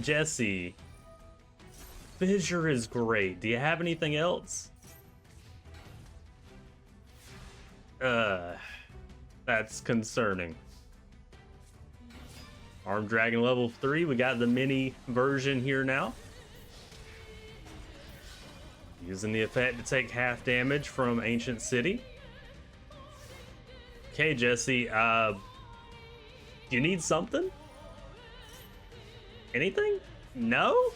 Jesse. Fissure is great. Do you have anything else? That's concerning. Armed Dragon level 3. We got the mini version here now. Using the effect to take half damage from Ancient City. Okay, Jesse, you need something? Anything? No?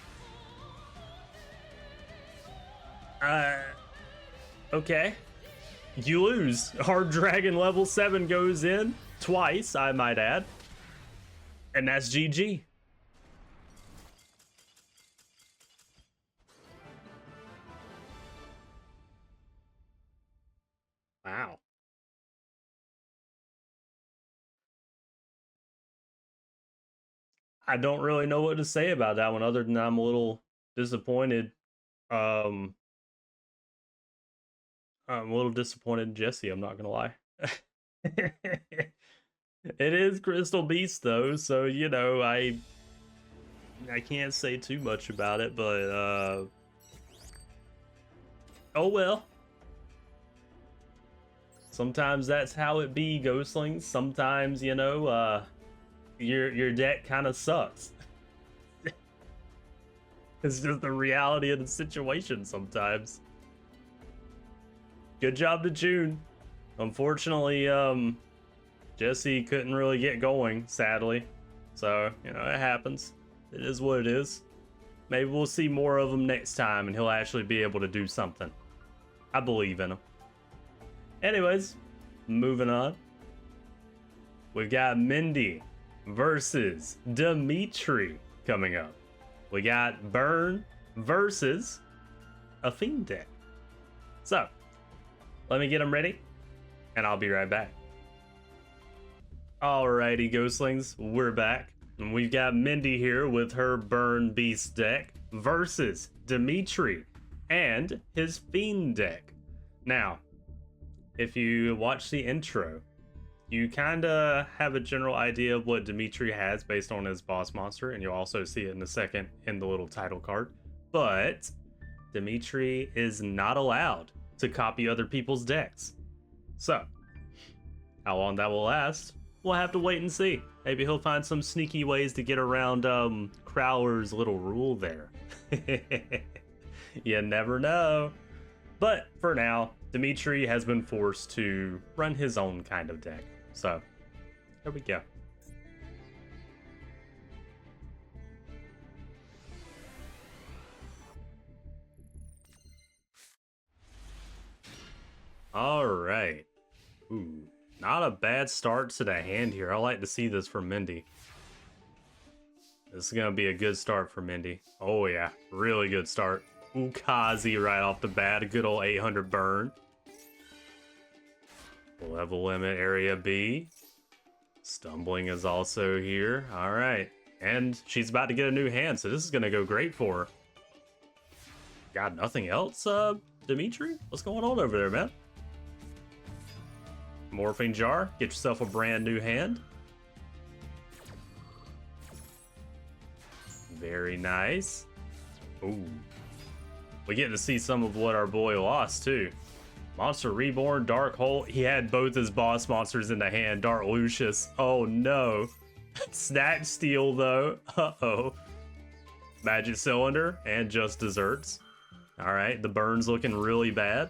Okay. You lose. Hard Dragon level 7 goes in twice, I might add. And that's GG. Wow. I don't really know what to say about that one other than I'm a little disappointed. I'm a little disappointed in Jesse, I'm not gonna lie. It is Crystal Beast though, so you know, I can't say too much about it, but oh well. Sometimes that's how it be, Ghostlings. Sometimes, you know, your deck kind of sucks. It's just the reality of the situation sometimes. Good job to June. Unfortunately, Jesse couldn't really get going, sadly. So, you know, it happens. It is what it is. Maybe we'll see more of him next time and he'll actually be able to do something. I believe in him. Anyways, moving on. We've got Mindy versus Dimitri coming up. We got Burn versus a Fiend deck. So, let me get them ready, and I'll be right back. Alrighty, Ghostlings, we're back. And we've got Mindy here with her Burn Beast deck versus Dimitri and his Fiend deck. Now, if you watch the intro, you kind of have a general idea of what Dimitri has based on his boss monster, and you'll also see it in a second in the little title card. But Dimitri is not allowed to copy other people's decks. So, how long that will last, we'll have to wait and see. Maybe he'll find some sneaky ways to get around Crowler's little rule there. You never know. But for now, Dimitri has been forced to run his own kind of deck. So, there we go. All right. Ooh, not a bad start to the hand here. I like to see this from Mindy. This is going to be a good start for Mindy. Oh yeah, really good start. Ukazi right off the bat, a good old 800 burn. Level limit area B. Stumbling is also here. All right. And she's about to get a new hand, so this is going to go great for her. Got nothing else, Dimitri? What's going on over there, man? Morphing jar. Get yourself a brand new hand. Very nice. Ooh. We get to see some of what our boy lost, too. Monster Reborn, Dark Hole. He had both his boss monsters in the hand. Dark Lucius. Oh, no. Snatch Steal, though. Uh-oh. Magic Cylinder and Just Desserts. All right, the burn's looking really bad.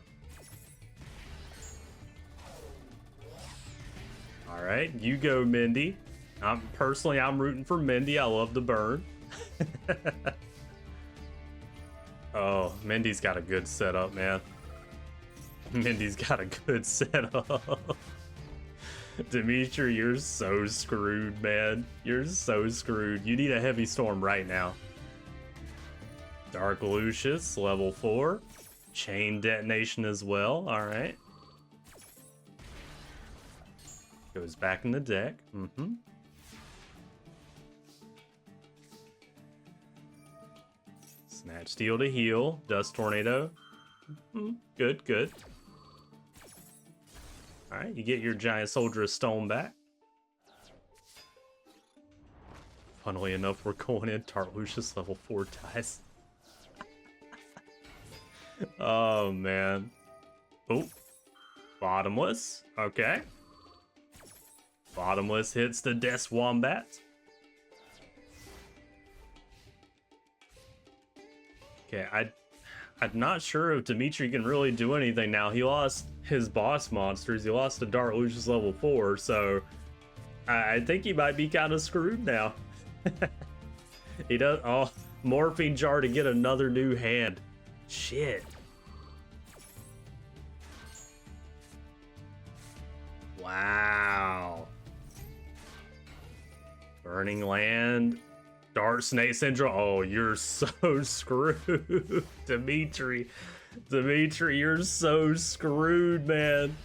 All right, you go, Mindy. I'm rooting for Mindy. I love the burn. Oh, Mindy's got a good setup, man. Mindy's got a good setup. Dimitri, you're so screwed, man. You're so screwed. You need a heavy storm right now. Dark Lucius, level 4. Chain detonation as well. All right. Goes back in the deck. Snatch Steel to heal. Dust Tornado. Good, good. All right, you get your Giant Soldier of Stone back. Funnily enough, we're going in Dark Lucius level 4 dies. Oh, man. Oh. Bottomless. Okay. Bottomless hits the Death Wombat. Okay, I'm not sure if Dimitri can really do anything now. He lost his boss monsters. He lost to Dark Lucius level 4, so I think he might be kind of screwed now. He does. Oh, Morphine Jar to get another new hand. Shit. Wow. Burning Land. Dark Snake Syndrome. Oh, you're so screwed. Dimitri. Dimitri, you're so screwed, man.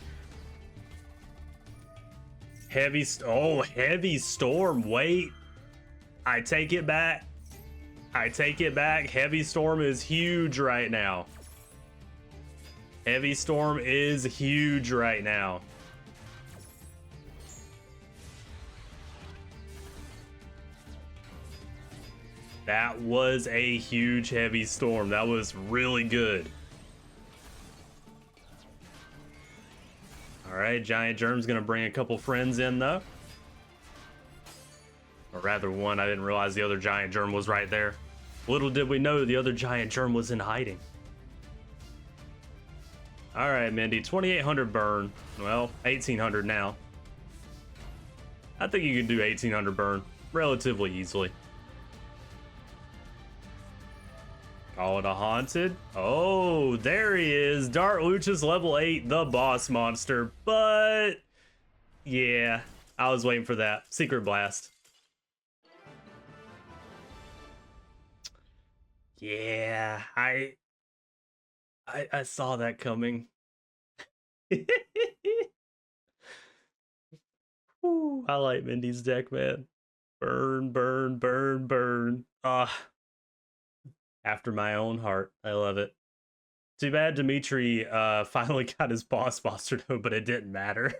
Heavy Storm. Wait. I take it back. I take it back. Heavy Storm is huge right now. Heavy Storm is huge right now. That was a huge Heavy Storm. That was really good. All right, Giant Germ's gonna bring a couple friends in though. Or rather one, I didn't realize the other Giant Germ was right there. Little did we know the other Giant Germ was in hiding. All right, Mindy, 2,800 burn. Well, 1,800 now. I think you can do 1,800 burn relatively easily. Call it a haunted. Oh, there he is. Dark Lucius level 8, the boss monster. But yeah, I was waiting for that. Secret Blast. Yeah, I saw that coming. Ooh, I like Mindy's deck, man. Burn, burn, burn, burn. After my own heart. I love it. Too bad Dimitri finally got his boss monster though, but it didn't matter.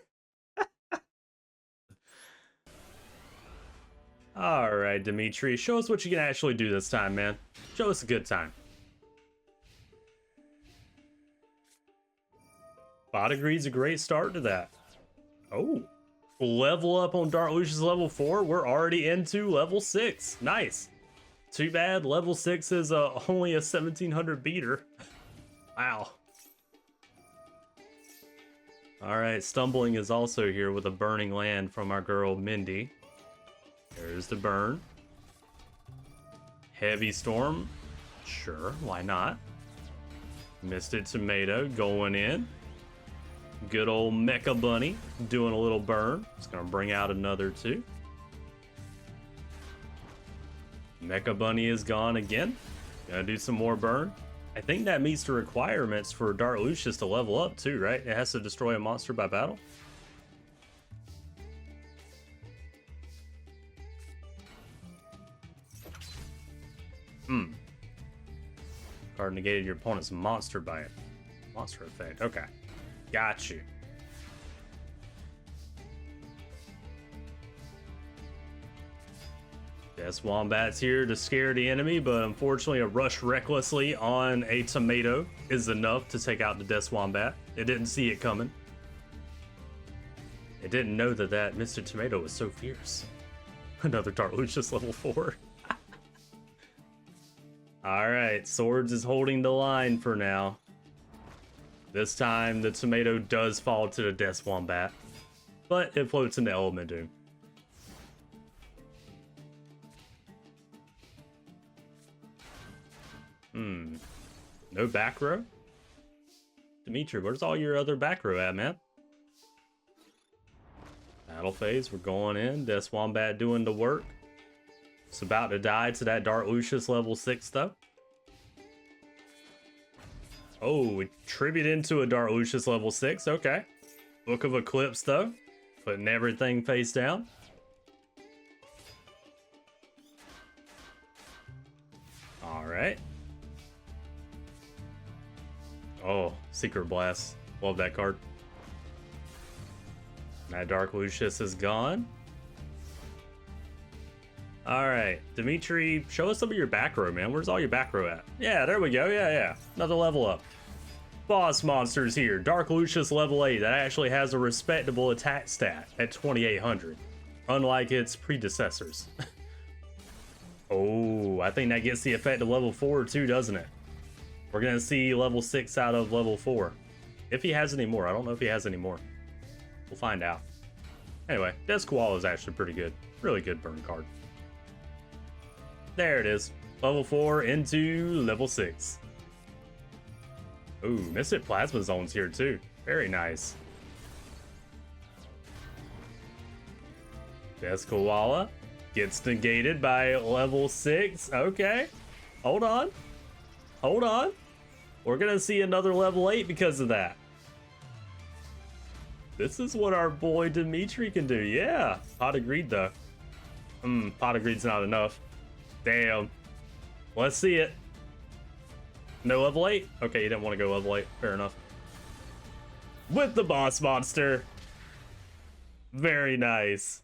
All right, Dimitri, show us what you can actually do this time, man. Show us a good time. Bot agree's a great start to that. Oh, level up on Dark Lucius level 4. We're already into level 6. Nice. Too bad level 6 is only a 1,700 beater. Wow. All right, Stumbling is also here with a Burning Land from our girl Mindy. There's the burn. Heavy Storm. Sure, why not? Misted Tomato going in. Good old Mecha Bunny doing a little burn. It's gonna bring out another 2. Mecha Bunny is gone again. Gonna do some more burn. I think that meets the requirements for Dark Lucius to level up too, right? It has to destroy a monster by battle. Card negated your opponent's monster by it. Monster effect. Okay. Got you. Death Wombat's here to scare the enemy, but unfortunately a rush recklessly on a tomato is enough to take out the Death Wombat. It didn't see it coming. It didn't know that Mr. Tomato was so fierce. Another Dark Lucius level 4. Alright, Swords is holding the line for now. This time the tomato does fall to the Death Wombat, but it floats into Element Doom. No back row? Dimitri, where's all your other back row at, man? Battle phase, we're going in. Death Wombat doing the work. It's about to die to that Dark Lucius level 6 though. Oh, we tribute into a Dark Lucius level 6. Okay. Book of Eclipse though. Putting everything face down. Alright. Oh, Secret Blast. Love that card. That Dark Lucius is gone. Alright, Dimitri, show us some of your back row, man. Where's all your back row at? Yeah, there we go. Yeah. Another level up. Boss monsters here. Dark Lucius level 8. That actually has a respectable attack stat at 2800. Unlike its predecessors. Oh, I think that gets the effect of level 4 too, doesn't it? We're going to see level 6 out of level 4. If he has any more. I don't know if he has any more. We'll find out. Anyway, Death Koala is actually pretty good. Really good burn card. There it is. Level 4 into level 6. Ooh, Mystic Plasma Zone's here too. Very nice. Death Koala gets negated by level 6. Okay. Hold on. Hold on. We're going to see another level 8 because of that. This is what our boy Dimitri can do. Yeah. Pot of Greed though. Pot of Greed's not enough. Damn. Let's see it. No level 8? Okay, you didn't want to go level 8. Fair enough. With the boss monster. Very nice.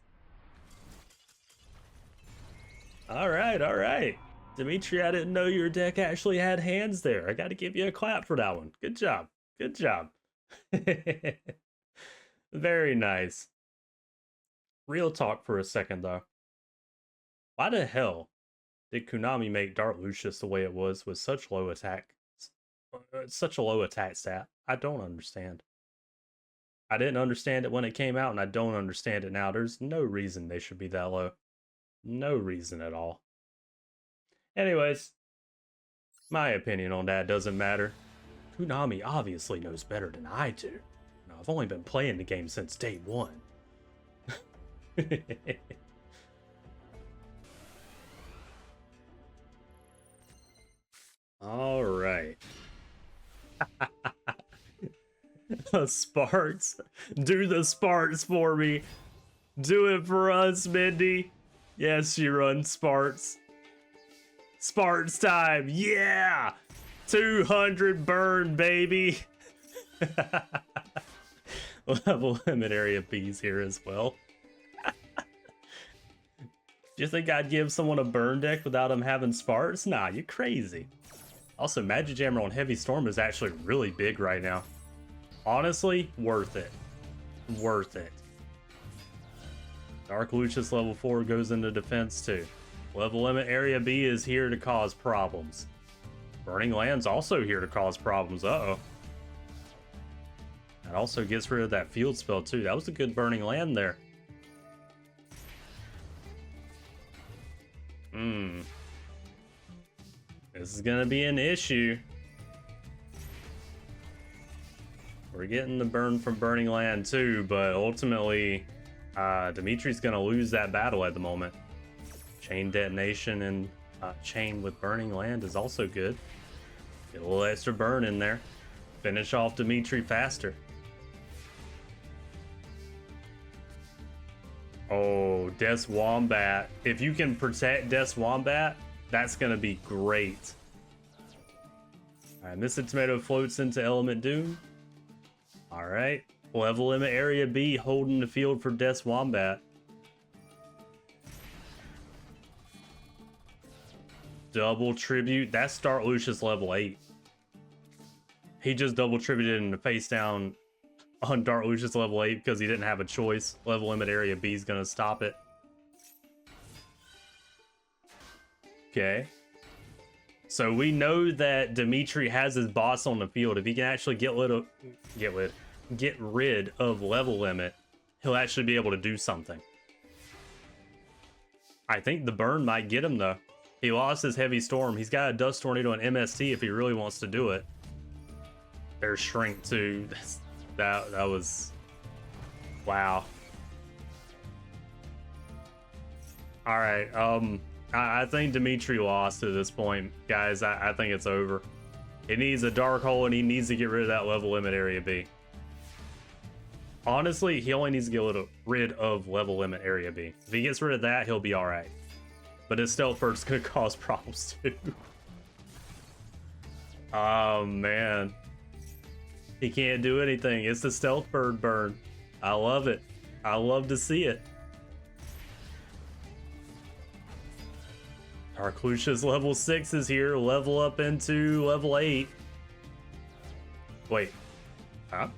Alright. Dimitri, I didn't know your deck actually had hands there. I gotta give you a clap for that one. Good job. Good job. Very nice. Real talk for a second though. Why the hell did Konami make Dark Lucius the way it was with such low attack, such a low attack stat? I don't understand. I didn't understand it when it came out, and I don't understand it now. There's no reason they should be that low. No reason at all. Anyways, my opinion on that doesn't matter. Konami obviously knows better than I do. Now, I've only been playing the game since day one. All right. Sparks. Do the sparks for me. Do it for us, Mindy. Yes, you run Sparks. Sparks time. Yeah. 200 burn, baby. Level limit area B's here as well. Do you think I'd give someone a burn deck without them having Sparks? Nah, you're crazy. Also, Magic Jammer on Heavy Storm is actually really big right now. Honestly, worth it. Worth it. Dark Lucius level 4 goes into defense too. Level limit area B is here to cause problems. Burning Land's also here to cause problems. Uh-oh. That also gets rid of that field spell too. That was a good Burning Land there. This is gonna be an issue. We're getting the burn from Burning Land too, but ultimately, Dimitri's gonna lose that battle at the moment. Chain Detonation and Chain with Burning Land is also good. Get a little extra burn in there. Finish off Dimitri faster. Oh, Death Wombat. If you can protect Death Wombat, that's gonna be great. Alright, Mr. Tomato floats into Element Doom. Alright. Level limit area B holding the field for Death Wombat. Double tribute. That's Dark Lucius level 8. He just double tributed in the face down on Dark Lucius level 8 because he didn't have a choice. Level limit area B is gonna stop it. Okay. So we know that Dimitri has his boss on the field. If he can actually get rid of level limit, he'll actually be able to do something. I think the burn might get him though. He lost his Heavy Storm. He's got a Dust Tornado and MST if he really wants to do it. There's Shrink too. That was... Wow. All right. I think Dimitri lost at this point, guys. I think it's over. He needs a dark hole, and he needs to get rid of that level limit area B. Honestly, he only needs to get rid of level limit area B. If he gets rid of that, he'll be all right. But his stealth bird's gonna cause problems too. Oh man, he can't do anything. It's the stealth bird burn. I love it. I love to see it. Arclucia's level 6 is here. Level up into level 8. Wait. Huh?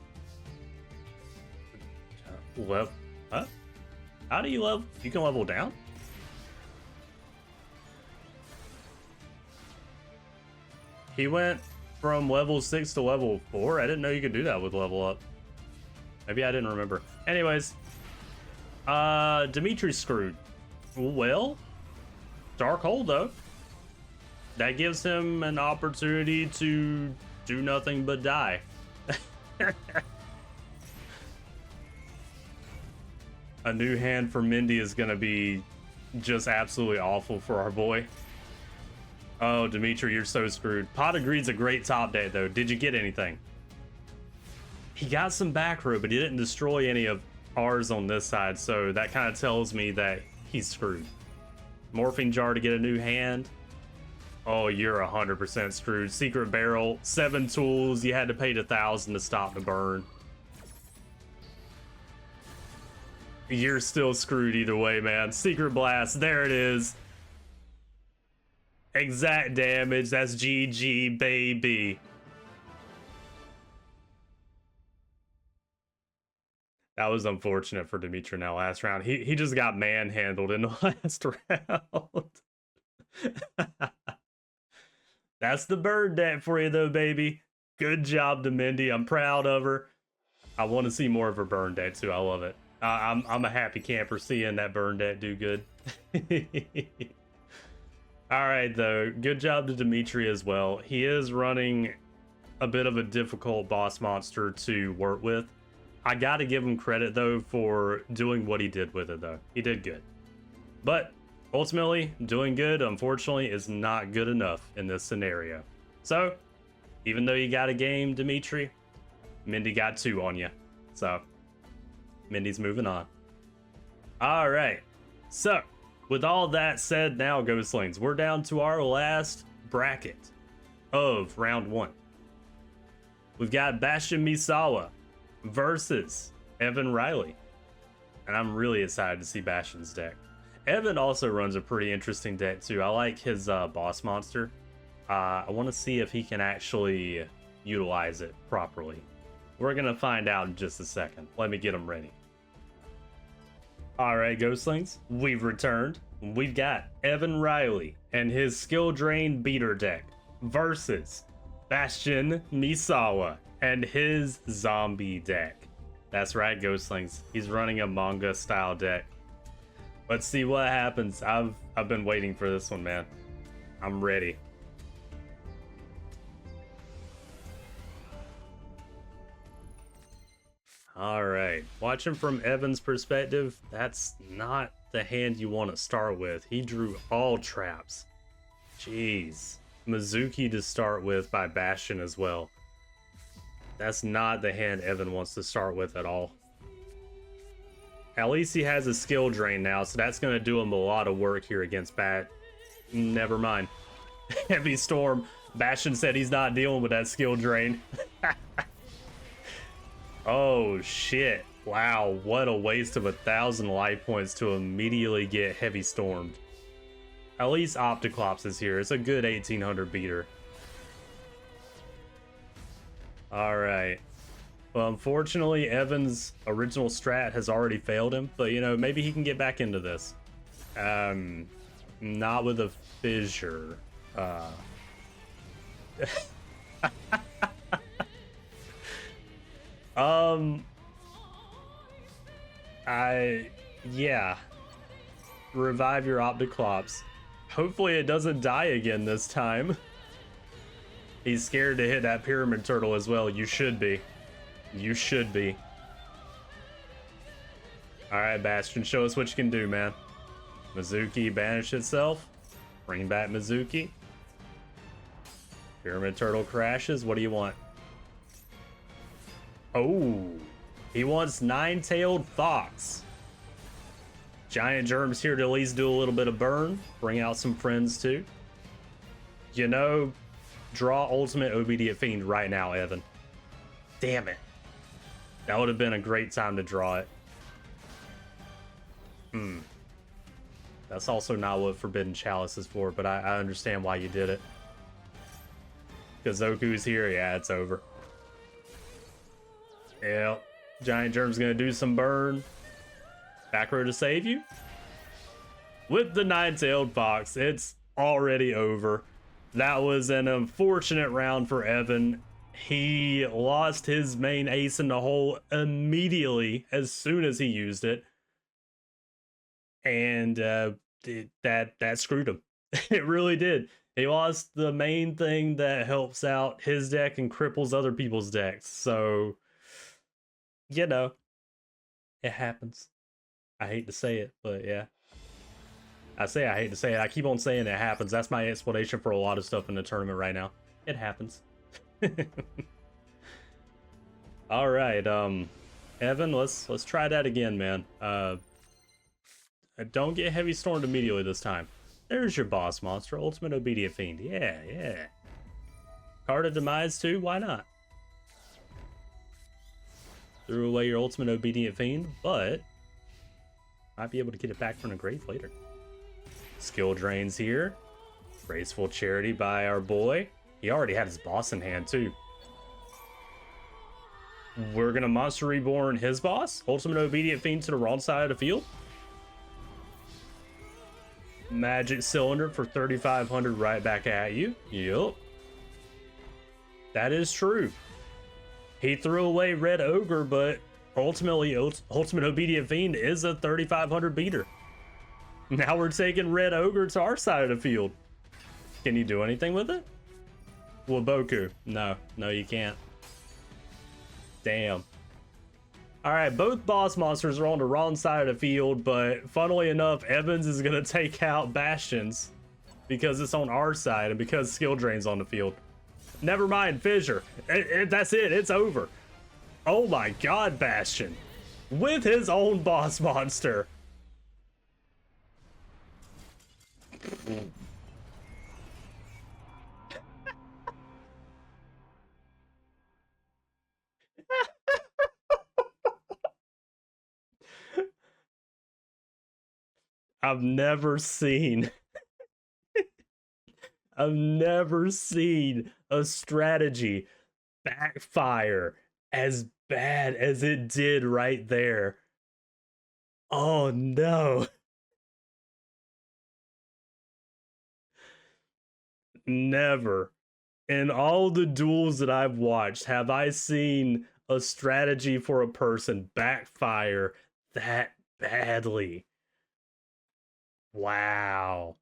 Huh? How do you level? You can level down? He went from level 6 to level 4? I didn't know you could do that with level up. Maybe I didn't remember. Anyways. Dimitri's screwed. Well, dark hole though. That gives him an opportunity to do nothing but die. A new hand for Mindy is gonna be just absolutely awful for our boy. Oh, Dimitri, you're so screwed. Pot of Greed's a great top deck though. Did you get anything? He got some back row, but he didn't destroy any of ours on this side, so that kind of tells me that he's screwed. Morphing jar to get a new hand. Oh, you're 100% screwed. Secret barrel, 7 tools. You had to pay 1,000 to stop the burn. You're still screwed either way, man. Secret blast, there it is. Exact damage. That's GG, baby. That was unfortunate for Dimitri in that last round. He just got manhandled in the last round. That's the bird deck for you though, baby. Good job to Mindy. I'm proud of her. I want to see more of her burn deck too. I love it. I'm a happy camper seeing that burn deck do good. All right though, good job to Dimitri as well. He is running a bit of a difficult boss monster to work with. I gotta give him credit though for doing what he did with it though. He did good. But ultimately, doing good, unfortunately, is not good enough in this scenario. So, even though you got a game, Dimitri, Mindy got 2 on you. So, Mindy's moving on. All right. So, with all that said now, Ghostlings, we're down to our last bracket of round 1. We've got Bastion Misawa versus Evan Riley. And I'm really excited to see Bastion's deck. Evan also runs a pretty interesting deck too. I like his boss monster. I want to see if he can actually utilize it properly. We're going to find out in just a second. Let me get him ready. All right, Ghostlings, we've returned. We've got Evan Riley and his skill drain beater deck versus Bastion Misawa and his zombie deck. That's right, Ghostlings. He's running a manga style deck. Let's see what happens. I've been waiting for this one, man. I'm ready. All right, watching from Evan's perspective, that's not the hand you want to start with. He drew all traps. Jeez. Mizuki to start with by Bastion as well. That's not the hand Evan wants to start with at all. At least he has a skill drain now, so that's going to do him a lot of work here against Bat. Never mind. Heavy Storm. Bastion said he's not dealing with that skill drain. Oh, shit. Wow, what a waste of 1,000 life points to immediately get Heavy Stormed. At least Opticlops is here. It's a good 1800 beater. Alright. Well, unfortunately, Evan's original strat has already failed him, but, you know, maybe he can get back into this. Not with a fissure. Yeah. Revive your Opticlops. Hopefully it doesn't die again this time. He's scared to hit that pyramid turtle as well. You should be. You should be. Alright, Bastion, show us what you can do, man. Mizuki banished itself. Bring back Mizuki. Pyramid Turtle crashes. What do you want? Oh, he wants Nine-Tailed Fox. Giant Germ's here to at least do a little bit of burn. Bring out some friends too. You know, draw Ultimate Obedient Fiend right now, Evan. Damn it. That would have been a great time to draw it. That's also not what Forbidden Chalice is for, but I understand why you did it. Because Zoku's here, yeah, it's over. Yeah, Giant Germ's gonna do some burn. Back row to save you. With the Nine-Tailed Fox, it's already over. That was an unfortunate round for Evan. He lost his main ace in the hole immediately as soon as he used it. And that screwed him. It really did. He lost the main thing that helps out his deck and cripples other people's decks. So, you know, it happens. I hate to say it, but yeah. I hate to say it. I keep on saying it happens. That's my explanation for a lot of stuff in the tournament right now. It happens. All right, Evan, let's try that again, man. Don't get heavy stormed immediately this time. There's your boss monster, Ultimate Obedient Fiend. Yeah. Card of Demise too, why not? Threw away your Ultimate Obedient Fiend, but might be able to get it back from the grave later. Skill drains here. Graceful Charity by our boy. He already had his boss in hand too. We're gonna Monster Reborn his boss. Ultimate Obedient Fiend to the wrong side of the field. Magic Cylinder for 3,500 right back at you. Yup. That is true. He threw away Red Ogre, but ultimately Ultimate Obedient Fiend is a 3,500 beater. Now we're taking Red Ogre to our side of the field. Can you do anything with it? Waboku. No, you can't. Damn. Alright, both boss monsters are on the wrong side of the field, but funnily enough, Evans is going to take out Bastions because it's on our side and because skill drain's on the field. Never mind, Fissure. That's it, it's over. Oh my god, Bastion. With his own boss monster. I've never seen a strategy backfire as bad as it did right there. Oh no. Never in all the duels that I've watched have I seen a strategy for a person backfire that badly. Wow.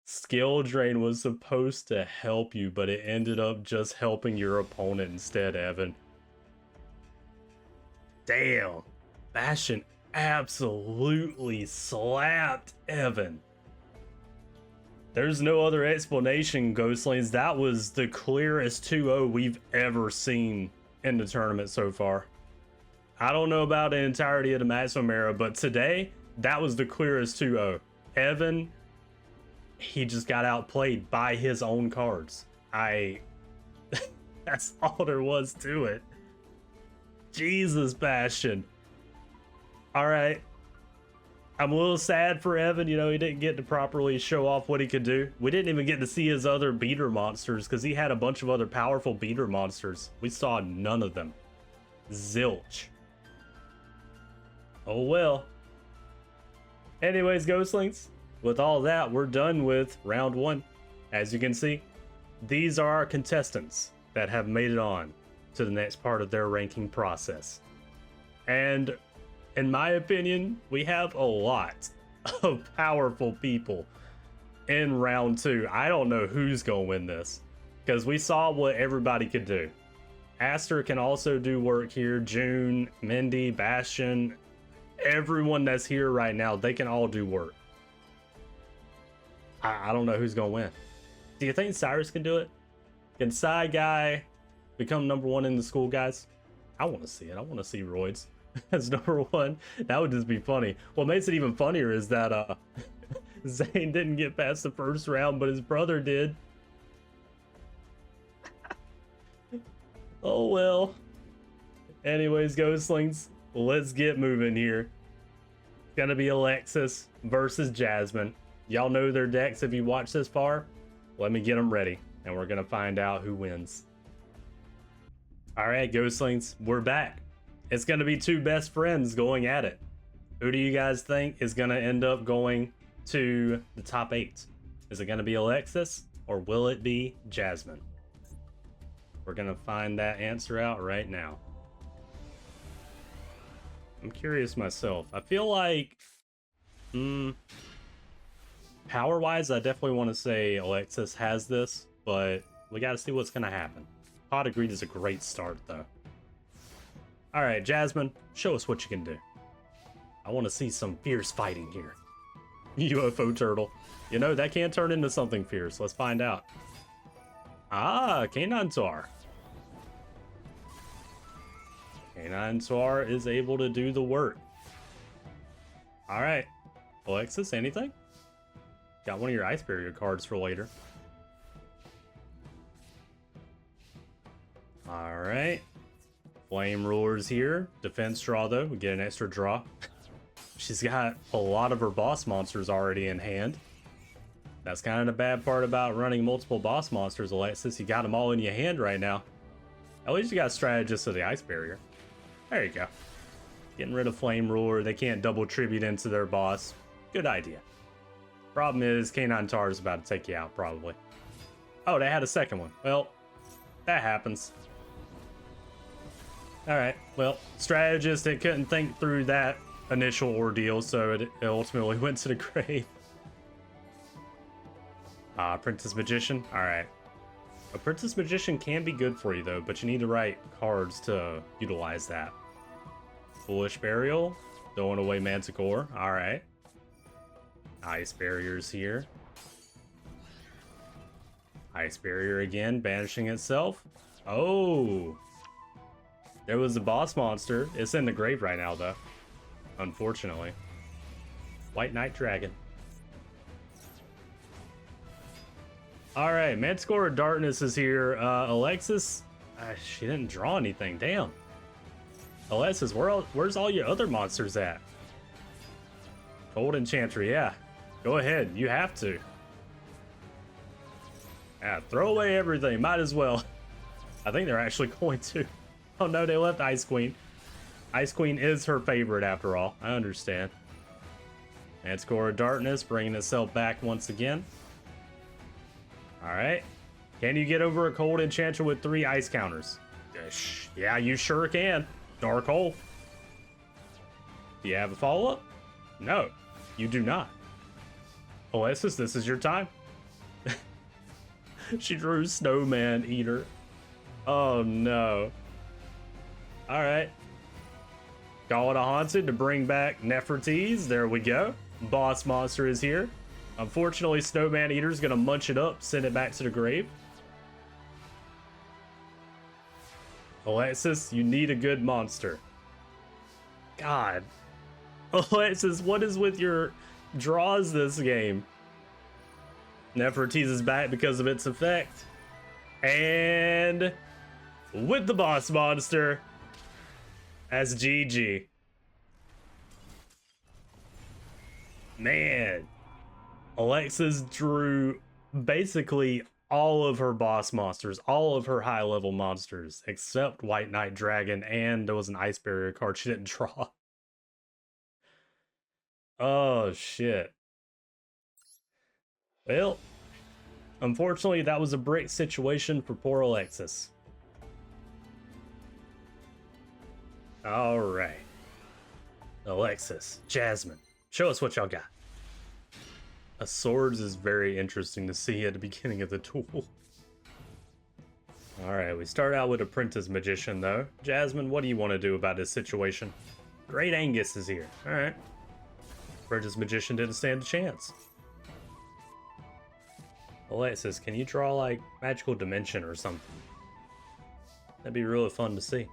Skill drain was supposed to help you, but it ended up just helping your opponent instead, Evan. Damn. Bastion absolutely slapped Evan. There's no other explanation, Ghostlings. That was the clearest 2-0 we've ever seen in the tournament so far. I don't know about the entirety of the Maximum Era, but today, that was the clearest 2-0. Evan, he just got outplayed by his own cards. That's all there was to it. Jesus, Bastion. All right. I'm a little sad for Evan. You know, he didn't get to properly show off what he could do. We didn't even get to see his other beater monsters because he had a bunch of other powerful beater monsters. We saw none of them. Zilch. Oh well. Anyways, Ghostlings, with all that, we're done with round one. As you can see, these are our contestants that have made it on to the next part of their ranking process. And in my opinion, we have a lot of powerful people in round two. I don't know who's going to win this because we saw what everybody could do. Aster can also do work here. June, Mindy, Bastion, everyone that's here right now, they can all do work. I don't know who's gonna win. Do you think Syrus can do it? Can Psy Guy become #1 in the school, guys? I want to see it. I want to see Roids as #1. That would just be funny. What makes it even funnier is that Zane didn't get past the first round, but his brother did. Oh well. Anyways, ghostlings, let's get moving here. It's gonna be Alexis versus Jasmine. Y'all know their decks if you watch this far. Let me get them ready, and we're gonna find out who wins. All right, ghostlings, we're back. It's gonna be two best friends going at it. Who do you guys think is gonna end up going to the top 8? Is it gonna be Alexis or will it be Jasmine? We're gonna find that answer out right now. I'm curious myself. I feel like, power-wise, I definitely want to say Alexis has this, but we got to see what's gonna happen. Pot agreed is a great start, though. All right, Jasmine, show us what you can do. I want to see some fierce fighting here. UFO turtle. You know, that can turn into something fierce. Let's find out. Ah, Canine Tar. Canine Tar is able to do the work. All right, Alexis, anything? Got one of your ice barrier cards for later. All right. Flame Rulers here. Defense draw, though. We get an extra draw. She's got a lot of her boss monsters already in hand. That's kind of the bad part about running multiple boss monsters, Alexis. You got them all in your hand right now. At least you got strategists of the ice barrier. There you go. Getting rid of Flame Ruler. They can't double tribute into their boss. Good idea. Problem is, Canine Tar is about to take you out, probably. Oh, they had a second one. Well, that happens. Alright, well, strategist, they couldn't think through that initial ordeal, so it ultimately went to the grave. Princess Magician? Alright. A Princess Magician can be good for you, though, but you need the right cards to utilize that. Foolish Burial. Throwing away Manticore. Alright. Ice Barriers here. Ice Barrier again, banishing itself. Oh! There was a boss monster. It's in the grave right now, though. Unfortunately. White Knight Dragon. Alright, Manticore of Darkness is here. Alexis, she didn't draw anything. Damn. Alexis, where's all your other monsters at? Cold Enchanter, yeah. Go ahead, you have to. Yeah, throw away everything, might as well. I think they're actually going to. Oh no, they left Ice Queen. Ice Queen is her favorite after all, I understand. Manticore of Darkness bringing itself back once again. Alright. Can you get over a Cold Enchanter with 3 ice counters? Yeah, you sure can. Dark Hole. Do you have a follow-up? No, you do not. Alexis, this is your time. She drew Snowman Eater. Oh no. Alright. Call it a Haunted to bring back Nefertiti's. There we go. Boss monster is here. Unfortunately, Snowman Eater's gonna munch it up, send it back to the grave. Alexis, you need a good monster. God. Alexis, what is with your draws this game? Nefertiti's is back because of its effect. And with the boss monster as GG. Man. Alexis drew basically all of her boss monsters, all of her high level monsters, except White Knight Dragon, and there was an Ice Barrier card she didn't draw. Oh shit. Well, unfortunately that was a brick situation for poor Alexis. Alright. Alexis, Jasmine, show us what y'all got. A swords is very interesting to see at the beginning of the duel. Alright, we start out with Apprentice Magician though. Jasmine, what do you want to do about this situation? Great Angus is here. Alright. Apprentice Magician didn't stand a chance. Alexis, can you draw like magical dimension or something? That'd be really fun to see.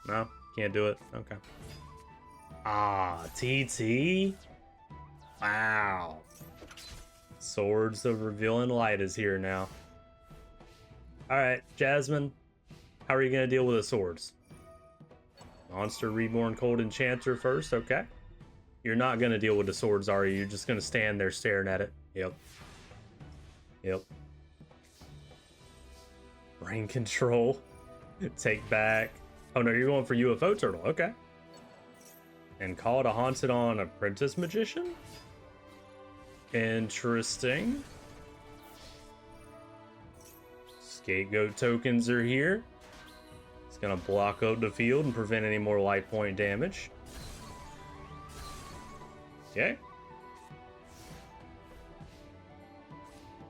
No, can't do it. Okay. Ah, TT. Wow. Swords of Revealing Light is here now. Alright, Jasmine, how are you going to deal with the swords? Monster Reborn Cold Enchanter first, okay. You're not going to deal with the swords, are you? You're just going to stand there staring at it. Yep. Yep. Brain control. Take back. Oh no, you're going for UFO Turtle, okay. And call it a Haunted on Apprentice Magician? Interesting. Scapegoat tokens are here. It's gonna block up the field and prevent any more light point damage. Okay.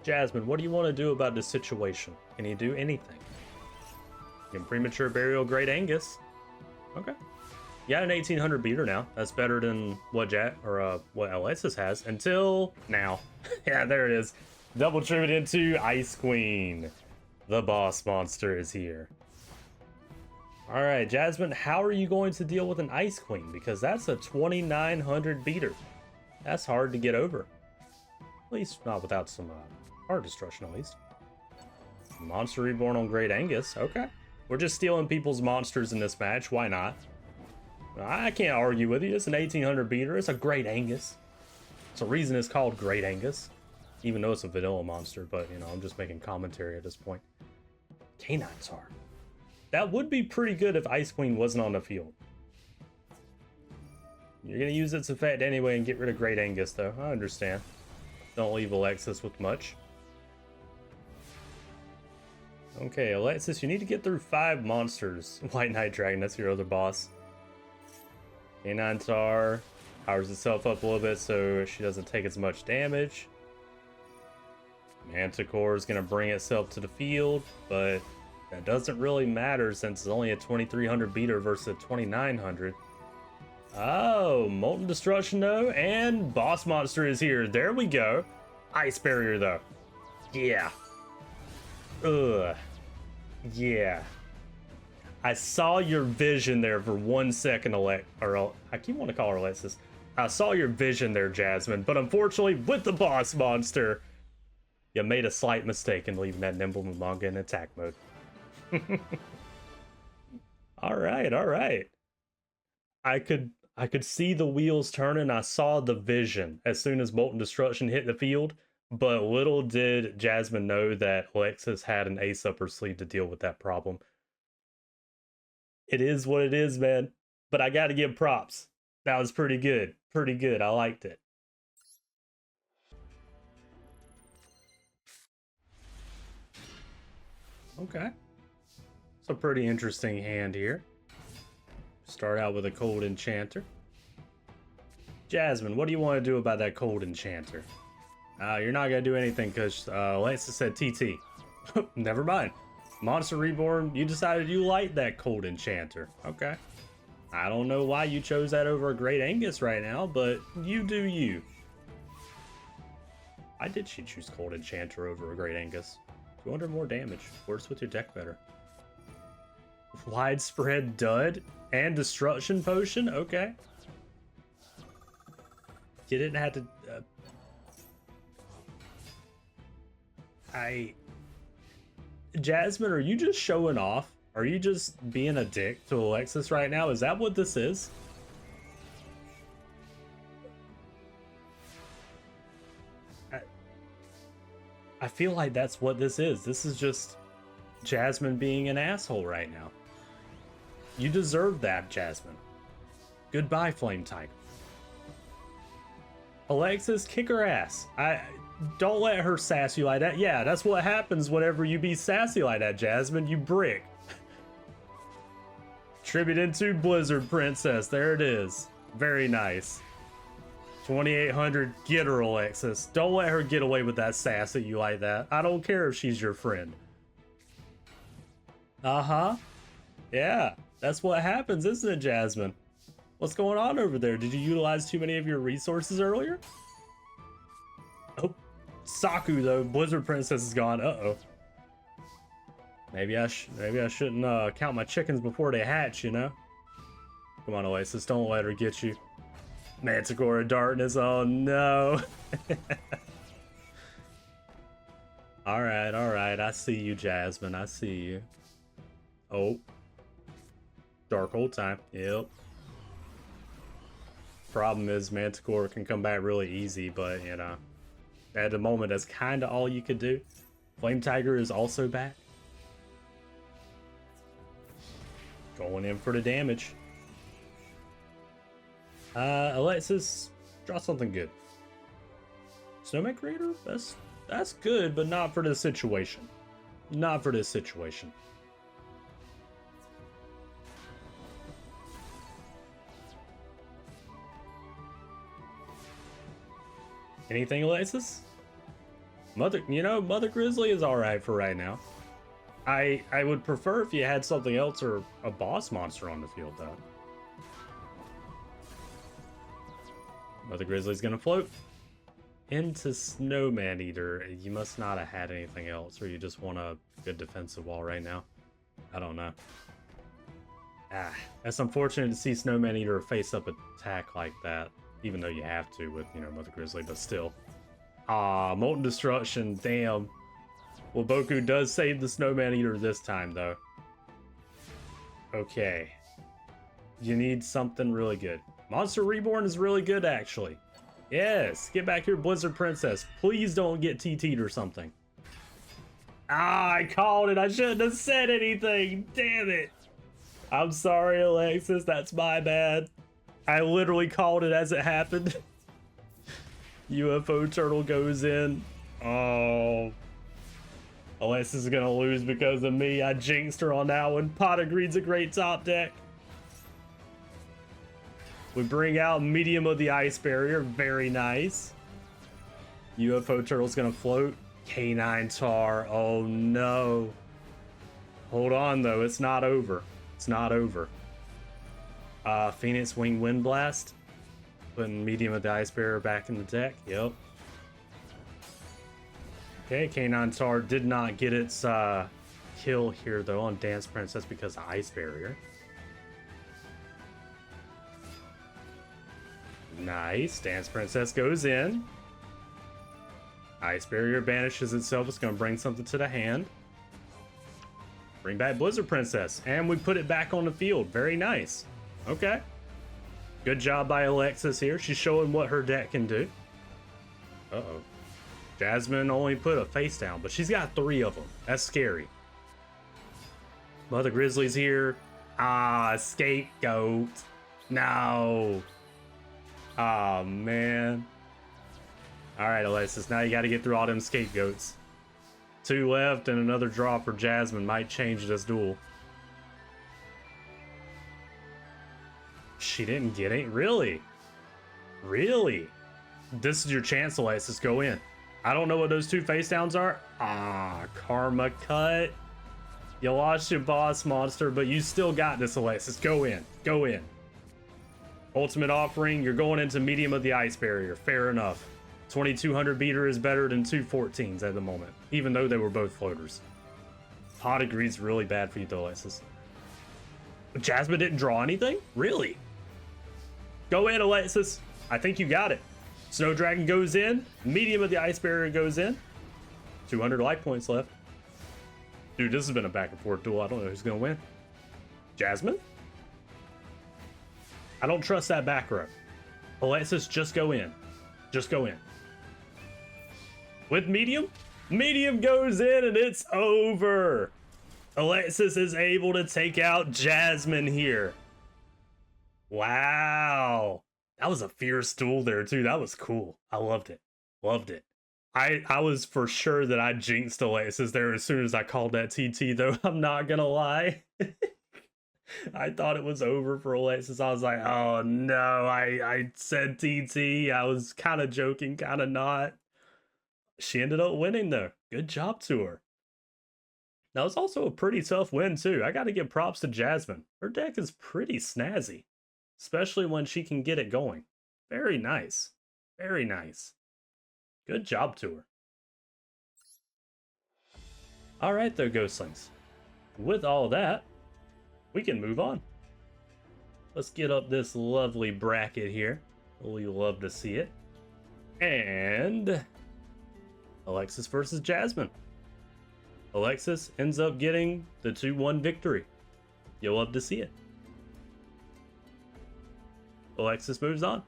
Jasmine, what do you want to do about this situation? Can you do anything? You can premature burial Great Angus. Okay. You got an 1800 beater now. That's better than what what Alexis has until now. Yeah, there it is. Double tribute into Ice Queen. The boss monster is here. All right, Jasmine, how are you going to deal with an Ice Queen? Because that's a 2900 beater. That's hard to get over. At least not without some heart destruction, at least. Monster Reborn on Great Angus. Okay. We're just stealing people's monsters in this match. Why not? I can't argue with you. It's an 1800 beater. It's a Great Angus. It's a reason it's called Great Angus. Even though it's a vanilla monster, but, you know, I'm just making commentary at this point. Canine Tar. That would be pretty good if Ice Queen wasn't on the field. You're going to use its effect anyway and get rid of Great Angus, though. I understand. Don't leave Alexis with much. Okay, Alexis, you need to get through 5 monsters. White Knight Dragon, that's your other boss. Canine Tar powers itself up a little bit so she doesn't take as much damage. Manticore is going to bring itself to the field, but that doesn't really matter since it's only a 2300 beater versus a 2900. Oh, Molten Destruction though, and boss monster is here. There we go. Ice Barrier though. Yeah. Ugh. Yeah. I saw your vision there for 1 second, I keep wanting to call her Alexis. I saw your vision there, Jasmine, but unfortunately, with the boss monster, you made a slight mistake in leaving that Nimble manga in attack mode. All right. I could see the wheels turning. I saw the vision as soon as Molten Destruction hit the field, but little did Jasmine know that Alexis had an ace up her sleeve to deal with that problem. It is what it is, man. But I gotta give props. That was pretty good. Pretty good. I liked it. Okay. It's a pretty interesting hand here. Start out with a Cold Enchanter. Jasmine, what do you want to do about that Cold Enchanter? You're not going to do anything because Alexis said TT. Never mind. Monster Reborn, you decided you liked that Cold Enchanter. Okay. I don't know why you chose that over a Great Angus right now, but you do you. Why did she choose Cold Enchanter over a Great Angus? 200 more damage. Works with your deck better. Widespread Dud and Destruction Potion? Okay. You didn't have to... Jasmine, are you just showing off? Are you just being a dick to Alexis right now? Is that what this is? I feel like that's what this is. This is just Jasmine being an asshole right now. You deserve that, Jasmine. Goodbye, Flame Tiger. Alexis, kick her ass. Don't let her sass you like that. Yeah, that's what happens whenever you be sassy like that, Jasmine. You brick. Tribute into Blizzard Princess. There it is. Very nice. 2800. Get her, Alexis. Don't let her get away with that sass at you like that. I don't care if she's your friend. Uh-huh. Yeah, that's what happens, isn't it, Jasmine? What's going on over there? Did you utilize too many of your resources earlier? Oh, Saku though, Blizzard Princess is gone. Uh-oh. Maybe I shouldn't count my chickens before they hatch, you know? Come on, Alexis, don't let her get you. Manticore of Darkness, oh no. Alright, I see you, Jasmine, I see you. Oh. Dark Hole time, yep. Problem is, Manticore can come back really easy, but, you know, at the moment, that's kind of all you could do. Flame Tiger is also back. Going in for the damage. Alexis, draw something good. Snowman Creator? That's good, but not for this situation. Not for this situation. Anything, Alexis? Mother Grizzly is alright for right now. I would prefer if you had something else or a boss monster on the field, though. Mother Grizzly's gonna float into Snowman Eater. You must not have had anything else, or you just want a good defensive wall right now. I don't know. That's unfortunate to see Snowman Eater face up attack like that, even though you have to with, you know, Mother Grizzly, but still. Molten Destruction, damn. Well, Boku does save the Snowman Eater this time, though. Okay. You need something really good. Monster Reborn is really good, actually. Yes, get back here, Blizzard Princess. Please don't get TT'd or something. I called it. I shouldn't have said anything. Damn it. I'm sorry, Alexis. That's my bad. I literally called it as it happened. UFO Turtle goes in. Oh. Alexis is gonna lose because of me. I jinxed her on that one. Pot of Greed's a great top deck. We bring out Medium of the Ice Barrier. Very nice. UFO Turtle's gonna float. K9 Tar. Oh no. Hold on though. It's not over. It's not over. Phoenix Wing Wind Blast. Putting Medium of the Ice Barrier back in the deck. Yep. Okay, K9 Tar did not get its kill here though on Dance Princess because of Ice Barrier. Nice. Dance Princess goes in. Ice Barrier banishes itself. It's going to bring something to the hand. Bring back Blizzard Princess. And we put it back on the field. Very nice. Okay. Good job by Alexis here. She's showing what her deck can do. Uh-oh. Jasmine only put a face down, but she's got 3 of them. That's scary. Mother Grizzly's here. Scapegoat. No. Oh, man. Alright, Alexis, now you got to get through all them scapegoats. 2 left and another draw for Jasmine might change this duel. She didn't get it? Really? Really? This is your chance, Alexis. Go in. I don't know what those 2 face downs are. Karma Cut. You lost your boss monster, but you still got this, Alexis. Go in. Go in. Ultimate Offering, you're going into Medium of the Ice Barrier. Fair enough. 2200 beater is better than 214s at the moment, even though they were both floaters. Pot of Greed's really bad for you, though, Alexis. But Jasmine didn't draw anything? Really? Go in, Alexis. I think you got it. Snow Dragon goes in. Medium of the Ice Barrier goes in. 200 life points left. Dude, this has been a back and forth duel. I don't know who's going to win. Jasmine? I don't trust that back row. Alexis, just go in. Just go in. With Medium? Medium goes in and it's over. Alexis is able to take out Jasmine here. Wow. That was a fierce duel there too. That was cool. I loved it. Loved it. I was for sure that I jinxed Alexis there as soon as I called that TT though. I'm not gonna lie. I thought it was over for Alexis. I was like, oh no, I said TT. I was kind of joking, kind of not. She ended up winning though. Good job to her. That was also a pretty tough win too. I got to give props to Jasmine. Her deck is pretty snazzy, especially when she can get it going. Very nice. Very nice. Good job to her. All right, though, ghostlings. With all that, we can move on. Let's get up this lovely bracket here. We love to see it. And Alexis versus Jasmine. Alexis ends up getting the 2-1 victory. You'll love to see it. Alexis moves on.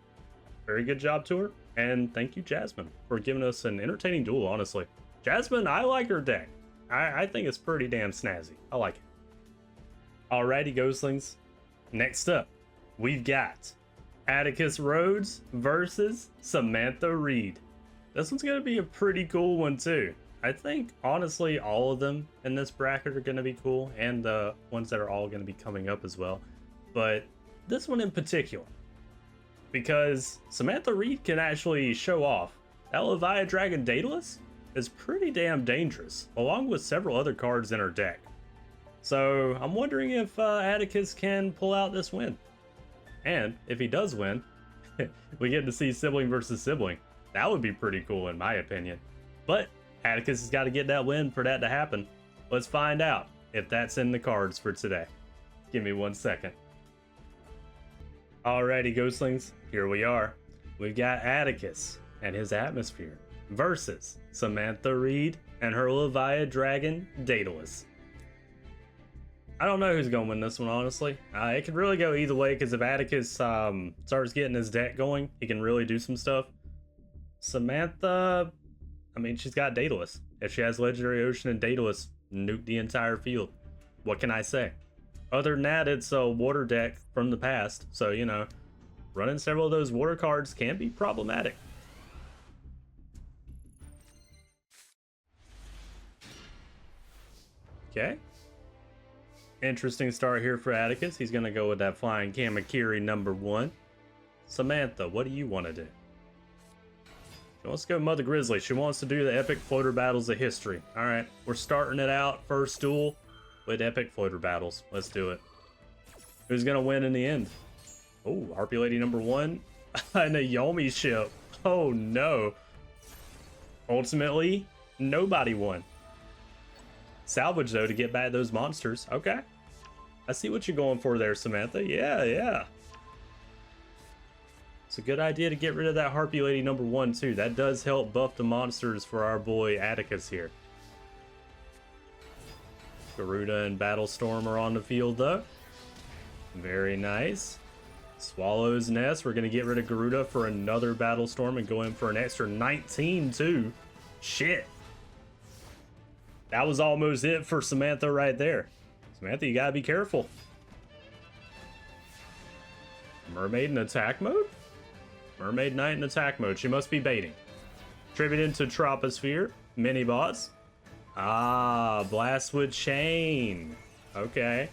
Very good job to her. And thank you, Jasmine, for giving us an entertaining duel, honestly. Jasmine, I like her deck. I think it's pretty damn snazzy. I like it. Alrighty, ghostlings. Next up, we've got Atticus Rhodes versus Samantha Reed. This one's going to be a pretty cool one, too. I think, honestly, all of them in this bracket are going to be cool, and the ones that are all going to be coming up as well. But this one in particular, because Samantha Reed can actually show off. That Leviathan Dragon Daedalus is pretty damn dangerous, along with several other cards in her deck. So I'm wondering if Atticus can pull out this win. And if he does win, we get to see sibling versus sibling. That would be pretty cool in my opinion. But Atticus has got to get that win for that to happen. Let's find out if that's in the cards for today. Give me 1 second. Alrighty, ghostlings, here we are. We've got Atticus and his atmosphere versus Samantha Reed and her Leviathan Dragon Daedalus. I don't know who's going to win this one, honestly. It could really go either way, because if Atticus starts getting his deck going, he can really do some stuff. Samantha, I mean, she's got Daedalus. If she has Legendary Ocean and Daedalus, nuke the entire field. What can I say? Other than that, it's a water deck from the past, so, you know, running several of those water cards can be problematic. Okay. Interesting start here for Atticus. He's going to go with that Flying Kamakiri #1. Samantha, what do you want to do? She wants to go Mother Grizzly. She wants to do the epic floater battles of history. All right, we're starting it out first duel with epic floater battles. Let's do it. Who's going to win in the end? Oh, Harpy Lady #1 and a Yomi ship. Oh no. Ultimately, nobody won. Salvage, though, to get back those monsters. Okay. I see what you're going for there, Samantha. Yeah. It's a good idea to get rid of that Harpy Lady #1, too. That does help buff the monsters for our boy Atticus here. Garuda and Battlestorm are on the field, though. Very nice. Swallow's Nest. We're going to get rid of Garuda for another Battlestorm and go in for an extra 19, too. Shit. That was almost it for Samantha right there. Samantha, you gotta be careful. Mermaid in attack mode? Mermaid Knight in attack mode. She must be baiting. Tribute into Troposphere. Mini boss. Ah, Blast with Chain. Okay.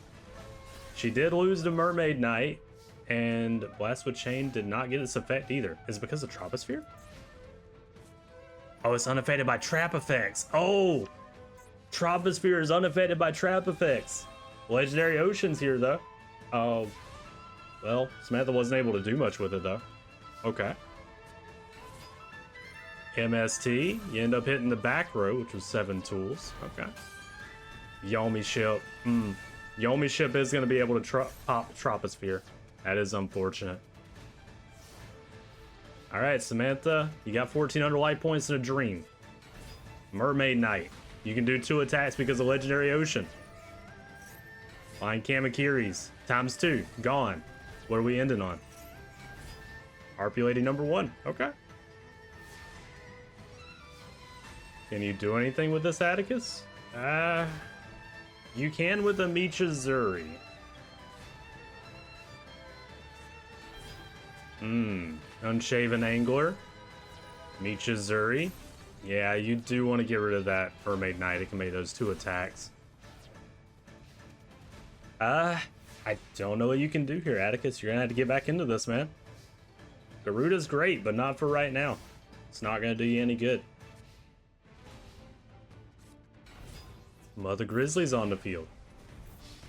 She did lose to Mermaid Knight, and Blast with Chain did not get its effect either. Is it because of Troposphere? Oh, it's unaffected by trap effects. Oh! Troposphere is unaffected by trap effects. Legendary Ocean's here, though. Oh, well, Samantha wasn't able to do much with it, though. Okay. MST, you end up hitting the back row, which was 7 tools. Okay. Yomi ship. Yomi ship is going to be able to pop Troposphere. That is unfortunate. All right, Samantha, you got 1,400 light points and a dream. Mermaid Knight. You can do 2 attacks because of Legendary Ocean. Flying Kamakiris. ×2. Gone. What are we ending on? Harpy Lady #1. Okay. Can you do anything with this, Atticus? You can with a Michizuri. Unshaven Angler. Michizuri. Yeah, you do want to get rid of that Mermaid Knight. It can make those 2 attacks. I don't know what you can do here, Atticus. You're going to have to get back into this, man. Garuda's great, but not for right now. It's not going to do you any good. Mother Grizzly's on the field.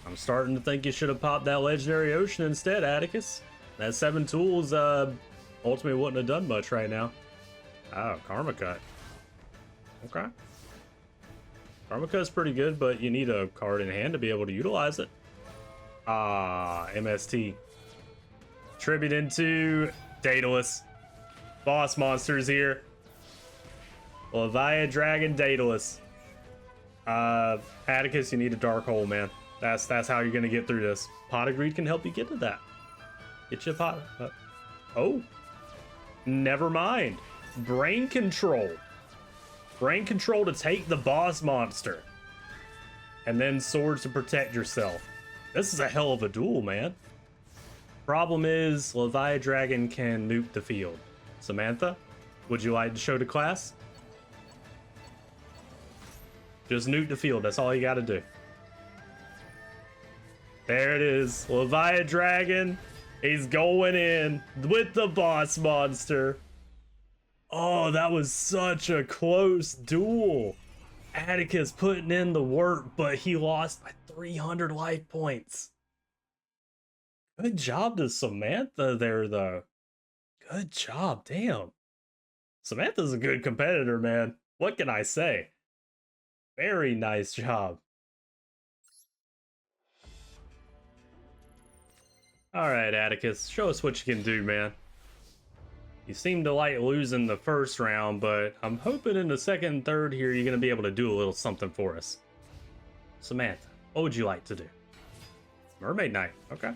I'm starting to think you should have popped that Legendary Ocean instead, Atticus. That 7 tools ultimately wouldn't have done much right now. Oh, Karma Cut. Okay. Karmika is pretty good, but you need a card in hand to be able to utilize it. MST. Tribute into Daedalus. Boss monsters here. Leviathan Dragon Daedalus. Atticus, you need a dark hole, man. That's how you're gonna get through this. Pot of Greed can help you get to that. Get you a pot. Oh, never mind. Brain control. Brain control to take the boss monster. And then swords to protect yourself. This is a hell of a duel, man. Problem is, Leviathan Dragon can nuke the field. Samantha, would you like to show the class? Just nuke the field, that's all you gotta do. There it is, Leviathan Dragon. He's going in with the boss monster. Oh, that was such a close duel. Atticus putting in the work, but he lost by 300 life points. Good job to Samantha there, though. Good job, damn. Samantha's a good competitor, man. What can I say? Very nice job. Alright, Atticus, show us what you can do, man. You seem to like losing the first round, but I'm hoping in the second and third here you're going to be able to do a little something for us. Samantha, what would you like to do? Mermaid Knight, okay.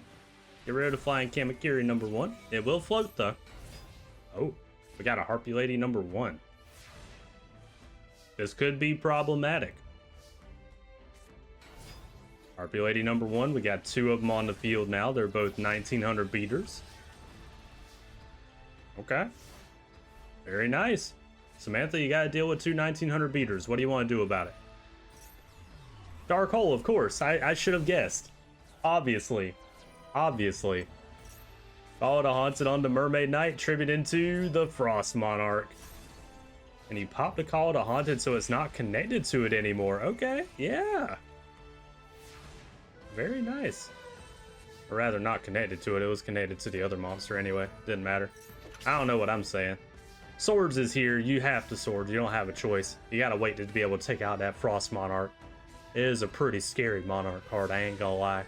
Get rid of the Flying Kamakiri number 1. It will float, though. Oh, we got a Harpy Lady number 1. This could be problematic. Harpy Lady number 1, we got 2 of them on the field now. They're both 1900 beaters. Okay. Very nice. Samantha, you gotta deal with 2 1900 beaters. What do you want to do about it? Dark Hole, of course. I should have guessed. Obviously. Obviously. Follow the Haunted on the Mermaid Knight. Tribute into the Frost Monarch. And he popped a Call to Haunted so it's not connected to it anymore. Okay, yeah. Very nice. Or rather, not connected to it. It was connected to the other monster anyway. Didn't matter. I don't know what I'm saying. Swords is here. You have to sword. You don't have a choice. You gotta wait to be able to take out that Frost Monarch. It is a pretty scary Monarch card, I ain't gonna lie.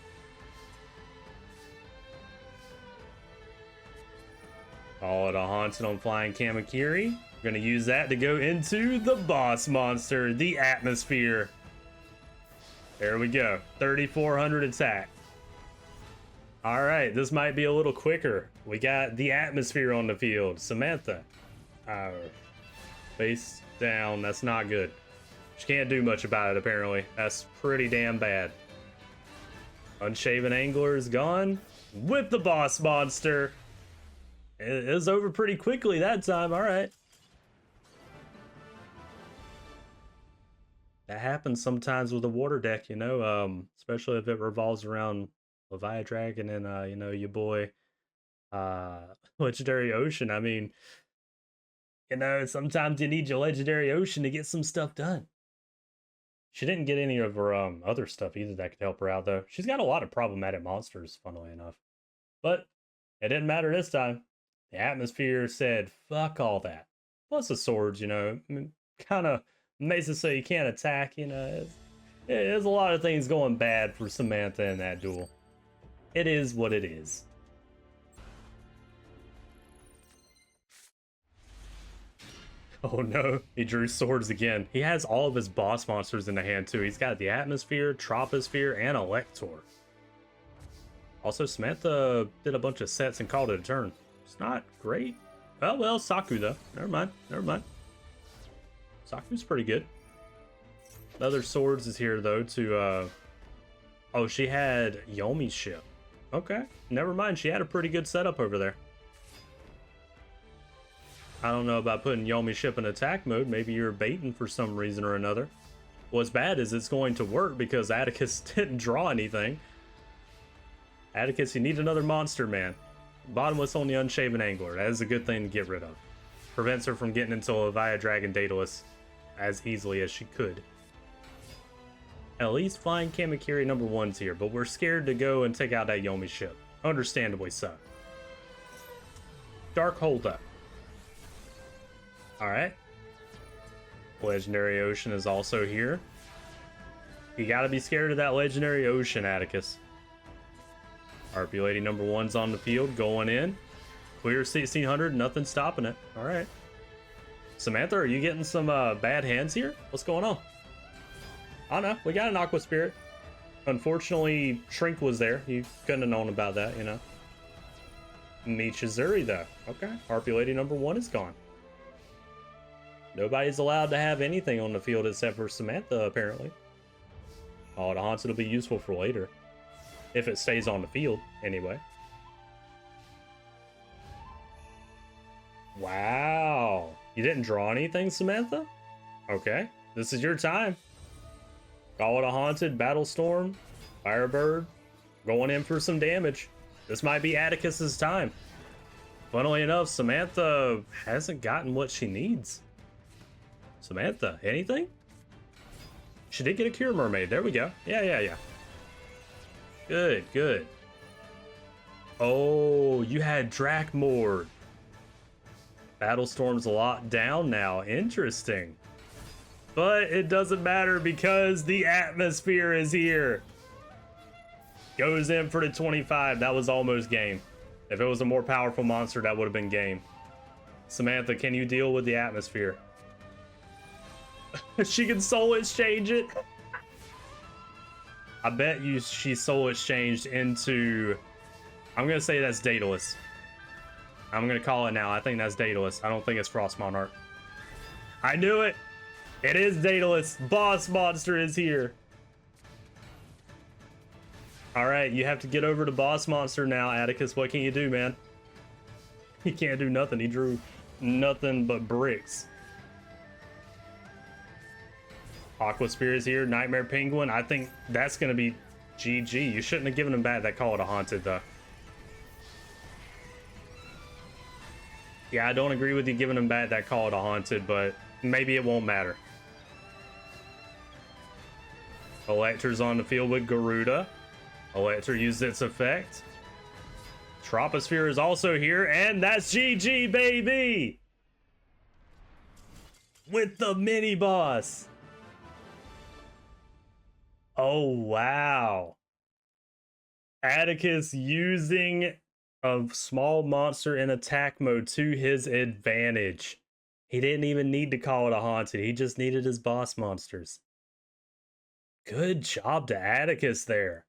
All of the Haunted on Flying Kamakiri. We're gonna use that to go into the boss monster, the Atmosphere. There we go. 3400 attack. Alright, this might be a little quicker. We got the Atmosphere on the field. Samantha. Face down. That's not good. She can't do much about it, apparently. That's pretty damn bad. Unshaven Angler is gone. With the boss monster. It was over pretty quickly that time. Alright. That happens sometimes with the water deck, you know, especially if it revolves around Leviathan Dragon and, you know, your boy, Legendary Ocean. I mean, you know, sometimes you need your Legendary Ocean to get some stuff done. She didn't get any of her other stuff either that could help her out, though. She's got a lot of problematic monsters, funnily enough. But it didn't matter this time. The Atmosphere said, fuck all that. Plus the swords, you know, kind of makes it so you can't attack, you know. There's a lot of things going bad for Samantha in that duel. It is what it is. Oh no, he drew swords again. He has all of his boss monsters in the hand too. He's got the Atmosphere, Troposphere, and Elector. Also, Samantha did a bunch of sets and called it a turn. It's not great. Oh well, Saku though. Never mind, never mind. Saku's pretty good. Other swords is here though to oh, she had Yomi's ship. Okay, never mind. She had a pretty good setup over there. I don't know about putting Yomi's ship in attack mode. Maybe you're baiting for some reason or another. What's bad is it's going to work because Atticus didn't draw anything. Atticus, you need another monster, man. Bottomless on the Unshaven Angler. That is a good thing to get rid of. Prevents her from getting into Leviathan Dragon Daedalus as easily as she could. At least Flying Kamakiri number 1's here, but we're scared to go and take out that Yomi ship. Understandably so. Dark Hold Up. Alright. Legendary Ocean is also here. You gotta be scared of that legendary ocean, Atticus. RP Lady number 1's on the field, going in. Clear 1600, nothing stopping it. All right. Samantha, are you getting some bad hands here? What's going on? Oh no, we got an Aqua Spirit. Unfortunately, Shrink was there. You couldn't have known about that, you know. Michizuri, though. Okay, RP Lady number 1 is gone. Nobody's allowed to have anything on the field except for Samantha, apparently. Oh, the Haunted will be useful for later. If it stays on the field, anyway. Wow. You didn't draw anything, Samantha? Okay, this is your time. Call it a Haunted, Battle Storm, Firebird, going in for some damage. This might be Atticus's time. Funnily enough, Samantha hasn't gotten what she needs. Samantha, anything? She did get a Cure Mermaid. There we go. Yeah. Good, good. Oh, you had Drakmord. Battlestorm's a lot down now. Interesting. But it doesn't matter because the atmosphere is here. Goes in for the 25. That was almost game. If it was a more powerful monster, that would have been game. Samantha, can you deal with the atmosphere? She can soul exchange it. I bet you she soul exchanged into... I'm going to say that's Daedalus. I'm going to call it now. I think that's Daedalus. I don't think it's Frost Monarch. I knew it. It is Daedalus. Boss monster is here. All right, you have to get over to boss monster now, Atticus. What can you do, man? He can't do nothing. He drew nothing but bricks. Aqua Spear is here. Nightmare Penguin. I think that's going to be GG. You shouldn't have given him back that Call it a Haunted, though. Yeah, I don't agree with you giving him back that Call it a Haunted, but maybe it won't matter. Electra's on the field with Garuda. Electra used its effect. Troposphere is also here, and that's GG, baby! With the mini boss. Oh, wow. Atticus using a small monster in attack mode to his advantage. He didn't even need to call it a Haunted. He just needed his boss monsters. Good job to Atticus there.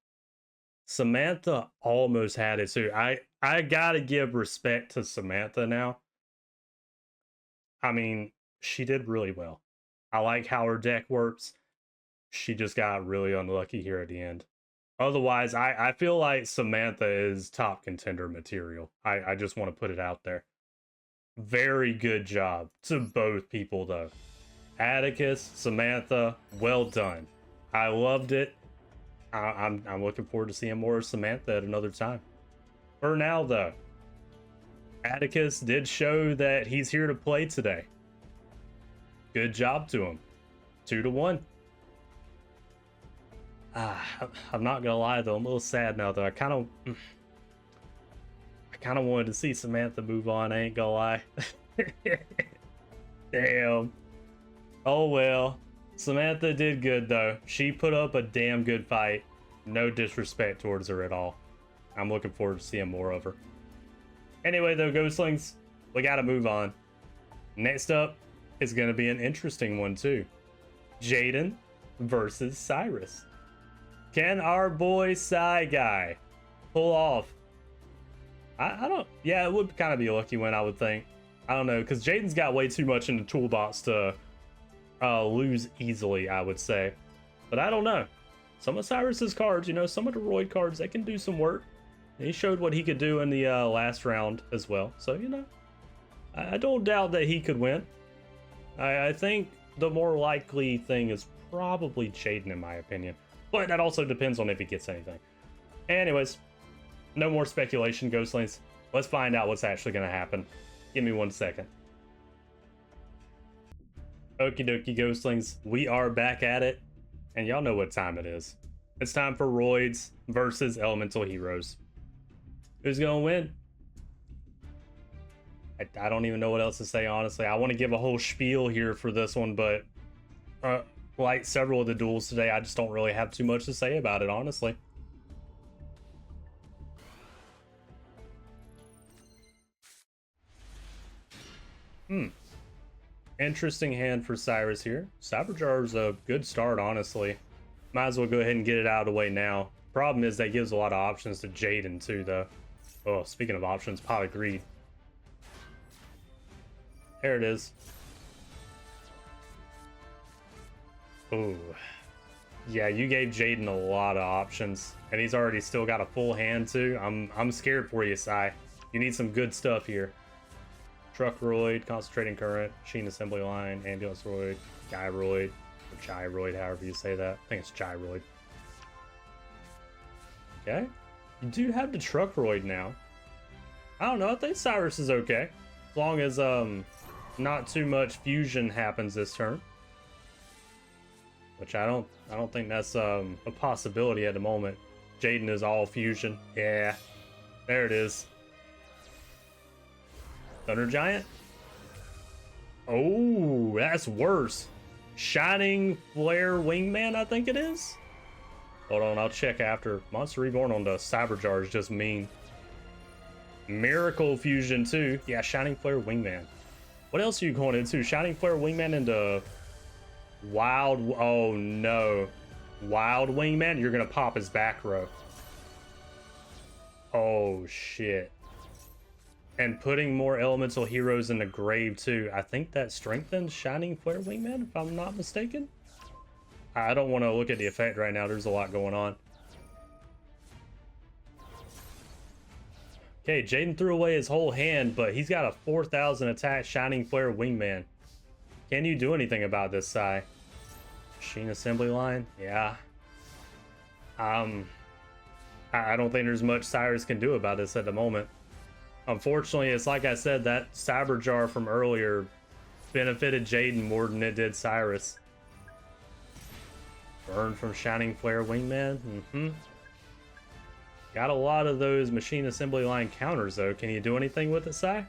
Samantha almost had it too. I gotta give respect to Samantha now. I mean, she did really well. I like how her deck works. She just got really unlucky here at the end. Otherwise, I feel like Samantha is top contender material. I just want to put it out there. Very good job to both people, though. Atticus, Samantha, well done. I loved it. I'm looking forward to seeing more of Samantha at another time. For now, though, Atticus did show that he's here to play today. Good job to him. 2-1. I'm not gonna lie though, I'm a little sad now though. I kind of wanted to see Samantha move on. I ain't gonna lie. Damn. Oh well. Samantha did good though. She put up a damn good fight. No disrespect towards her at all. I'm looking forward to seeing more of her. Anyway though, Ghostlings, we gotta move on. Next up is gonna be an interesting one too. Jaden versus Syrus. Can our boy Psy Guy pull off? I don't... Yeah, it would kind of be a lucky win, I would think. I don't know, because Jaden's got way too much in the toolbox to lose easily, I would say. But I don't know. Some of Syrus's cards, you know, some of the Royd cards, they can do some work. He showed what he could do in the last round as well. So, you know, I don't doubt that he could win. I think the more likely thing is probably Jaden, in my opinion. But that also depends on if he gets anything. Anyways, no more speculation, Ghostlings. Let's find out what's actually going to happen. Give me 1 second. Okie dokie, Ghostlings. We are back at it. And y'all know what time it is. It's time for Roids versus Elemental Heroes. Who's going to win? I don't even know what else to say, honestly. I want to give a whole spiel here for this one, but like several of the duels today, I just don't really have too much to say about it, honestly. Interesting hand for Syrus here. Cyberjar's a good start, honestly. Might as well go ahead and get it out of the way now. Problem is that gives a lot of options to Jaden too, though. Oh, speaking of options, pot of greed. There it is. Oh, yeah, you gave Jaden a lot of options, and he's already still got a full hand too. I'm scared for you, Sai. You need some good stuff here. Truckroid, concentrating current, machine assembly line, ambulance roid, gyroid, or gyroid, however you say that. I think it's gyroid. Okay, you do have the truckroid now. I don't know. I think Syrus is okay, as long as not too much fusion happens this turn. Which I don't think that's a possibility at the moment. Jaden is all fusion. Yeah, there it is. Thunder Giant. Oh, that's worse. Shining Flare Wingman, I think it is. Hold on, I'll check after. Monster Reborn on the Cyberjar is just mean. Miracle Fusion too. Yeah, Shining Flare Wingman. What else are you going into? Shining Flare Wingman into Wild. Oh no. Wild Wingman? You're gonna pop his back row. Oh shit. And putting more elemental heroes in the grave too. I think that strengthens Shining Flare Wingman, if I'm not mistaken. I don't want to look at the effect right now. There's a lot going on. Okay, Jaden threw away his whole hand, but he's got a 4,000 attack Shining Flare Wingman. Can you do anything about this, Sai? Machine assembly line? Yeah. I don't think there's much Syrus can do about this at the moment. Unfortunately, it's like I said, that Cyberjar from earlier benefited Jaden more than it did Syrus. Burn from Shining Flare Wingman? Got a lot of those machine assembly line counters, though. Can you do anything with it, Sai?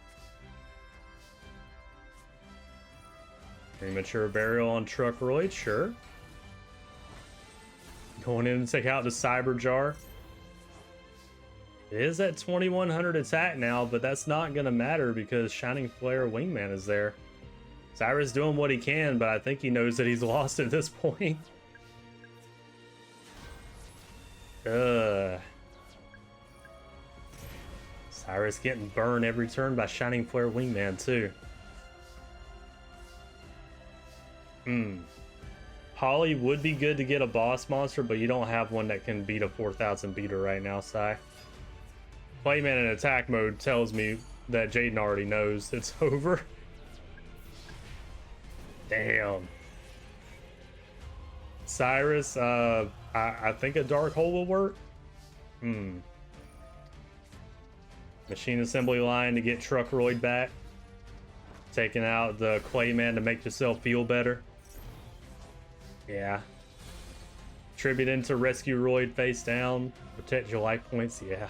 Premature Burial on Truckroid, sure. Going in and take out the Cyberjar. It is at 2100 attack now, but that's not going to matter because Shining Flare Wingman is there. Syrus doing what he can, but I think he knows that he's lost at this point. Syrus getting burned every turn by Shining Flare Wingman too. Polly would be good to get a boss monster, but you don't have one that can beat a 4,000 beater right now, Sai. Playman in attack mode tells me that Jaden already knows it's over. Damn. Syrus, I think a dark hole will work. Machine assembly line to get Truckroid back. Taking out the Clayman to make yourself feel better. Yeah. Tribute into Rescue Roid face down. Protect your life points. Yeah.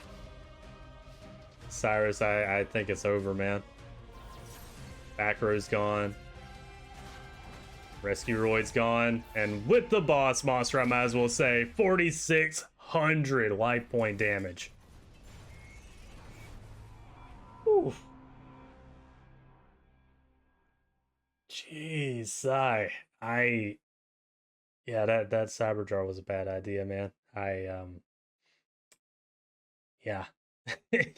Syrus, I think it's over, man. Back row's gone. Rescue Roid's gone. And with the boss monster, I might as well say 4,600 life point damage. Whew. Jeez, Sai. Yeah, that Cyberjar was a bad idea, man. Yeah.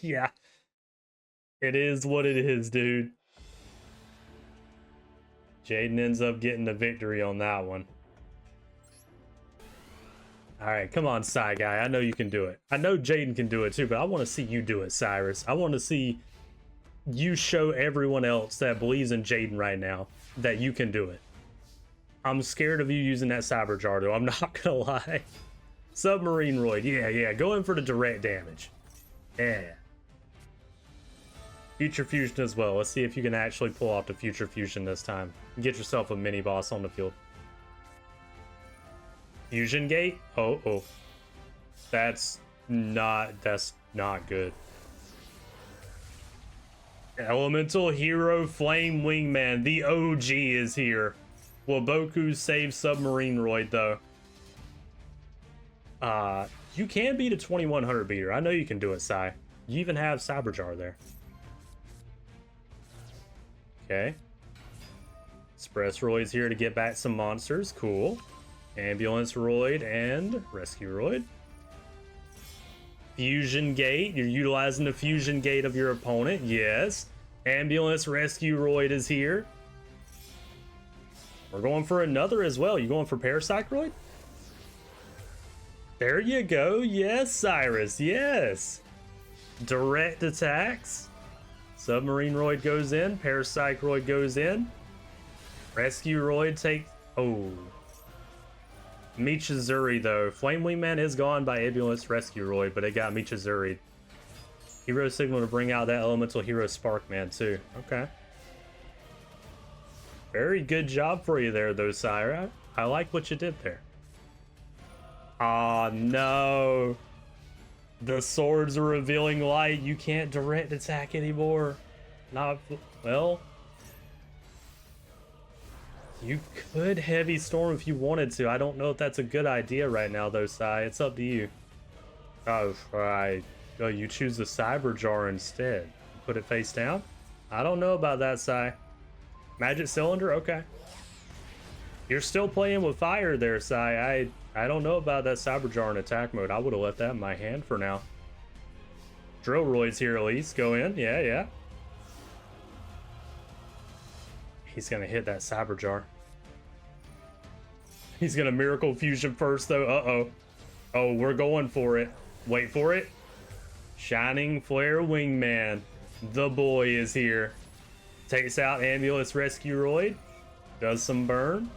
Yeah. It is what it is, dude. Jaden ends up getting the victory on that one. Alright, come on, Sai guy. I know you can do it. I know Jaden can do it too, but I want to see you do it, Syrus. I want to see you show everyone else that believes in Jaden right now that you can do it. I'm scared of you using that Cyberjar, though. I'm not gonna lie. Submarine Roid. Yeah. Go in for the direct damage. Yeah. Future Fusion as well. Let's see if you can actually pull off the Future Fusion this time. Get yourself a mini boss on the field. Fusion Gate? Oh. That's not good. Elemental Hero Flame Wingman. The OG is here. Waboku save Submarine Roid, though. You can beat a 2100 beater. I know you can do it, Sai. You even have Cyberjar there. Okay. Express Roid's here to get back some monsters. Cool. Ambulance Roid and Rescue Roid. Fusion Gate. You're utilizing the Fusion Gate of your opponent. Yes. Ambulance Rescue Roid is here. We're going for another as well. You going for Parapsych Roid? There you go. Yes, Syrus. Yes. Direct attacks. Submarine Roid goes in. Parapsych Roid goes in. Rescue Roid takes... Oh. Michizuri, though. Flame Wingman is gone by Ambulance Rescue Roid, but it got Michizuri. Hero Signal to bring out that Elemental Hero Sparkman, too. Okay. Very good job for you there, though, Syrah. I like what you did there. Oh, no. The swords are revealing light. You can't direct attack anymore. Not... Well... You could Heavy Storm if you wanted to. I don't know if that's a good idea right now, though, Sai. It's up to you. Oh, right. Oh, you choose the Cyber Jar instead. Put it face down? I don't know about that, Sai. Magic Cylinder? Okay. You're still playing with fire there, Sai. I don't know about that Cyber Jar in attack mode. I would have left that in my hand for now. Drill Roid's here at least. Go in. Yeah, yeah. He's gonna hit that Cyber Jar. He's gonna Miracle Fusion first, though. Uh-oh. Oh, we're going for it. Wait for it. Shining Flare Wingman. The boy is here. Takes out Ambulance Rescue Roid. Does some burn.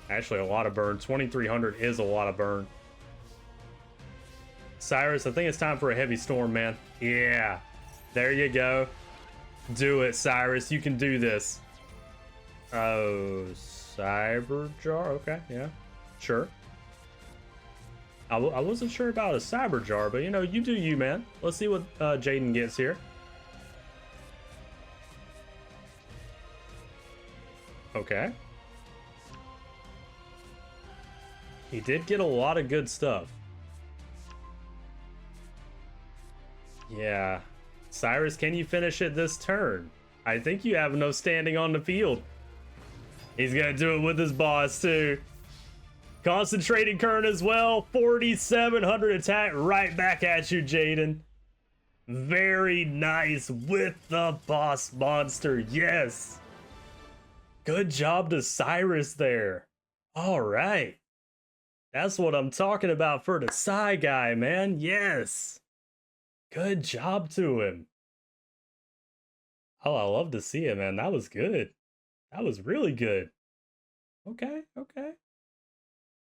Actually, a lot of burn. 2300 is a lot of burn. Syrus, I think it's time for a Heavy Storm, man. Yeah. There you go. Do it, Syrus. You can do this. Oh, Cyber Jar? Okay, yeah, sure. I wasn't sure about a Cyber Jar, but you know, you do you, man. Let's see what Jaden gets here. Okay. He did get a lot of good stuff. Yeah. Syrus, can you finish it this turn? I think you have enough standing on the field. He's gonna do it with his boss too. Concentrating Current as well. 4700 attack right back at you, Jaden. Very nice with the boss monster. Yes. Good job to Syrus there. All right. That's what I'm talking about for the Psy guy, man. Yes. Good job to him. Oh, I love to see it, man. That was good. That was really good. Okay, okay.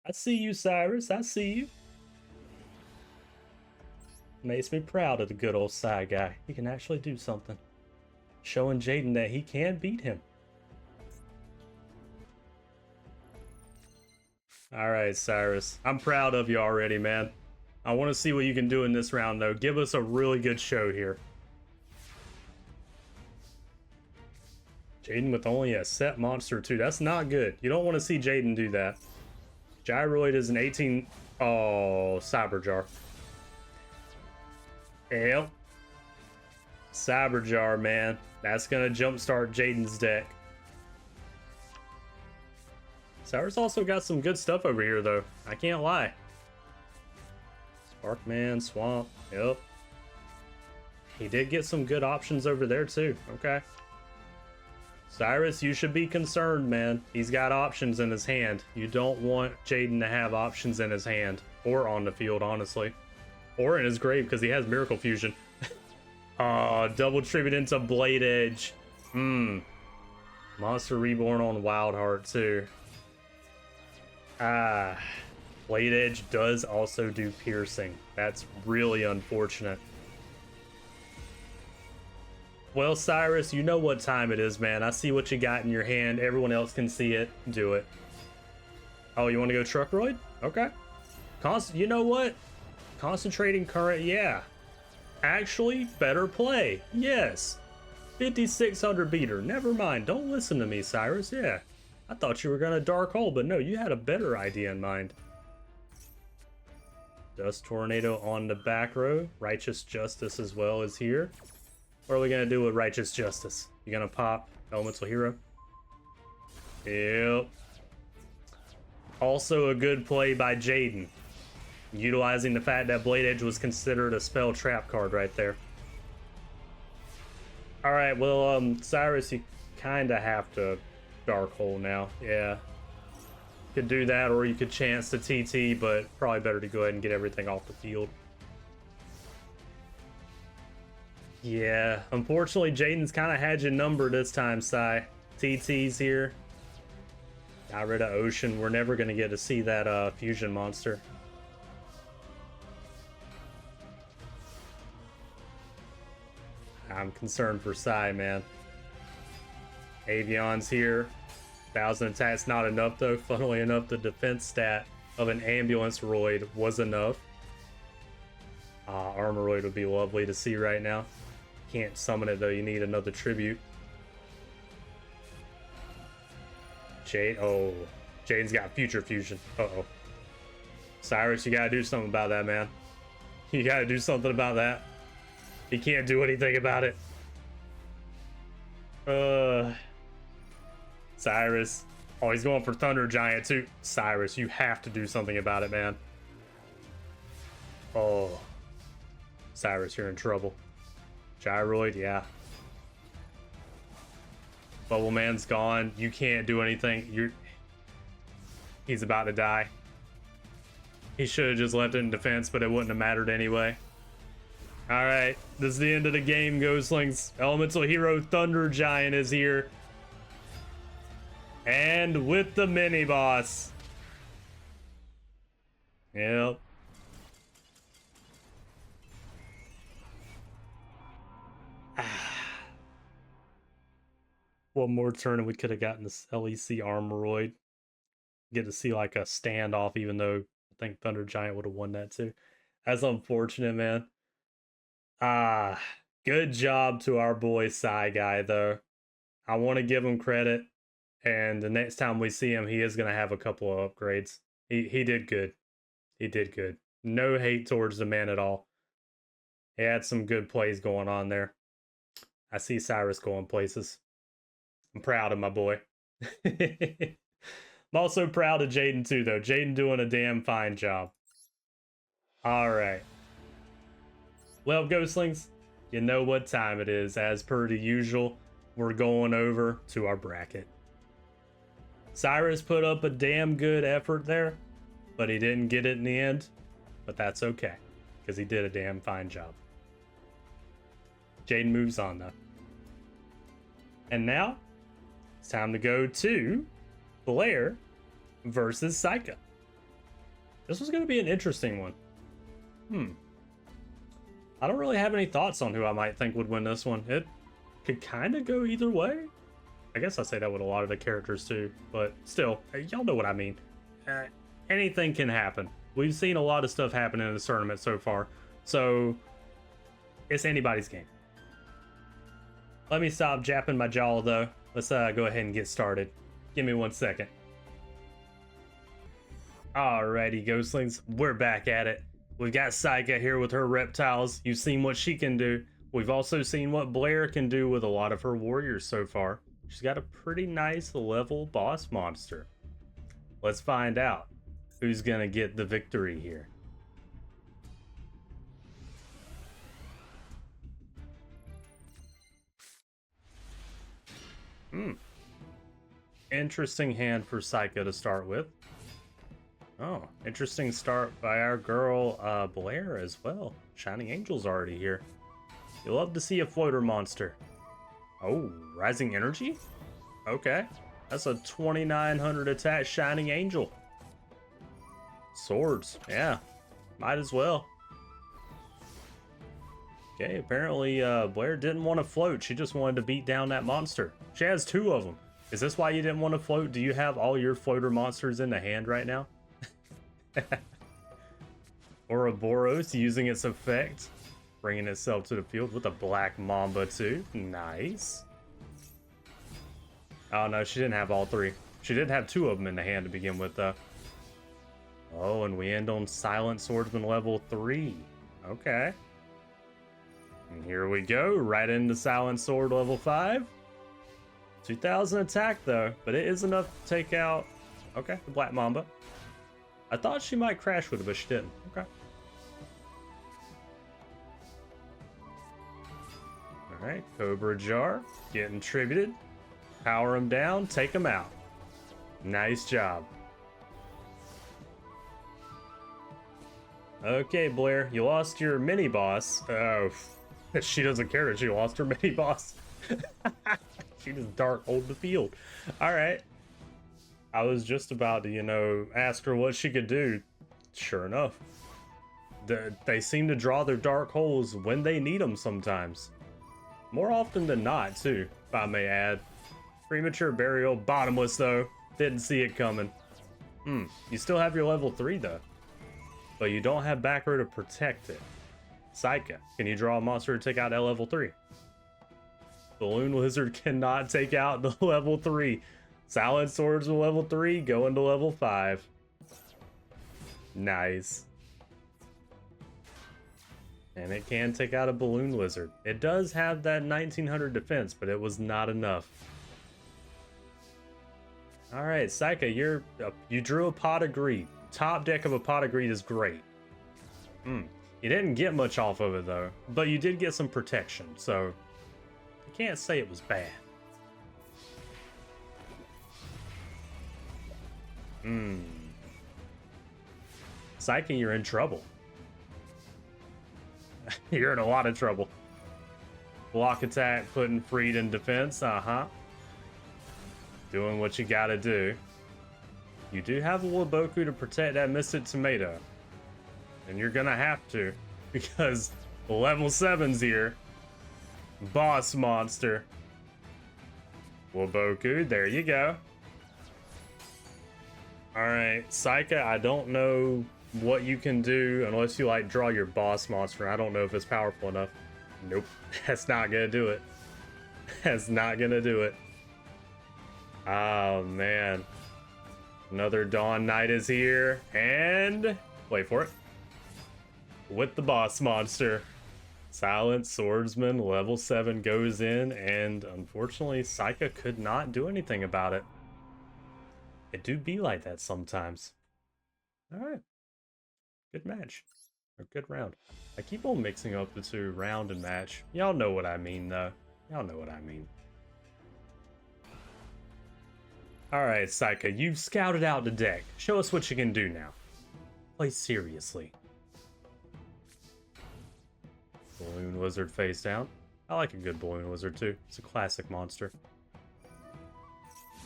I see you, Syrus. I see you. Makes me proud of the good old Psy guy. He can actually do something. Showing Jaden that he can beat him. Alright, Syrus. I'm proud of you already, man. I want to see what you can do in this round, though. Give us a really good show here. Jaden with only a set monster, too. That's not good. You don't want to see Jaden do that. Gyroid is an 18... Oh, Cyber Jar. Yep. Cyber Jar, man. That's going to jumpstart Jaden's deck. Syrus also got some good stuff over here, though. I can't lie. Sparkman, Swamp. Yep. He did get some good options over there, too. Okay. Syrus, you should be concerned, man. He's got options in his hand. You don't want Jaden to have options in his hand. Or on the field, honestly. Or in his grave, because he has Miracle Fusion. Double tribute into Blade Edge. Monster Reborn on Wild Heart, too. Blade Edge does also do piercing. That's really unfortunate. Well, Syrus, you know what time it is, man. I see what you got in your hand. Everyone else can see it. Do it. Oh, you want to go Truckroid? Okay. You know what? Concentrating Current, yeah. Actually, better play. Yes. 5600 beater. Never mind. Don't listen to me, Syrus. Yeah. I thought you were gonna dark hole, but no, you had a better idea in mind. Dust Tornado on the back row. Righteous Justice as well is here. What are we gonna do with Righteous Justice? You gonna pop Elemental Hero? Yep. Also a good play by Jaden. Utilizing the fact that Blade Edge was considered a spell trap card right there. Alright, well, Syrus, you kinda have to dark hole now. Yeah. Could do that, or you could chance the TT, but probably better to go ahead and get everything off the field. Yeah, unfortunately, Jaden's kind of had your number this time, Sai. TT's here. Got rid of Ocean. We're never going to get to see that fusion monster. I'm concerned for Sai, man. Avion's here. 1,000 attacks, not enough though. Funnily enough, the defense stat of an ambulance roid was enough. Armoroid would be lovely to see right now. Can't summon it though, you need another tribute. Jaden's got future fusion. Uh-oh. Syrus, you gotta do something about that, man. You gotta do something about that. He can't do anything about it. Syrus. Oh, he's going for Thunder Giant too. Syrus, you have to do something about it, man. Oh. Syrus, you're in trouble. Gyroid, yeah. Bubble Man's gone. You can't do anything. He's about to die. He should have just left it in defense, but it wouldn't have mattered anyway. Alright, this is the end of the game, Ghostlings. Elemental Hero Thunder Giant is here. And with the mini boss. Yep. One more turn and we could have gotten this LEC Armoroid. Get to see like a standoff, even though I think Thunder Giant would have won that too. That's unfortunate, man. Good job to our boy Sai guy though. I want to give him credit. And the next time we see him, he is going to have a couple of upgrades. He did good. He did good. No hate towards the man at all. He had some good plays going on there. I see Syrus going places. I'm proud of my boy. I'm also proud of Jaden too, though. Jaden doing a damn fine job. All right. Well, Ghostlings, you know what time it is. As per the usual, we're going over to our bracket. Syrus put up a damn good effort there, but he didn't get it in the end. But that's okay, because he did a damn fine job. Jaden moves on, though. And now, it's time to go to Blair versus Seika. This was going to be an interesting one. I don't really have any thoughts on who I might think would win this one. It could kind of go either way. I guess I say that with a lot of the characters too, but still, y'all know what I mean. Anything can happen. We've seen a lot of stuff happen in this tournament so far, so it's anybody's game. Let me stop japping my jaw though. Let's go ahead and get started. Give me 1 second. Alrighty, Ghostlings, we're back at it. We've got Seika here with her reptiles. You've seen what she can do. We've also seen what Blair can do with a lot of her warriors so far. She's got a pretty nice level boss monster. Let's find out who's gonna get the victory here. Interesting hand for Seika to start with. Oh, interesting start by our girl Blair as well. Shining Angel's already here. You love to see a floater monster. Oh, Rising Energy? Okay. That's a 2,900 attack Shining Angel. Swords, yeah. Might as well. Okay, apparently Blair didn't want to float. She just wanted to beat down that monster. She has 2 of them. Is this why you didn't want to float? Do you have all your floater monsters in the hand right now? Ouroboros using its effect. Bringing itself to the field with a black mamba too. Nice. Oh no, she didn't have all 3. She did have 2 of them in the hand to begin with, though. Oh, and we end on Silent Swordsman level 3. Okay. And here we go, right into Silent Sword level 5. 2000 attack, though, but it is enough to take out, okay, the Black Mamba. I thought she might crash with it, but she didn't. Okay. Alright, Cobra Jar, getting tributed. Power him down, take him out. Nice job. Okay, Blair, you lost your mini-boss. Oh, she doesn't care that she lost her mini-boss. She just dark-holed the field. Alright. I was just about to, you know, ask her what she could do. Sure enough. They seem to draw their dark holes when they need them sometimes. More often than not, too, if I may add. Premature burial, bottomless, though. Didn't see it coming. You still have your level 3, though. But you don't have back row to protect it. Seika, can you draw a monster to take out at level 3? Balloon Lizard cannot take out the level 3. Silent Swords with level 3, going to level 5. Nice. And it can take out a Balloon Lizard. It does have that 1900 defense, but it was not enough. Alright, Seika, you drew a Pot of Greed. Top deck of a Pot of Greed is great. You didn't get much off of it, though. But you did get some protection, so you can't say it was bad. Seika, you're in trouble. You're in a lot of trouble. Block attack, putting Freed in defense, Doing what you gotta do. You do have a Waboku to protect that Mystic Tomato. And you're gonna have to, because level 7's here. Boss monster. Waboku, there you go. Alright, Seika, I don't know what you can do unless you like draw your boss monster. I don't know if it's powerful enough. Nope, that's not gonna do it. That's not gonna do it. Oh man. Another Dawn Knight is here, and wait for it. With the boss monster. Silent Swordsman level 7 goes in, and unfortunately Seika could not do anything about it. It do be like that sometimes. Alright. Good match. Or good round. I keep on mixing up the two, round and match. Y'all know what I mean, though. Y'all know what I mean. Alright, Seika, you've scouted out the deck. Show us what you can do now. Play seriously. Balloon Lizard face down. I like a good Balloon Lizard, too. It's a classic monster.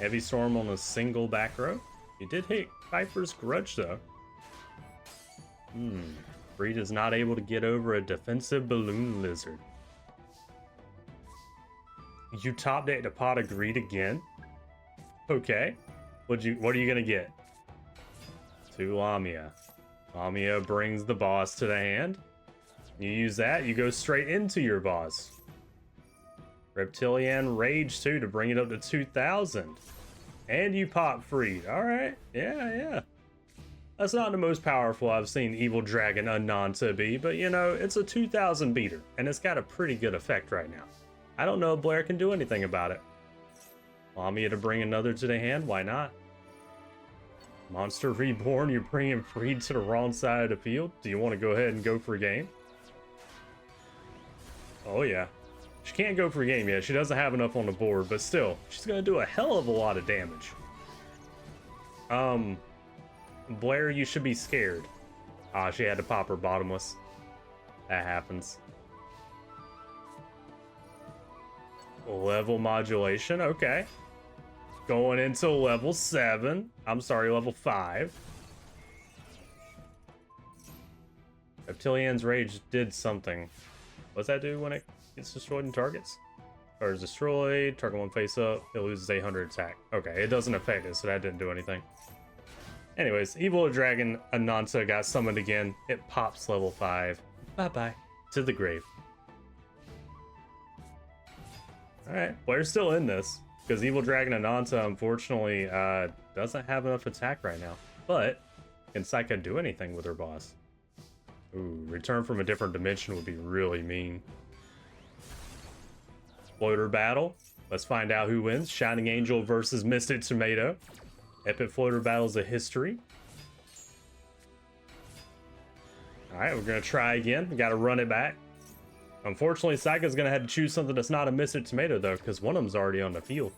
Heavy Storm on a single back row. You did hit Viper's Grudge, though. Freed is not able to get over a defensive Balloon Lizard. You top decked a Pot of Greed again? Okay. What are you gonna get? 2 Lamia. Lamia brings the boss to the hand. You use that, you go straight into your boss. Reptilian Rage too to bring it up to 2000. And you pop Freed. Alright. Yeah. That's not the most powerful I've seen Evil Dragon Unknown to be, but you know, it's a 2000 beater, and it's got a pretty good effect right now. I don't know if Blair can do anything about it. Lamia to bring another to the hand, why not? Monster Reborn, you're bringing Freed to the wrong side of the field. Do you want to go ahead and go for a game? Oh yeah. She can't go for a game yet, she doesn't have enough on the board, but still, she's gonna do a hell of a lot of damage. Blair, you should be scared. She had to pop her bottomless. That happens. Level modulation, okay. Going into level 7. I'm sorry, level 5. Reptilian's Rage did something. What's that do when it gets destroyed in targets? Or is destroyed, target one face up, it loses 800 attack. Okay, it doesn't affect it, so that didn't do anything. Anyways, Evil Dragon Ananta got summoned again. It pops level 5. Bye-bye. To the grave. Alright, Blair's still in this. because Evil Dragon Ananta, unfortunately, doesn't have enough attack right now. But can Seika do anything with her boss? Ooh, return from a different dimension would be really mean. Floater battle. Let's find out who wins. Shining Angel versus Mystic Tomato. Epic floater battles of history. Alright, we're going to try again. We got to run it back. Unfortunately, Seika's going to have to choose something that's not a Mystic Tomato, though, because one of them's already on the field.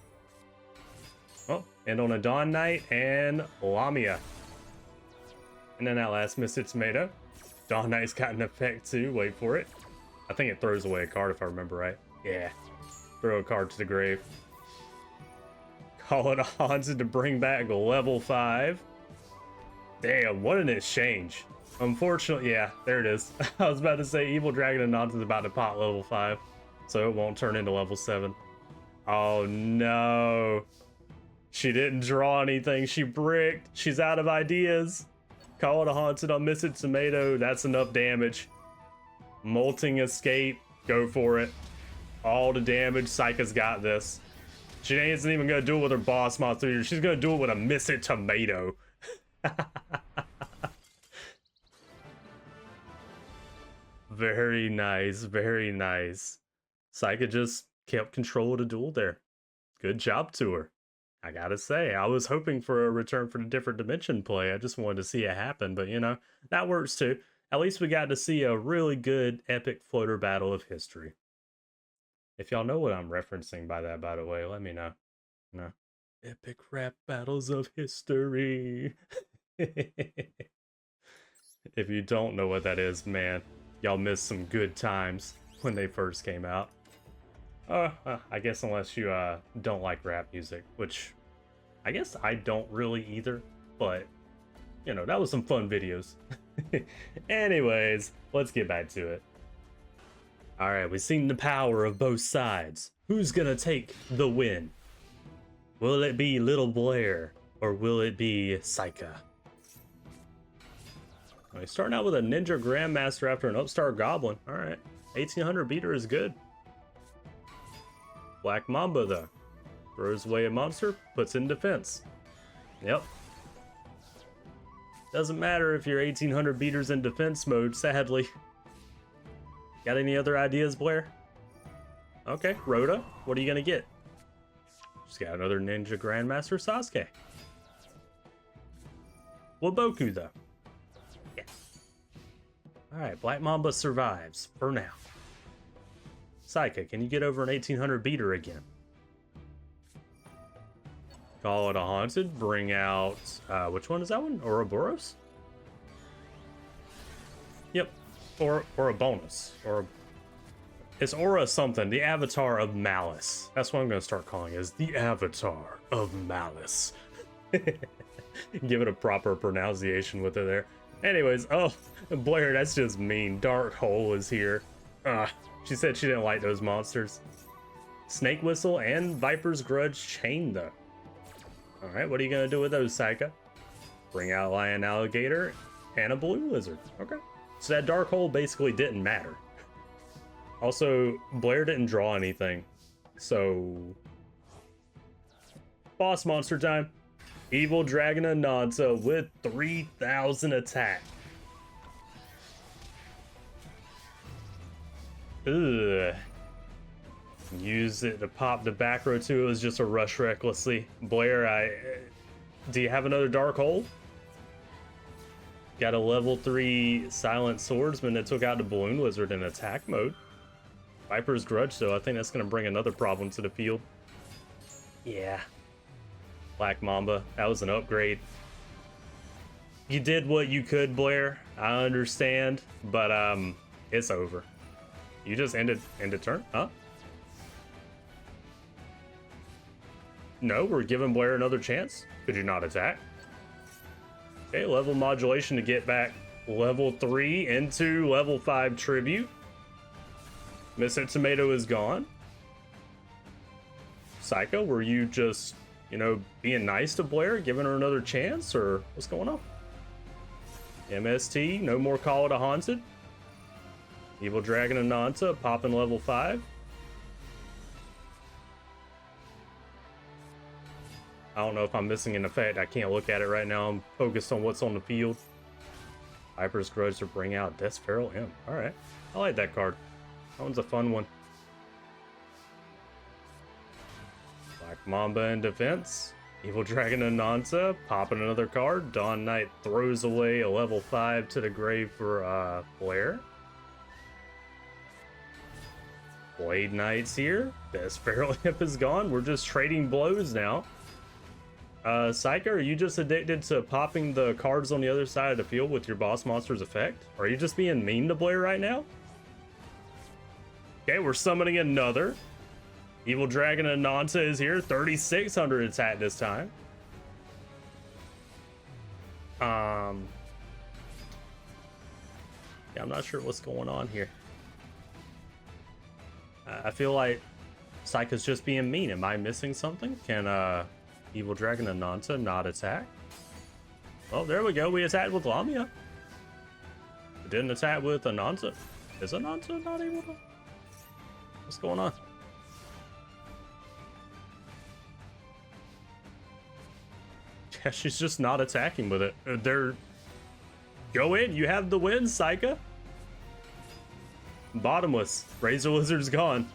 Oh, and on a Dawn Knight and Lamia. And then that last Mystic Tomato. Dawn Knight's got an effect, too. Wait for it. I think it throws away a card, if I remember right. Yeah. Throw a card to the grave. Call it a haunted to bring back level 5. Damn, what an exchange. Unfortunately, yeah, there it is. I was about to say Evil Dragon Ananta is about to pop level 5, so it won't turn into level 7. Oh no. She didn't draw anything. She bricked. She's out of ideas. Call it a haunted on Mystic Tomato. That's enough damage. Molting Escape. Go for it. All the damage. Seika's got this. She isn't even going to do it with her boss monster either. She's going to do it with a Mystic Tomato. Very nice. Very nice. Seika just kept control of the duel there. Good job to her. I gotta say, I was hoping for a return for the different dimension play. I just wanted to see it happen, but you know, that works too. At least we got to see a really good epic floater battle of history. If y'all know what I'm referencing by that, by the way, let me know. No. Epic rap battles of history. If you don't know what that is, man, y'all missed some good times when they first came out. I guess unless you don't like rap music, which I guess I don't really either, but you know, that was some fun videos. Anyways, let's get back to it. Alright, we've seen the power of both sides. Who's gonna take the win? Will it be little Blair, or will it be Seika? Alright, starting out with a Ninja Grandmaster after an Upstart Goblin. Alright, 1800 beater is good. Black Mamba, though. Throws away a monster, puts in defense. Yep. Doesn't matter if your 1800 beaters in defense mode, sadly. Got any other ideas, Blair? Okay, Rhoda, what are you gonna get? She's got another Ninja Grandmaster Sasuke. Waboku, though. Yeah. Alright, Black Mamba survives, for now. Seika, can you get over an 1800 beater again? Call it a haunted. Bring out, which one is that one? Ouroboros? Yep. Or a bonus. Or it's Aura something. The Avatar of Malice. That's what I'm going to start calling it, is the Avatar of Malice. Give it a proper pronunciation with it there. Anyways, oh, Blair, that's just mean. Dark Hole is here. She said she didn't like those monsters. Snake Whistle and Viper's Grudge Chain, though. Alright, what are you going to do with those, Seika? Bring out Lion Alligator and a Blue Lizard. Okay. So that Dark Hole basically didn't matter. Also, Blair didn't draw anything. So... boss monster time. Evil Dragon Ananta with 3000 attack. Ugh. Use it to pop the back row too. It was just a rush recklessly. Blair, do you have another Dark Hole? Got a level 3 Silent Swordsman that took out the Balloon Lizard in attack mode. Viper's Grudge, though, I think that's going to bring another problem to the field. Yeah. Black Mamba, that was an upgrade. You did what you could, Blair. I understand, but it's over. You just ended turn, huh? No, we're giving Blair another chance. Could you not attack? Okay, level modulation to get back level 3 into level 5 tribute. Mystic Tomato is gone. Seika, were you just, you know, being nice to Blair, giving her another chance, or what's going on? MST, no more Call It a Haunted. Evil Dragon Ananta, popping level 5. I don't know if I'm missing an effect. I can't look at it right now. I'm focused on what's on the field. Viper's Grudge to bring out Death Feral Imp. Alright. I like that card. That one's a fun one. Black Mamba in defense. Evil Dragon Ananta, popping another card. Dawn Knight throws away a level 5 to the grave for Blair. Blade Knight's here. This Feral Imp is gone. We're just trading blows now. Seika, are you just addicted to popping the cards on the other side of the field with your boss monster's effect? Or are you just being mean to Blair right now? Okay, we're summoning another. Evil Dragon Ananta is here. 3,600 attack this time. Yeah, I'm not sure what's going on here. I feel like Seika's just being mean. Am I missing something? Can Evil Dragon Ananta not attack? Oh, there we go. We attacked with Lamia. We didn't attack with Ananta. Is Ananta not able to? What's going on? Yeah, she's just not attacking with it. They're... Go in. You have the win, Seika. Bottomless. Razor Lizard's gone.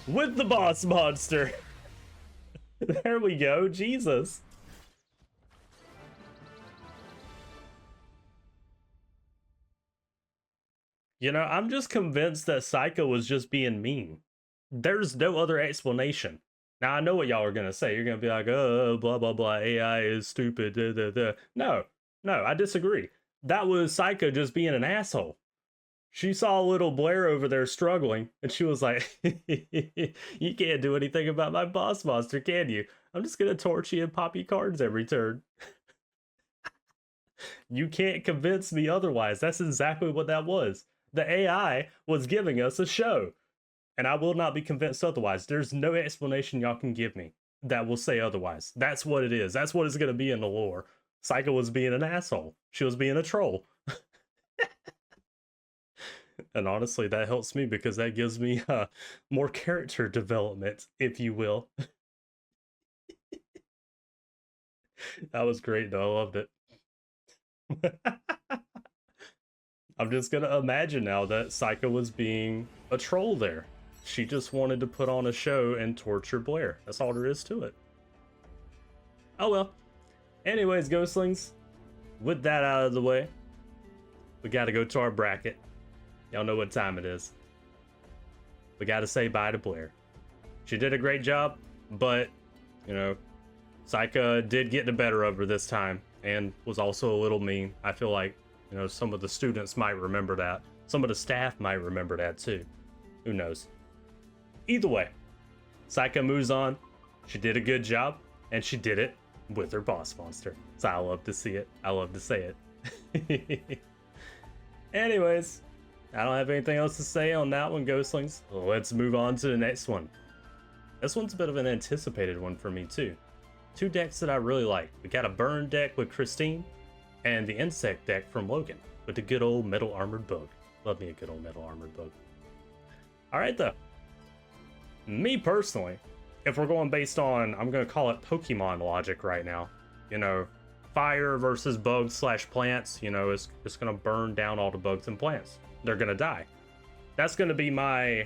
With the boss monster. There we go. Jesus. You know, I'm just convinced that Seika was just being mean. There's no other explanation. Now, I know what y'all are going to say. You're going to be like, oh, blah, blah, blah. AI is stupid. Da, da, da. No, I disagree. That was Seika just being an asshole. She saw little Blair over there struggling, and she was like, you can't do anything about my boss monster, can you? I'm just going to torch you and pop you cards every turn. You can't convince me otherwise. That's exactly what that was. The AI was giving us a show. And I will not be convinced otherwise. There's no explanation y'all can give me that will say otherwise. That's what it is. That's what it's going to be in the lore. Seika was being an asshole. She was being a troll. And honestly, that helps me because that gives me more character development, if you will. That was great, though. I loved it. I'm just going to imagine now that Seika was being a troll there. She just wanted to put on a show and torture Blair. That's all there is to it. Oh well. Anyways, Ghostlings, with that out of the way, we got to go to our bracket. Y'all know what time it is. We got to say bye to Blair. She did a great job, but, you know, Seika did get the better of her this time and was also a little mean. I feel like, you know, some of the students might remember that. Some of the staff might remember that too. Who knows? Either way, Seika moves on. She did a good job, and she did it with her boss monster. So I love to see it. I love to say it. Anyways, I don't have anything else to say on that one, Ghostlings. Let's move on to the next one. This one's a bit of an anticipated one for me, too. Two decks that I really like. We got a burn deck with Christine, and the insect deck from Logan with the good old metal armored bug. Love me a good old metal armored bug. Alright, though. Me personally, if we're going based on, I'm going to call it Pokemon logic right now. You know, fire versus bugs / plants, you know, it's going to burn down all the bugs and plants. They're going to die. That's going to be my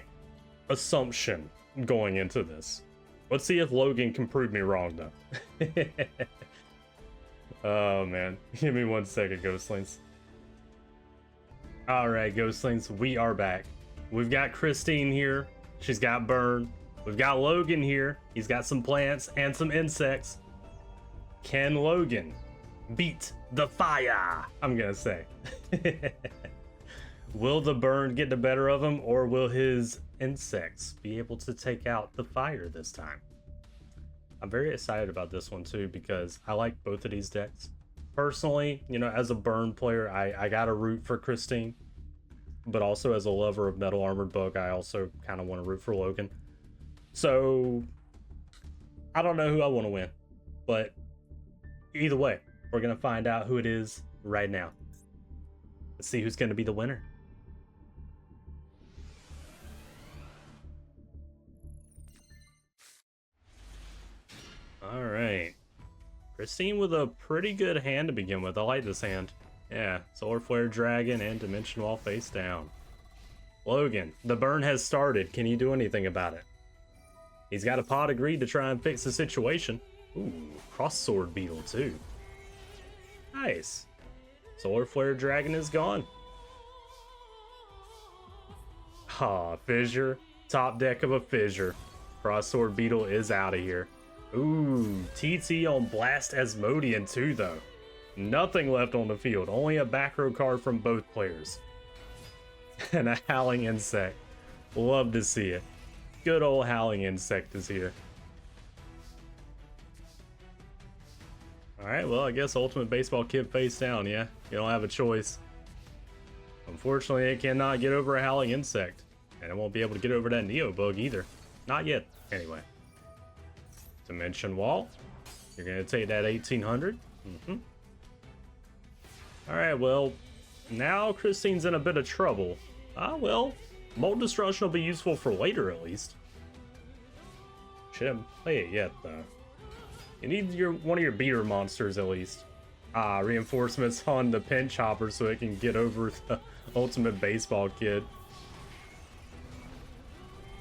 assumption going into this. Let's see if Logan can prove me wrong, though. Oh, man. Give me 1 second, Ghostlings. Alright, Ghostlings, we are back. We've got Christine here. She's got burn. We've got Logan here. He's got some plants and some insects. Can Logan beat the fire? I'm gonna say. Will the burn get the better of him, or will his insects be able to take out the fire this time? I'm very excited about this one too, because I like both of these decks. Personally, you know, as a burn player, I gotta root for Christine. But also as a lover of Metal Armored Bug, I also kind of want to root for Logan. So, I don't know who I want to win. But either way, we're going to find out who it is right now. Let's see who's going to be the winner. All right. Christine with a pretty good hand to begin with. I like this hand. Yeah, Solar Flare Dragon and Dimension Wall face down. Logan, the burn has started. Can you do anything about it? He's got a pot agreed to try and fix the situation. Ooh, Cross Sword Beetle too. Nice. Solar Flare Dragon is gone. Ah, Fissure. Top deck of a Fissure. Cross Sword Beetle is out of here. Ooh, TT on Blast Asmodean too though. Nothing left on the field. Only a back row card from both players. And a Howling Insect. Love to see it. Good old Howling Insect is here. Alright, well, I guess Ultimate Baseball Kid face down, yeah? You don't have a choice. Unfortunately, it cannot get over a Howling Insect. And it won't be able to get over that Neo Bug either. Not yet, anyway. Dimension Wall. You're going to take that 1800. Alright, well, now Christine's in a bit of trouble. Well, Mold Destruction will be useful for later at least. Shouldn't play it yet, though. You need one of your beater monsters at least. Reinforcements on the Pinch Hopper so it can get over the Ultimate Baseball Kid.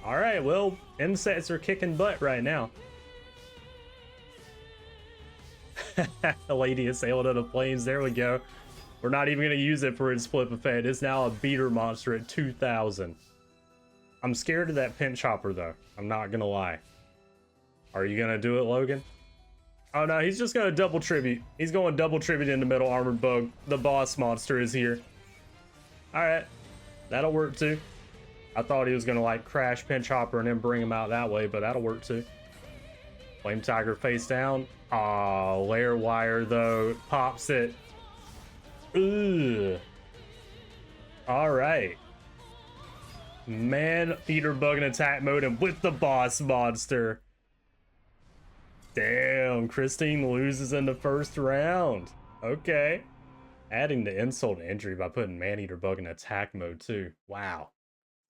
Alright, well, insects are kicking butt right now. The Lady Assailant of the Flames, there we go. We're not even going to use it for its flip effect. It's now a beater monster at 2,000. I'm scared of that Pinch Hopper though. I'm not going to lie. Are you going to do it, Logan? Oh no, he's just going to double tribute. He's going double tribute into Metal Armored Bug. The boss monster is here. Alright, that'll work too. I thought he was going to like crash Pinch Hopper and then bring him out that way, but that'll work too. Flame Tiger face down. Aw, Lair Wire though. Pops it. Ugh. Alright. Man Eater Bug in attack mode and with the boss monster. Damn, Christine loses in the first round. Okay. Adding the insult to injury by putting Man-Eater Bug in attack mode too. Wow.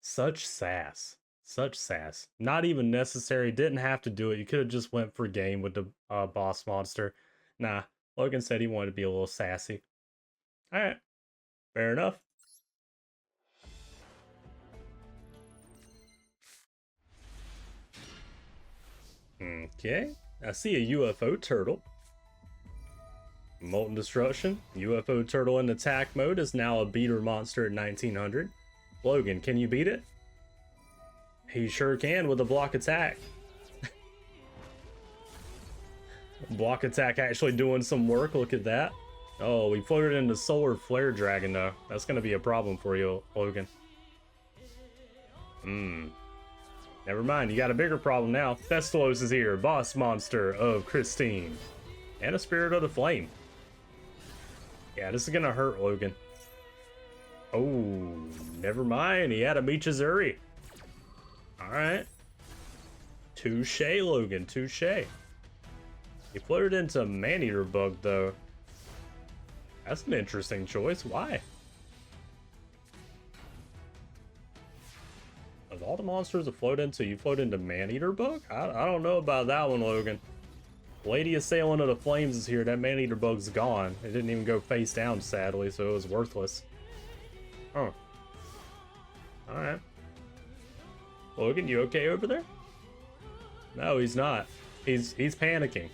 Such sass. Such sass. Not even necessary. Didn't have to do it. You could have just went for game with the boss monster. Nah. Logan said he wanted to be a little sassy. Alright. Fair enough. Okay. I see a UFO turtle. Molten Destruction. UFO turtle in attack mode is now a beater monster at 1900. Logan, can you beat it? He sure can with a block attack. Block attack actually doing some work. Look at that. Oh, we floated into Solar Flare Dragon though. That's gonna be a problem for you, Logan. Never mind, you got a bigger problem now. Thestalos is here, boss monster of Christine. And a Spirit of the Flame. Yeah, this is gonna hurt Logan. Oh, never mind, he had a Michizuri. Alright. Touche, Logan, touche. He floated into Man-Eater Bug though. That's an interesting choice. Why? Of all the monsters to float into, you float into Man-Eater Bug? I don't know about that one, Logan. Lady Assailant of the Flames is here. That Man-Eater Bug's gone. It didn't even go face down, sadly, so it was worthless. Oh. Alright. Logan, you okay over there? No, he's not. He's panicking.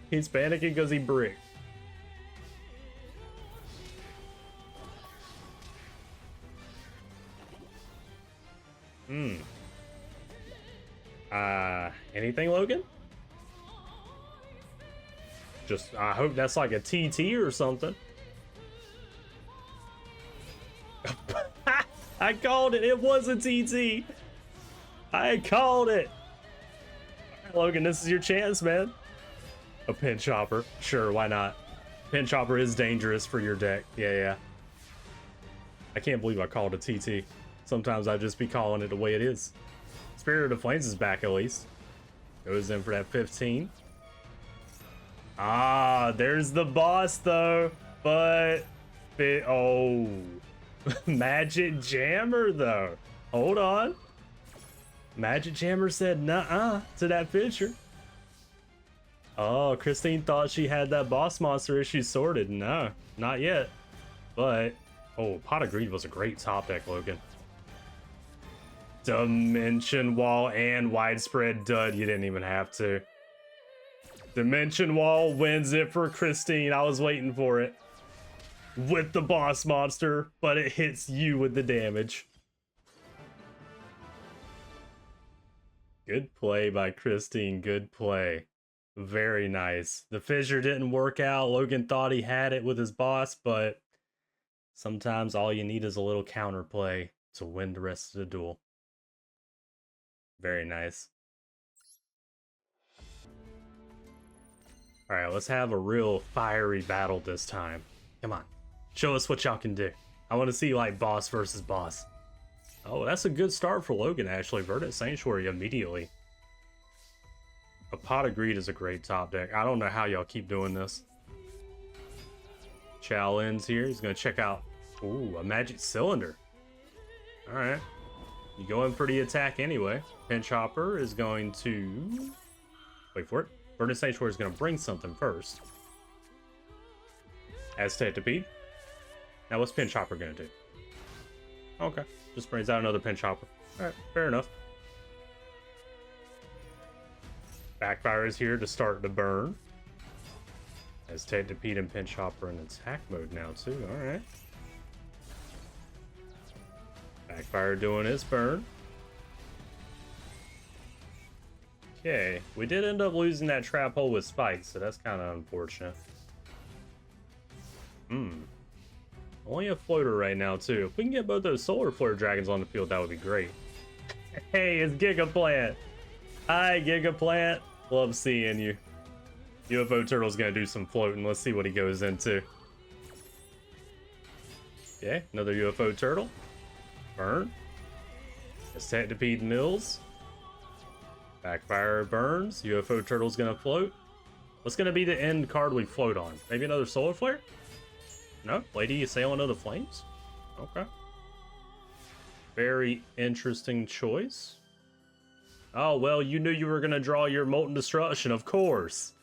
He's panicking because he bricked. Anything, Logan? Just, I hope that's like a TT or something. I called it. It was a TT. I called it. All right, Logan, this is your chance, man. A Pinch Hopper. Sure, why not? Pinch Hopper is dangerous for your deck. Yeah. I can't believe I called it TT. Sometimes I just be calling it the way it is. Spirit of the Flames is back at least. Goes in for that 15. Ah, there's the boss though. But, oh. Magic Jammer though. Hold on. Magic Jammer said nuh-uh to that picture. Oh, Christine thought she had that boss monster issue sorted. No, not yet. But, oh, Pot of Greed was a great top deck, Logan. Dimension Wall and Widespread Dud. You didn't even have to. Dimension Wall wins it for Christine. I was waiting for it. With the boss monster, but it hits you with the damage. Good play by Christine. Good play. Very nice. The fissure didn't work out. Logan thought he had it with his boss, but sometimes all you need is a little counterplay to win the rest of the duel. Very nice. Alright, let's have a real fiery battle this time. Come on. Show us what y'all can do. I want to see, like, boss versus boss. Oh, that's a good start for Logan, actually. Verdant Sanctuary immediately. A Pot of Greed is a great top deck. I don't know how y'all keep doing this. Chow ends here. He's going to check out... Ooh, a Magic Cylinder. Alright. You go in for the attack anyway. Pinch Hopper is going to... Wait for it. Verdant Sanctuary is going to bring something first. Aztec to beat. Now what's Pinch Hopper going to do? Okay. Just brings out another Pinch Hopper. Alright, fair enough. Backfire is here to start the burn. Aztec to beat and Pinch Hopper in attack mode now too. Alright. Backfire doing his burn. Okay, we did end up losing that trap hole with spikes, so that's kind of unfortunate. Only a floater right now too. If we can get both those solar flare dragons on the field, that would be great. Hey, it's Gigaplant. Hi, Gigaplant. Love seeing you. UFO Turtle's gonna do some floating. Let's see what he goes into. Okay, another UFO Turtle. Burn. Centipede Mills. Backfire burns. UFO Turtle's gonna float. What's gonna be the end card we float on? Maybe another Solar Flare? No? Lady Assailant of the Flames? Okay. Very interesting choice. Oh, well, you knew you were gonna draw your Molten Destruction, of course.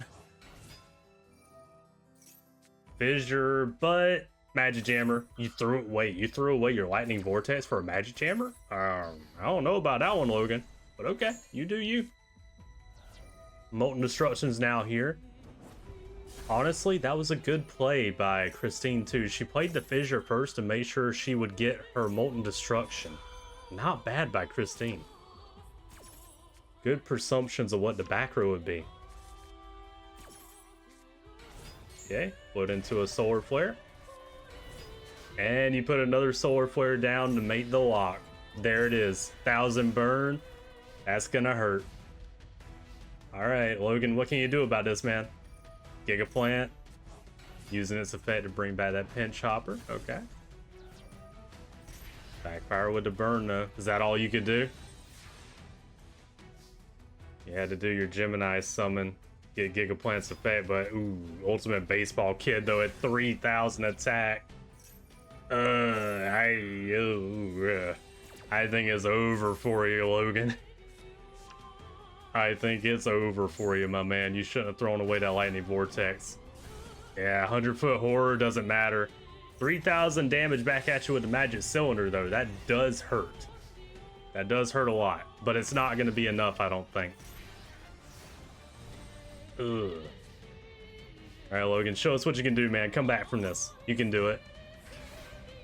Fissure, but Magic Jammer. You threw away your Lightning Vortex for a Magic Jammer? I don't know about that one, Logan. But okay, you do you. Molten Destruction's now here. Honestly, that was a good play by Christine too. She played the Fissure first to make sure she would get her Molten Destruction. Not bad by Christine. Good presumptions of what the back row would be. Okay, put into a Solar Flare. And you put another Solar Flare down to make the lock. There it is. 1000 burn. That's gonna hurt. Alright, Logan, what can you do about this, man? Gigaplant. Using its effect to bring back that Pinch Hopper. Okay. Backfire with the burn, though. Is that all you could do? You had to do your Gemini summon. Get Gigaplant's effect, but ooh, Ultimate Baseball Kid, though, at 3000 attack. I think it's over for you, Logan. I think it's over for you, my man. You shouldn't have thrown away that Lightning Vortex. Yeah, 100-foot horror doesn't matter. 3000 damage back at you with the Magic Cylinder, though. That does hurt. That does hurt a lot. But it's not going to be enough, I don't think. Ugh. Alright, Logan, show us what you can do, man. Come back from this. You can do it.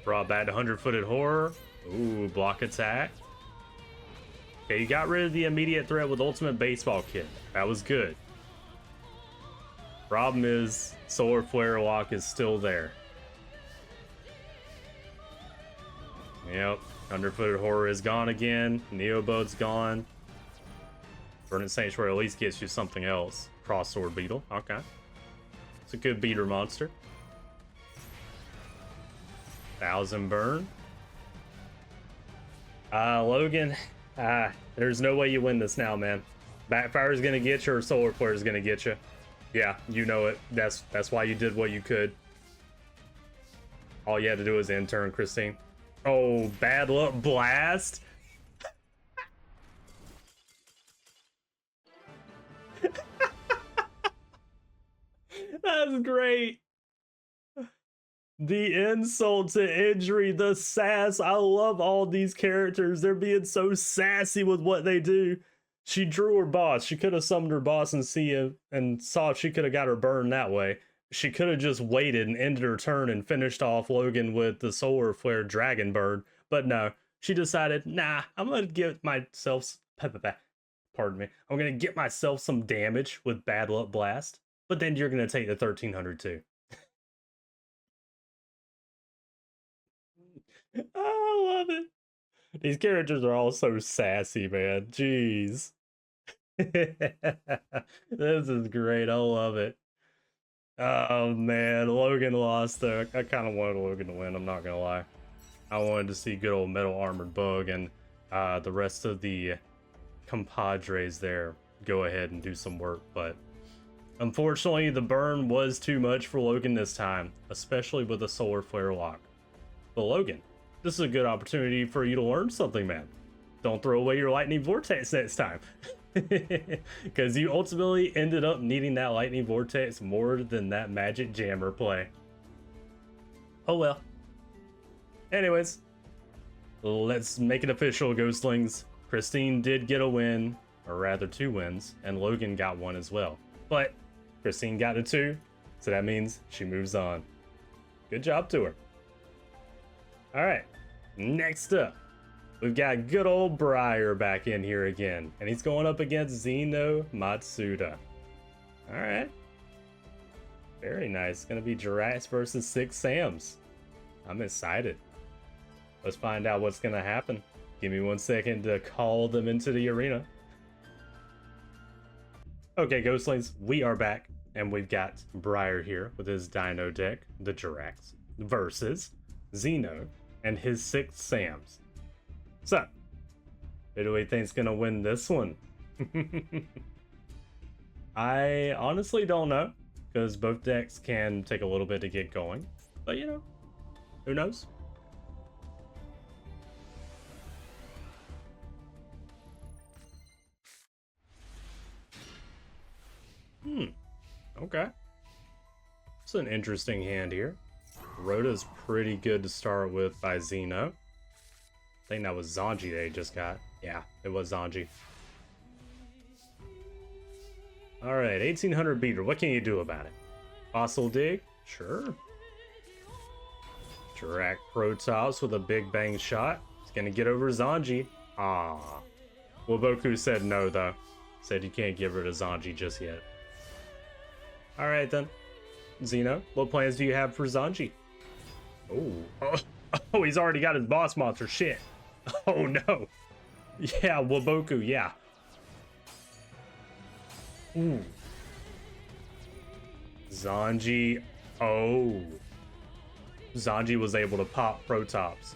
Brought back the 100-footed horror. Ooh, block attack. Okay, you got rid of the immediate threat with Ultimate Baseball Kid. That was good. Problem is, Solar Flare lock is still there. Yep, 100-footed horror is gone again. Neobud's gone. Verdant Sanctuary at least gets you something else. Cross Sword Beetle. Okay. It's a good beater monster. 1000 burn. Logan, there's no way you win this now, man. Backfire is gonna get you, or Solar Flare is gonna get you. Yeah, you know it. That's why you did what you could. All you had to do was end turn, Christine. Oh, bad luck blast. great. The insult to injury, the sass. I love all these characters. They're being so sassy with what they do. She drew her boss. She could have summoned her boss and saw if she could have got her burn that way. She could have just waited and ended her turn and finished off Logan with the solar flare dragon bird. But no, she decided, nah, I'm gonna get myself, pardon me, I'm gonna get myself some damage with Bad Luck Blast. But then you're gonna take the 1300 too. I love it. These characters are all so sassy, man. Jeez. This is great. I love it. Oh man, Logan lost though. I kind of wanted Logan to win, I'm not gonna lie. I wanted to see good old Metal Armored Bug and the rest of the compadres there go ahead and do some work, but unfortunately the burn was too much for Logan this time, especially with the solar flare lock. But Logan, this is a good opportunity for you to learn something, man. Don't throw away your lightning vortex next time. Because you ultimately ended up needing that lightning vortex more than that magic jammer play. Oh well. Anyways, let's make it official, Ghostlings. Christine did get a win, or rather 2 wins, and Logan got 1 as well. But Christine got a 2, so that means she moves on. Good job to her. Alright, next up, we've got good old Brier back in here again, and he's going up against Zeno Matsuda. Alright. Very nice. Gonna be Girax versus 6 Sams. I'm excited. Let's find out what's gonna happen. Give me 1 second to call them into the arena. Okay, Ghostlings, we are back, and we've got Brier here with his Dino deck, the Girax, versus Zeno and his 6 Sams. So, who do we think's gonna win this one? I honestly don't know, because both decks can take a little bit to get going, but you know, who knows? Okay. It's an interesting hand here. Rhoda's pretty good to start with by Zeno. I think that was Zanji they just got. Yeah, it was Zanji. Alright, 1800 beater. What can you do about it? Fossil dig? Sure. Dirac Protoss with a big bang shot. It's gonna get over Zanji. Ah. Waboku said no though. Said you can't get rid of Zanji just yet. Alright then. Zeno, what plans do you have for Zanji? Oh, he's already got his boss monster. Shit. Oh no. Yeah, Waboku, yeah. Ooh. Zanji. Oh. Zanji was able to pop Protops.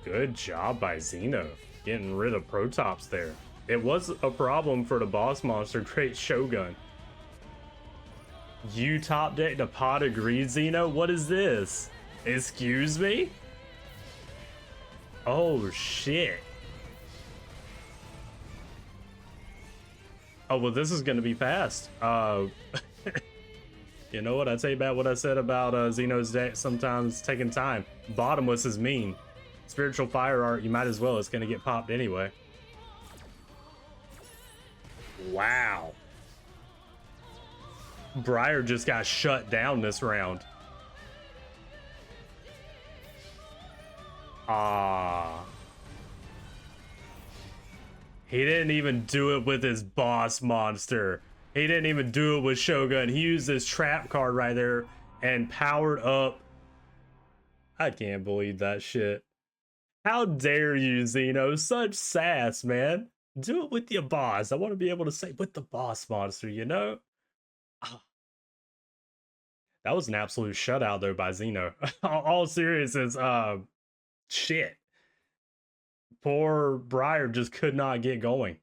Good job by Zeno. Getting rid of Protops there. It was a problem for the boss monster, Great Shogun. You top decked a pot of greed, Zeno? What is this? Excuse me? Oh shit. Oh well, this is gonna be fast. You know what I tell you about what I said about Zeno's deck sometimes taking time. Bottomless is mean. Spiritual Fire Art, you might as well, it's gonna get popped anyway. Wow. Brier just got shut down this round. Ah. He didn't even do it with his boss monster. He didn't even do it with Shogun. He used this trap card right there and powered up. I can't believe that shit. How dare you, Zeno? Such sass, man. Do it with your boss. I want to be able to say with the boss monster, you know? That was an absolute shutout though by Zeno. All seriousness, shit. Poor Brier just could not get going.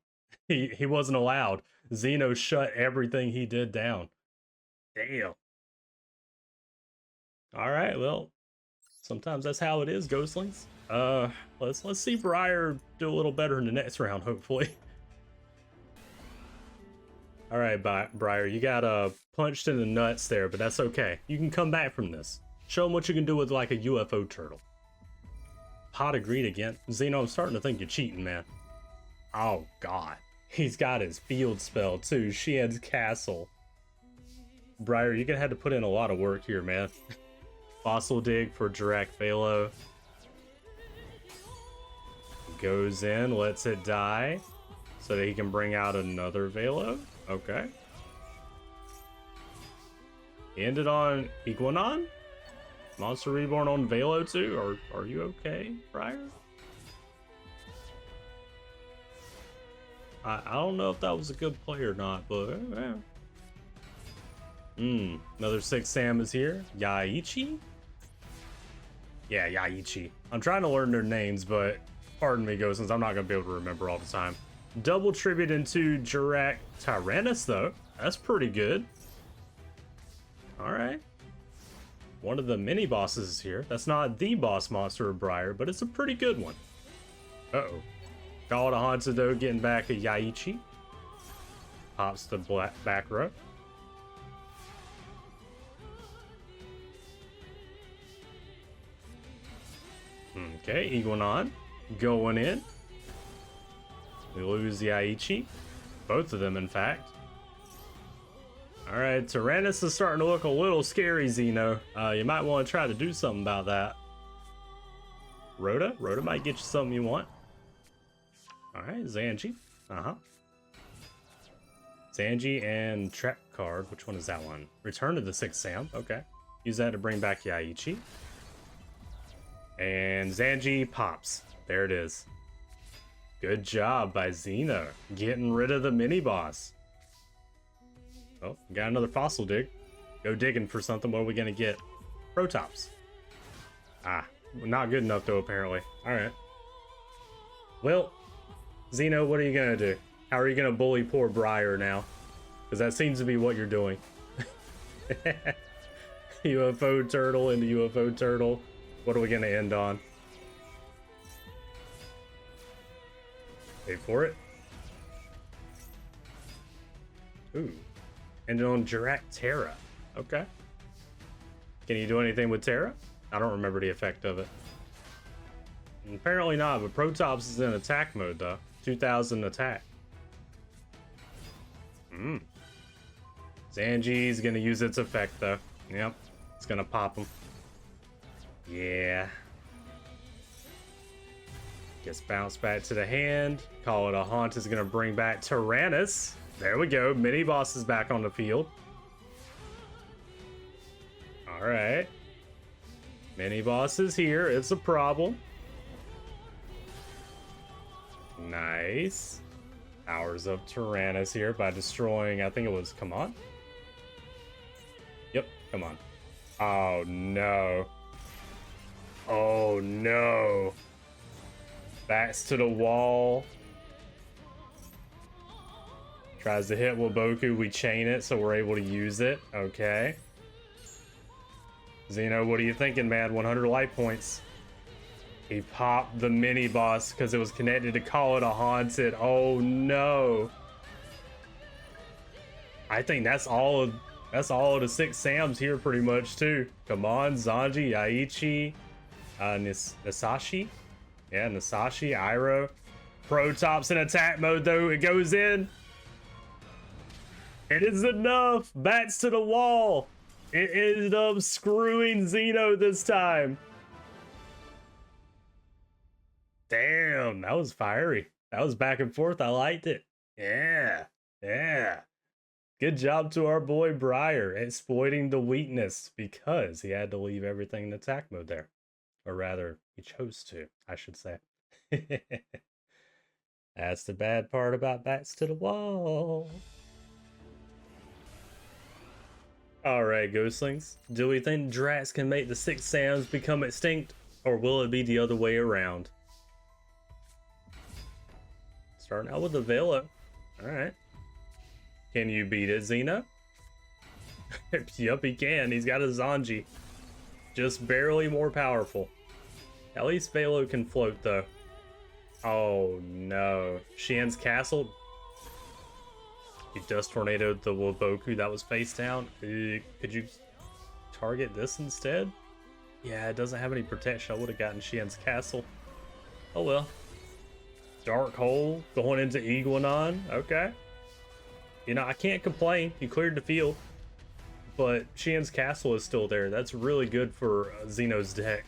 He wasn't allowed. Zeno shut everything he did down. Damn. All right, well, sometimes that's how it is, Ghostlings. Let's see Brier do a little better in the next round, hopefully. All right, Brier, you got punched in the nuts there, but that's okay. You can come back from this. Show them what you can do with like a UFO turtle. Pot agreed again. Zeno, I'm starting to think you're cheating, man. Oh, God. He's got his field spell, too. Shien's Castle. Brier, you're gonna have to put in a lot of work here, man. Fossil dig for direct Velo. Goes in, lets it die, so that he can bring out another Velo. Okay. He ended on Iguanon? Monster Reborn on Velo too? Are you okay, Brier? I don't know if that was a good play or not, but another 6 Sam is here. Yaichi? Yeah, Yaichi. I'm trying to learn their names, but pardon me, Ghostlings, I'm not gonna be able to remember all the time. Double tribute into Gerard Tyrannus, though. That's pretty good. Alright. One of the mini bosses is here. That's not the boss monster of Brier, but it's a pretty good one. Uh-oh. Call it a haunted though, getting back at Yaichi. Pops the back row. Okay, Iguanon going in. We lose Yaichi. Both of them, in fact. Alright, Tyrannus is starting to look a little scary, Zeno. You might want to try to do something about that. Rhoda? Rhoda might get you something you want. Alright, Zanji. Zanji and Trap card. Which one is that one? Return to the 6 Sam. Okay. Use that to bring back Yaichi. And Zanji pops. There it is. Good job by Zeno. Getting rid of the mini-boss. Oh, got another fossil dig. Go digging for something. What are we going to get? Protops. Ah, not good enough though, apparently. Alright. Well, Zeno, what are you going to do? How are you going to bully poor Brier now? Because that seems to be what you're doing. UFO turtle into UFO turtle. What are we going to end on? Wait for it. Ooh. Ended on Gerard Terra. Okay. Can you do anything with Terra? I don't remember the effect of it. Apparently not, but Protops is in attack mode though. 2000 attack. Zanji's gonna use its effect though. Yep. It's gonna pop him. Yeah. Gets bounced back to the hand. Call it a haunt is gonna bring back Tyrannus. There we go. Mini boss is back on the field. Alright. Mini boss is here. It's a problem. Nice. Powers up Tyrannus here by destroying, I think it was, come on. Yep, come on. Oh no. Oh no. Backs to the wall. Tries to hit Waboku. We chain it so we're able to use it. Okay. Zeno, what are you thinking, man? 100 life points. He popped the mini boss because it was connected to Call It a Haunted. Oh no. I think that's all of the 6 Sams here pretty much too. Come on, Zanji, Yaichi, Nasashi. Yeah, Nasashi, Iroh. Protops in attack mode though. It goes in. It is enough. Bats to the wall. It ended up screwing Zeno this time. Damn, that was fiery. That was back and forth. I liked it. Yeah, yeah. Good job to our boy Brier exploiting the weakness because he had to leave everything in attack mode there. Or rather, he chose to, I should say. That's the bad part about bats to the wall. Alright, Ghostlings. Do we think Drax can make the 6 Sams become extinct? Or will it be the other way around? Starting out with the Velo. Alright. Can you beat it, Zeno? Yup, he can. He's got a Zanji. Just barely more powerful. At least Velo can float, though. Oh, no. Shien's Castle? You dust tornadoed the Woboku that was face down. Could you target this instead? Yeah, it doesn't have any protection. I would have gotten Shien's castle. Oh well. Dark hole going into Iguanon. Okay. You know, I can't complain. You cleared the field. But Shien's castle is still there. That's really good for Zeno's deck.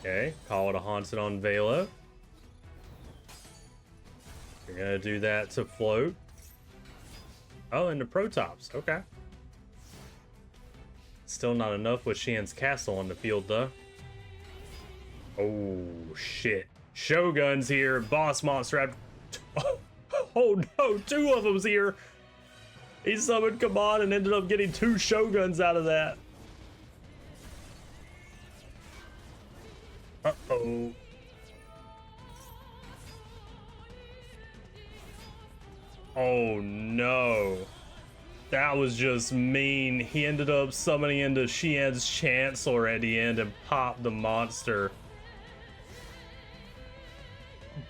Okay, call it a haunted on Velo. You're gonna do that to float. Oh, and the Protops. Okay. Still not enough with Shien's castle on the field, though. Oh, shit. Shogun's here. Boss monster. Oh, no. 2 of them's here. He summoned Kaman and ended up getting 2 Shoguns out of that. Uh-oh. Oh, no. That was just mean. He ended up summoning into Shien's Chancellor at the end and popped the monster.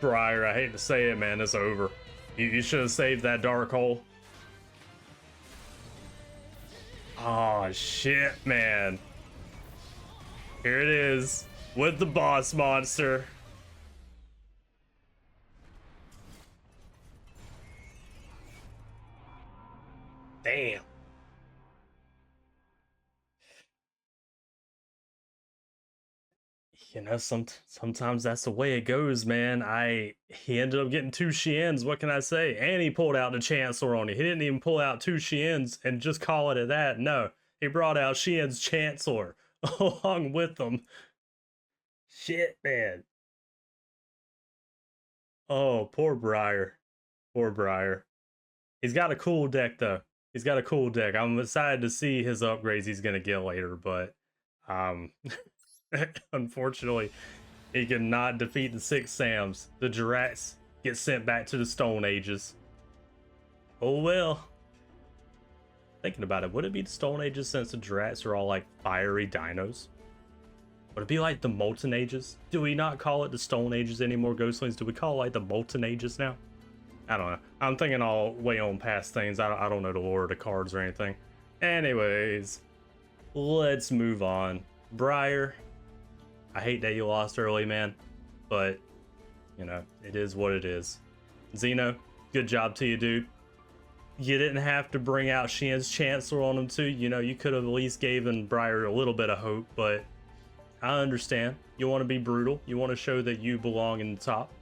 Brier, I hate to say it, man, it's over. You should have saved that dark hole. Oh, shit, man. Here it is, with the boss monster. Damn. You know, sometimes that's the way it goes, man. He ended up getting 2 Shiens, what can I say? And he pulled out the Chancellor on you. He didn't even pull out 2 Shiens and just call it at that. No, he brought out Shien's Chancellor along with them. Shit, man. Oh, poor Brier. Poor Brier. He's got a cool deck, though. He's got a cool deck. I'm excited to see his upgrades he's going to get later, but unfortunately, he cannot defeat the 6 Sams. The Jirax get sent back to the Stone Ages. Oh well. Thinking about it, would it be the Stone Ages since the Jirax are all like fiery dinos? Would it be like the Molten Ages? Do we not call it the Stone Ages anymore, Ghostlings? Do we call it like the Molten Ages now? I don't know. I'm thinking all way on past things. I don't know the lore of the cards or anything. Anyways, let's move on. Brier, I hate that you lost early, man, but, you know, it is what it is. Zeno, good job to you, dude. You didn't have to bring out Shien's Chancellor on him, too. You know, you could have at least given Brier a little bit of hope, but I understand. You want to be brutal. You want to show that you belong in the top,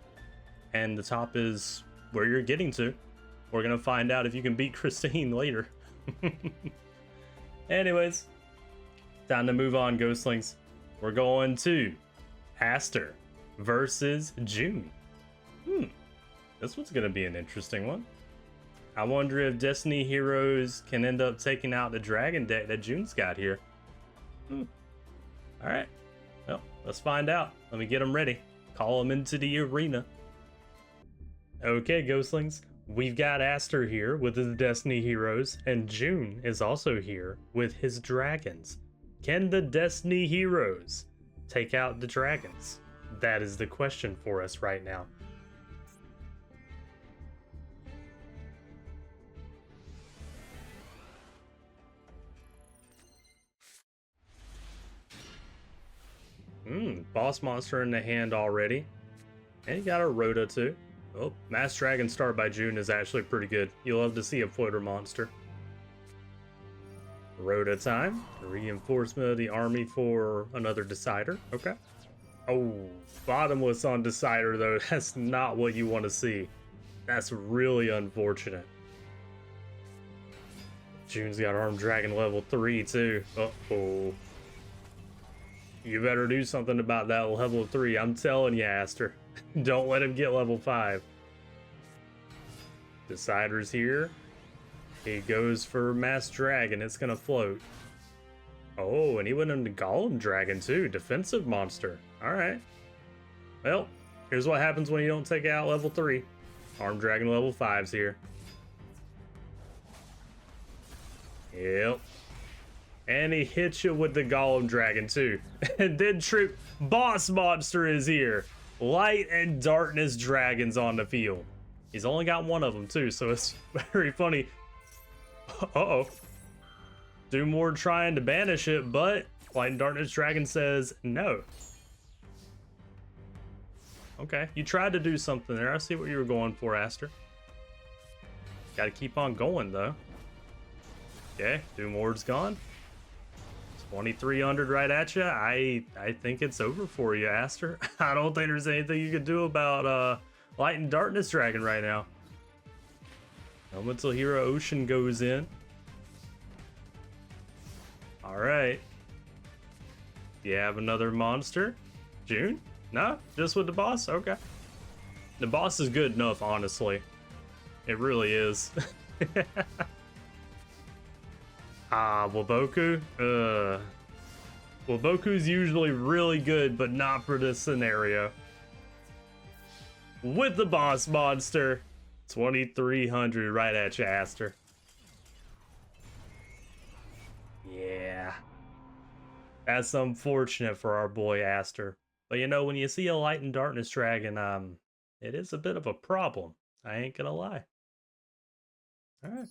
and the top is where you're getting to. We're going to find out if you can beat Christine later. Anyways, time to move on, Ghostlings. We're going to Aster versus June. This one's going to be an interesting one. I wonder if Destiny Heroes can end up taking out the dragon deck that June's got here. Alright, well, let's find out. Let me get them ready. Call them into the arena. Okay, Ghostlings, we've got Aster here with his Destiny Heroes, and June is also here with his dragons. Can the Destiny Heroes take out the dragons? That is the question for us right now. Boss monster in the hand already. And you got a Rhoda too. Oh, Mass Dragon Star by June is actually pretty good. You love to see a floater monster. Rhoda time. Reinforcement of the army for another Decider. Okay. Oh, bottomless on Decider though. That's not what you want to see. That's really unfortunate. June's got Armed Dragon level 3 too. Uh-oh. You better do something about that level 3. I'm telling you, Aster. Don't let him get level 5. Decider's here. He goes for Mass Dragon. It's gonna float. Oh, and he went into Golem Dragon too. Defensive monster. Alright. Well, here's what happens when you don't take out level 3. Armed Dragon level 5's here. Yep. And he hits you with the Golem Dragon too. And then Trip Boss Monster is here. Light and Darkness Dragons on the field. He's only got one of them too, so it's very funny. Uh-oh. Doomward trying to banish it, but Light and Darkness Dragon says no. Okay, you tried to do something there. I see what you were going for, Aster. Gotta keep on going though. Okay, Doomward's gone. 2300 right at you. I think it's over for you, Aster. I don't think there's anything you can do about Light and Darkness Dragon right now. Elemental Hero Ocean goes in. Alright. You have another monster? June? No? Just with the boss? Okay. The boss is good enough, honestly. It really is. Waboku? Waboku's usually really good, but not for this scenario. With the boss monster. 2300 right at you, Aster. Yeah. That's unfortunate for our boy Aster. But you know, when you see a Light and Darkness Dragon, it is a bit of a problem. I ain't gonna lie. Alright.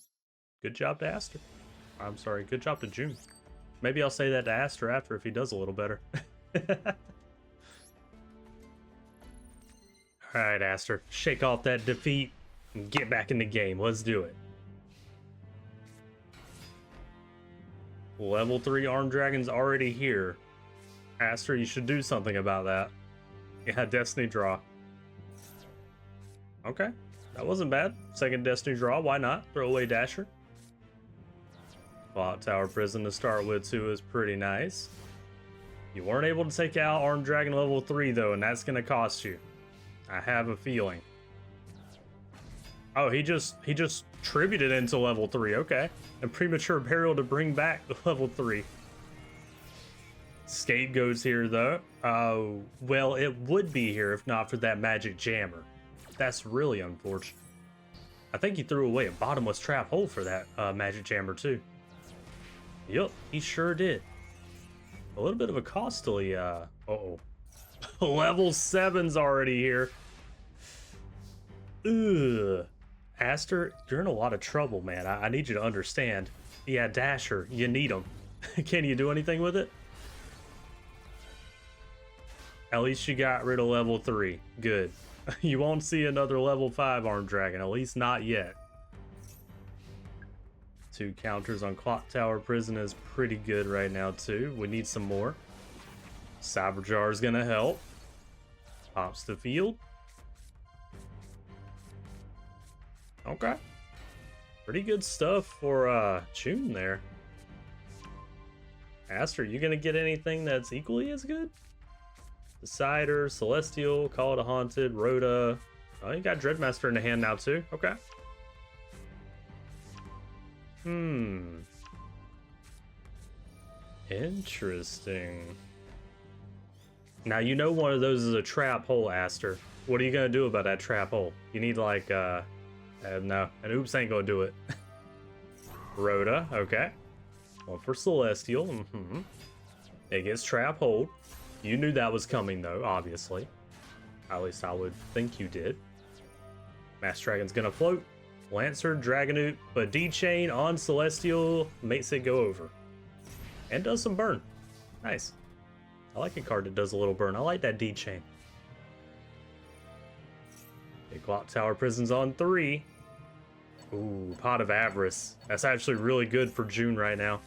Good job to Aster. I'm sorry, good job to June. Maybe I'll say that to Aster after if he does a little better. Alright, Aster. Shake off that defeat and get back in the game. Let's do it. Level 3 Armed Dragon's already here. Aster, you should do something about that. Yeah, Destiny Draw. Okay, that wasn't bad. Second Destiny Draw, why not? Throw away Dasher. Clock Tower Prison to start with too is pretty nice. You weren't able to take out Armed Dragon level 3 though, and that's gonna cost you. I have a feeling. Oh, he just tributed into level 3, okay. And Premature Burial to bring back the level 3. Scapegoat's here though. Well, it would be here if not for that magic jammer. That's really unfortunate. I think he threw away a bottomless trap hole for that magic jammer too. Yup, he sure did. A little bit of a costly, uh-oh. Level 7's already here. Ugh. Aster, you're in a lot of trouble, man. I need you to understand. Yeah, Dasher, you need him. Can you do anything with it? At least you got rid of level 3. Good. You won't see another level 5 Armed Dragon, at least not yet. 2 counters on Clock Tower Prison is pretty good right now too. We need some more. Cyberjar is gonna help. Pops the field. Okay. Pretty good stuff for June there. Aster, you gonna get anything that's equally as good? Decider, Celestial, Call to Haunted, Rhoda. Oh, you got Dreadmaster in the hand now too. Okay. Interesting. Now you know one of those is a trap hole, Aster. What are you gonna do about that trap hole? You need like no, an oops ain't gonna do it. Rhoda, okay. One for Celestial. It gets trap hold. You knew that was coming though, obviously. At least I would think you did. Master Dragon's gonna float. Lancer, Dragonoot, but D-Chain on Celestial makes it go over. And does some burn. Nice. I like a card that does a little burn. I like that D-Chain. Big Clock Tower Prison's on 3. Ooh, Pot of Avarice. That's actually really good for June right now.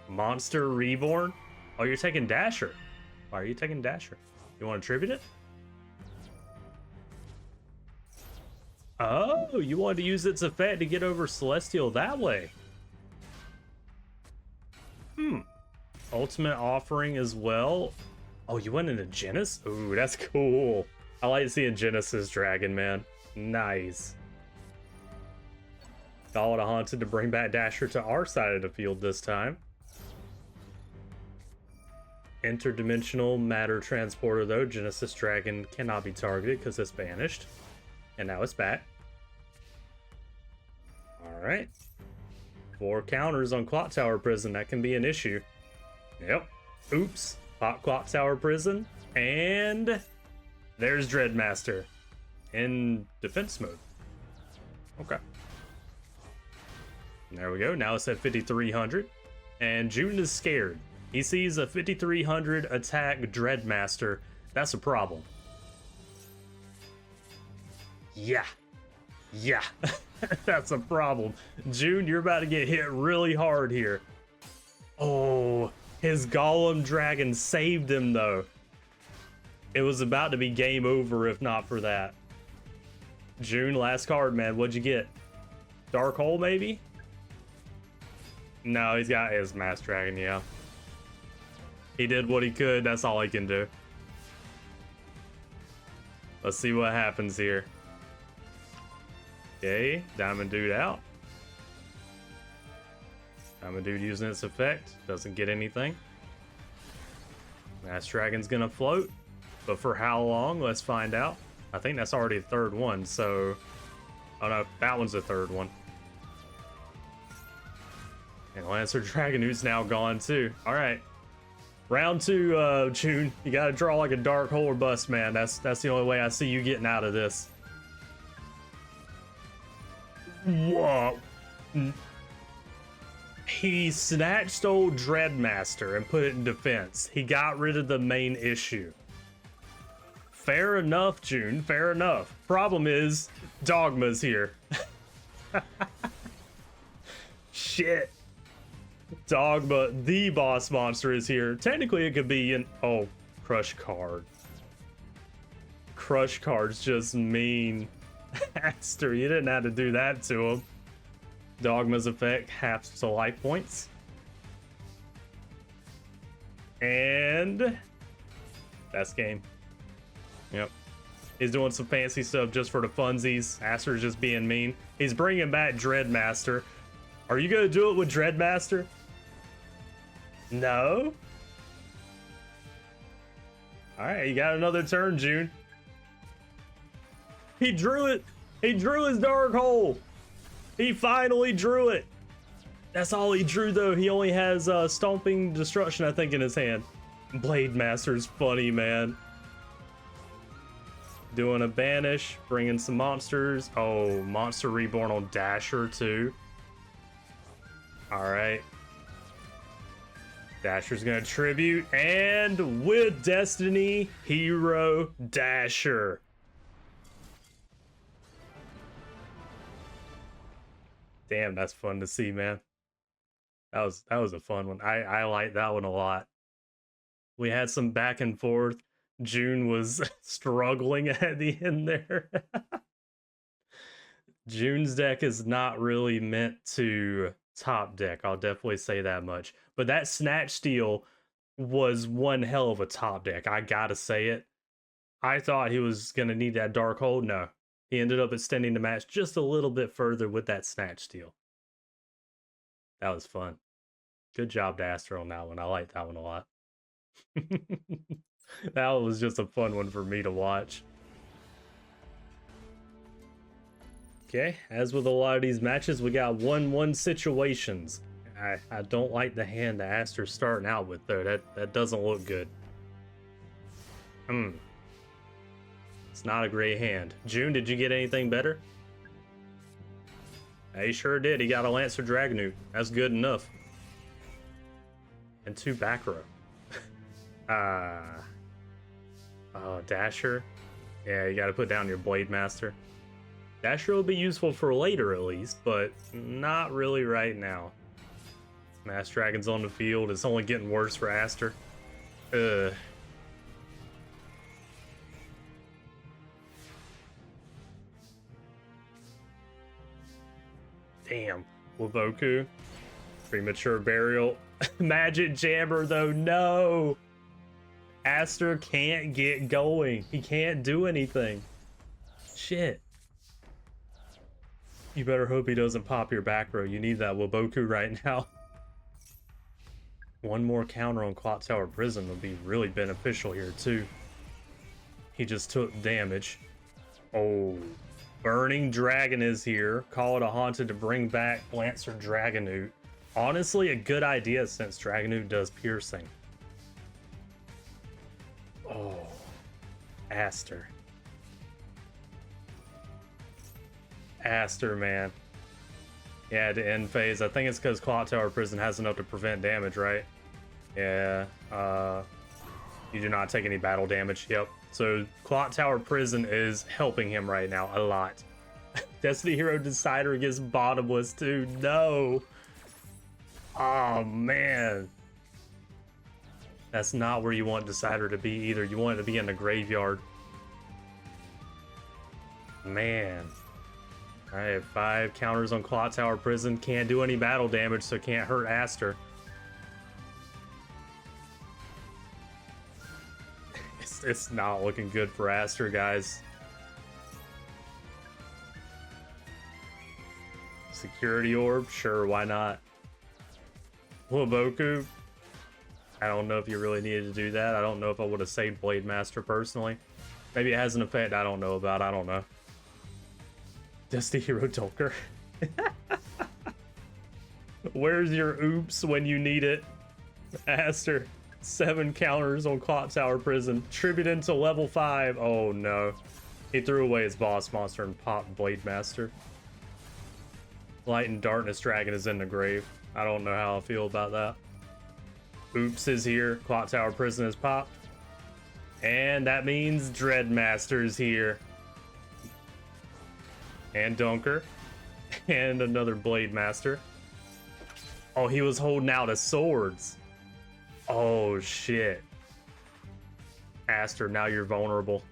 Monster Reborn? Oh, you're taking Dasher. Why are you taking Dasher? You want to tribute it? Oh, you wanted to use its effect to get over Celestial that way. Ultimate Offering as well. Oh, you went into Genesis? Ooh, that's cool. I like seeing Genesis Dragon, man. Nice. Call to Haunted to bring back Dasher to our side of the field this time. Interdimensional Matter Transporter, though. Genesis Dragon cannot be targeted because it's banished. And now it's back. Alright. 4 counters on Clock Tower Prison. That can be an issue. Yep. Oops. Pop Clock Tower Prison. And there's Dreadmaster in defense mode. Okay. There we go. Now it's at 5,300. And June is scared. He sees a 5,300 attack Dreadmaster. That's a problem. Yeah. Yeah. That's a problem. June, you're about to get hit really hard here. Oh, his Golem Dragon saved him, though. It was about to be game over if not for that. June, last card, man. What'd you get? Dark Hole, maybe? No, he's got his Mass Dragon, yeah. He did what he could. That's all he can do. Let's see what happens here. Okay, Diamond Dude out. Diamond Dude using its effect. Doesn't get anything. Mass Dragon's gonna float. But for how long? Let's find out. I think that's already the third one, so... Oh no, that one's the third one. And Lancer Dragonew's now gone too. Alright. Round 2, June. You gotta draw like a Dark Hole or bust, man. That's the only way I see you getting out of this. Whoa. He snatched old Dreadmaster and put it in defense. He got rid of the main issue. Fair enough, June. Fair enough. Problem is, Dogma's here. Shit. Dogma, the boss monster, is here. Technically, it could be an... Oh, Crush Card. Crush Card's just mean. Aster, you didn't have to do that to him. Dogma's effect, half to life points. And... that's game. Yep. He's doing some fancy stuff just for the funsies. Aster's just being mean. He's bringing back Dreadmaster. Are you going to do it with Dreadmaster? No? Alright, you got another turn, June. He drew it. He drew his Dark Hole. He finally drew it. That's all he drew, though. He only has Stomping Destruction, I think, in his hand. Blade Master's funny, man. Doing a banish, bringing some monsters. Oh, Monster Reborn on Dasher, too. Alright. Dasher's gonna tribute, and with Destiny, Hero Dasher. Damn, that's fun to see, man. That was a fun one. I like that one a lot. We had some back and forth. June was struggling at the end there. June's deck is not really meant to top deck. I'll definitely say that much. But that Snatch Steal was one hell of a top deck. I gotta say it. I thought he was gonna need that Dark Hole. No. He ended up extending the match just a little bit further with that Snatch Steal. That was fun. Good job to Aster on that one. I like that one a lot. That was just a fun one for me to watch. Okay, as with a lot of these matches, we got 1-1 situations. I don't like the hand that Aster's starting out with, though. That doesn't look good. It's not a great hand. June, did you get anything better? He sure did. He got a Lancer Dragonute. That's good enough. And 2 back row. Dasher. Yeah, you gotta put down your Blade Master. Dasher will be useful for later, at least, but not really right now. Mass Dragon's on the field. It's only getting worse for Aster. Damn. Waboku. Premature Burial. Magic Jammer, though. No! Aster can't get going. He can't do anything. Shit. You better hope he doesn't pop your back row. You need that Waboku right now. One more counter on Clock Tower Prison would be really beneficial here, too. He just took damage. Oh. Burning Dragon is here. Call it a haunted to bring back Lancer Dragonoot. Honestly, a good idea since Dragonoot does piercing. Oh, Aster. Aster, man. Yeah, the end phase. I think it's because Clock Tower Prison has enough to prevent damage, right? Yeah. You do not take any battle damage. Yep. So Clock Tower Prison is helping him right now a lot. Destiny Hero Decider gets bottomless too. No. Oh man. That's not where you want Decider to be either. You want it to be in the graveyard. Man. I have 5 counters on Clock Tower Prison. Can't do any battle damage, so can't hurt Aster. It's not looking good for Aster, guys. Security Orb? Sure, why not? Waboku? I don't know if you really needed to do that. I don't know if I would have saved Blade Master personally. Maybe it has an effect I don't know about. I don't know. Destiny Hero Dolker. Where's your oops when you need it? Aster. 7 counters on Clock Tower Prison. Tributed into level 5. Oh no. He threw away his boss monster and popped Blade Master. Light and Darkness Dragon is in the grave. I don't know how I feel about that. Oops is here. Clock Tower Prison is popped. And that means Dreadmaster's here. And Dunker. And another Blade Master. Oh, he was holding out his swords. Oh, shit. Aster, now you're vulnerable.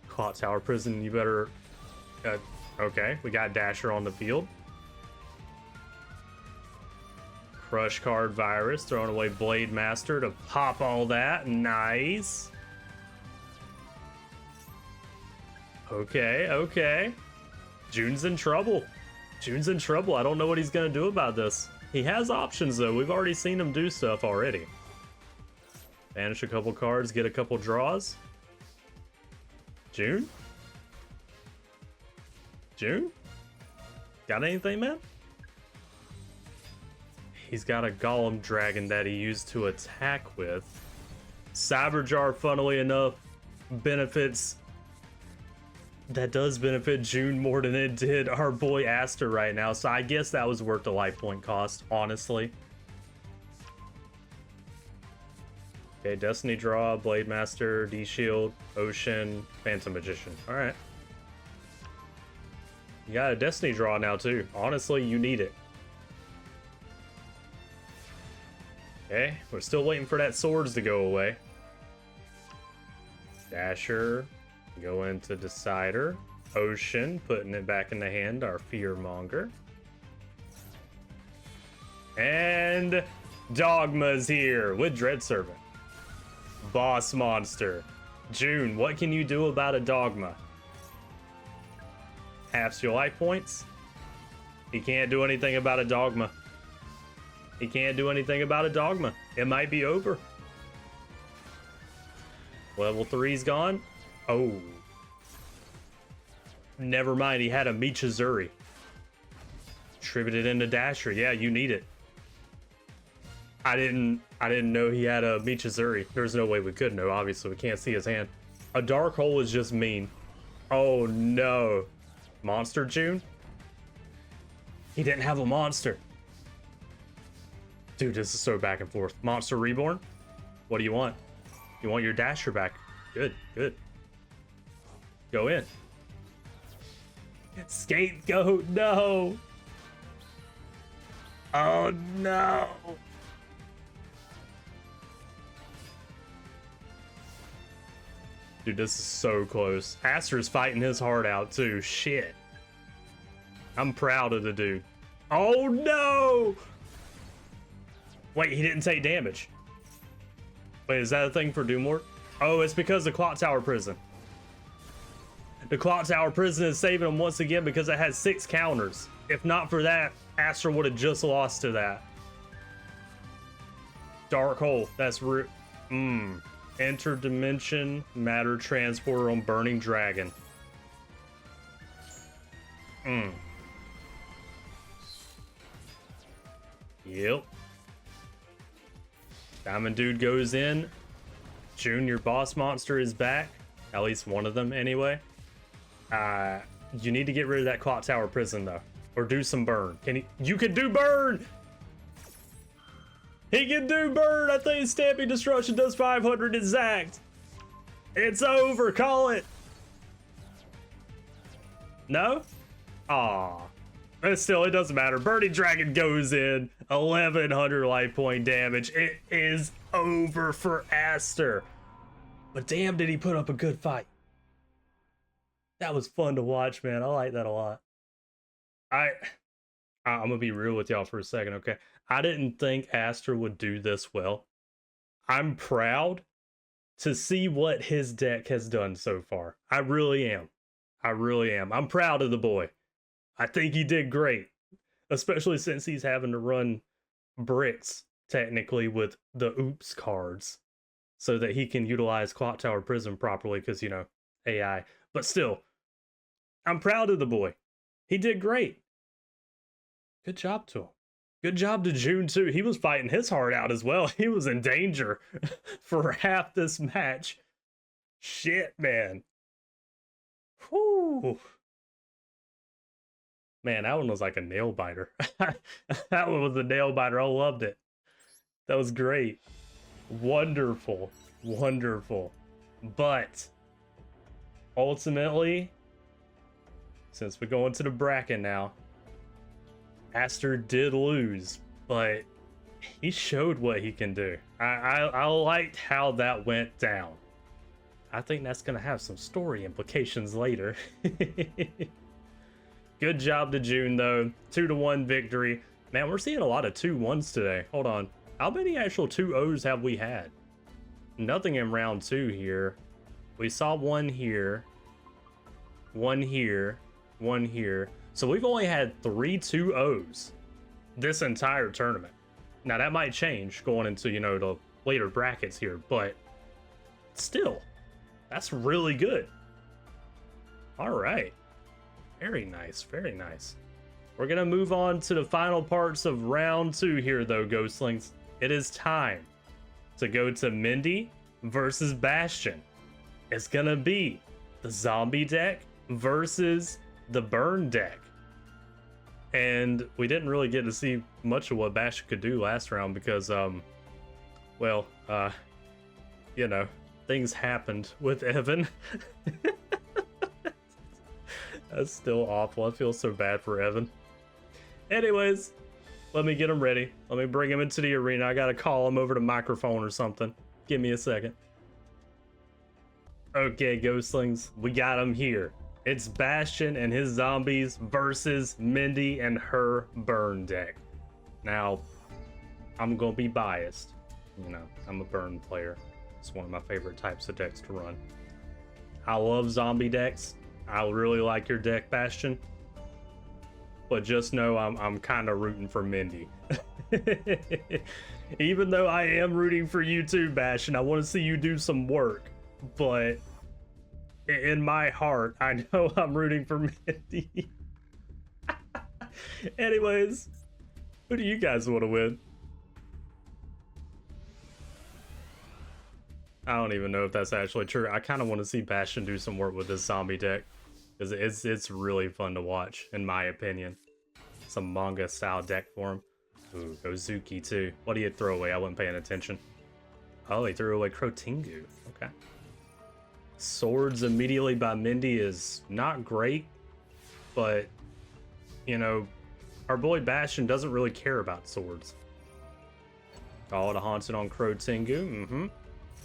Clock Tower Prison, you better... okay, we got Dasher on the field. Crush Card Virus, throwing away Blade Master to pop all that. Nice. Okay, okay. June's in trouble. June's in trouble. I don't know what he's going to do about this. He has options, though. We've already seen him do stuff already. Banish a couple cards, get a couple draws. June? June? Got anything, man? He's got a Golem Dragon that he used to attack with. Cyberjar, funnily enough, benefits... That does benefit June more than it did our boy Aster right now, so I guess that was worth the life point cost, honestly. Okay, Destiny Draw, Blade Master, D-Shield, Ocean, Phantom Magician. Alright. You got a Destiny Draw now, too. Honestly, you need it. Okay, we're still waiting for that swords to go away. Dasher. Go into Decider. Ocean, putting it back in the hand, our Fearmonger. And Dogma's here with Dread Servant. Boss Monster. June, what can you do about a Dogma? Halves your life points? He can't do anything about a Dogma. He can't do anything about a Dogma. It might be over. Level 3's gone. Oh. Never mind, he had a Michizuri. Tributed into Dasher. Yeah, you need it. I didn't know he had a Michizuri. There's no way we could know, obviously. We can't see his hand. A Dark Hole is just mean. Oh no. Monster June? He didn't have a monster. Dude, this is so back and forth. Monster Reborn? What do you want? You want your Dasher back. Good, good. Go in. Scapegoat, no. Oh no. Dude, this is so close. Aster's fighting his heart out too. Shit. I'm proud of the dude. Oh no. Wait, he didn't take damage. Wait, is that a thing for Doomlord? Oh, it's because of Clock Tower Prison. The Clock Tower Prison is saving him once again because it has 6 counters. If not for that, Aster would have just lost to that. Dark Hole, that's Interdimension Matter Transporter on Burning Dragon. Mm. Yep. Diamond Dude goes in. Junior boss monster is back. At least one of them, anyway. You need to get rid of that clock tower prison, though. Or do some burn. You can do burn! He can do burn! I think Stamping Destruction does 500 exact. It's over, call it! No? Aw. But still, it doesn't matter. Burning Dragon goes in. 1100 life point damage. It is over for Aster. But damn, did he put up a good fight. That was fun to watch, man. I like that a lot. I'm gonna be real with y'all for a second, okay? I didn't think Aster would do this well. I'm proud to see what his deck has done so far. I really am. I really am. I'm proud of the boy. I think he did great, especially since he's having to run bricks, technically, with the oops cards, so that he can utilize Clock Tower Prism properly, because, you know, AI. But still, I'm proud of the boy. He did great. Good job to him. Good job to June, too. He was fighting his heart out as well. He was in danger for half this match. Shit, man. Whew. Man, that one was like a nail biter. That one was a nail biter. I loved it. That was great. Wonderful. Wonderful. But ultimately, since we go into the bracket now, Aster did lose, but he showed what he can do. I liked how that went down. I think that's going to have some story implications later. Good job to June, though. 2-1 victory. Man, we're seeing a lot of 2-1s today. Hold on. How many actual 2-0s have we had? Nothing in round 2 here. We saw one here. One here. One here. So we've only had 3 2-0s this entire tournament. Now, that might change going into, you know, the later brackets here, but still, that's really good. All right. Very nice, very nice. We're gonna move on to the final parts of round 2 here, though, Ghostlings. It is time to go to Mindy versus Bastion. It's gonna be the zombie deck versus the burn deck. And we didn't really get to see much of what Bastion could do last round because, well, you know, things happened with Evan. That's still awful. I feel so bad for Evan. Anyways, let me get him ready. Let me bring him into the arena. I gotta call him over the microphone or something. Give me a second. Okay, Ghostlings, we got him here. It's Bastion and his zombies versus Mindy and her burn deck. Now, I'm gonna be biased. You know, I'm a burn player. It's one of my favorite types of decks to run. I love zombie decks. I really like your deck, Bastion. But just know I'm kind of rooting for Mindy. Even though I am rooting for you too, Bastion, I want to see you do some work. But in my heart, I know I'm rooting for Mindy. Anyways, who do you guys want to win? I don't even know if that's actually true. I kind of want to see Bastion do some work with this zombie deck. Because it's really fun to watch, in my opinion. Some manga style deck for him. Ooh, Gozuki too. What do you throw away? I wasn't paying attention. Oh, he threw away Crotingu. Okay. Swords immediately by Mindy is not great, but, you know, our boy Bastion doesn't really care about swords. Call it a Haunted on Crotingu.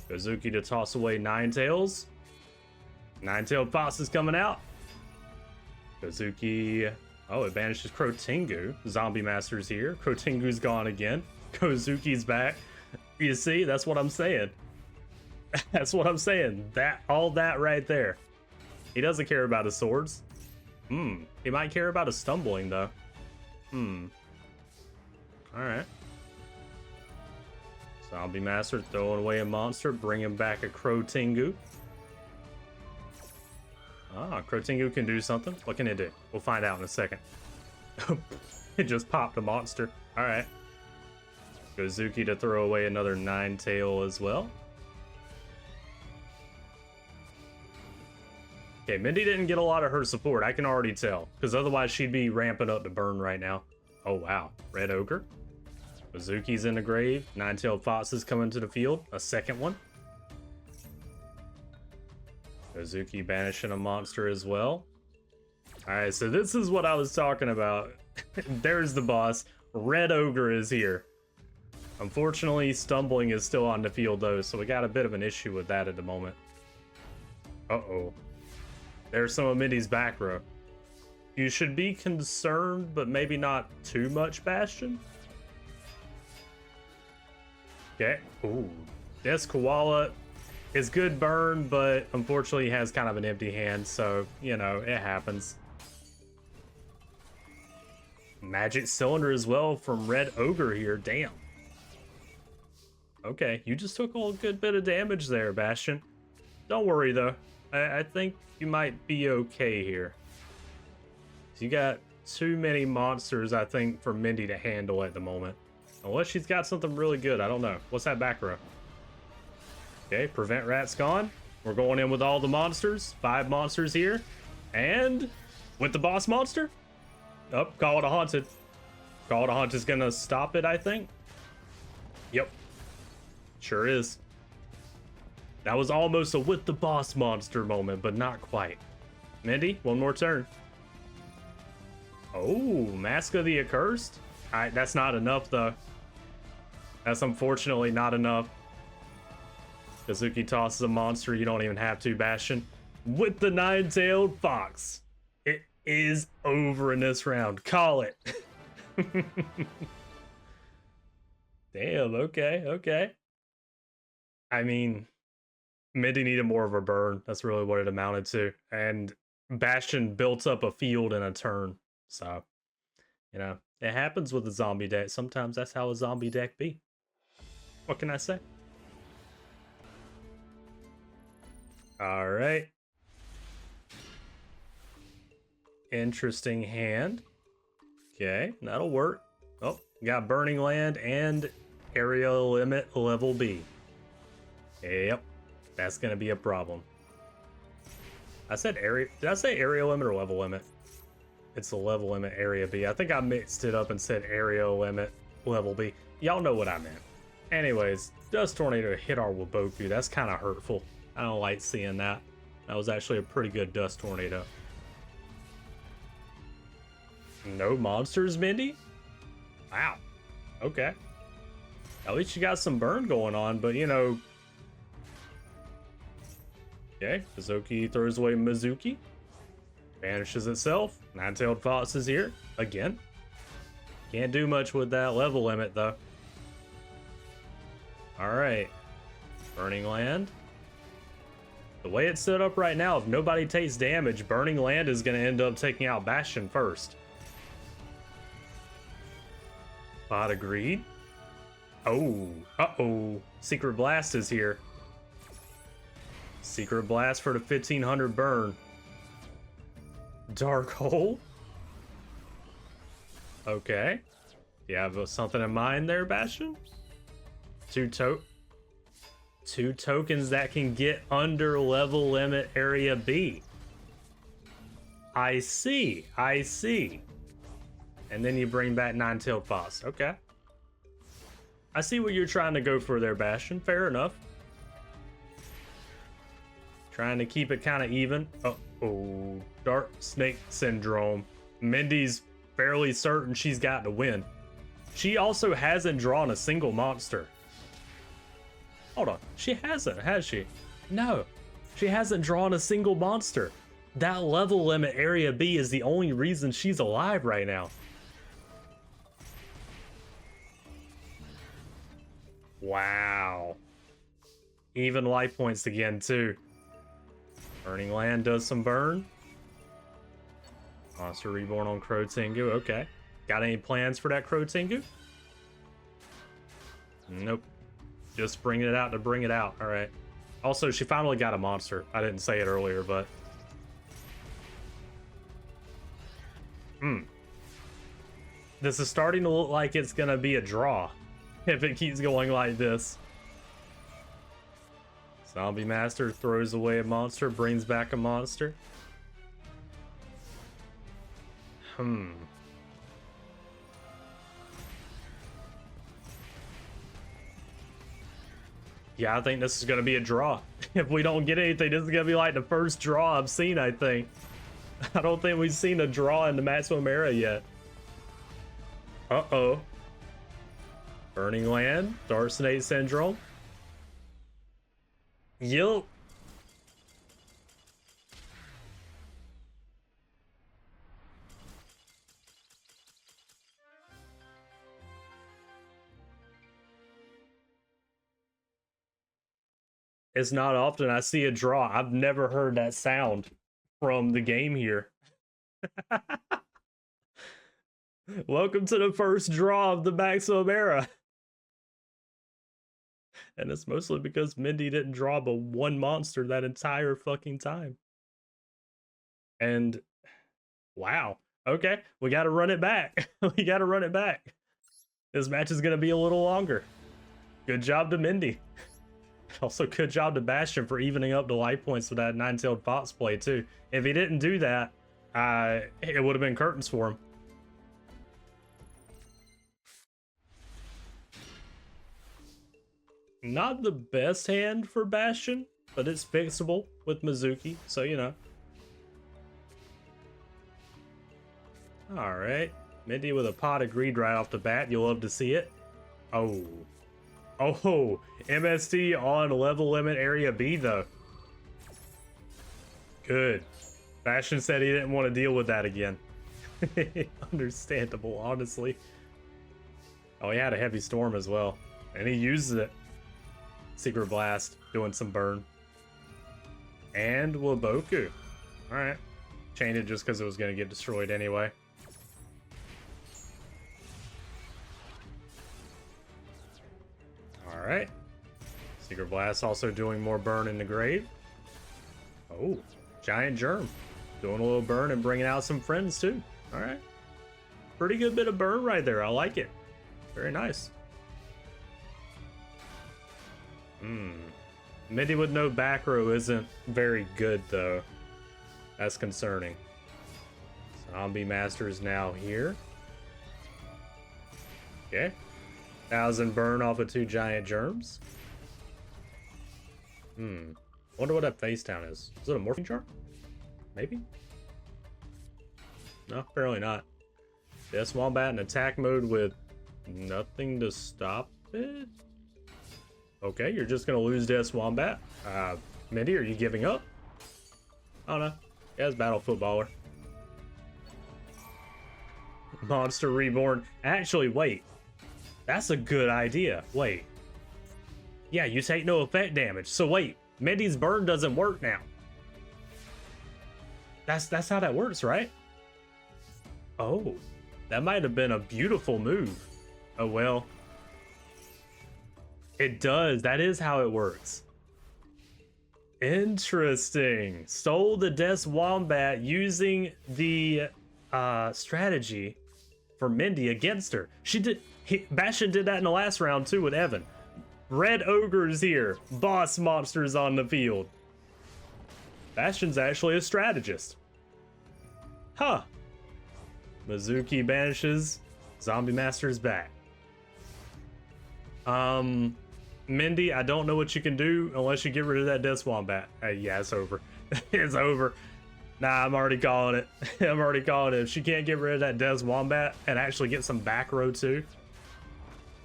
Gozuki to toss away Ninetales. Ninetailed Fox is coming out. Gozuki. Oh, it banishes Crotingu. Zombie Master's here. Crotingu's gone again. Gozuki's back. You see, that's what I'm saying. That's what I'm saying. All that right there. He doesn't care about his swords. He might care about his stumbling, though. Alright. Zombie Master throwing away a monster, bringing back a Crotingu. Ah, Crotingu can do something. What can it do? We'll find out in a second. It just popped a monster. All right. Gozuki to throw away another Ninetale as well. Okay, Mindy didn't get a lot of her support. I can already tell. Because otherwise she'd be ramping up to burn right now. Oh, wow. Red Ogre. Gozuki's in the grave. Nine-tailed Fox is coming to the field. A second one. Gozuki banishing a monster as well. Alright, so this is what I was talking about. There's the boss. Red Ogre is here. Unfortunately, Stumbling is still on the field though, so we got a bit of an issue with that at the moment. Uh-oh. There's some of Mindy's back row. You should be concerned, but maybe not too much, Bastion. Okay. Ooh. This Koala is good burn, but unfortunately has kind of an empty hand, so, you know, it happens. Magic Cylinder as well from Red Ogre here. Damn. Okay, you just took a good bit of damage there, Bastion. Don't worry, though. I think you might be okay here. You got too many monsters, I think, for Mindy to handle at the moment. Unless she's got something really good. I don't know. What's that back row? Okay, Prevent Rat's gone. We're going in with all the monsters. 5 monsters here. And with the boss monster. Oh, Call it a Haunted. Call it a Haunted is going to stop it, I think. Yep. Sure is. That was almost a with the boss monster moment, but not quite. Mindy, one more turn. Oh, Mask of the Accursed? Alright, that's not enough, though. That's unfortunately not enough. Kazuki tosses a monster you don't even have to, Bastion. With the Nine-tailed Fox. It is over in this round. Call it. Damn, okay, okay. I mean, Mindy needed more of a burn. That's really what it amounted to. And Bastion built up a field in a turn. So, you know, it happens with a zombie deck. Sometimes that's how a zombie deck be. What can I say? All right. Interesting hand. Okay, that'll work. Oh, got Burning Land and Area Limit level B. Yep, that's gonna be a problem. I said area. Did I say area limit or level limit? It's the level limit area B. I think I mixed it up and said area limit level B. Y'all know what I meant. Anyways, Dust Tornado hit our Waboku. That's kind of hurtful. I don't like seeing that. That was actually a pretty good Dust Tornado. No monsters, Mindy? Wow. Okay. At least you got some burn going on, but you know. Okay, Kazuki throws away Mizuki. Vanishes itself. Nine-tailed Fox is here again. Can't do much with that level limit though. Alright. Burning Land. The way it's set up right now, if nobody takes damage, Burning Land is going to end up taking out Bastion first. Bot agreed. Oh, uh-oh. Secret Blast is here. Secret Blast for the 1500 burn. Dark Hole. Okay. You have something in mind there, Bastion? Two tokens that can get under level limit area B. I see. I see. And then you bring back Nine-tailed Fox. Okay. I see what you're trying to go for there, Bastion. Fair enough. Trying to keep it kind of even. Uh-oh. Dark Snake Syndrome. Mindy's fairly certain she's got to win. She also hasn't drawn a single monster. Hold on. She hasn't, has she? No. She hasn't drawn a single monster. That level limit area B is the only reason she's alive right now. Wow. Even life points again, too. Burning Land does some burn. Monster Reborn on Crotingu. Okay. Got any plans for that Crotingu? Nope. Just bringing it out to bring it out. All right. Also, she finally got a monster. I didn't say it earlier, but This is starting to look like it's gonna be a draw if it keeps going like this. Zombie Master throws away a monster, brings back a monster. Yeah, I think this is gonna be a draw. If we don't get anything, this is gonna be like the first draw I've seen, I think. I don't think we've seen a draw in the Maximum Era yet. Uh-oh. Burning Land, Dark Snake Syndrome. Yup. It's not often I see a draw. I've never heard that sound from the game here. Welcome to the first draw of the Maximum Era. And it's mostly because Mindy didn't draw but one monster that entire fucking time. And wow. Okay, we gotta run it back. We gotta run it back. This match is gonna be a little longer. Good job to Mindy. Also, good job to Bastion for evening up the life points with that nine-tailed fox play, too. If he didn't do that, it would have been curtains for him. Not the best hand for Bastion, but it's fixable with Mizuki, so you know. Alright. Mindy with a pot of greed right off the bat. You'll love to see it. Oh. Oh, MST on level limit area B though. Good. Bastion said he didn't want to deal with that again. Understandable, honestly. Oh, he had a heavy storm as well. And he uses it. Secret Blast, doing some burn. And Waboku. Alright. Chained it just because it was going to get destroyed anyway. Alright. Secret Blast also doing more burn in the grave. Oh, Giant Germ. Doing a little burn and bringing out some friends too. Alright. Pretty good bit of burn right there. I like it. Very nice. Mindy with no back row isn't very good though. That's concerning. Zombie Master is now here. Okay. 1,000 burn off of 2 giant germs. Wonder what that face down is. Is it a morphing chart? Maybe? No, apparently not. Death Wombat in attack mode with nothing to stop it? Okay, you're just gonna lose Death Wombat. Mindy, are you giving up? Oh no. Yeah, it's Battle Footballer. Monster Reborn. Actually, wait. That's a good idea. Wait. Yeah, you take no effect damage. So wait, Mindy's burn doesn't work now. That's how that works, right? Oh, that might have been a beautiful move. Oh well. It does. That is how it works. Interesting. Stole the Death Wombat using the strategy for Mindy against her. She did. Bastion did that in the last round too with Evan. Red Ogre's here. Boss monsters on the field. Bastion's actually a strategist. Huh. Mizuki banishes. Zombie Master's back. Mindy, I don't know what you can do unless you get rid of that Death Wombat. Yeah, it's over. It's over. Nah, I'm already calling it. I'm already calling it. If she can't get rid of that Death Wombat and actually get some back row too.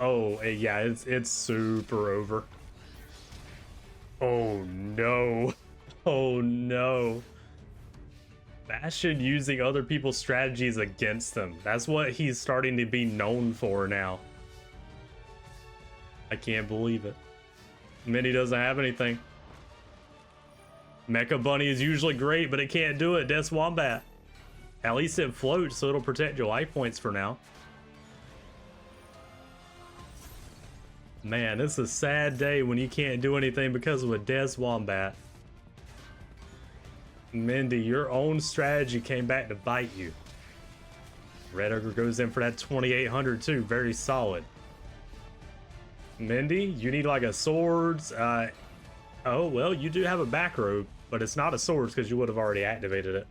Oh, yeah, it's super over. Oh no. Oh no. Bastion using other people's strategies against them. That's what he's starting to be known for now. I can't believe it. Mindy doesn't have anything. Mecha Bunny is usually great, but it can't do it. Death Wombat. At least it floats, so it'll protect your life points for now. Man, it's a sad day when you can't do anything because of a Death Wombat. Mindy, your own strategy came back to bite you. Red Ogre goes in for that 2800 too. Very solid. Mindy, you need like a swords. Oh, well, you do have a back row, but it's not a swords because you would have already activated it.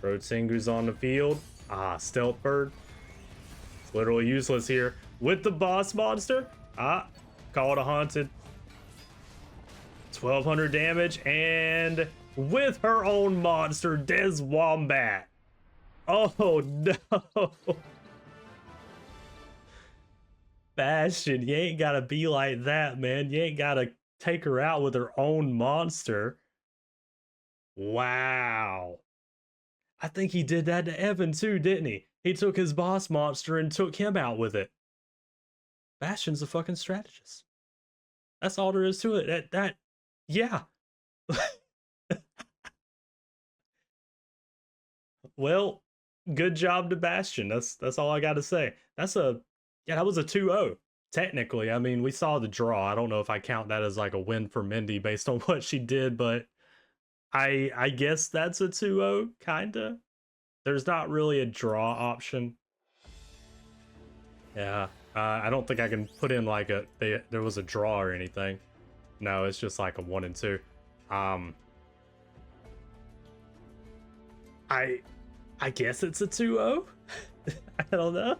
Road Tengu's on the field. Stealth Bird. It's literally useless here. With the boss monster. Call it a haunted. 1200 damage, and with her own monster, Des Wombat. Oh no. Bastion, you ain't gotta be like that, man. You ain't gotta take her out with her own monster. Wow. I think he did that to Evan too, didn't he? He took his boss monster and took him out with it. Bastion's a fucking strategist. That's all there is to it. Yeah. Well, good job to Bastion. That's all I got to say. That was a 2-0. Technically, I mean, we saw the draw. I don't know if I count that as like a win for Mindy based on what she did, but I guess that's a 2-0 kinda. There's not really a draw option. Yeah. I don't think I can put in like there was a draw or anything. No, it's just like a 1 and 2. I guess it's a 2-0. I don't know.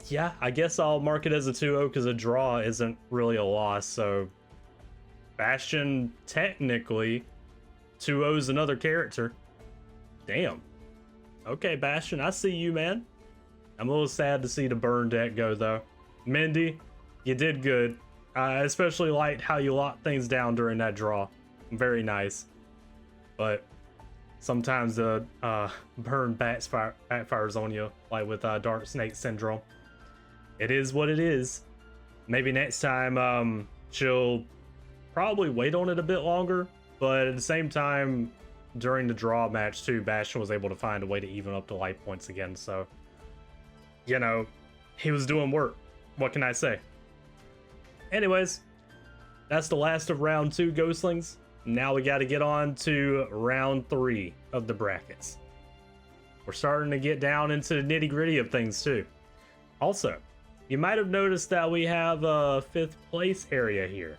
Yeah, I guess I'll mark it as a 2-0 because a draw isn't really a loss. So Bastion technically 2-0's another character. Damn. Okay, Bastion, I see you, man. I'm a little sad to see the burn deck go, though. Mindy, you did good. I especially liked how you locked things down during that draw. Very nice. But sometimes the burn backfires on you, like with Dark Snake Syndrome. It is what it is. Maybe next time she'll probably wait on it a bit longer, but at the same time, during the draw match too, Bastion was able to find a way to even up the life points again. So, you know, he was doing work. What can I say? Anyways, that's the last of round 2 Ghostlings. Now we got to get on to round 3 of the brackets. We're starting to get down into the nitty gritty of things too. Also, you might have noticed that we have a 5th place area here.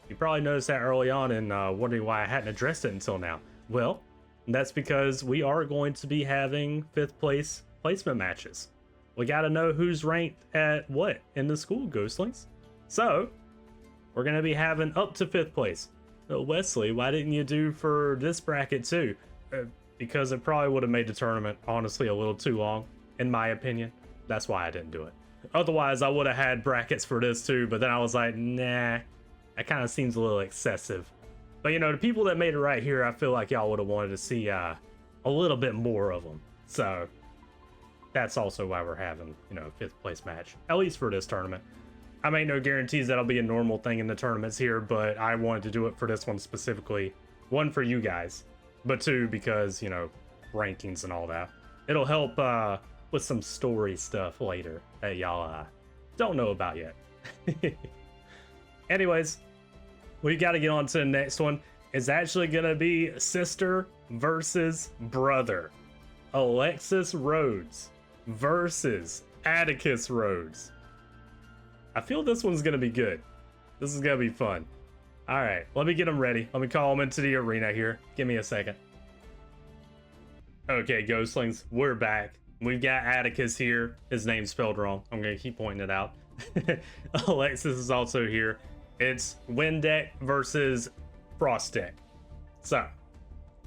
You probably noticed that early on and wondering why I hadn't addressed it until now. Well, that's because we are going to be having 5th place placement matches. We got to know who's ranked at what in the school, Ghostlings. So, we're going to be having up to 5th place. Wesley, why didn't you do for this bracket too? Because it probably would have made the tournament, honestly, a little too long, in my opinion. That's why I didn't do it. Otherwise, I would have had brackets for this too, but then I was like, nah, that kind of seems a little excessive. But you know, the people that made it right here, I feel like y'all would have wanted to see a little bit more of them. So that's also why we're having, you know, 5th place match, at least for this tournament. I make no guarantees that'll be a normal thing in the tournaments here, but I wanted to do it for this one specifically. 1, for you guys, but 2, because, you know, rankings and all that. It'll help with some story stuff later that y'all don't know about yet. Anyways, we got to get on to the next one. It's actually going to be sister versus brother. Alexis Rhodes versus Atticus Rhodes. I feel this one's going to be good. This is going to be fun. All right, let me get them ready. Let me call them into the arena here. Give me a second. Okay, Ghostlings, we're back. We've got Atticus here. His name's spelled wrong. I'm going to keep pointing it out. Alexis is also here. It's Wind Deck versus Frost Deck. So,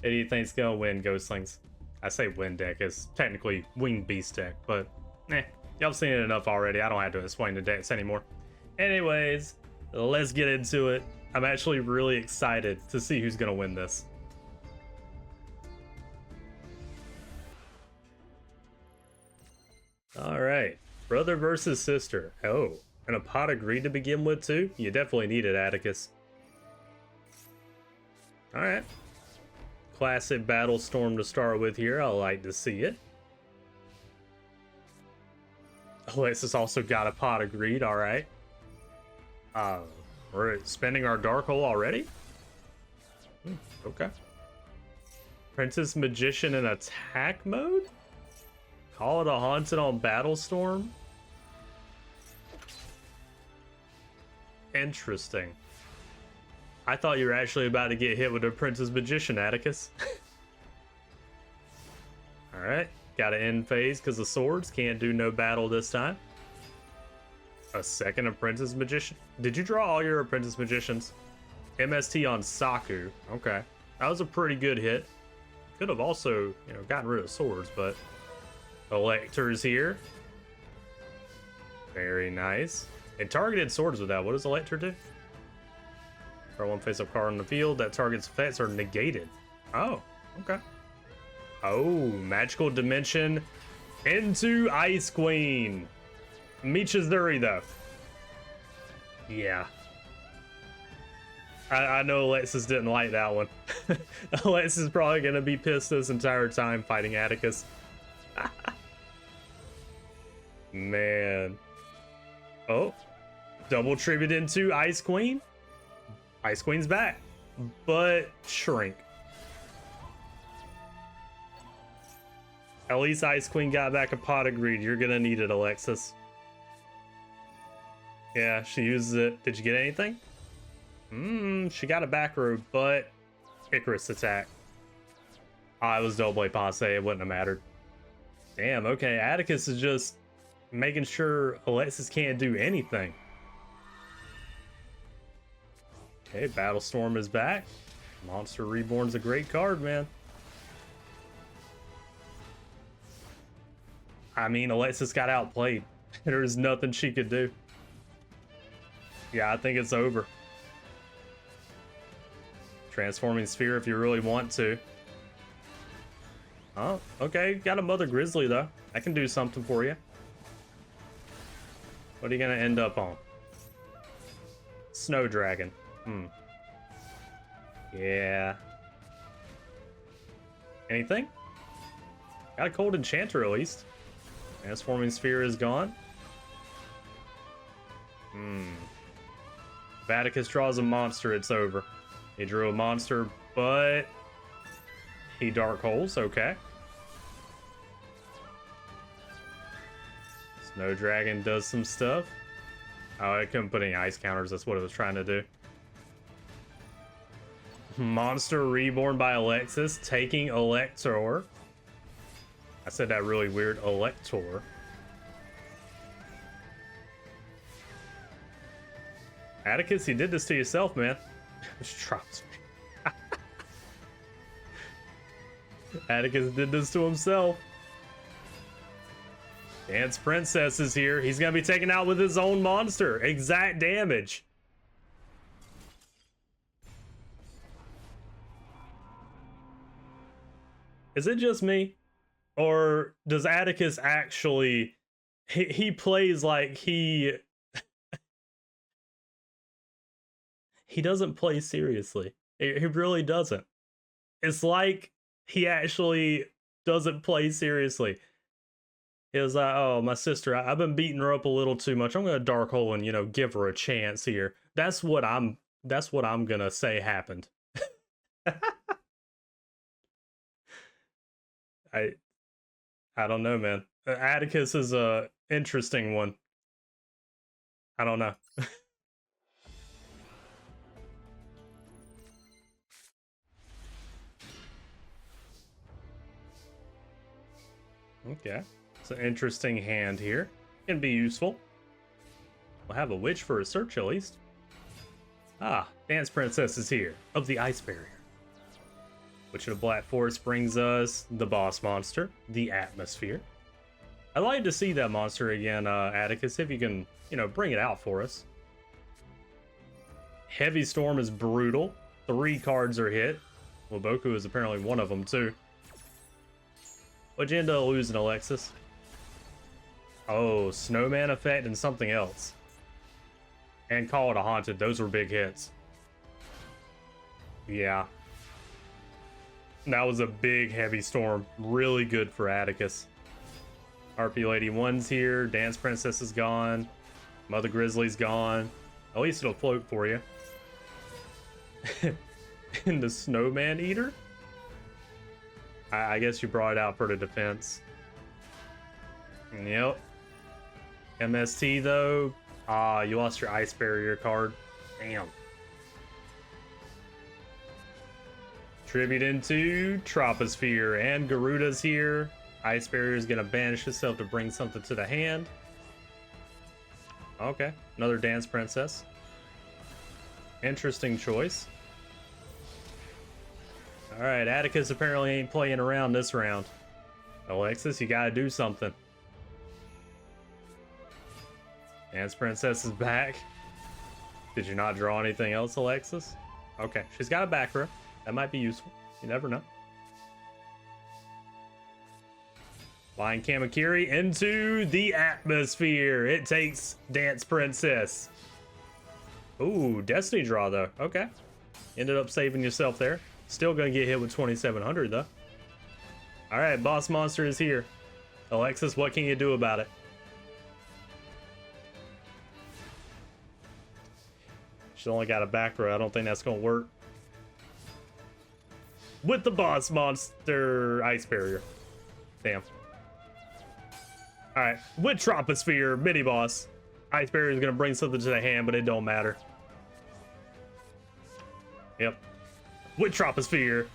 who do you think's going to win, Ghostlings? I say Wind Deck. It's technically Winged Beast Deck, but y'all seen it enough already. I don't have to explain the decks anymore. Anyways, let's get into it. I'm actually really excited to see who's going to win this. All right, brother versus sister. Oh, and a pot agreed to begin with too? You definitely need it, Atticus. All right. Classic battle storm to start with here. I like to see it. Alexis also got a pot agreed. All right. We're spending our dark hole already? Okay. Princess Magician in attack mode? Call it a Haunted on Battlestorm? Interesting. I thought you were actually about to get hit with a Princess Magician, Atticus. Alright, got to end phase because the swords can't do no battle this time. A second Apprentice Magician. Did you draw all your Apprentice Magicians? MST on Saku. Okay. That was a pretty good hit. Could have also, you know, gotten rid of swords, but Elector's here. Very nice. And targeted swords with that. What does Elector do? Throw one face-up card on the field. That target's effects are negated. Oh, okay. Oh, magical dimension into Ice Queen. Michizuri, though. Yeah. I know Alexis didn't like that one. Alexis is probably going to be pissed this entire time fighting Atticus. Man. Oh. Double tribute into Ice Queen. Ice Queen's back. But shrink. At least Ice Queen got back a pot of greed. You're going to need it, Alexis. Yeah, she uses it. Did you get anything? She got a back row, but Icarus attack. I was double passe. It wouldn't have mattered. Damn, okay. Atticus is just making sure Alexis can't do anything. Okay, Battlestorm is back. Monster Reborn's a great card, man. I mean, Alexis got outplayed. There's nothing she could do. Yeah, I think it's over. Transforming Sphere if you really want to. Oh, okay. Got a Mother Grizzly, though. I can do something for you. What are you going to end up on? Snow Dragon. Yeah. Anything? Got a Cold Enchanter, at least. Transforming Sphere is gone. If Atticus draws a monster, it's over. He drew a monster, but he dark holes. Okay. Snow Dragon does some stuff. Oh, I couldn't put any ice counters. That's what I was trying to do. Monster Reborn by Alexis, taking Elector. I said that really weird. Elector. Atticus, you did this to yourself, man. Just drops me. Atticus did this to himself. Dance Princess is here. He's gonna be taken out with his own monster. Exact damage. Is it just me? Or does Atticus actually... He plays like he doesn't play seriously. He really doesn't. It's like he actually doesn't play seriously. He was like, oh, my sister, I've been beating her up a little too much. I'm gonna dark hole and, you know, give her a chance here. That's what I'm gonna say happened. I don't know, man. Atticus is a interesting one. I don't know. Okay, it's an interesting hand here. Can be useful. We'll have a witch for a search at least. Ah, Dance Princess is here, of the Ice Barrier. Witch of the Black Forest brings us the boss monster, the Atmosphere. I'd like to see that monster again, Atticus, if you can, you know, bring it out for us. Heavy Storm is brutal. 3 cards are hit. Well, Boku is apparently one of them, too. What'd you end up losing, Alexis? Oh, Snowman effect and something else. And Call It a Haunted. Those were big hits. Yeah. That was a big heavy storm. Really good for Atticus. RP Lady 1's here. Dance Princess is gone. Mother Grizzly's gone. At least it'll float for you. And the Snowman Eater? I guess you brought it out for the defense. Yep. MST though. You lost your ice barrier card. Damn. Tribute into Troposphere, and Garuda's here. Ice barrier is gonna banish itself to bring something to the hand. Okay, another Dance Princess. Interesting choice. All right, Atticus apparently ain't playing around this round. Alexis, you gotta do something. Dance Princess is back. Did you not draw anything else, Alexis? Okay, she's got a back row. That might be useful. You never know. Flying Kamakiri into the atmosphere. It takes Dance Princess. Ooh, Destiny draw though. Okay. Ended up saving yourself there. Still gonna get hit with 2700 though. All right, boss monster is here. Alexis, what can you do about it? She's only got a back row. I don't think that's gonna work. With the boss monster ice barrier. Damn. All right, with Troposphere mini boss, ice barrier is gonna bring something to the hand, but it don't matter. Yep. With Troposphere.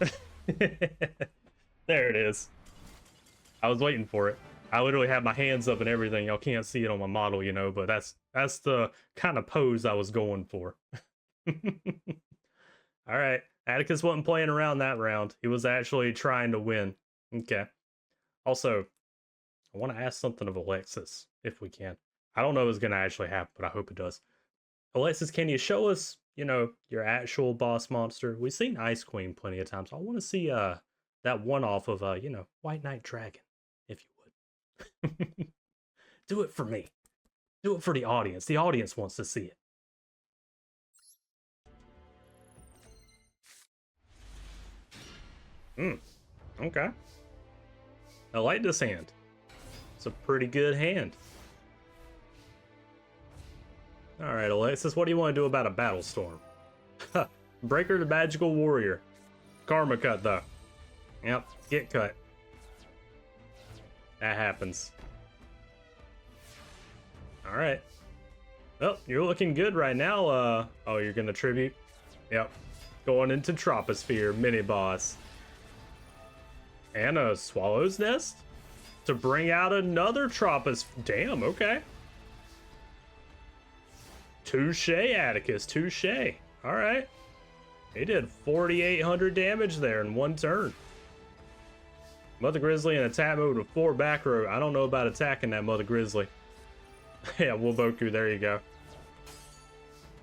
There it is. I was waiting for it. I literally had my hands up and everything. Y'all can't see it on my model, you know, but that's the kind of pose I was going for. All right. Atticus wasn't playing around that round. He was actually trying to win. Okay. Also, I want to ask something of Alexis, if we can. I don't know if it's going to actually happen, but I hope it does. Alexis, can you show us, you know, your actual boss monster? We've seen Ice Queen plenty of times. So I want to see that one off of, you know, White Knight Dragon, if you would. Do it for me. Do it for the audience. The audience wants to see it. Okay. I like this hand. It's a pretty good hand. All right, Alexis, what do you want to do about a battle storm? Breaker the magical warrior. Karma cut though. Yep, get cut. That happens. All right. Well, you're looking good right now. Oh, you're gonna tribute? Yep. Going into Troposphere mini boss. And a Swallow's Nest to bring out another Troposphere. Damn, okay. Touche, Atticus, touche. All right. He did 4,800 damage there in one turn. Mother Grizzly in attack mode with 4 back row. I don't know about attacking that Mother Grizzly. Yeah, Woboku, there you go.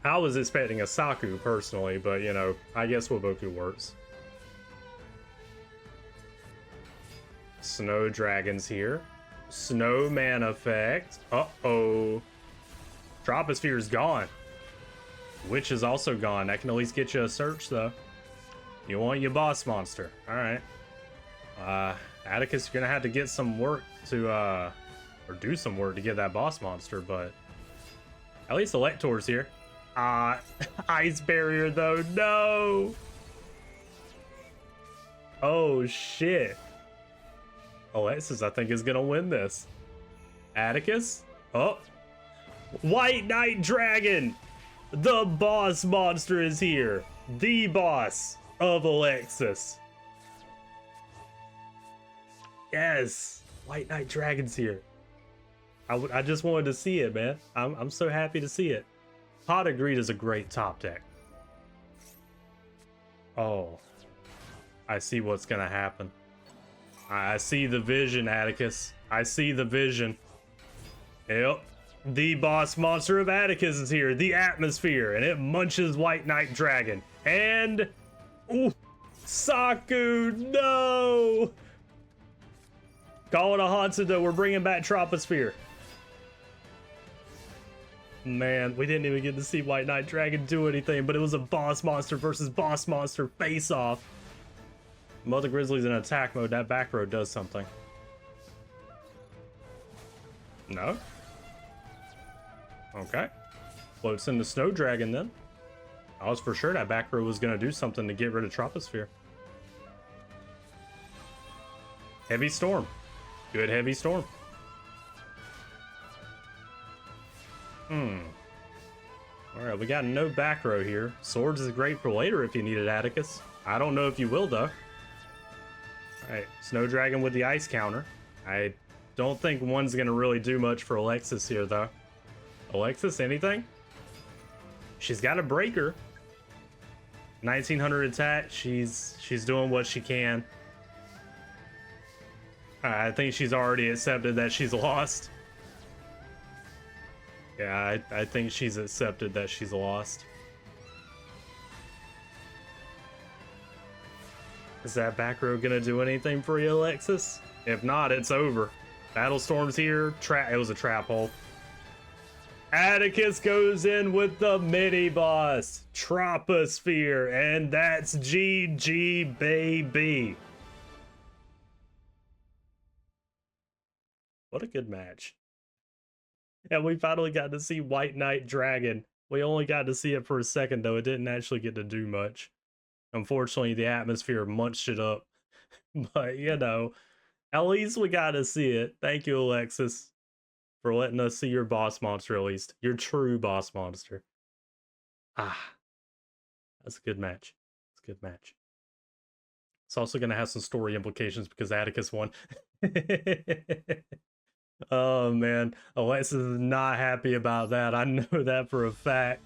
I was expecting a Saku personally, but you know, I guess Woboku works. Snow Dragon's here. Snowman effect. Uh-oh. Troposphere's gone. Witch is also gone. That can at least get you a search, though. You want your boss monster. Alright. Atticus, you're gonna have to get some work to, or do some work to get that boss monster, but at least Elector's here. Ice barrier, though. No! Oh, shit. Alexis, I think, is gonna win this. Atticus? Oh. White Knight Dragon! The boss monster is here. The boss of Alexis. Yes! White Knight Dragon's here. I just wanted to see it, man. I'm so happy to see it. Pot of Greed is a great top deck. Oh. I see what's gonna happen. I see the vision, Atticus. I see the vision. Yep. The boss monster of Atticus is here. The atmosphere. And it munches White Knight Dragon. And... ooh, Saku, no! Call it a haunted though. We're bringing back Troposphere. Man, we didn't even get to see White Knight Dragon do anything, but it was a boss monster versus boss monster face-off. Mother Grizzly's in attack mode. That back row does something. No? Okay. Floats in the Snow Dragon then. I was for sure that back row was going to do something to get rid of Troposphere. Heavy storm. Good heavy storm. Alright, we got no back row here. Swords is great for later if you need it, Atticus. I don't know if you will, though. Alright, Snow Dragon with the ice counter. I don't think one's gonna really do much for Alexis here, though. Alexis, anything? She's got a breaker. 1900 attack. She's doing what she can. I think she's already accepted that she's lost. Yeah, I think she's accepted that she's lost. Is that back row gonna do anything for you, Alexis? If not, it's over. Battlestorm's here. It was a trap hole. Atticus goes in with the mini boss, Troposphere, and that's GG, baby. What a good match. And we finally got to see White Knight Dragon. We only got to see it for a second, though. It didn't actually get to do much. Unfortunately, the atmosphere munched it up. But, you know, at least we got to see it. Thank you, Alexis, for letting us see your boss monster, at least. Your true boss monster. Ah. That's a good match. It's a good match. It's also going to have some story implications because Atticus won. Oh man, Alexis is not happy about that. I know that for a fact.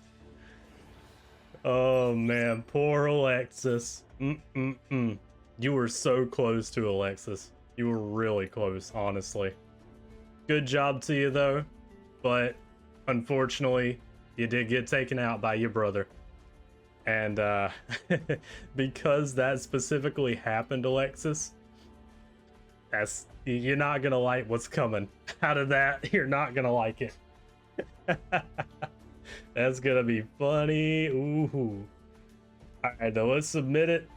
Oh man, poor Alexis. You were so close to Alexis. You were really close, honestly. Good job to you though, but unfortunately, you did get taken out by your brother. And because that specifically happened, Alexis, you're not gonna like what's coming out of that. You're not gonna like it. That's gonna be funny. Ooh. Alright, though, let's submit it.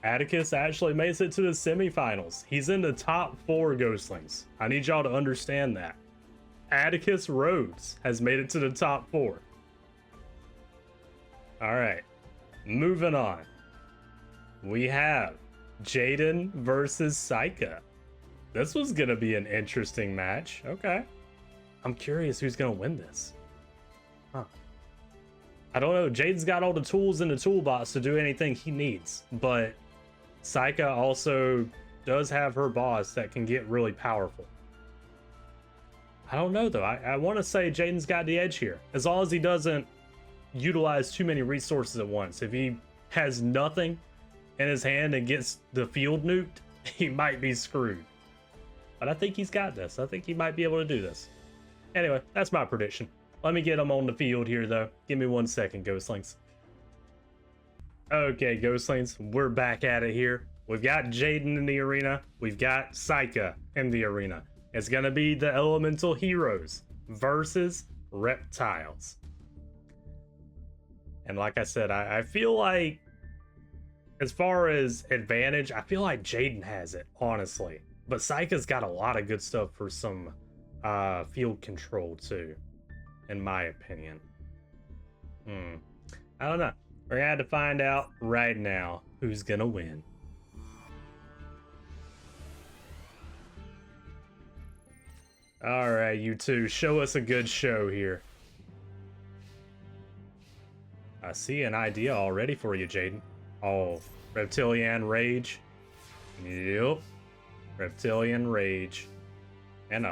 Atticus actually makes it to the semifinals. He's in the top 4 ghostlings. I need y'all to understand that. Atticus Rhodes has made it to the top 4. Alright, moving on. We have Jaden versus Seika. This was gonna be an interesting match. Okay. I'm curious who's gonna win this. Huh. I don't know. Jaden's got all the tools in the toolbox to do anything he needs, but Seika also does have her boss that can get really powerful. I don't know though. I want to say Jaden's got the edge here. As long as he doesn't utilize too many resources at once. If he has nothing in his hand and gets the field nuked, he might be screwed. But I think he's got this. I think he might be able to do this. Anyway, that's my prediction. Let me get him on the field here, though. Give me 1 second, Ghostlings. Okay, Ghostlings, we're back at it here. We've got Jaden in the arena. We've got Seika in the arena. It's going to be the Elemental Heroes versus Reptiles. And like I said, I feel like, as far as advantage, I feel like Jaden has it, honestly. But Seika's got a lot of good stuff for some field control too, in my opinion. I don't know. We're gonna have to find out right now who's gonna win. All right, you two, show us a good show here. I see an idea already for you, Jaden. Oh, Reptilian Rage. Yep. Reptilian Rage. And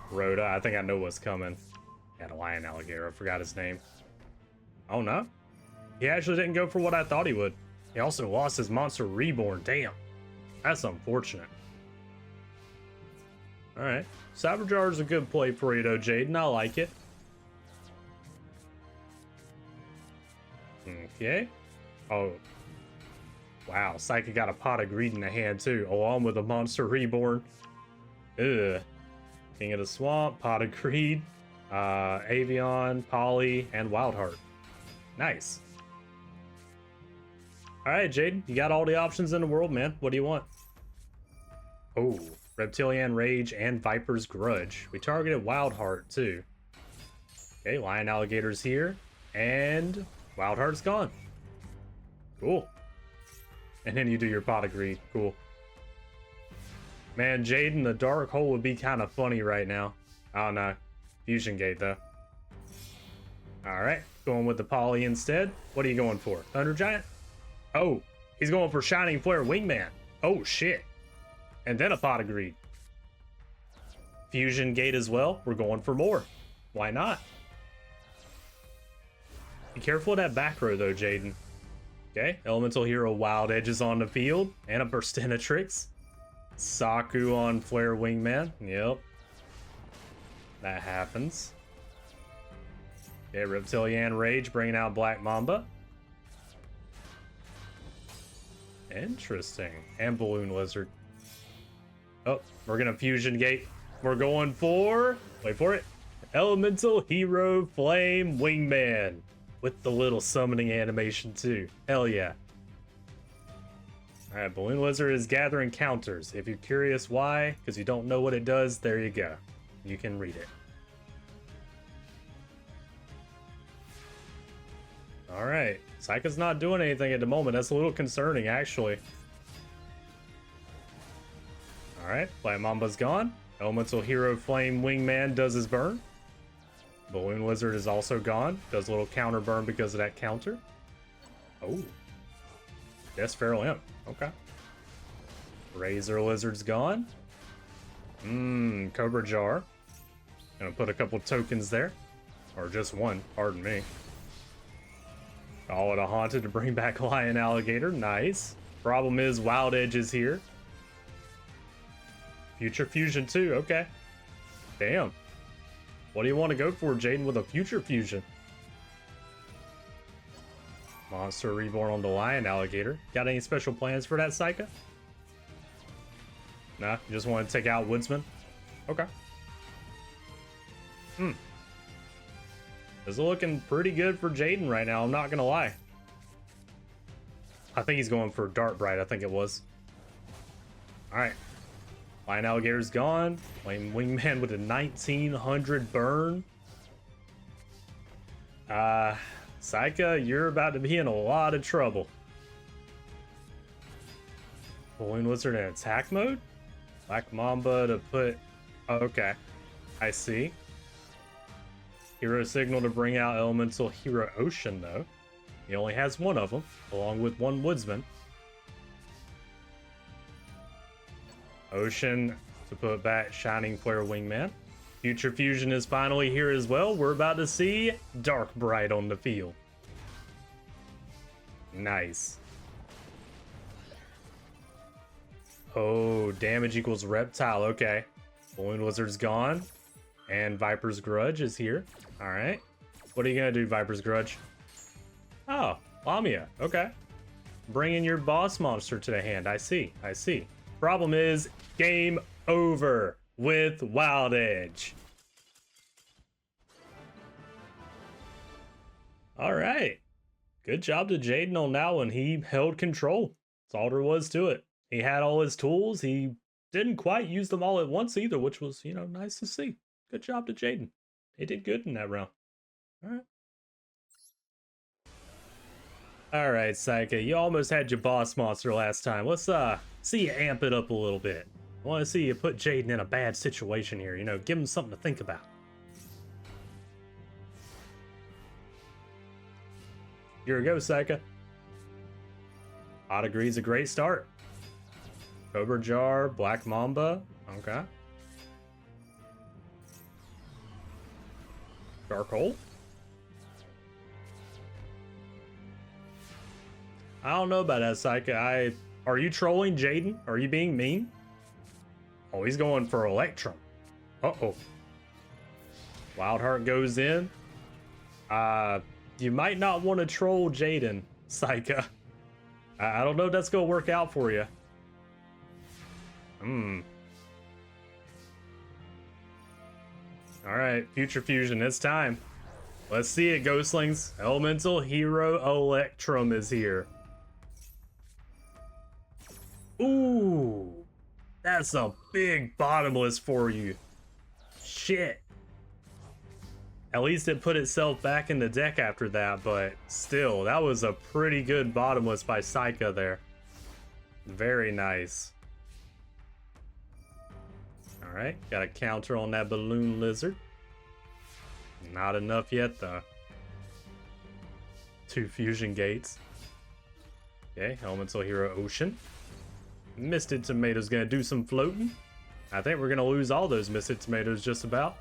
Rhoda, I think I know what's coming. Got a lion alligator, I forgot his name. Oh no? He actually didn't go for what I thought he would. He also lost his monster reborn, damn. That's unfortunate. Alright. Cyberjar is a good play for you though, Jaden, I like it. Okay. Oh. Wow, Seika got a pot of greed in the hand too, along with a monster reborn. Ugh. King of the Swamp, pot of greed, Avion, Polly, and Wildheart. Nice. Alright, Jaden, you got all the options in the world, man. What do you want? Oh, Reptilian Rage and Viper's Grudge. We targeted Wildheart too. Okay, Lion Alligator's here, and Wildheart's gone. Cool. And then you do your pot of greed. Cool. Man, Jaden, the dark hole would be kind of funny right now. I don't know. Fusion Gate, though. Alright, going with the Poly instead. What are you going for? Thunder Giant? Oh, he's going for Shining Flare Wingman. Oh, shit. And then a Pot of Greed. Fusion Gate as well. We're going for more. Why not? Be careful of that back row, though, Jaden. Okay, Elemental Hero Wild Edges on the field. And a Burstinatrix. Saku on Flare Wingman. Yep. That happens. Okay, Reptilian Rage bringing out Black Mamba. Interesting. And Balloon Lizard. Oh, we're gonna Fusion Gate. We're going for, wait for it, Elemental Hero Flame Wingman. With the little summoning animation too. Hell yeah. Alright, Balloon Lizard is gathering counters. If you're curious why, because you don't know what it does, there you go. You can read it. Alright, Seika's not doing anything at the moment. That's a little concerning, actually. Alright, Black Mamba's gone. Elemental Hero Flame Wingman does his burn. Balloon Lizard is also gone. Does a little counter burn because of that counter. Oh. Yes, Feral Imp. Okay. Razor Lizard's gone. Cobra Jar. Gonna put a couple tokens there. Or just one, pardon me. Call it a Haunted to bring back Lion Alligator. Nice. Problem is, Wild Edge is here. Future Fusion too. Okay. Damn. What do you want to go for, Jaden, with a Future Fusion? Monster Reborn on the Lion Alligator. Got any special plans for that, Seika? Nah, you just want to take out Woodsman? Okay. This is looking pretty good for Jaden right now, I'm not gonna lie. I think he's going for Dart Bright, I think it was. Alright. Lion Alligator's gone. Flame Wingman with a 1900 burn. Seika, you're about to be in a lot of trouble. Balloon Lizard in attack mode? Black Mamba to put... Oh, okay. I see. Hero Signal to bring out Elemental Hero Ocean, though. He only has one of them, along with one Woodsman. Ocean to put back Shining Flare Wingman. Future Fusion is finally here as well. We're about to see Dark Bright on the field. Nice. Oh, damage equals Reptile. Okay. Balloon Lizard's gone. And Viper's Grudge is here. Alright. What are you going to do, Viper's Grudge? Oh, Lamia. Okay. Bringing your boss monster to the hand. I see. I see. Problem is, game over with Wild Edge. Alright. Good job to Jaden on that one. He held control. That's all there was to it. He had all his tools. He didn't quite use them all at once either, which was, you know, nice to see. Good job to Jaden. He did good in that round. Alright. Alright, Seika. You almost had your boss monster last time. Let's see you amp it up a little bit. I want to see you put Jaden in a bad situation here. You know, give him something to think about. Here we go, Seika. Pot of Greed's a great start. Cobra Jar, Black Mamba. Okay. Dark Hole. I don't know about that, Seika. Are you trolling Jaden? Are you being mean? Oh, he's going for Electrum. Uh-oh. Wild Heart goes in. You might not want to troll Jaden, Seika. I don't know if that's going to work out for you. Alright, Future Fusion, it's time. Let's see it, Ghostlings. Elemental Hero Electrum is here. Ooh, that's a big bottomless for you. Shit. At least it put itself back in the deck after that, but still, that was a pretty good bottomless by Seika there. Very nice. All right, got a counter on that balloon lizard. Not enough yet, though. 2 fusion gates. Okay, Elemental Hero Ocean. Misted Tomato's gonna do some floating. I think we're gonna lose all those Misted Tomatoes just about.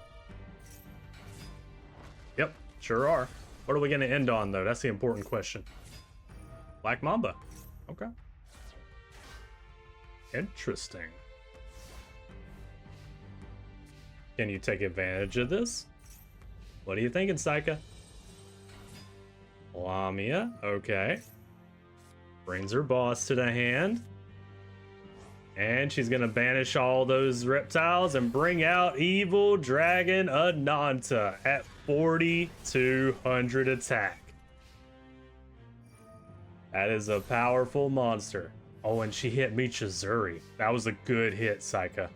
Yep, sure are. What are we gonna end on, though? That's the important question. Black Mamba. Okay. Interesting. Can you take advantage of this? What are you thinking, Seika? Lamia, okay. Brings her boss to the hand. And she's gonna banish all those reptiles and bring out Evil Dragon Ananta at 4,200 attack. That is a powerful monster. Oh, and she hit Michizuri. That was a good hit, Seika.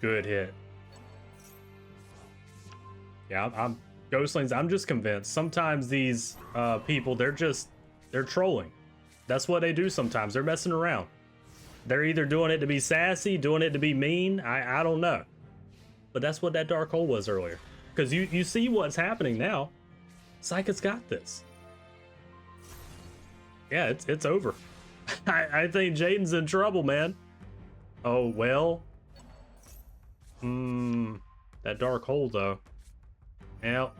Good hit. Yeah, I'm Ghostlings, I'm just convinced. Sometimes these people, they're trolling. That's what they do sometimes. They're messing around. They're either doing it to be sassy, doing it to be mean. I don't know. But that's what that dark hole was earlier. Because you see what's happening now. Seika's got this. Yeah, it's over. I think Jaden's in trouble, man. Oh, well. That dark hole, though. Well,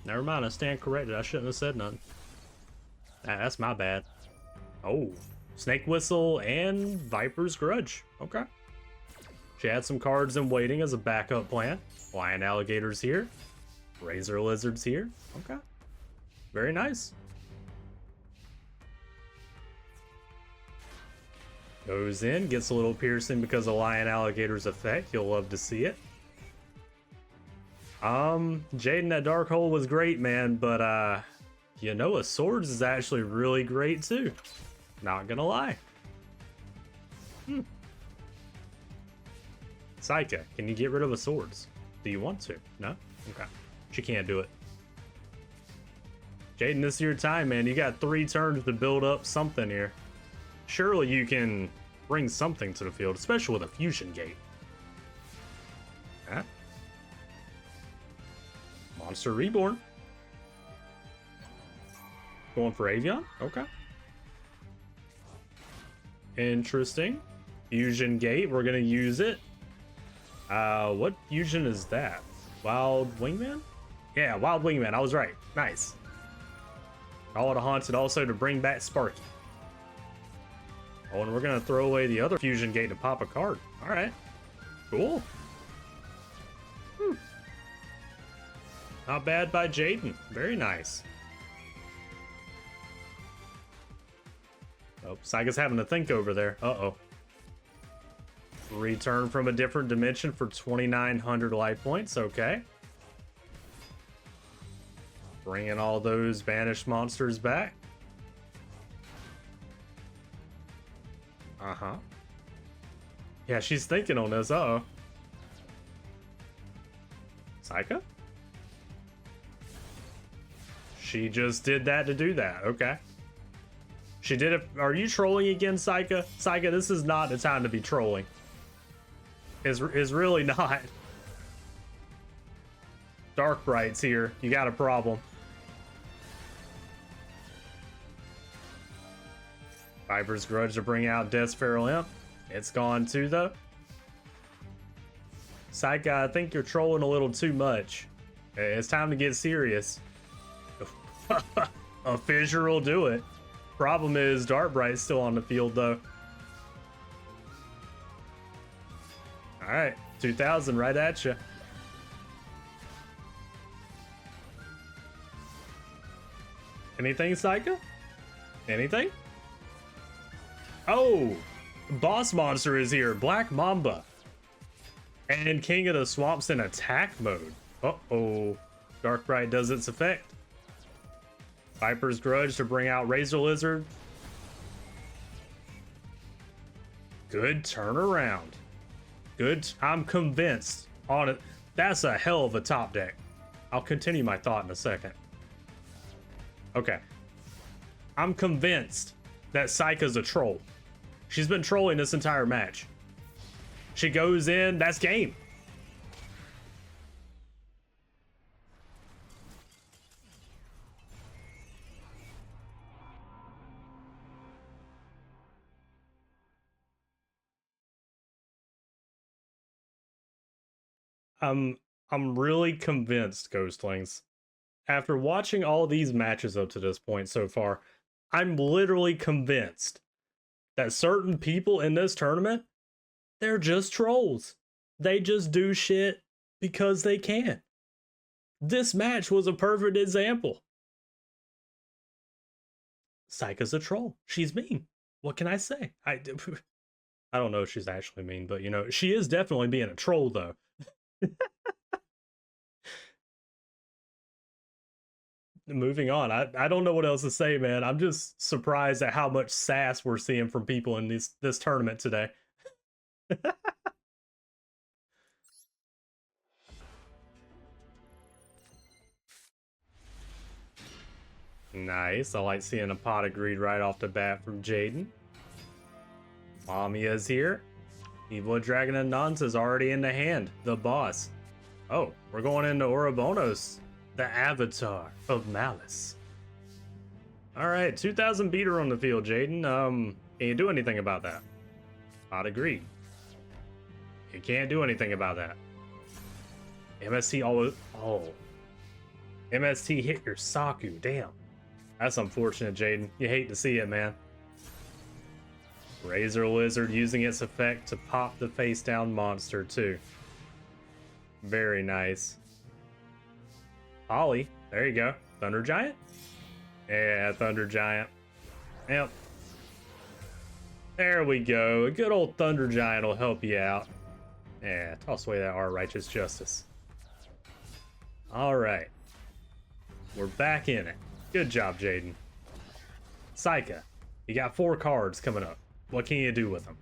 never mind. I stand corrected. I shouldn't have said nothing. That's my bad. Oh, Snake Whistle and Viper's Grudge. Okay. She had some cards in waiting as a backup plan. Lion Alligator's here. Razor Lizard's here. Okay. Very nice. Goes in, gets a little piercing because of Lion Alligator's effect. You'll love to see it. Jaden, that dark hole was great, man, but you know, a swords is actually really great too. Not gonna lie. Seika, can you get rid of a swords? Do you want to? No? Okay. She can't do it. Jaden, this is your time, man. You got 3 turns to build up something here. Surely you can bring something to the field, especially with a fusion gate. Huh? Monster Reborn. Going for Avion? Okay. Interesting. Fusion Gate, we're gonna use it. What fusion is that? Wild Wingman? Yeah, Wild Wingman, I was right. Nice. Call it a Haunted also to bring back Sparky. Oh, and we're gonna throw away the other fusion gate to pop a card. Alright. Cool. Not bad by Jaden. Very nice. Oh, Seika's having to think over there. Uh-oh. Return from a different dimension for 2,900 life points. Okay. Bringing all those banished monsters back. Uh-huh. Yeah, she's thinking on this. Uh-oh. Seika? She just did that to do that. Okay. She did it. Are you trolling again, Seika? Seika, this is not the time to be trolling. Is really not. Dark Bright's here. You got a problem. Viper's Grudge to bring out Death's Feral Imp. It's gone too, though. Seika, I think you're trolling a little too much. It's time to get serious. A fissure will do it. Problem is, Darkbright's still on the field, though. Alright, 2,000 right at you. Anything, Seika? Anything? Oh! Boss monster is here. Black Mamba. And King of the Swamps in attack mode. Uh-oh. Darkbright does its effect. Viper's Grudge to bring out Razor Lizard. Good turnaround. Good. I'm convinced on it. That's a hell of a top deck. I'll continue my thought in a second. Okay. I'm convinced that Seika's a troll. She's been trolling this entire match. She goes in. That's game. I'm I'm really convinced, Ghostlings. After watching all these matches up to this point so far, I'm literally convinced that certain people in this tournament, they're just trolls. They just do shit because they can. This match was a perfect example. Seika's a troll. She's mean. What can I say? I don't know if she's actually mean, but you know, she is definitely being a troll though. Moving on. I don't know what else to say, man. I'm just surprised at how much sass we're seeing from people in this tournament today. Nice. I like seeing a pot of greed right off the bat from Jaden. Mamiya's here. Evil Dragon and Nonza's already in the hand. The boss. Oh, we're going into Ouroboros, the avatar of malice. All right, 2,000 beater on the field, Jaden. Can you do anything about that? I'd agree. You can't do anything about that. MST always. Oh. MST hit your Saku. Damn. That's unfortunate, Jaden. You hate to see it, man. Razor Lizard using its effect to pop the face down monster, too. Very nice. Ollie. There you go. Thunder Giant? Yeah, Thunder Giant. Yep. There we go. A good old Thunder Giant will help you out. Yeah, toss away that our righteous justice. Alright. We're back in it. Good job, Jaden. Seika, you got 4 cards coming up. What can you do with them?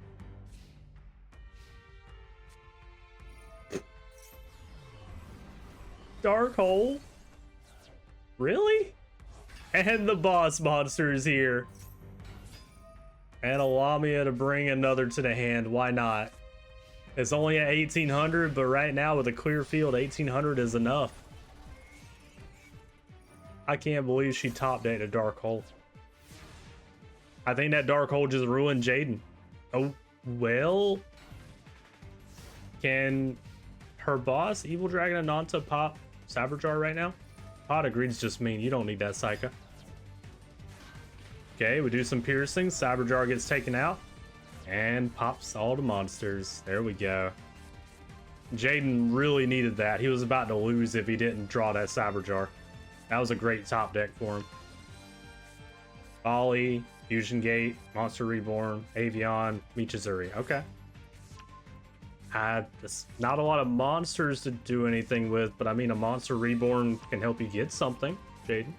Dark Hole? Really? And the boss monster is here. And a Lamia to bring another to the hand. Why not? It's only at 1,800, but right now with a clear field, 1,800 is enough. I can't believe she top decked a Dark Hole. I think that Dark Hole just ruined Jaden. Oh, well. Can her boss, Evil Dragon Ananta, pop Saberjar right now? Pot of Greed's just mean. You don't need that, Seika. Okay, we do some piercing. Saberjar gets taken out. And pops all the monsters. There we go. Jaden really needed that. He was about to lose if he didn't draw that Saberjar. That was a great top deck for him. Ollie, Fusion Gate, Monster Reborn, Avion, Michizuri. Okay. It's not a lot of monsters to do anything with, but I mean, a Monster Reborn can help you get something, Jaden.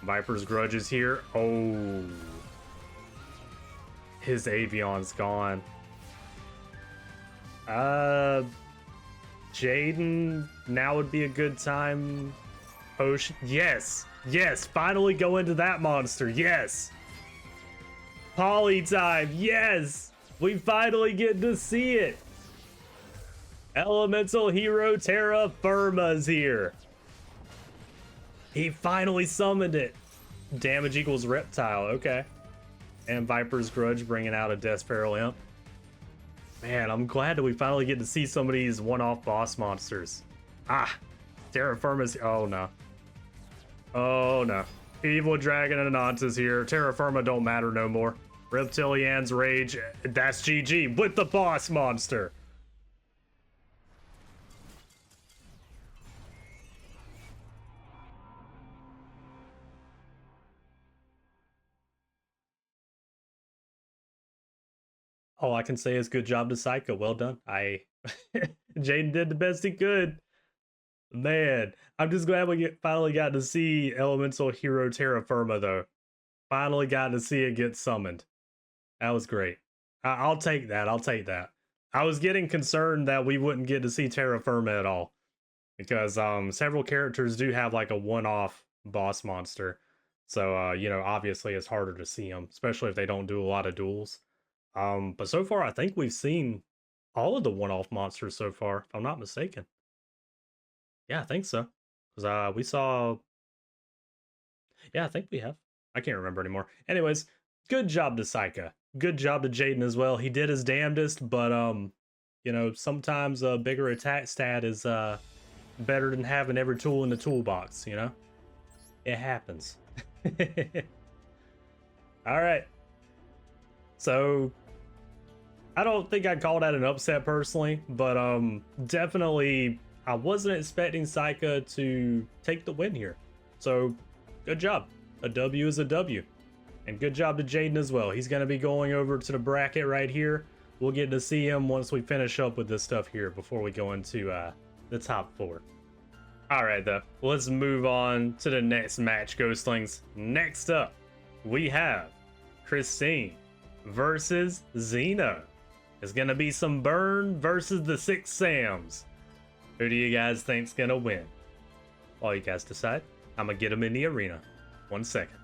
Viper's Grudge is here. Oh. His Avion's gone. Jaden, now would be a good time. Potion. Yes. Yes. Finally go into that monster. Yes. Poly time. Yes. We finally get to see it. Elemental Hero Terra Firma's here. He finally summoned it. Damage equals Reptile. Okay. And Viper's Grudge bringing out a Desperate Imp. Man, I'm glad that we finally get to see some of these one-off boss monsters. Ah, Terra Firma's. Oh no. Oh no. Evil Dragon and Ananta's here. Terra Firma don't matter no more. Reptilian's Rage. That's GG with the boss monster. All I can say is good job to Seika. Well done. Jaden did the best he could. Man, I'm just glad we finally got to see Elemental Hero Terra Firma though. Finally got to see it get summoned. That was great. I'll take that. I'll take that. I was getting concerned that we wouldn't get to see Terra Firma at all. Because several characters do have like a one-off boss monster. So, you know, obviously it's harder to see them, especially if they don't do a lot of duels. But so far, I think we've seen all of the one-off monsters so far, if I'm not mistaken. Yeah, I think so. Because we saw... Yeah, I think we have. I can't remember anymore. Anyways, good job to Seika. Good job to Jaden as well. He did his damnedest, but You know, sometimes a bigger attack stat is better than having every tool in the toolbox, you know? It happens. All right. So I don't think I'd call that an upset personally, but definitely I wasn't expecting Seika to take the win here. So good job. A W is a W. And good job to Jaden as well. He's going to be going over to the bracket right here. We'll get to see him once we finish up with this stuff here before we go into the top 4. All right, though. Let's move on to the next match, Ghostlings. Next up, we have Christine versus Zeno. It's going to be some burn versus the 6 Sams. Who do you guys think's going to win? While you guys decide, I'm going to get them in the arena. 1 second.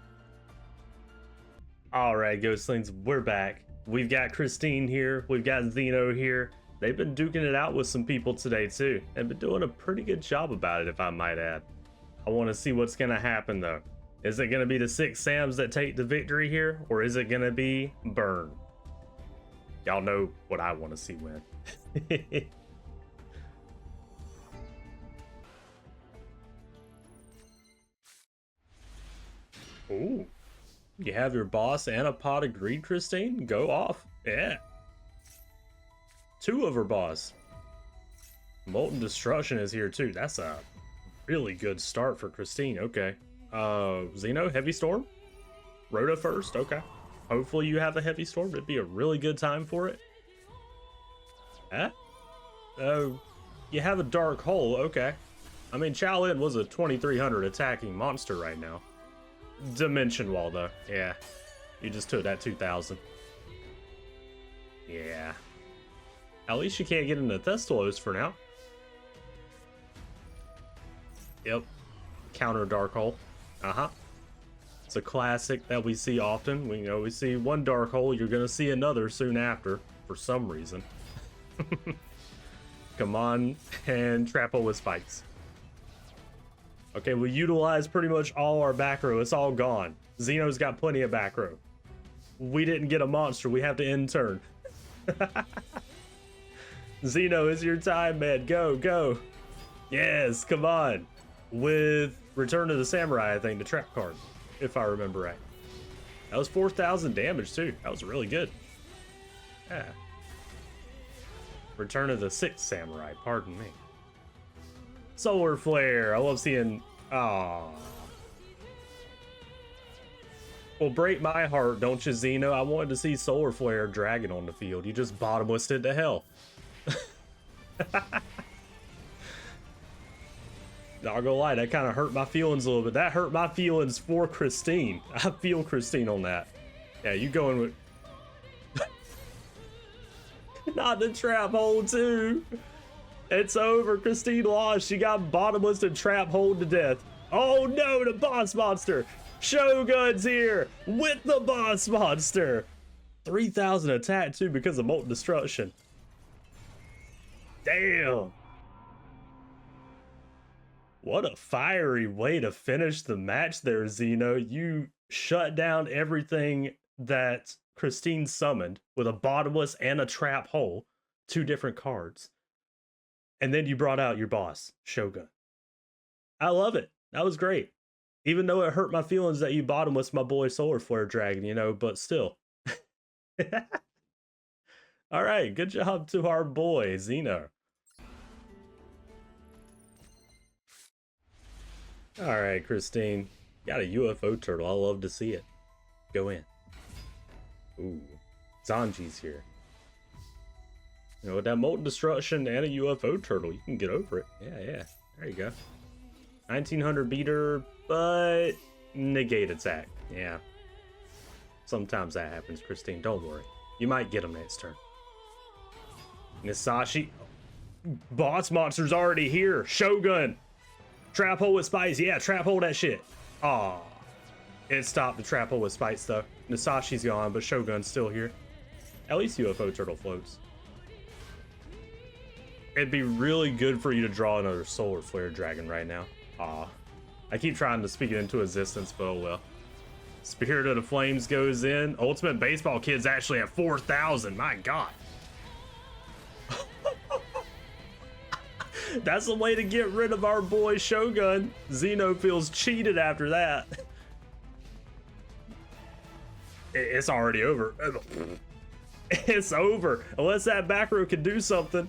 All right, Ghostlings, we're back. We've got Christine here. We've got Zeno here. They've been duking it out with some people today, too. And been doing a pretty good job about it, if I might add. I want to see what's going to happen, though. Is it going to be the 6 Sams that take the victory here? Or is it going to be burn? Y'all know what I want to see win. Ooh. You have your boss and a pot of greed, Christine? Go off. Yeah. 2 of her boss. Molten Destruction is here too. That's a really good start for Christine. Okay. Zeno, Heavy Storm? Rhoda first? Okay. Hopefully you have a Heavy Storm. It'd be a really good time for it. Huh? Oh, you have a Dark Hole. Okay. I mean, Chalin was a 2300 attacking monster right now. Dimension Wall, though. Yeah. You just took that 2000. Yeah. At least you can't get into Thestalos for now. Yep. Counter Dark Hole. Uh-huh. It's a classic that we see often. We see one Dark Hole, you're gonna see another soon after, for some reason. Come on, and Trap Hole with spikes. Okay, we utilize pretty much all our back row. It's all gone. Zeno's got plenty of back row. We didn't get a monster. We have to end turn. Zeno, it's your time, man. Go, go. Yes, come on. With Return to the Samurai, I think, the trap card, if I remember right. That was 4,000 damage, too. That was really good. Yeah. Return of the 6th Samurai, pardon me. Solar Flare. I love seeing... Aww. Well, break my heart, don't you, Zeno? I wanted to see Solar Flare Dragon on the field. You just bottomlessed it to hell. Not gonna lie, that kind of hurt my feelings a little bit. That hurt my feelings for Christine. I feel Christine on that. Yeah, you going with... Not the trap hole, too. It's over. Christine lost. She got bottomless and trap hole to death. Oh no, the boss monster. Shogun's here with the boss monster. 3,000 attack too because of Molten Destruction. Damn. What a fiery way to finish the match there, Zeno. You shut down everything that Christine summoned with a bottomless and a trap hole. 2 different cards. And then you brought out your boss, Shogun. I love it. That was great. Even though it hurt my feelings that you bottomless my boy Solar Flare Dragon, but still. All right, good job to our boy, Zeno. All right, Christine. Got a UFO turtle. I love to see it. Go in. Ooh, Zanji's here. With that Molten Destruction and a UFO turtle, you can get over it. Yeah. There you go. 1900 beater, but negate attack. Yeah. Sometimes that happens, Christine. Don't worry. You might get him next turn. Nisashi. Boss monster's already here. Shogun. Trap hole with spice. Yeah, trap hole that shit. Aw. It stopped the trap hole with spice, though. Nisashi's gone, but Shogun's still here. At least UFO turtle floats. It'd be really good for you to draw another Solar Flare Dragon right now. Aw. I keep trying to speak it into existence, but oh well. Spirit of the Flames goes in. Ultimate Baseball Kid's actually at 4,000. My God. That's the way to get rid of our boy Shogun. Zeno feels cheated after that. It's already over. It's over. Unless that back row can do something.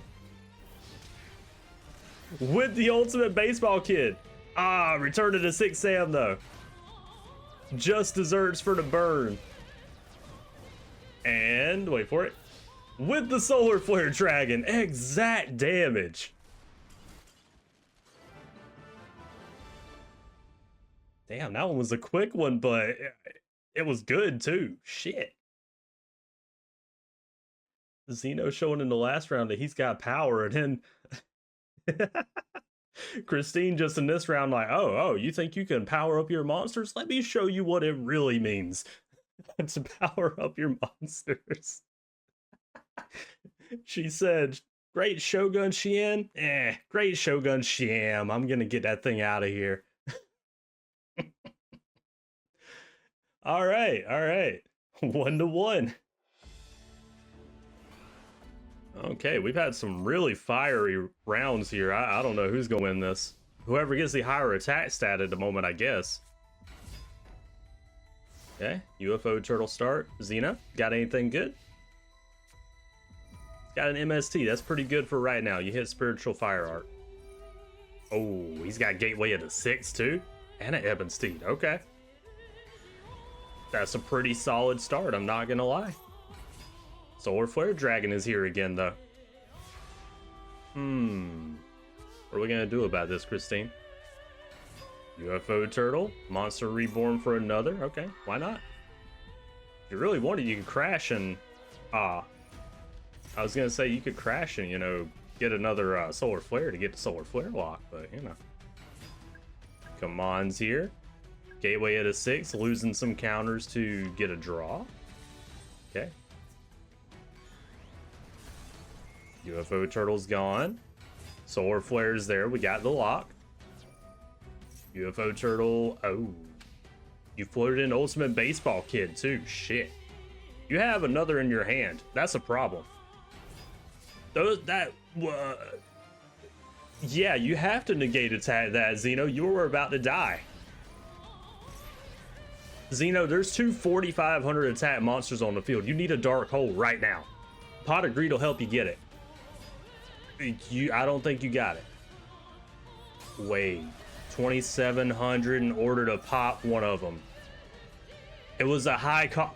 With the ultimate baseball kid. Ah, return to the 6 Sam though. Just deserves for the burn. And wait for it. With the solar flare dragon, exact damage. Damn, that one was a quick one, but it was good too. Shit. Zeno showing in the last round that he's got power, and then Christine just in this round like, oh, you think you can power up your monsters? Let me show you what it really means to power up your monsters. She said, great Shogun Shien? Great Shogun Sham. I'm gonna get that thing out of here. All right. 1-1. Okay, we've had some really fiery rounds here. I don't know who's gonna win this. Whoever gets the higher attack stat at the moment, I guess. Okay, UFO turtle start. Zeno, got anything good? Got an MST. That's pretty good for right now. You hit spiritual fire art. Oh, he's got gateway at a 6 too, and an Ebon Steed. Okay. That's a pretty solid start, I'm not gonna lie. Solar Flare Dragon is here again, though. What are we gonna do about this, Christine? UFO Turtle, Monster Reborn for another? Okay, why not? If you really wanted, you could crash and... I was gonna say you could crash and, you know, get another Solar Flare to get the Solar Flare lock, but, you know. Commands here. Gateway at a 6, losing some counters to get a draw. Okay. UFO Turtle's gone. Solar Flare's there. We got the lock. UFO Turtle. Oh. You floated in Ultimate Baseball Kid, too. Shit. You have another in your hand. That's a problem. Yeah, you have to negate attack that, Zeno. You were about to die. Zeno, there's 2 4,500 attack monsters on the field. You need a dark hole right now. Pot of Greed will help you get it. I don't think you got it. Wait, 2,700 in order to pop one of them. It was a high cost.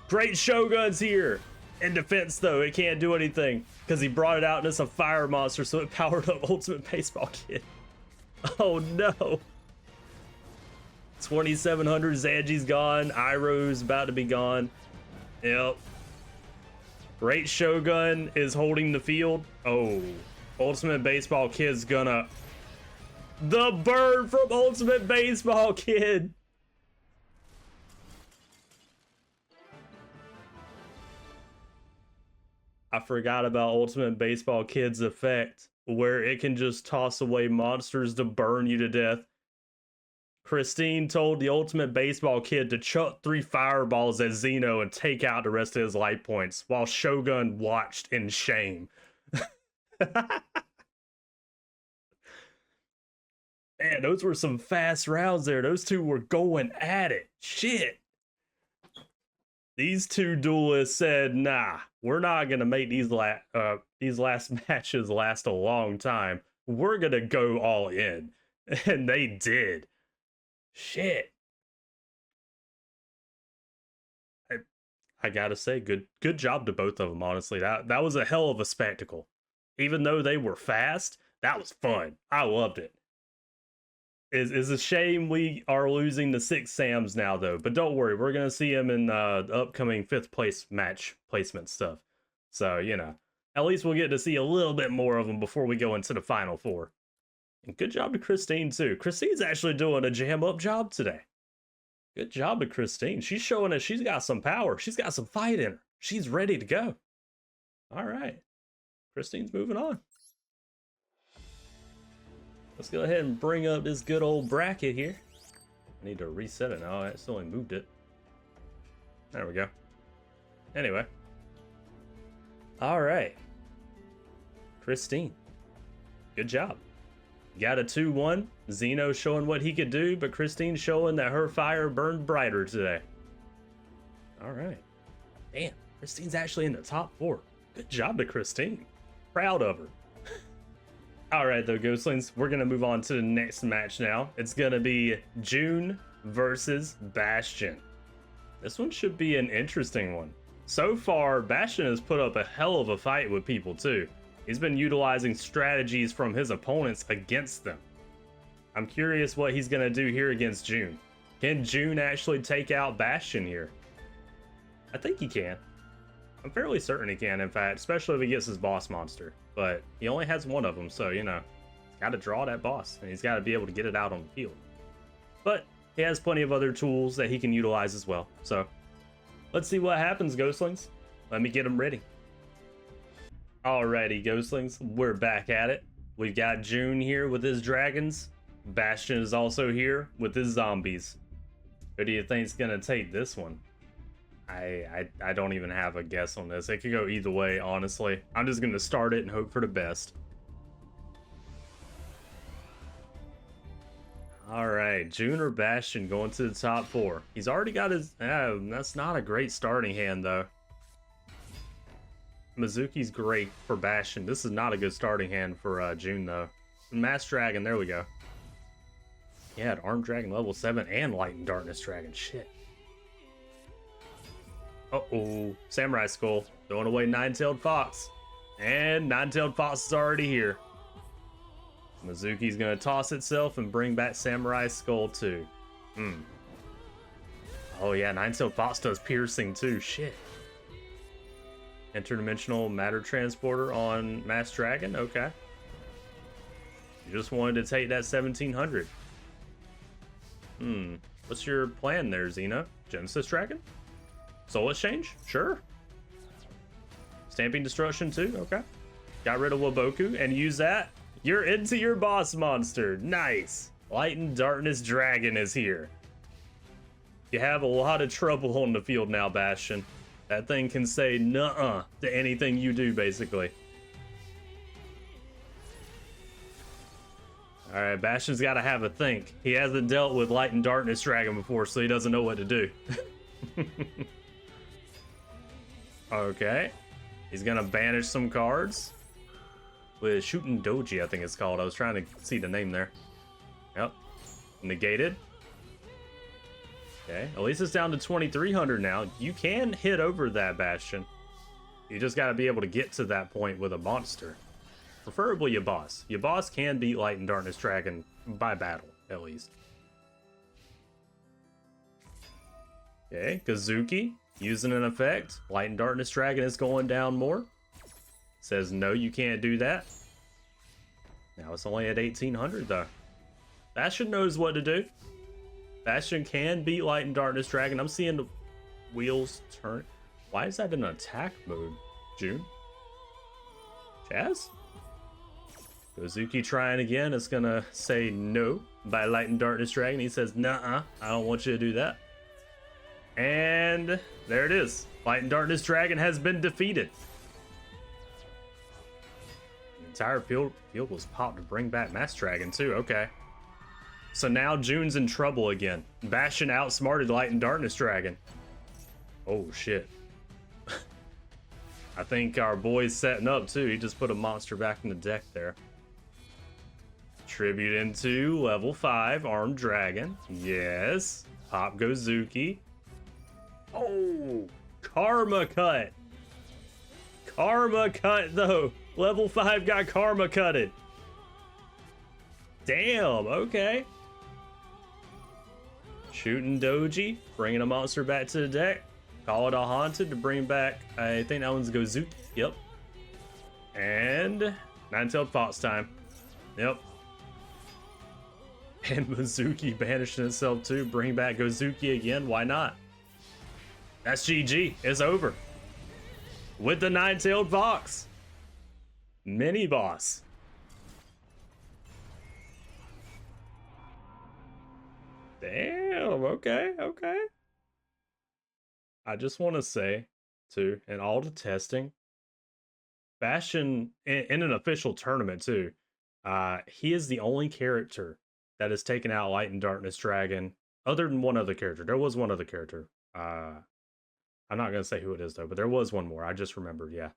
Great Shogun's here. In defense, though, it can't do anything because he brought it out and it's a fire monster, so it powered up Ultimate Baseball Kid. Oh no. 2,700, Zanji's gone. Iroh's about to be gone. Yep. Great Shogun is holding the field. Oh, Ultimate Baseball Kid's gonna... The bird from Ultimate Baseball Kid! I forgot about Ultimate Baseball Kid's effect, where it can just toss away monsters to burn you to death. Christine told the Ultimate Baseball Kid to chuck 3 fireballs at Zeno and take out the rest of his life points, while Shogun watched in shame. Man, those were some fast rounds there. Those two were going at it. Shit. These two duelists said, nah, we're not going to make these last matches last a long time. We're going to go all in. And they did. Shit. I gotta say, good job to both of them, honestly. That was a hell of a spectacle. Even though they were fast, that was fun. I loved it. It's a shame we are losing the 6 Sams now, though. But don't worry, we're gonna see him in the upcoming 5th place match placement stuff. So, you know, at least we'll get to see a little bit more of them before we go into the Final 4. And good job to Christine, too. Christine's actually doing a jam-up job today. Good job to Christine. She's showing that she's got some power. She's got some fight in her. She's ready to go. All right. Christine's moving on. Let's go ahead and bring up this good old bracket here. I need to reset it now. I accidentally moved it. There we go. Anyway. All right. Christine. Good job. Got a 2-1. Zeno showing what he could do, but Christine showing that her fire burned brighter today. All right. Damn, Christine's actually in the top 4. Good job to Christine. Proud of her. All right, though, Ghostlings, we're going to move on to the next match now. It's going to be June versus Bastion. This one should be an interesting one. So far, Bastion has put up a hell of a fight with people, too. He's been utilizing strategies from his opponents against them. I'm curious what he's going to do here against June. Can June actually take out Bastion here? I think he can. I'm fairly certain he can, in fact, especially if he gets his boss monster. But he only has one of them, so, you know, he's got to draw that boss, and he's got to be able to get it out on the field. But he has plenty of other tools that he can utilize as well. So let's see what happens, Ghostlings. Let me get him ready. Alrighty, Ghostlings, we're back at it. We've got June here with his dragons. Bastion is also here with his zombies. Who do you think's gonna take this one? I don't even have a guess on this. It could go either way, honestly. I'm just gonna start it and hope for the best. Alright, June or Bastion going to the top 4. He's already got his... that's not a great starting hand, though. Mizuki's great for Bastion. This is not a good starting hand for June, though. Mass Dragon, there we go. Yeah, Armed Dragon level 7 and Light and Darkness Dragon. Shit. Uh-oh. Samurai Skull. Throwing away Nine-Tailed Fox. And Nine-Tailed Fox is already here. Mizuki's going to toss itself and bring back Samurai Skull, too. Oh, yeah. Nine-Tailed Fox does piercing, too. Shit. Interdimensional matter transporter on Mass Dragon. Okay. You just wanted to take that 1700. What's your plan there, Zeno? Genesis Dragon? Soul Exchange? Sure. Stamping Destruction too? Okay. Got rid of Waboku and use that. You're into your boss monster. Nice. Light and Darkness Dragon is here. You have a lot of trouble on the field now, Bastion. That thing can say nuh-uh to anything you do, basically. Alright, Bastion's got to have a think. He hasn't dealt with Light and Darkness Dragon before, so he doesn't know what to do. Okay. He's going to banish some cards. With Shooting Doji, I think it's called. I was trying to see the name there. Yep. Negated. Okay, at least it's down to 2,300 now. You can hit over that, Bastion. You just got to be able to get to that point with a monster. Preferably your boss. Your boss can beat Light and Darkness Dragon by battle, at least. Okay, Kazuki using an effect. Light and Darkness Dragon is going down more. Says no, you can't do that. Now it's only at 1,800 though. Bastion knows what to do. Bastion can beat Light and Darkness Dragon. I'm seeing the wheels turn. Why is that in attack mode, June? Jazz? Kazuki trying again. It's gonna say no by Light and Darkness Dragon. He says, nuh-uh, I don't want you to do that. And there it is. Light and Darkness Dragon has been defeated. The entire field was popped to bring back Mass Dragon too. Okay. So now June's in trouble again. Bastion outsmarted Light and Darkness Dragon. Oh shit. I think our boy's setting up too. He just put a monster back in the deck there. Tribute into level 5 Armed Dragon. Yes. Pop Gozuki. Oh, Karma Cut. Karma Cut though. Level 5 got Karma Cutted. Damn, okay. Shooting Doji, bringing a monster back to the deck. Call it a Haunted to bring back, I think that one's Gozuki. Yep. And Nine-Tailed Fox time. Yep. And Mizuki banishing itself too. Bring back Gozuki again. Why not? That's GG. It's over. With the Nine-Tailed Fox. Mini boss. Damn. Okay. Okay. I just want to say, too, in all the testing, Bastion, in an official tournament, too, He is the only character that has taken out Light and Darkness Dragon, other than one other character. There was one other character. I'm not going to say who it is, though, but there was one more. I just remembered, yeah.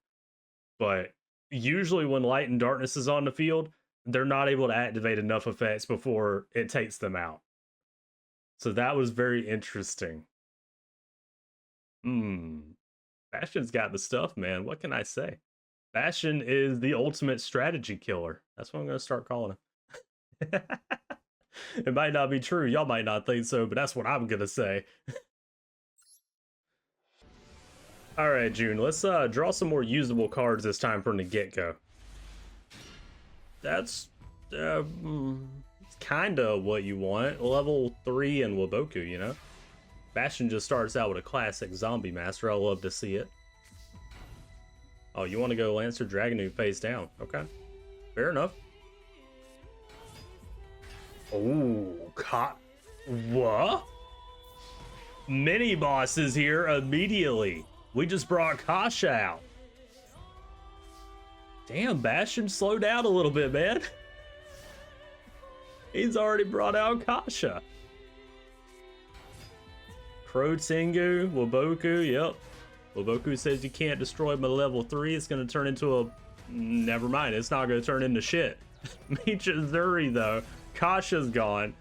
But usually when Light and Darkness is on the field, they're not able to activate enough effects before it takes them out. So that was very interesting. Bastion's got the stuff, man. What can I say? Bastion is the ultimate strategy killer. That's what I'm going to start calling him. It might not be true. Y'all might not think so, but that's what I'm going to say. All right, June, let's draw some more usable cards this time from the get-go. That's kind of what you want. Level 3 in Waboku, you know? Bastion just starts out with a classic zombie master. I love to see it. Oh, you want to go Lancer Dragoon face down. Okay. Fair enough. Oh, what? Mini bosses here immediately. We just brought Kasha out. Damn, Bastion, slow down a little bit, man. He's already brought out Kasha. Crow Tengu, Waboku, yep. Waboku says you can't destroy my level 3. It's going to turn into a... Never mind, it's not going to turn into shit. Michizuri, though. Kasha's gone.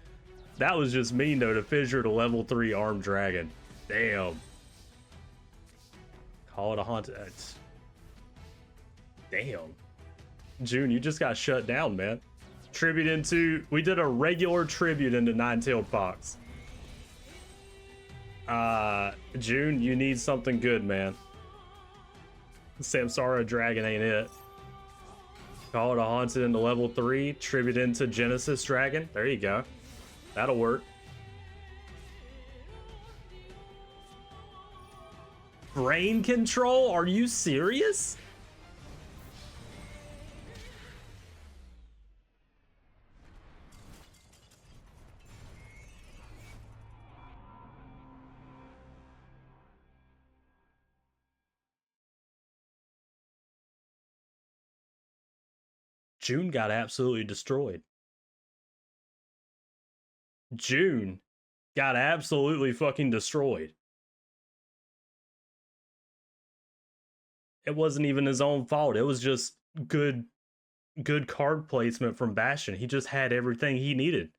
That was just mean, though, to fissure the level 3 armed dragon. Damn. Call it a haunted... Damn. June, you just got shut down, man. Tribute into... We did a regular tribute into Nine-Tailed Fox. June, you need something good, man. Samsara Dragon ain't it. Call it a haunted into level 3. Tribute into Genesis Dragon. There you go. That'll work. Brain control? Are you serious? June got absolutely destroyed. June got absolutely fucking destroyed. It wasn't even his own fault. It was just good card placement from Bastion. He just had everything he needed.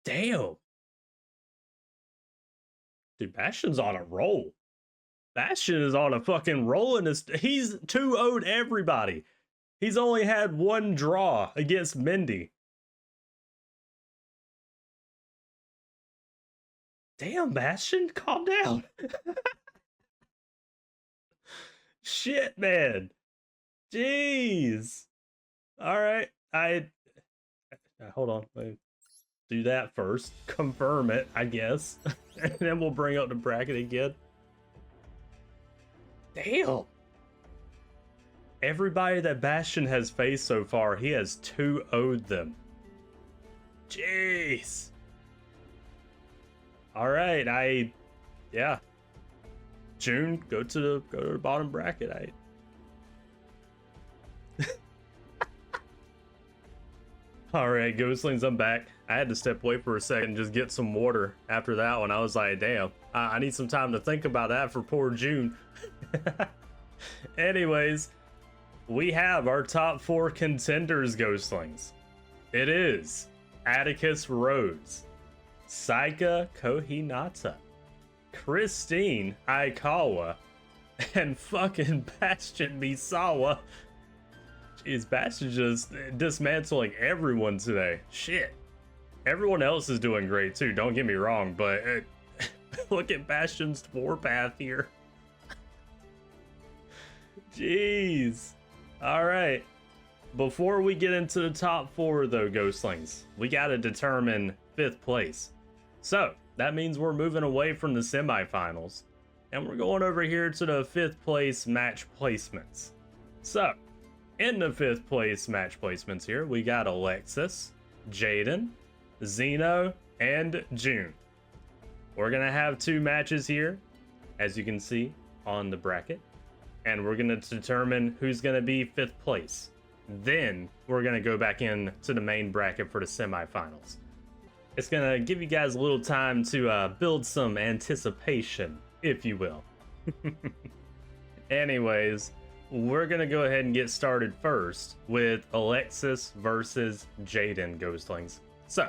Damn. Dude, Bastion's on a roll. Bastion is on a fucking roll in this. He's 2-0'd everybody. He's only had one draw against Mindy. Damn, Bastion, calm down. Shit, man. Jeez. All right. Hold on. Let me do that first. Confirm it, I guess. And then we'll bring up the bracket again. Damn. Everybody that Bastion has faced so far, he has 2-0'd them. Jeez. All right, yeah. June, go to the bottom bracket. All right, Ghostlings, I'm back. I had to step away for a second and just get some water after that one. I was like, damn, I need some time to think about that for poor June. Anyways, we have our top 4 contenders, Ghostlings. It is Atticus Rhodes, Seika Kohinata, Christine Aikawa, and fucking Bastion Misawa. Jeez, Bastion just dismantling everyone today. Shit. Everyone else is doing great too, don't get me wrong, but look at Bastion's warpath here. Jeez. Alright. Before we get into the top 4 though, Ghostlings, we gotta determine 5th place. So, that means we're moving away from the semifinals, and we're going over here to the 5th place match placements. So, in the 5th place match placements here, we got Alexis, Jaden, Zeno, and June. We're gonna have 2 matches here, as you can see on the bracket. and we're gonna determine who's gonna be 5th place. Then we're gonna go back in to the main bracket for the semifinals. It's gonna give you guys a little time to build some anticipation, if you will. Anyways, we're gonna go ahead and get started first with Alexis versus Jaden Ghostlings. So,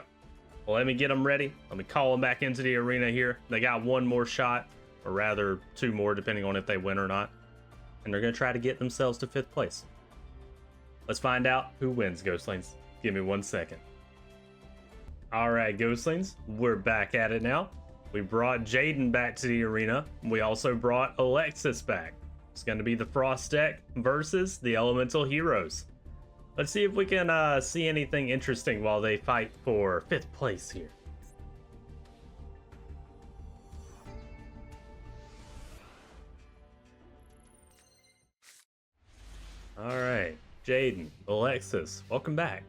let me get them ready. Let me call them back into the arena here. They got one more shot, or rather 2 more, depending on if they win or not. And they're gonna try to get themselves to 5th place. Let's find out who wins, Ghostlings. Give me 1 second. All right, Ghostlings, we're back at it now. We brought Jaden back to the arena. We also brought Alexis back. It's going to be the Frost deck versus the Elemental Heroes. Let's see if we can see anything interesting while they fight for 5th place here. All right, Jaden, Alexis, welcome back.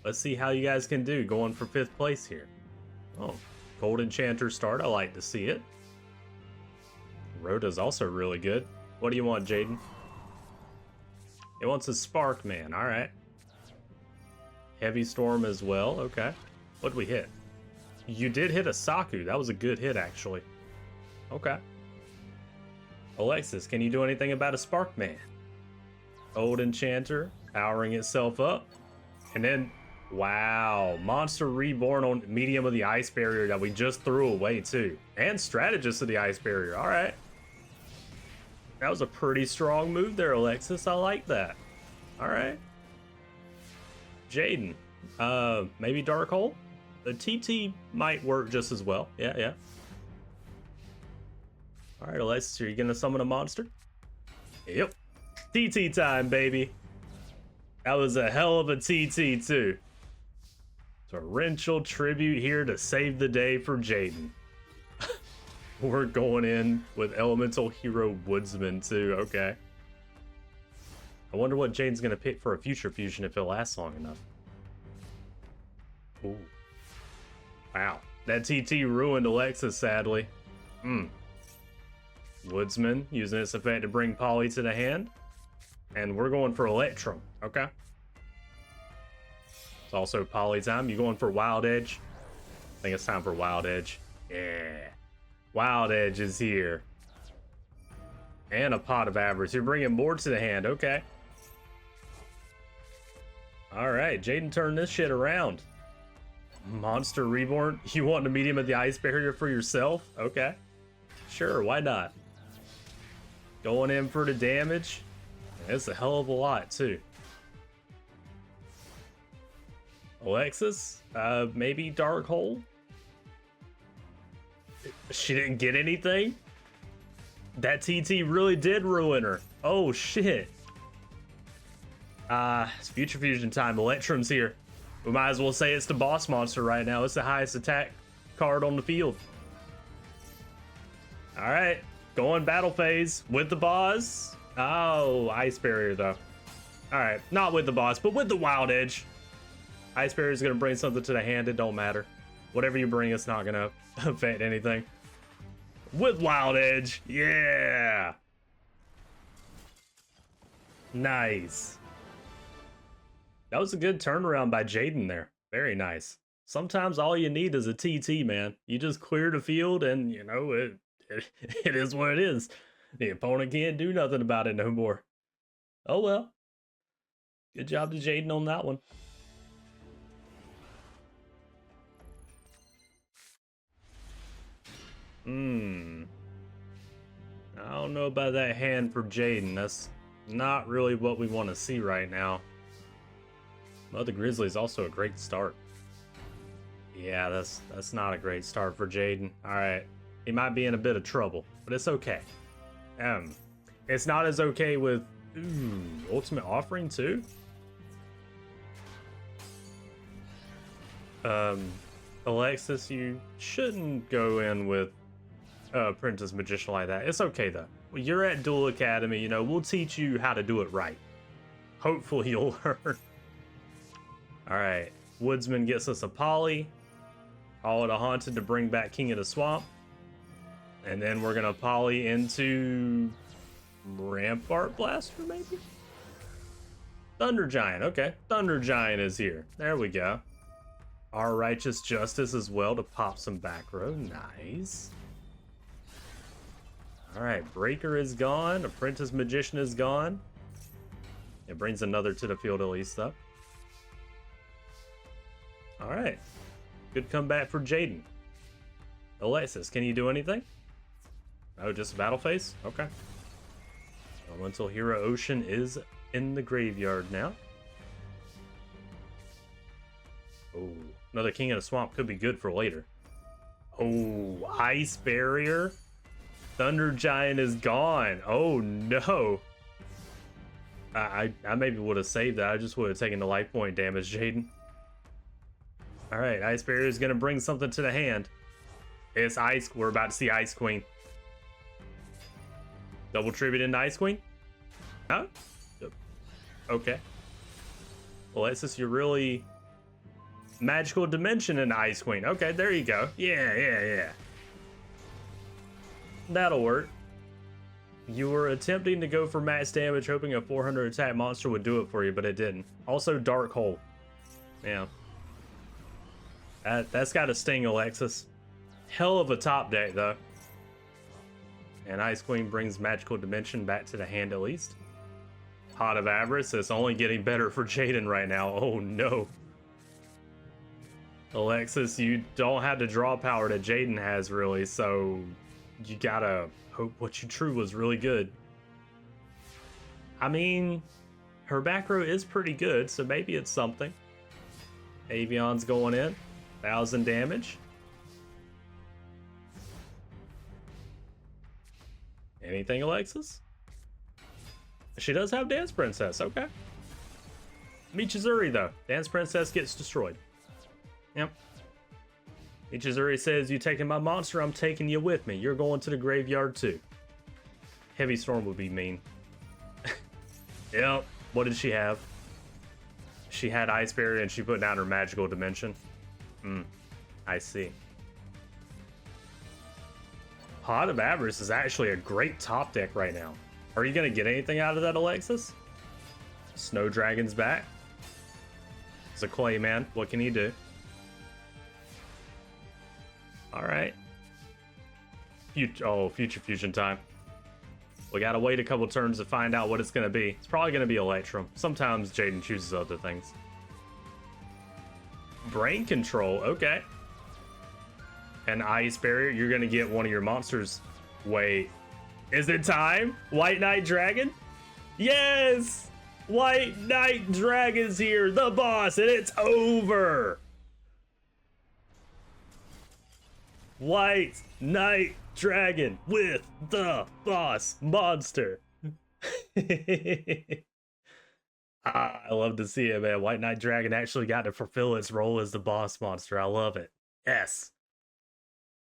Let's see how you guys can do going for 5th place here. Oh, Cold Enchanter start. I like to see it. Rhoda's also really good. What do you want, Jaden? It wants a Spark Man. All right. Heavy Storm as well. Okay. What'd we hit? You did hit a Saku. That was a good hit, actually. Okay. Alexis, can you do anything about a Spark Man? Old Enchanter powering itself up. And then, wow, Monster Reborn on medium of the Ice Barrier that we just threw away too. And Strategist of the Ice Barrier, all right. That was a pretty strong move there, Alexis, I like that. All right. Jaden, maybe Dark Hole? The TT might work just as well, yeah. All right, Alexis, are you gonna summon a monster? Yep, TT time, baby. That was a hell of a TT too. Torrential Tribute here to save the day for Jaden. We're going in with Elemental Hero Woodsman too, okay. I wonder what Jaden's gonna pick for a future fusion if it lasts long enough. Ooh. Wow, that TT ruined Alexis, sadly. Woodsman, using its effect to bring Polly to the hand. And we're going for Electrum, okay. It's also Poly time. You going for Wild Edge? I think it's time for Wild Edge. Yeah. Wild Edge is here. And a Pot of Avarice. You're bringing more to the hand. Okay. All right. Jaden turned this shit around. Monster Reborn. You want the medium of the Ice Barrier for yourself? Okay. Sure. Why not? Going in for the damage. It's a hell of a lot, too. Alexis? Maybe Dark Hole? She didn't get anything? That TT really did ruin her. Oh, shit. It's Future Fusion time. Electrum's here. We might as well say it's the boss monster right now. It's the highest attack card on the field. Alright. Going battle phase with the boss. Oh, Ice Barrier, though. Alright. Not with the boss, but with the Wild Edge. Ice Barrier is going to bring something to the hand. It don't matter. Whatever you bring, it's not going to affect anything. With Wild Edge. Yeah. Nice. That was a good turnaround by Jaden there. Very nice. Sometimes all you need is a TT, man. You just clear the field and, you know, it is what it is. The opponent can't do nothing about it no more. Oh, well. Good job to Jaden on that one. I don't know about that hand for Jaden. That's not really what we want to see right now. Mother Grizzly is also a great start. Yeah, that's not a great start for Jaden. Alright. He might be in a bit of trouble, but it's okay. It's not as okay with Ultimate Offering too? Alexis, you shouldn't go in with Apprentice Magician like that. It's okay though. You're at Duel Academy, you know, we'll teach you how to do it right. Hopefully you'll learn. Alright, Woodsman gets us a Poly. Call it a Haunted to bring back King of the Swamp. And then we're gonna Poly into Rampart Blaster, maybe? Thunder Giant, okay. Thunder Giant is here. There we go. Our Righteous Justice as well to pop some back row. Nice. Alright, Breaker is gone. Apprentice Magician is gone. It brings another to the field at least, though. Alright. Good comeback for Jaden. Alexis, can you do anything? Oh, just a battle phase? Okay. Elemental Hero Ocean is in the graveyard now. Oh, another King of the Swamp could be good for later. Oh, Ice Barrier. Thunder Giant is gone. Oh no. I maybe would have saved that. I just would have taken the life point damage, Jaden. Alright, Ice Barrier is going to bring something to the hand. It's Ice. We're about to see Ice Queen. Double tribute into Ice Queen? Huh? Okay. Alexis, you're really... Magical Dimension into Ice Queen. Okay, there you go. Yeah. That'll work. You were attempting to go for max damage, hoping a 400 attack monster would do it for you, but it didn't. Also, Dark Hole. Yeah. That's got to sting, Alexis. Hell of a top deck, though. And Ice Queen brings Magical Dimension back to the hand at least. Pot of Avarice is only getting better for Jaden right now. Oh no. Alexis, you don't have the draw power that Jaden has really, so you gotta hope what you drew was really good. I mean, her back row is pretty good, so maybe it's something. Avion's going in. 1,000 damage. Anything, Alexis? She does have Dance Princess, okay. Michizuri, though. Dance Princess gets destroyed. Yep. Michizuri says, you taking my monster, I'm taking you with me. You're going to the graveyard, too. Heavy Storm would be mean. Yep. What did she have? She had Ice Barrier and she put down her Magical Dimension. I see. Pot of Avarice is actually a great top deck right now. Are you going to get anything out of that, Alexis? Snow Dragon's back. It's a clay man. What can he do? Alright. Future Fusion time. We gotta wait a couple turns to find out what it's going to be. It's probably going to be Electrum. Sometimes Jaden chooses other things. Brain Control, okay. And Ice Barrier, you're going to get one of your monsters. Wait. Is it time? White Knight Dragon? Yes! White Knight Dragon's here, the boss, and it's over! White Knight Dragon with the boss monster. I love to see it, man. White Knight Dragon actually got to fulfill its role as the boss monster. I love it. Yes.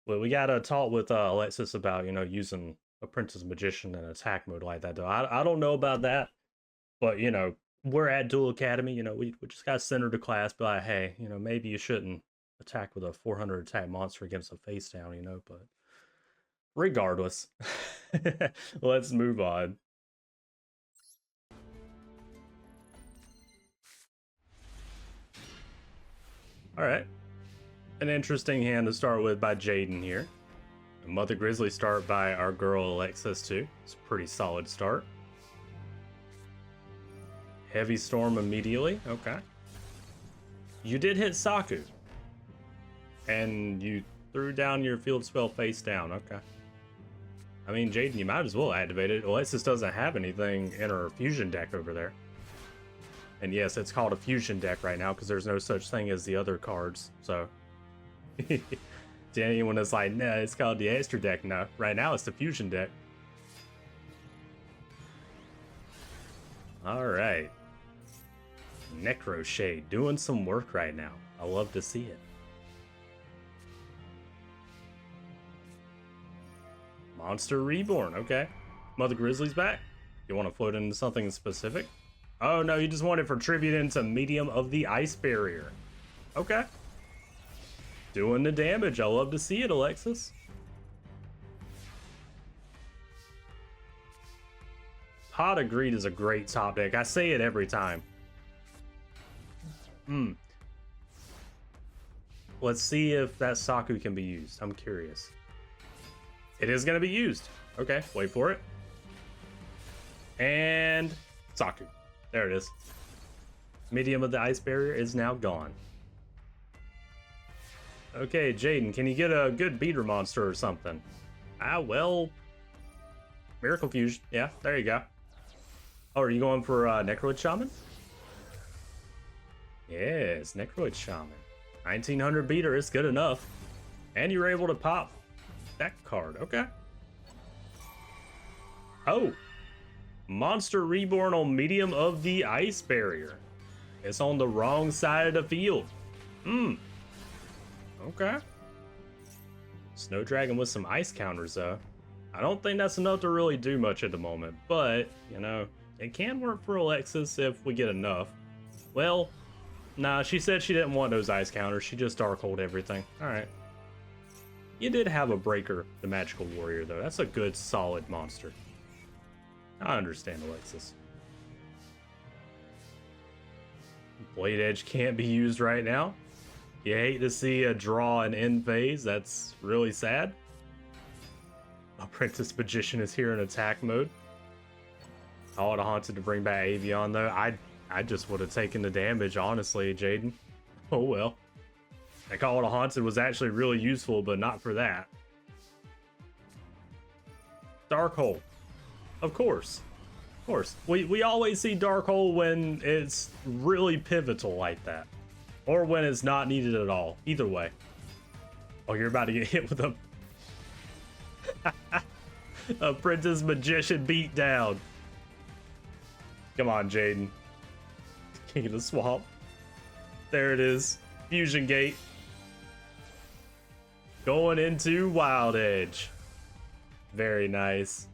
Well, we got to talk with Alexis about, using Apprentice Magician in attack mode like that, though. I don't know about that, but, we're at Duel Academy. We just got to center the class, be like, hey, maybe you shouldn't attack with a 400 attack monster against a face down, but regardless, let's move on. All right. An interesting hand to start with by Jaden here. A Mother Grizzly start by our girl Alexis too. It's a pretty solid start. Heavy Storm immediately. Okay. You did hit Saku. And you threw down your field spell face down. Okay. I mean, Jaden, you might as well activate it. Alexis doesn't have anything in her fusion deck over there. And yes, it's called a fusion deck right now because there's no such thing as the other cards. So, to anyone that's like, nah, it's called the Aster deck. No, right now it's the fusion deck. All right. Necro Shade doing some work right now. I love to see it. Monster Reborn, okay. Mother Grizzly's back. You want to float into something specific? Oh no, you just want it for tribute into medium of the Ice Barrier. Okay. Doing the damage. I love to see it, Alexis. Pot of Greed is a great top deck. I say it every time. Let's see if that Saku can be used. I'm curious. It is going to be used. Okay, wait for it. And Saku. There it is. Medium of the ice barrier is now gone. Okay, Jaden, can you get a good beater monster or something? Well, Miracle Fusion. Yeah, there you go. Oh, are you going for Necroid Shaman? Yes, Necroid Shaman. 1900 beater is good enough. And you're able to pop that card. Okay. Oh. Monster Reborn on medium of the ice barrier. It's on the wrong side of the field. Okay. Snow Dragon with some ice counters, though. I don't think that's enough to really do much at the moment, but, you know, it can work for Alexis if we get enough. Well, nah, she said she didn't want those ice counters. She just Darkhold everything. Alright. You did have a Breaker, the Magical Warrior, though. That's a good, solid monster. I understand, Alexis. Blade Edge can't be used right now. You hate to see a draw and end phase. That's really sad. Apprentice Magician is here in attack mode. I would have Haunted to bring back Avion, though. I just would have taken the damage, honestly, Jaden. Oh well. That Call of Haunted was actually really useful, but not for that. Darkhold. Of course. Of course. We always see Darkhold when it's really pivotal like that. Or when it's not needed at all. Either way. Oh, you're about to get hit with a Apprentice Magician beat down. Come on, Jaden. King of the Swamp. There it is. Fusion Gate. Going into Wild Edge. Very nice.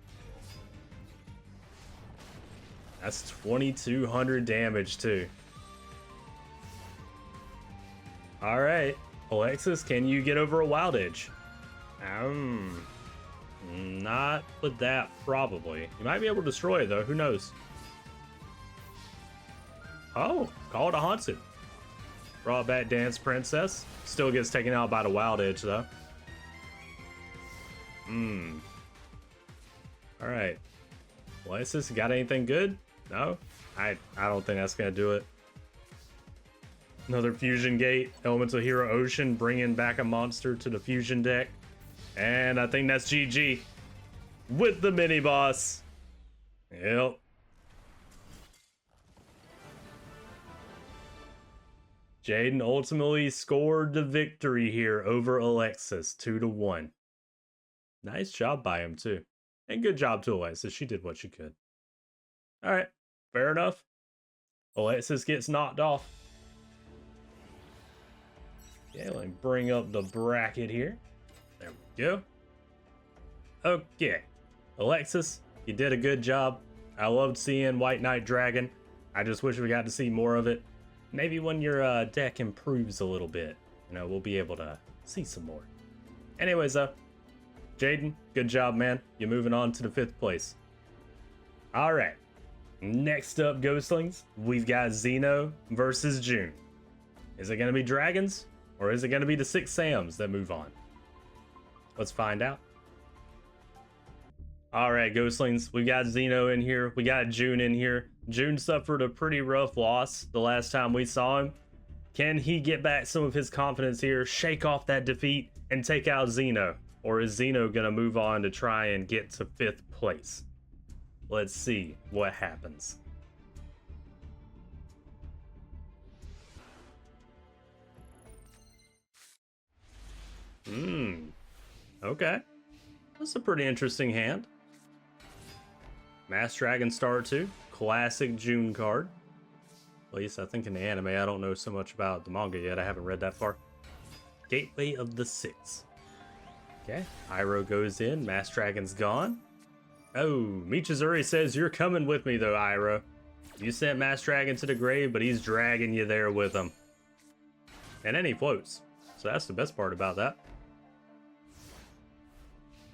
That's 2200 damage too. Alright. Alexis, can you get over a Wild Edge? Not with that, probably. You might be able to destroy it though, who knows? Oh, Call it a Haunted. Brought back Dance Princess. Still gets taken out by the Wild Edge though. Alright. Alexis, got anything good? No? I don't think that's gonna do it. Another Fusion Gate. Elemental Hero Ocean bringing back a monster to the Fusion deck. And I think that's GG. With the mini boss. Yep. Jaden ultimately scored the victory here over Alexis, 2-1. Nice job by him too. And good job to Alexis. She did what she could. Alright, fair enough. Alexis gets knocked off. Okay, let me bring up the bracket here. There we go. Okay. Alexis, you did a good job. I loved seeing White Knight Dragon. I just wish we got to see more of it. Maybe when your deck improves a little bit, you know, we'll be able to see some more. Anyways, Jaden, good job, man. You're moving on to the 5th place. All right. Next up, Ghostlings, we've got Zeno versus June. Is it going to be Dragons, or is it going to be the 6 Sams that move on? Let's find out. All right, Ghostlings, we got Zeno in here. We got June in here. June suffered a pretty rough loss the last time we saw him. Can he get back some of his confidence here, shake off that defeat, and take out Zeno? Or is Zeno going to move on to try and get to 5th place? Let's see what happens. Okay. That's a pretty interesting hand. Mass Dragon Star 2. Classic June card. At least I think in the anime. I don't know so much about the manga yet. I haven't read that far. Gateway of the 6. Okay. Iroh goes in. Mass Dragon's gone. Oh, Michizuri says, you're coming with me though, Iroh. You sent Mass Dragon to the grave, but he's dragging you there with him. And then he floats. So that's the best part about that.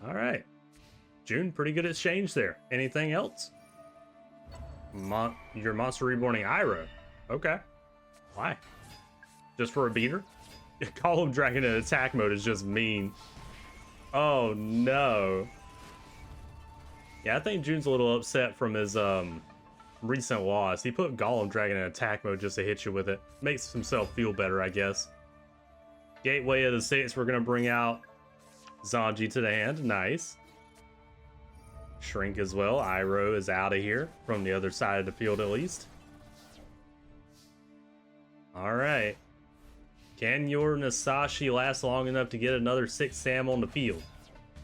Alright. June, pretty good exchange there. Anything else? Your monster reborning Iroh. Okay. Why? Just for a beater? Call him Dragon in attack mode is just mean. Oh no. Yeah, I think June's a little upset from his recent loss. He put Golem Dragon in attack mode just to hit you with it. Makes himself feel better, I guess. Gateway of the Six, we're gonna bring out Zanji to the hand. Nice. Shrink as well. Iroh is out of here from the other side of the field at least. Alright. Can your Nasashi last long enough to get another 6 Sam on the field?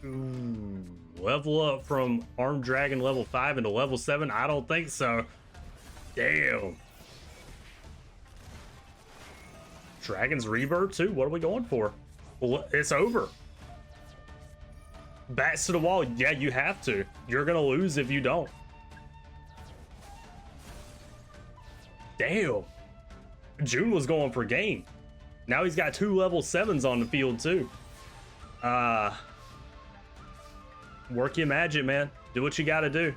Ooh. Level up from Armed Dragon level 5 into level 7? I don't think so. Damn. Dragon's Rebirth too? What are we going for? Well, it's over. Backs to the wall. Yeah, you have to. You're gonna lose if you don't. Damn. June was going for game. Now he's got 2 level 7s on the field too. Work your magic, man. Do what you gotta do.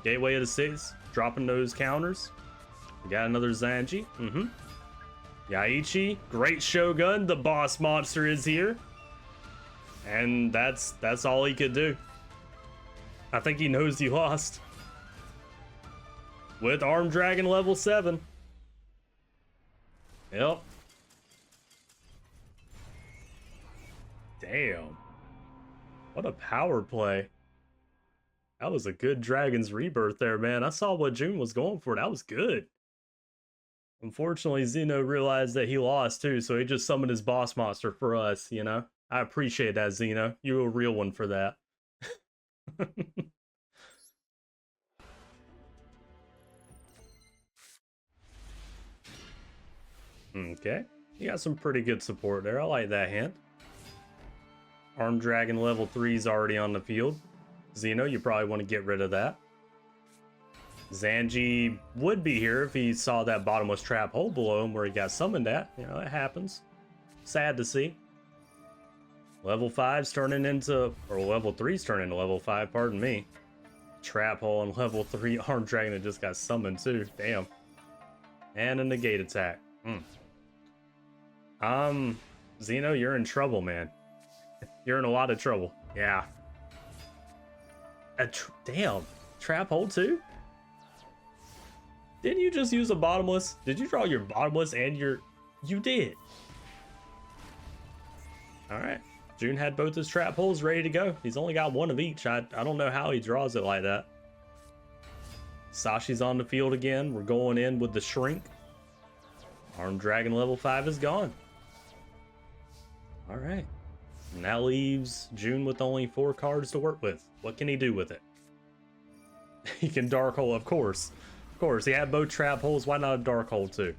Gateway of the Six, dropping those counters. We got another Zanji. Yaichi, great Shogun. The boss monster is here. And that's all he could do. I think he knows he lost. With Armed Dragon level 7. Yep. Damn. What a power play. That was a good Dragon's Rebirth there, man. I saw what June was going for. That was good. Unfortunately, Zeno realized that he lost too, so he just summoned his boss monster for us, you know? I appreciate that, Zeno. You're a real one for that. Okay. You got some pretty good support there. I like that hand. Armed Dragon level 3 is already on the field. Zeno, you probably want to get rid of that. Zanji would be here if he saw that bottomless trap hole below him where he got summoned at. You know, it happens. Sad to see. Level 5's turning into, or level 3's turning into level 5, pardon me. Trap hole on level 3 Armed Dragon that just got summoned too. Damn. And a negate attack. Zeno, you're in trouble, man. You're in a lot of trouble. Yeah. Damn. Trap hole too? Didn't you just use a bottomless? Did you draw your bottomless and your... You did. Alright. June had both his trap holes ready to go. He's only got one of each. I don't know how he draws it like that. Sashi's on the field again. We're going in with the Shrink. Armed Dragon level 5 is gone. Alright. And that leaves June with only 4 cards to work with. What can he do with it? He can Dark Hole, of course. Of course, he had both trap holes. Why not a Dark Hole too?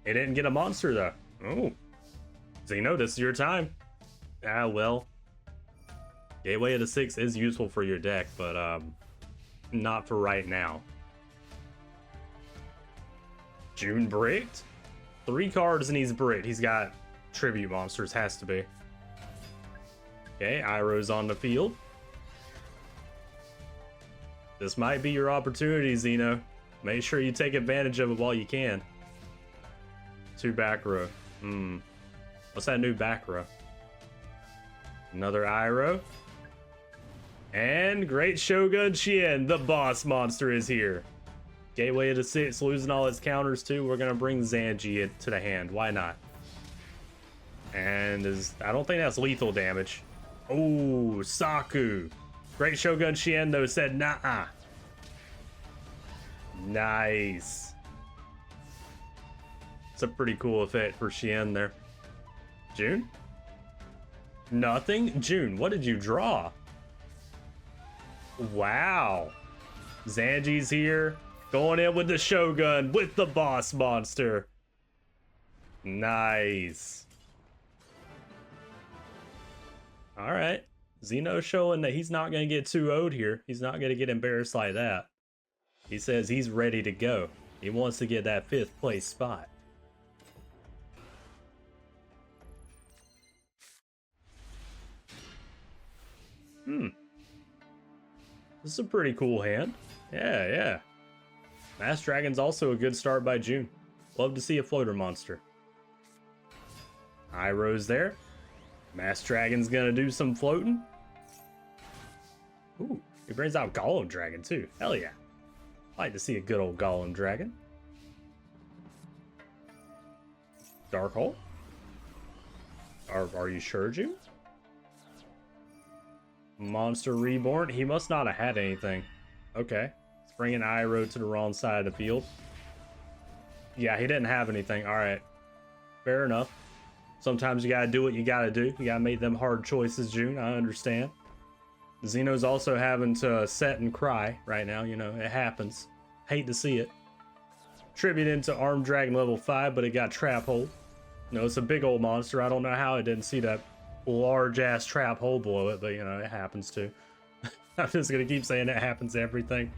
He didn't get a monster though. Oh. Zeno, this is your time. Ah, well. Gateway of the Six is useful for your deck, but not for right now. June bricked? 3 cards and he's bricked. He's got tribute monsters, has to be. Okay, Iroh's on the field. This might be your opportunity, Zeno. Make sure you take advantage of it while you can. 2 back row. What's that new back row? Another Iroh. And Great Shogun Chien, the boss monster, is here. Gateway of the Six, losing all its counters too. We're gonna bring Zanji to the hand. Why not? And I don't think that's lethal damage. Oh, Saku. Great Shogun Chien though said nah. Nice. It's a pretty cool effect for Chien there. June? Nothing? June, what did you draw? Wow. Zanji's here. Going in with the Shogun with the boss monster. Nice. Alright. Zeno showing that he's not going to get 2-0'd here. He's not going to get embarrassed like that. He says he's ready to go. He wants to get that 5th place spot. This is a pretty cool hand. Yeah, yeah. Mass Dragon's also a good start by June. Love to see a floater monster. High Rose there. Mass Dragon's gonna do some floating. Ooh, he brings out Golem Dragon too. Hell yeah. Like to see a good old Golem Dragon. Dark Hole? Are you sure, June? Monster Reborn? He must not have had anything. Okay. Let's bring an Iroh to the wrong side of the field. Yeah, he didn't have anything. Alright. Fair enough. Sometimes you gotta do what you gotta do. You gotta make them hard choices, June. I understand. Zeno's also having to set and cry right now. You know, it happens. Hate to see it. Tribute into Armed Dragon level 5, but it got Trap Hole. You know, it's a big old monster. I don't know how it didn't see that large-ass Trap Hole below it, but, you know, it happens too. I'm just gonna keep saying it happens to everything.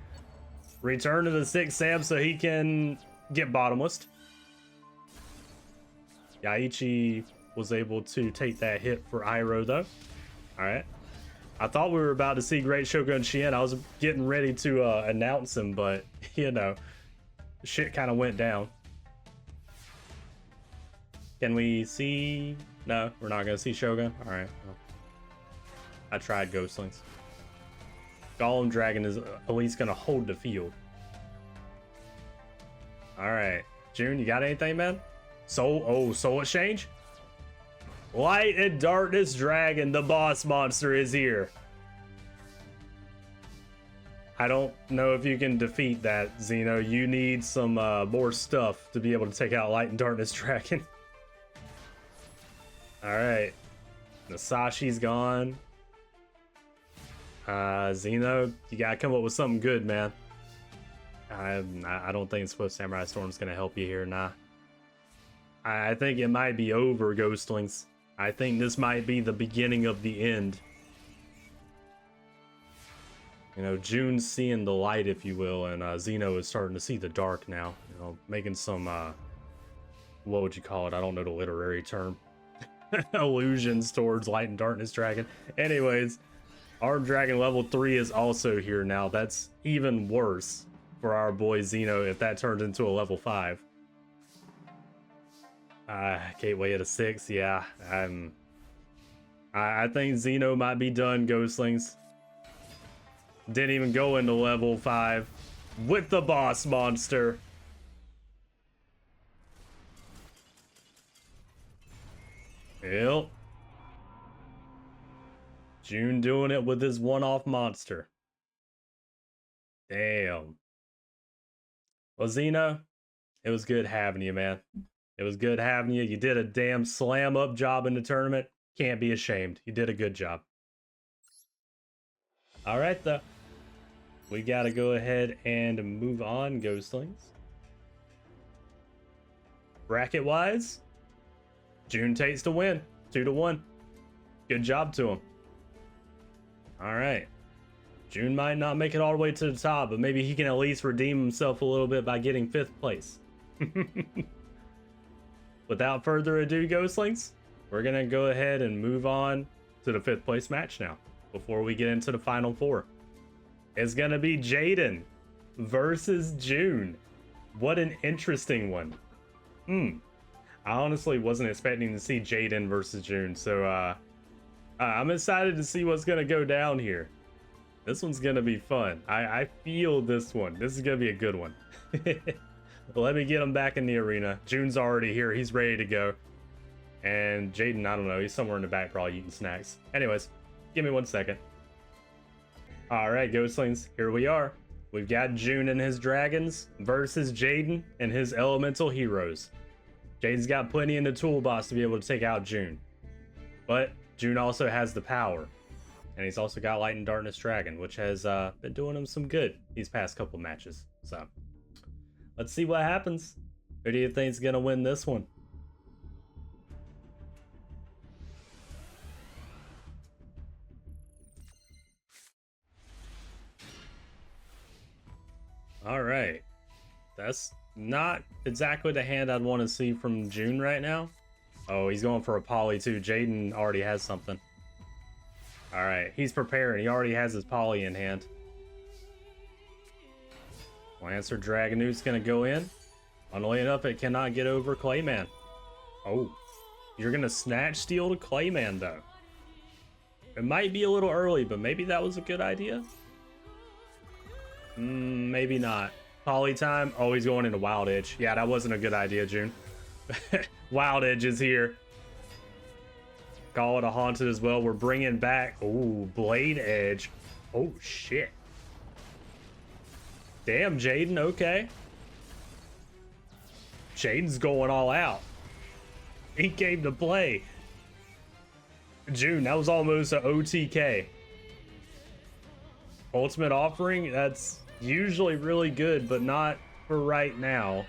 Return to the 6th Sam so he can get bottomless. Yaichi was able to take that hit for Iroh though. Alright. I thought we were about to see Great Shogun Shien. I was getting ready to announce him, but, you know, shit kind of went down. Can we see? No, we're not going to see Shogun. Alright. Well, I tried Ghostlings. Golem Dragon is at least going to hold the field. Alright. June, you got anything, man? Soul Exchange? Light and Darkness Dragon, the boss monster, is here. I don't know if you can defeat that, Zeno. You need some more stuff to be able to take out Light and Darkness Dragon. Alright. Nasashi's gone. Zeno, you gotta come up with something good, man. I don't think Swift Samurai Storm's gonna help you here, nah. I think it might be over, Ghostlings. I think this might be the beginning of the end. You know, June's seeing the light, if you will, and Zeno is starting to see the dark now. You know, making some, what would you call it? I don't know the literary term. Allusions towards Light and Darkness Dragon. Anyways, Armed Dragon level 3 is also here now. That's even worse for our boy Zeno if that turns into a level 5. Gateway at a 6, yeah. I think Zeno might be done, Ghostlings. Didn't even go into level 5 with the boss monster. Yep. June doing it with his one-off monster. Damn. Well, Zeno, it was good having you, man. It was good having you. You did a damn slam-up job in the tournament. Can't be ashamed. You did a good job. All right, though. We got to go ahead and move on, Ghostlings. Bracket-wise, June takes the win. 2-1. Good job to him. All right. June might not make it all the way to the top, but maybe he can at least redeem himself a little bit by getting 5th place. Without further ado, Ghostlings, we're going to go ahead and move on to the 5th place match now before we get into the final 4. It's going to be Jaden versus June. What an interesting one. I honestly wasn't expecting to see Jaden versus June, so I'm excited to see what's going to go down here. This one's going to be fun. I feel this one. This is going to be a good one. Let me get him back in the arena. June's already here. He's ready to go. And Jaden, I don't know. He's somewhere in the back probably eating snacks. Anyways, give me 1 second. Alright, Ghostlings, here we are. We've got June and his dragons versus Jaden and his elemental heroes. Jaden's got plenty in the toolbox to be able to take out June. But June also has the power. And he's also got Light and Darkness Dragon, which has been doing him some good these past couple matches. So, let's see what happens. Who do you think's gonna win this one? All right, that's not exactly the hand I'd want to see from June right now. Oh, he's going for a poly too. Jaden already has something. All right, he's preparing. He already has his poly in hand. Lancer Dragonoot's gonna go in. Funnily enough, it cannot get over Clayman. Oh, you're gonna snatch steal to Clayman though. It might be a little early, but maybe that was a good idea. Maybe not. Poly time. Oh, he's going into Wild Edge. Yeah, that wasn't a good idea, June. Wild Edge is here. Call it a Haunted as well. We're bringing back... Oh, Blade Edge. Oh, shit. Damn, Jaden. Okay. Jaden's going all out. He came to play. June, that was almost an OTK. Ultimate Offering, that's usually really good, but not for right now.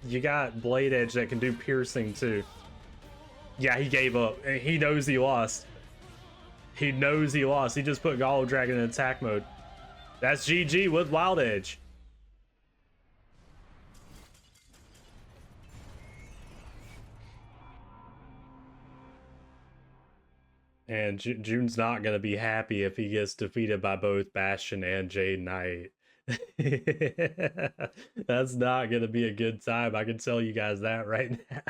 You got Blade Edge that can do piercing too. Yeah, he gave up. He knows he lost. He knows he lost. He just put Golem Dragon in attack mode. That's GG with Wild Edge. And June's not going to be happy if he gets defeated by both Bastion and Jade Knight. That's not going to be a good time. I can tell you guys that right now.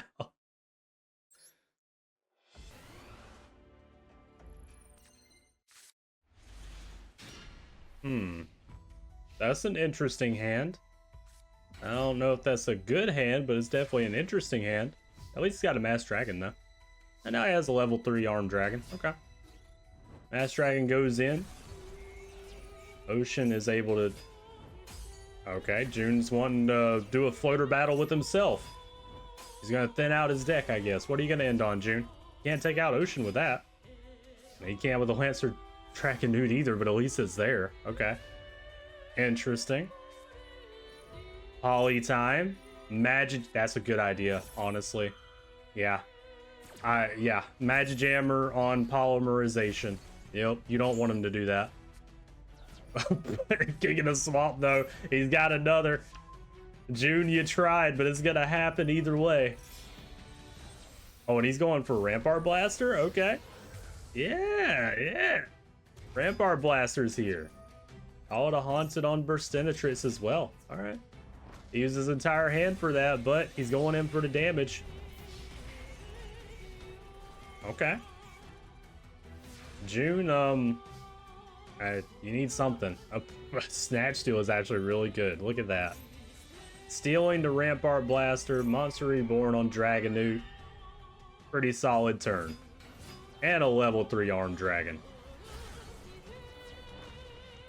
That's an interesting hand. I don't know if that's a good hand, but it's definitely an interesting hand. At least he's got a Mass Dragon though. And now he has a level 3 Armed Dragon. Okay. Mass Dragon goes in. Ocean is able to... Okay, June's wanting to do a floater battle with himself. He's going to thin out his deck, I guess. What are you going to end on, June? Can't take out Ocean with that. He can't with the Lancer Dragonoot either, but at least it's there. Okay. Interesting. Poly time. Magic. That's a good idea, honestly. Yeah. Yeah, Magijammer on polymerization. Yep, you don't want him to do that. King of the Swamp, though. He's got another. June, you tried, but it's gonna happen either way. Oh, and he's going for Rampart Blaster? Okay. Yeah. Rampart Blaster's here. Call it a Haunted on Burstinatrix as well. Alright. He used his entire hand for that, but he's going in for the damage. Okay. June, you need something. Snatch Steal is actually really good. Look at that. Stealing to Rampart Blaster, Monster Reborn on Dragonoot. Pretty solid turn. And a level 3 Armed Dragon.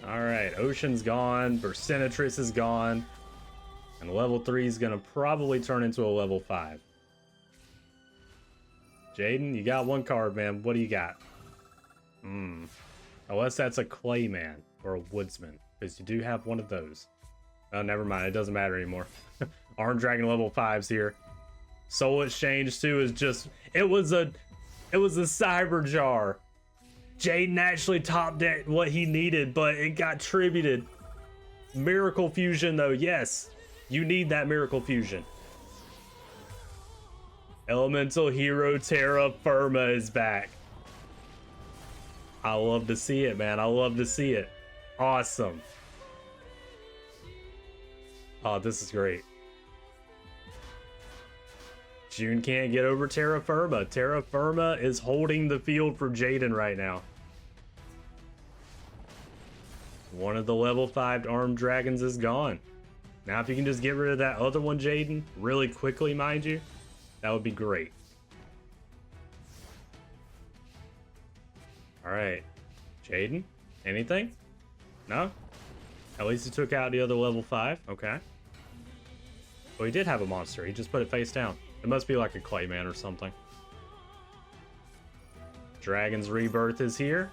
Alright, Ocean's gone, Burstinatrix is gone. And level 3 is going to probably turn into a level 5. Jaden, you got one card, man. What do you got? Unless that's a Clayman or a Woodsman, because you do have one of those. Oh, never mind. It doesn't matter anymore. Armed Dragon level 5's here. Soul Exchange 2 is just... It was a Cyber Jar. Jaden actually top decked what he needed, but it got tributed. Miracle Fusion, though. Yes, you need that Miracle Fusion. Elemental Hero Terra Firma is back. I love to see it, man. I love to see it. Awesome. Oh, this is great. June can't get over Terra Firma. Terra Firma is holding the field for Jaden right now. One of the level 5 Armed Dragons is gone. Now, if you can just get rid of that other one, Jaden, really quickly, mind you, that would be great. All right, Jaden, anything? No? At least he took out the other level 5. Okay. Well, he did have a monster. He just put it face down. It must be like a Clayman or something. Dragon's Rebirth is here.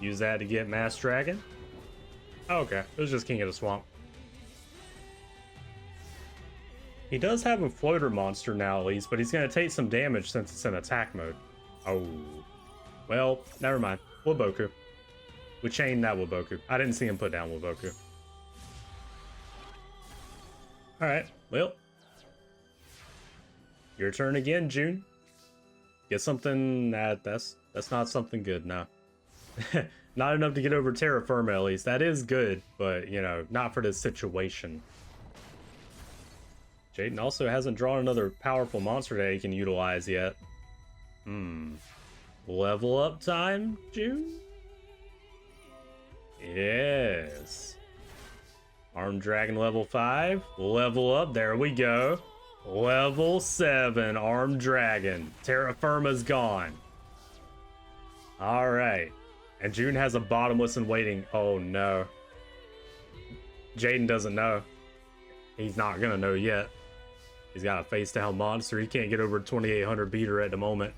Use that to get Mass Dragon. Oh, okay, it was just King of the Swamp. He does have a floater monster now, at least, but he's going to take some damage since it's in attack mode. Oh. Well, never mind. Waboku. We chained that Waboku. I didn't see him put down Waboku. Alright, well. Your turn again, June. Get something that's not something good, no. Not enough to get over Terra Firma, at least. That is good, but, you know, not for this situation. Jaden also hasn't drawn another powerful monster that he can utilize yet. Level up time, June? Yes. Armed Dragon level 5. Level up. There we go. Level 7 Armed Dragon. Terra Firma's gone. Alright. And June has a bottomless in waiting. Oh no. Jaden doesn't know. He's not gonna know yet. He's got a face down monster. He can't get over 2800 beater at the moment.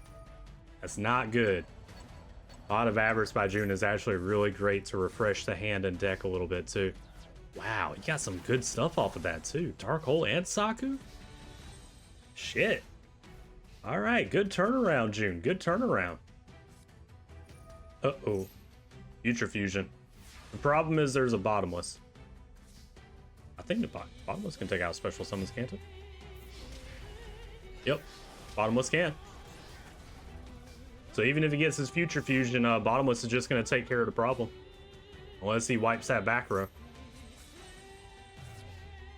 That's not good. A lot of avarice by June is actually really great to refresh the hand and deck a little bit too. Wow, he got some good stuff off of that too. Dark Hole and Saku? Shit. Alright, good turnaround, June. Good turnaround. Uh-oh. Future Fusion. The problem is there's a bottomless. I think the bottomless can take out special summons, can't it? Yep. Bottomless can. So even if he gets his Future Fusion, bottomless is just going to take care of the problem. Unless he wipes that back row.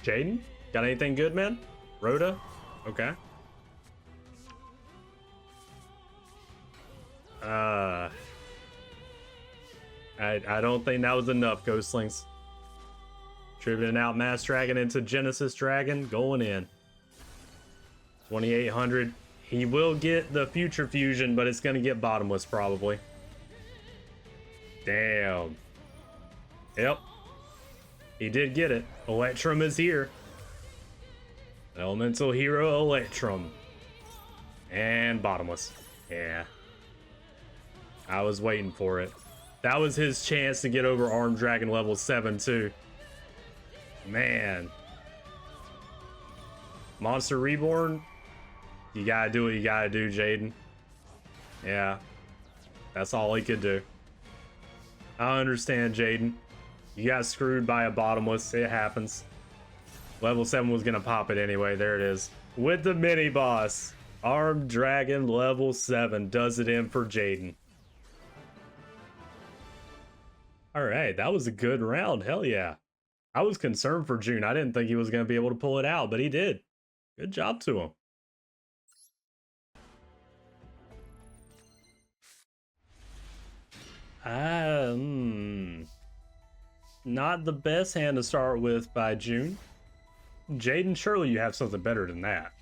Jaden? Got anything good, man? Rhoda? Okay. I don't think that was enough, Ghostlings. Tributing out Mass Dragon into Genesis Dragon, going in. 2800. He will get the Future Fusion, but it's going to get bottomless probably. Damn. Yep. He did get it. Electrum is here. Elemental Hero Electrum. And bottomless. Yeah. I was waiting for it. That was his chance to get over Armed Dragon level 7 too. Man. Monster Reborn. You gotta do what you gotta do, Jaden. Yeah. That's all he could do. I understand, Jaden. You got screwed by a bottomless. It happens. Level 7 was gonna pop it anyway. There it is. With the mini boss. Armed Dragon level 7 does it in for Jaden. Alright, that was a good round. Hell yeah. I was concerned for June. I didn't think he was gonna be able to pull it out, but he did. Good job to him. Not the best hand to start with by June. Jaden, surely you have something better than that.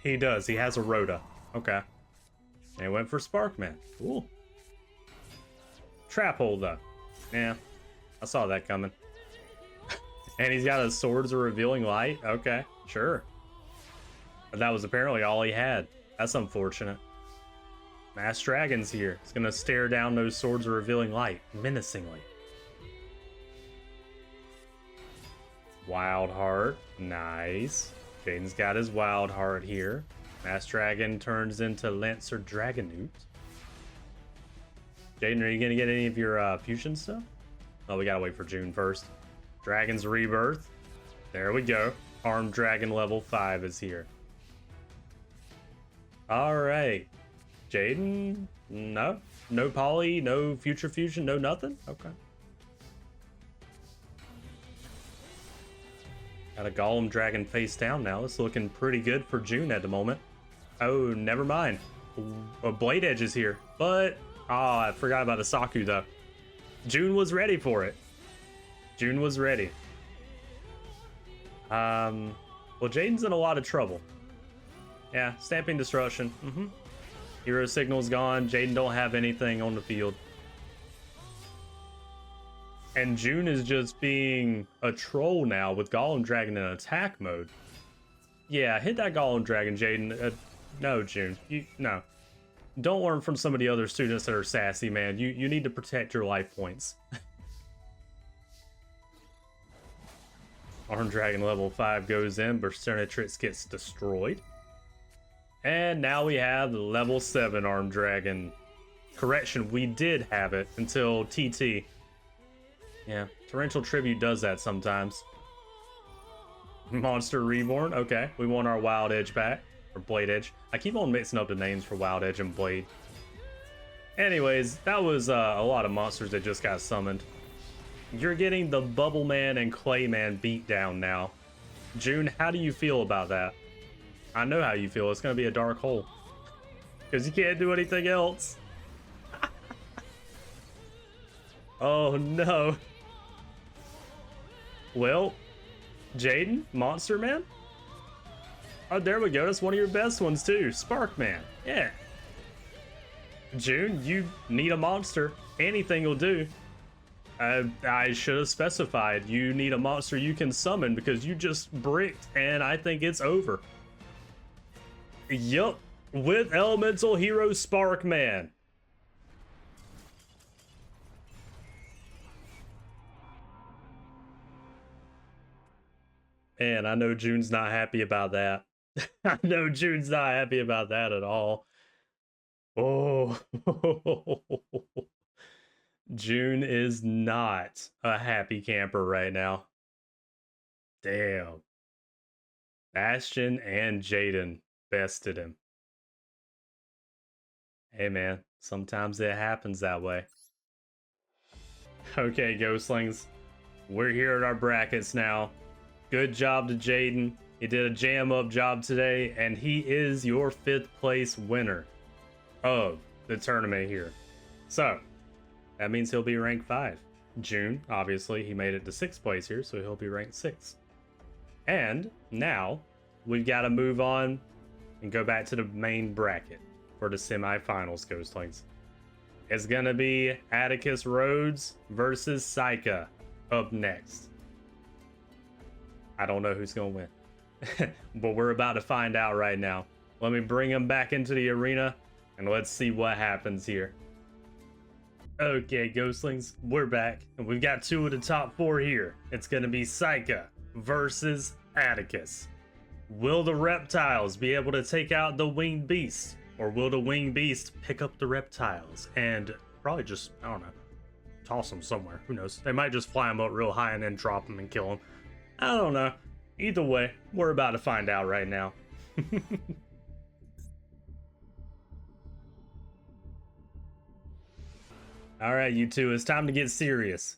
He does. He has a Rhoda. Okay. And he went for Sparkman. Cool. Trap Hole, though. Yeah. I saw that coming. And he's got a Swords of Revealing Light. Okay. Sure. But that was apparently all he had. That's unfortunate. Mass Dragon's here. It's gonna stare down those Swords of Revealing Light menacingly. Wild Heart. Nice. Jaden's got his Wild Heart here. Mass Dragon turns into Lancer Dragonoot. Jaden, are you gonna get any of your fusion stuff? Oh, we gotta wait for June first. Dragon's Rebirth. There we go. Armed Dragon level 5 is here. Alright. Jaden? No? No Poly? No Future Fusion? No nothing? Okay. Got a Golem Dragon face down now. It's looking pretty good for June at the moment. Oh, never mind. A Blade Edge is here. But, oh, I forgot about the Saku though. June was ready for it. June was ready. Well, Jaden's in a lot of trouble. Yeah, Stamping Destruction. Hero Signal's gone. Jaden don't have anything on the field. And June is just being a troll now with Golem Dragon in attack mode. Yeah, hit that Golem Dragon, Jaden. No, June. No. Don't learn from some of the other students that are sassy, man. You need to protect your life points. Armed Dragon level 5 goes in. Bersernatrix gets destroyed. And now we have level 7 Armed Dragon. Correction, we did have it until TT. Yeah, Torrential Tribute does that sometimes. Monster Reborn. Okay, we want our Wild Edge back. Or Blade Edge. I keep on mixing up the names for Wild Edge and Blade. Anyways, that was a lot of monsters that just got summoned. You're getting the Bubble Man and Clay Man beat down now. June, how do you feel about that? I know how you feel. It's going to be a dark hole. Because you can't do anything else. Oh, no. Well, Jaden, Monster Man? Oh, there we go. That's one of your best ones, too. Spark Man. Yeah. June, you need a monster. Anything will do. I should have specified you need a monster you can summon because you just bricked and I think it's over. Yup, with Elemental Hero Spark Man. And I know June's not happy about that. I know June's not happy about that at all. Oh. June is not a happy camper right now. Damn. Bastion and Jaden bested him. Hey man, sometimes it happens that way. Okay, ghostlings. We're here at our brackets now. Good job to Jaden. He did a jam up job today, and he is your 5th place winner of the tournament here. So, that means he'll be ranked 5. June, obviously, he made it to 6th place here, so he'll be ranked 6. And now, we've got to move on and go back to the main bracket for the semifinals, ghostlings. It's going to be Atticus Rhodes versus Seika up next. I don't know who's going to win, but we're about to find out right now. Let me bring him back into the arena, and let's see what happens here. Okay, ghostlings, we're back, and we've got 2 of the top 4 here. It's going to be Seika versus Atticus. Will the reptiles be able to take out the winged beast, or will the winged beast pick up the reptiles and probably just, I don't know, toss them somewhere? Who knows? They might just fly them up real high and then drop them and kill them. I don't know. Either way, we're about to find out right now. All right, you two, it's time to get serious.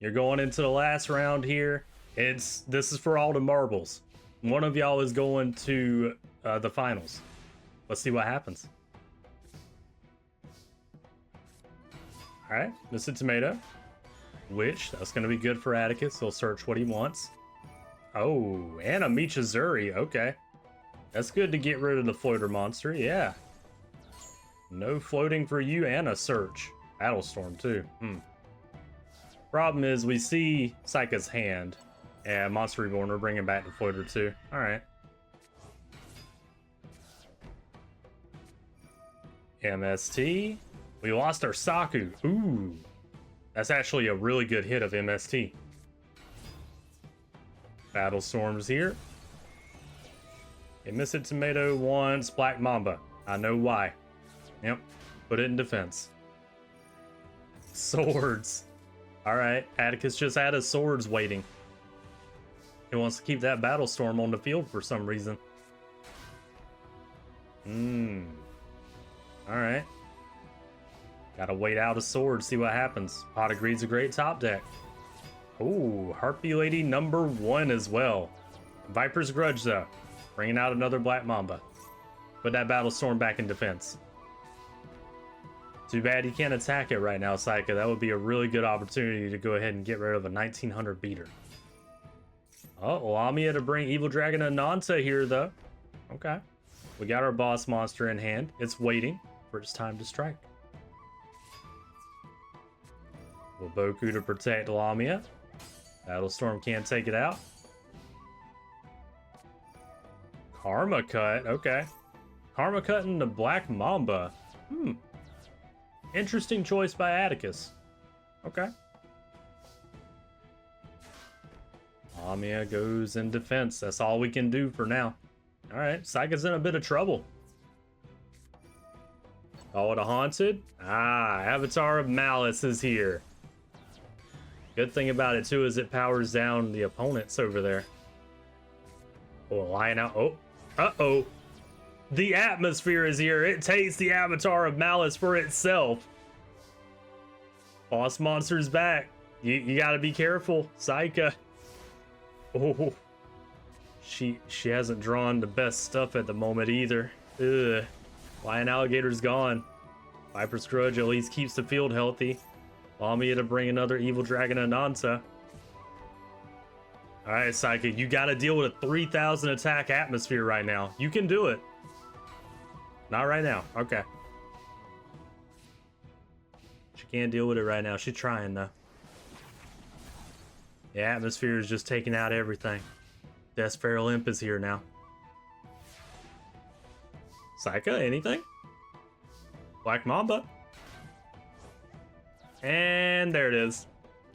You're going into the last round here. This is for all the marbles. One of y'all is going to the finals. Let's see what happens. All right, Mr. Tomato. Which, that's going to be good for Atticus. He'll search what he wants. Oh, and a Michizuri. Okay. That's good to get rid of the floater monster. Yeah. No floating for you and a search. Battlestorm, too. Problem is, we see Seika's hand. And Monster Reborn, we're bringing back the floater, too. Alright. MST. We lost our Saku. Ooh. That's actually a really good hit of MST. Battlestorm's here. Okay, Mr. Tomato wants Black Mamba. I know why. Yep. Put it in defense. Swords. Alright. Atticus just had his swords waiting. He wants to keep that Battlestorm on the field for some reason. Alright. Gotta wait out a sword, see what happens. Pot of Greed's a great top deck. Ooh, Harpy Lady number 1 as well. Viper's Grudge, though. Bringing out another Black Mamba. Put that Battlestorm back in defense. Too bad you can't attack it right now, Seika. That would be a really good opportunity to go ahead and get rid of a 1900 beater. Oh, Lamia to bring Evil Dragon Ananta here, though. Okay. We got our boss monster in hand. It's waiting for its time to strike. Boku to protect Lamia. Battlestorm can't take it out. Karma Cut, okay. Karma Cut into Black Mamba. Interesting choice by Atticus. Okay. Lamia goes in defense. That's all we can do for now. Alright, Seika's in a bit of trouble. Call it a Haunted. Avatar of Malice is here. Good thing about it, too, is it powers down the opponents over there. Oh, Lion out. Oh, uh-oh. The atmosphere is here. It takes the Avatar of Malice for itself. Boss monster's back. You gotta be careful, Seika. Oh. She hasn't drawn the best stuff at the moment either. Ugh. Lion Alligator's gone. Viper's Grudge at least keeps the field healthy. Allow me to bring another Evil Dragon Ananta. Alright, Seika, you gotta deal with a 3,000 attack atmosphere right now. You can do it. Not right now. Okay. She can't deal with it right now. She's trying, though. The atmosphere is just taking out everything. Death Feral Imp is here now. Seika, anything? Black Mamba. And there it is.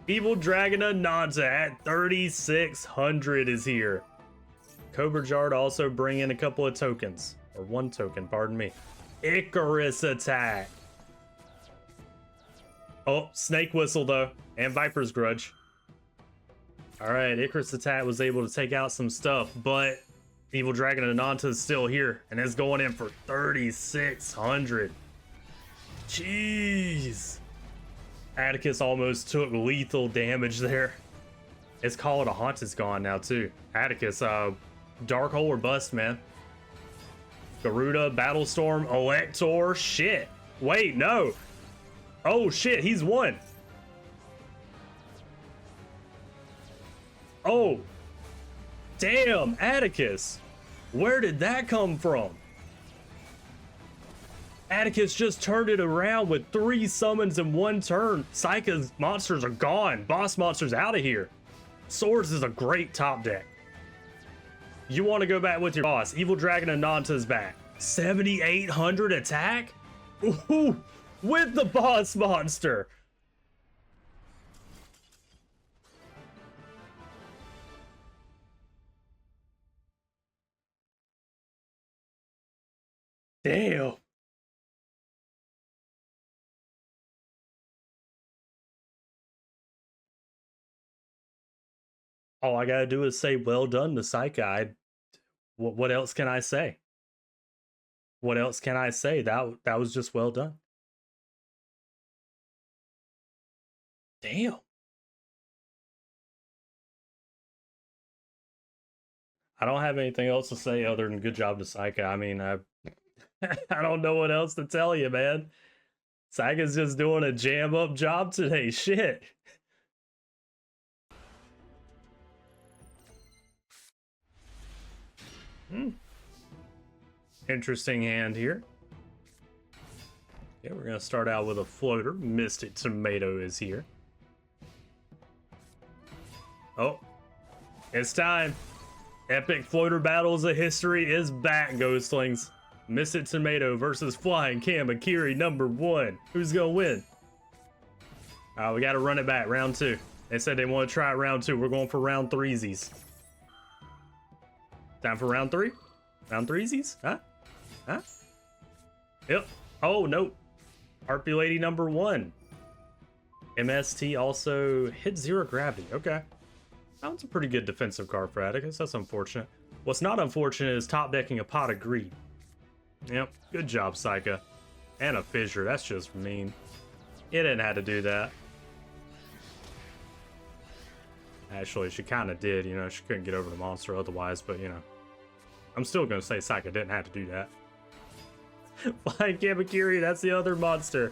Evil Dragon Ananta at 3,600 is here. Cobra Jard also bring in a couple of tokens. Or one token, pardon me. Icarus attack. Oh, Snake Whistle though. And Viper's Grudge. Alright, Icarus attack was able to take out some stuff, but Evil Dragon Ananta is still here. And it's going in for 3,600. Jeez. Atticus almost took lethal damage there. It's Call of the Haunt is gone now too. Atticus, Dark Hole or bust, man. Garuda, Battlestorm, Elector, shit. Wait, no. Oh shit, he's won. Oh. Damn, Atticus. Where did that come from? Atticus just turned it around with 3 summons in 1 turn. Seika's monsters are gone. Boss monsters out of here. Swords is a great top deck. You want to go back with your boss. Evil Dragon Ananta's back. 7,800 attack? Ooh, with the boss monster. Damn. All I gotta do is say well done to Seika. What else can I say? What else can I say? That was just well done. Damn. I don't have anything else to say other than good job to Seika. I mean, I don't know what else to tell you, man. Seika's just doing a jam up job today. Shit. Interesting hand here. Okay, we're gonna start out with a floater. Mystic Tomato is here. Oh, it's time. Epic floater battles of history is back, Ghostlings. Mystic Tomato versus Flying Kamakiri #1. Who's gonna win? We gotta run it back. Round 2. They said they want to try it round 2. We're going for round 3sies. Time for round 3? Round 3sies? Huh? Huh? Yep. Oh, no. Harpy Lady #1. MST also hit 0 gravity. Okay. That one's a pretty good defensive card for Atticus. That's unfortunate. What's not unfortunate is top decking a Pot of Greed. Yep. Good job, Seika. And a Fissure. That's just mean. It didn't have to do that. Actually, she kind of did. You know, she couldn't get over the monster otherwise, but, you know. I'm still going to say Seika didn't have to do that. Flying Kamakiri, that's the other monster.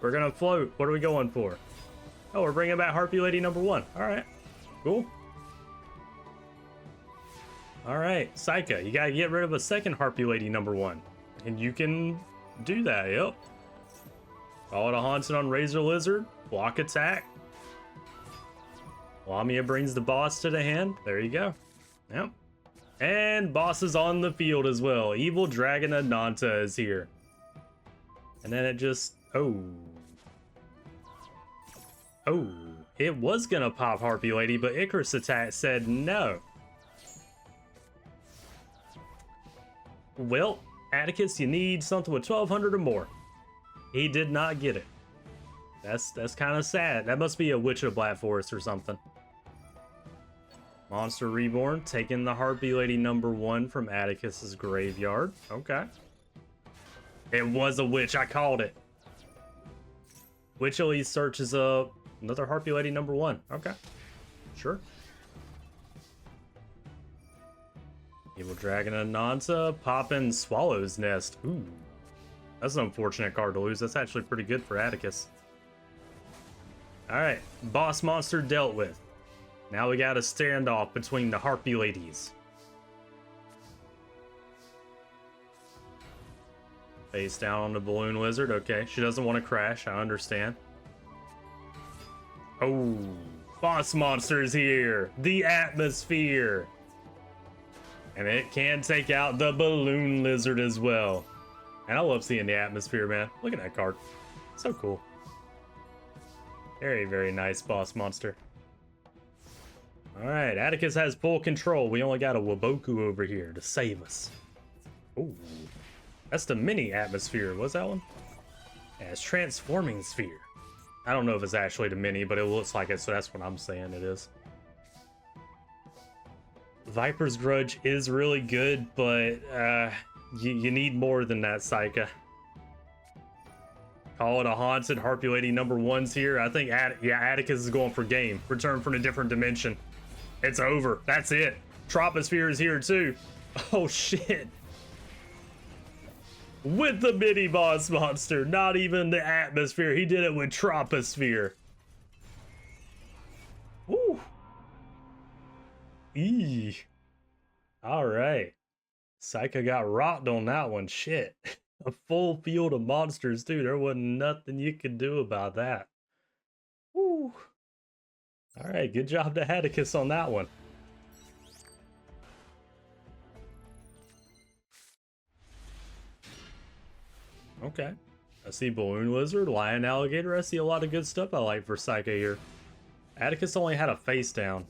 We're going to float. What are we going for? Oh, we're bringing back Harpy Lady #1. All right. Cool. All right, Seika, you got to get rid of a second Harpy Lady #1. And you can do that, yep. Call it a Haunted on Razor Lizard. Block attack. Lamia brings the boss to the hand. There you go. Yep. And boss is on the field as well. Evil Dragon Ananta is here. And then it just... Oh. Oh. It was going to pop Harpy Lady, but Icarus attack said no. Well, Atticus, you need something with 1,200 or more. He did not get it. That's kind of sad. That must be a Witch of Black Forest or something. Monster Reborn, taking the Harpy Lady #1 from Atticus's graveyard. Okay. It was a witch. I called it. Witch Elise searches up another Harpy Lady #1. Okay. Sure. Evil Dragon Ananta, poppin' Swallow's Nest. Ooh, that's an unfortunate card to lose. That's actually pretty good for Atticus. Alright, boss monster dealt with. Now we got a standoff between the Harpy ladies. Face down on the balloon lizard. Okay, she doesn't want to crash. I understand. Oh, boss monster's here. The atmosphere. And it can take out the balloon lizard as well. And I love seeing the atmosphere, man. Look at that card. So cool. Very, very nice boss monster. Alright, Atticus has full control. We only got a Waboku over here to save us. Ooh. That's the mini atmosphere. What's that one? Yeah, it's transforming sphere. I don't know if it's actually the mini, but it looks like it, so that's what I'm saying it is. Viper's Grudge is really good, but you need more than that, Seika. Call it a haunted. Harpy Lady #1's here. I think Atticus is going for game. Return from a different dimension. It's over. That's it. Troposphere is here too. Oh shit. With the mini boss monster. Not even the atmosphere. He did it with Troposphere. Woo. Eee. Alright. Seika got rocked on that one. Shit. A full field of monsters, too. There wasn't nothing you could do about that. Woo. Alright, good job to Atticus on that one. Okay. I see Balloon Lizard, Lion Alligator. I see a lot of good stuff I like for Seika here. Atticus only had a face down.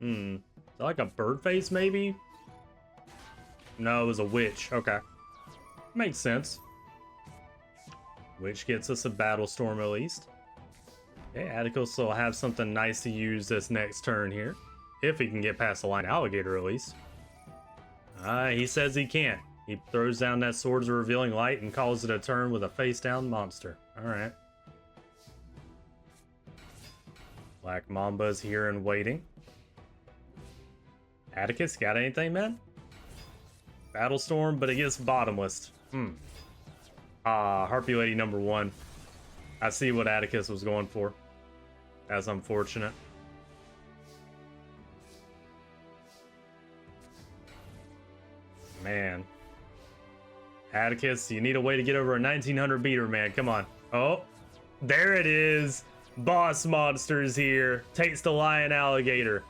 Is that like a bird face, maybe? No, it was a witch. Okay. Makes sense. Witch gets us a Battle Storm at least. Okay, Atticus will have something nice to use this next turn here. If he can get past the Lion Alligator at least. He says he can't. He throws down that Swords of Revealing Light and calls it a turn with a face-down monster. Alright. Black Mamba's here and waiting. Atticus, got anything, man? Battlestorm, but it gets bottomless. Harpy Lady #1. I see what Atticus was going for. That's unfortunate. Man. Atticus, you need a way to get over a 1900 beater, man. Come on. Oh, there it is. Boss monsters here. Takes the Lion Alligator.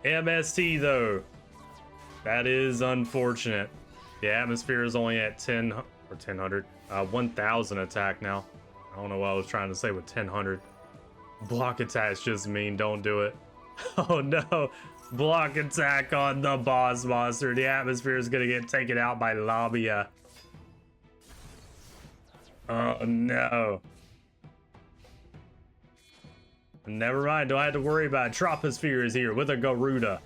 MST, though. That is unfortunate. The atmosphere is only at 10 or 1000. 1000 attack now. I don't know what I was trying to say with 1000. Block attack's just mean. Don't do it. Oh no. Block attack on the boss monster. The atmosphere is going to get taken out by Labia. Oh no. Never mind. Don't have to worry about it. Troposphere is here with a Garuda.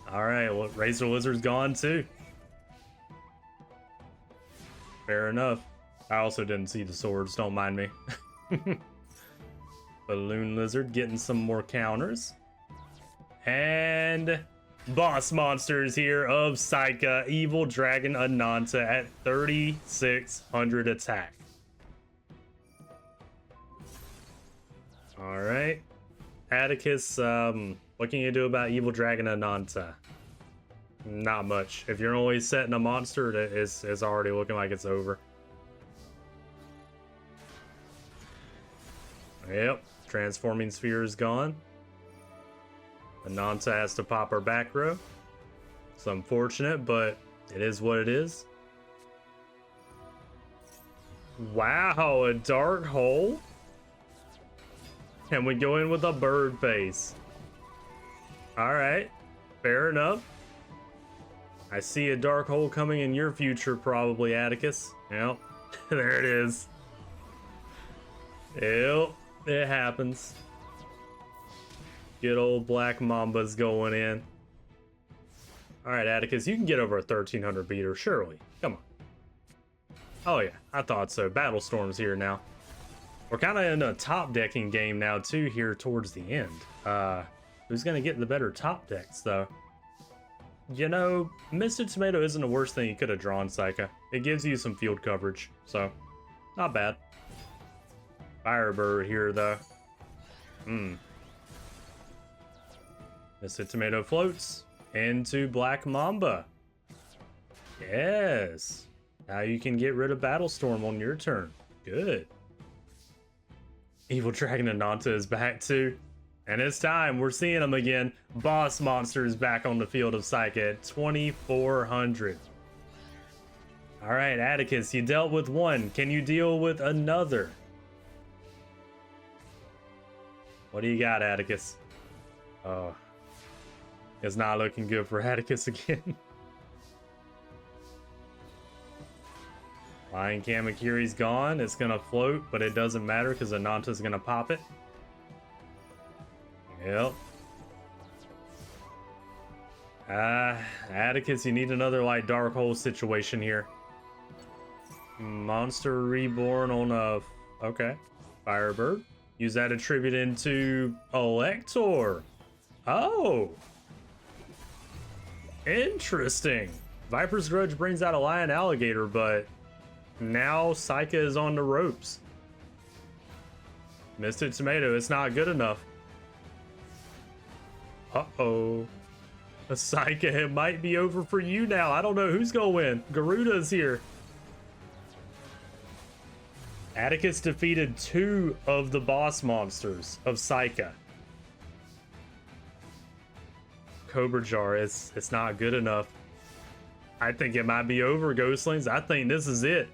Alright, well, Razor Lizard's gone too. Fair enough. I also didn't see the swords, don't mind me. Balloon Lizard getting some more counters. And boss monsters here of Seika, Evil Dragon Ananta at 3600 attack. Alright. Atticus, what can you do about Evil Dragon Ananta? Not much. If you're only setting a monster, it's already looking like it's over. Yep, transforming sphere is gone. Ananta has to pop her back row. It's unfortunate, but it is what it is. Wow, a dark hole? And we go in with a bird face. Alright, fair enough. I see a dark hole coming in your future, probably, Atticus. Yep, there it is. Yep, it happens. Good old Black Mamba's going in. Alright, Atticus, you can get over a 1300 beater, surely. Come on. Oh yeah, I thought so. Battlestorm's here now. We're kind of in a top decking game now, too, here towards the end. Who's going to get the better top decks, though? You know, Mr. Tomato isn't the worst thing you could have drawn, Seika. It gives you some field coverage, so not bad. Firebird here, though. Mr. Tomato floats into Black Mamba. Yes. Now you can get rid of Battlestorm on your turn. Good. Evil Dragon Ananta is back too. And it's time. We're seeing him again. Boss Monster is back on the field of Seika at 2,400. All right, Atticus, you dealt with one. Can you deal with another? What do you got, Atticus? Oh, it's not looking good for Atticus again. Lion Kamakiri's gone. It's gonna float, but it doesn't matter because Ananta's gonna pop it. Yep. Atticus, you need another like dark hole situation here. Monster reborn on a okay. Firebird. Use that attribute into Elector. Oh. Interesting. Viper's Grudge brings out a lion alligator, but now Seika is on the ropes. Mr. Tomato, it's not good enough. Uh-oh. Seika, it might be over for you now. I don't know who's gonna win. Garuda's here. Atticus defeated 2 of the boss monsters of Seika. Cobra Jar, it's not good enough. I think it might be over, Ghostlings. I think this is it.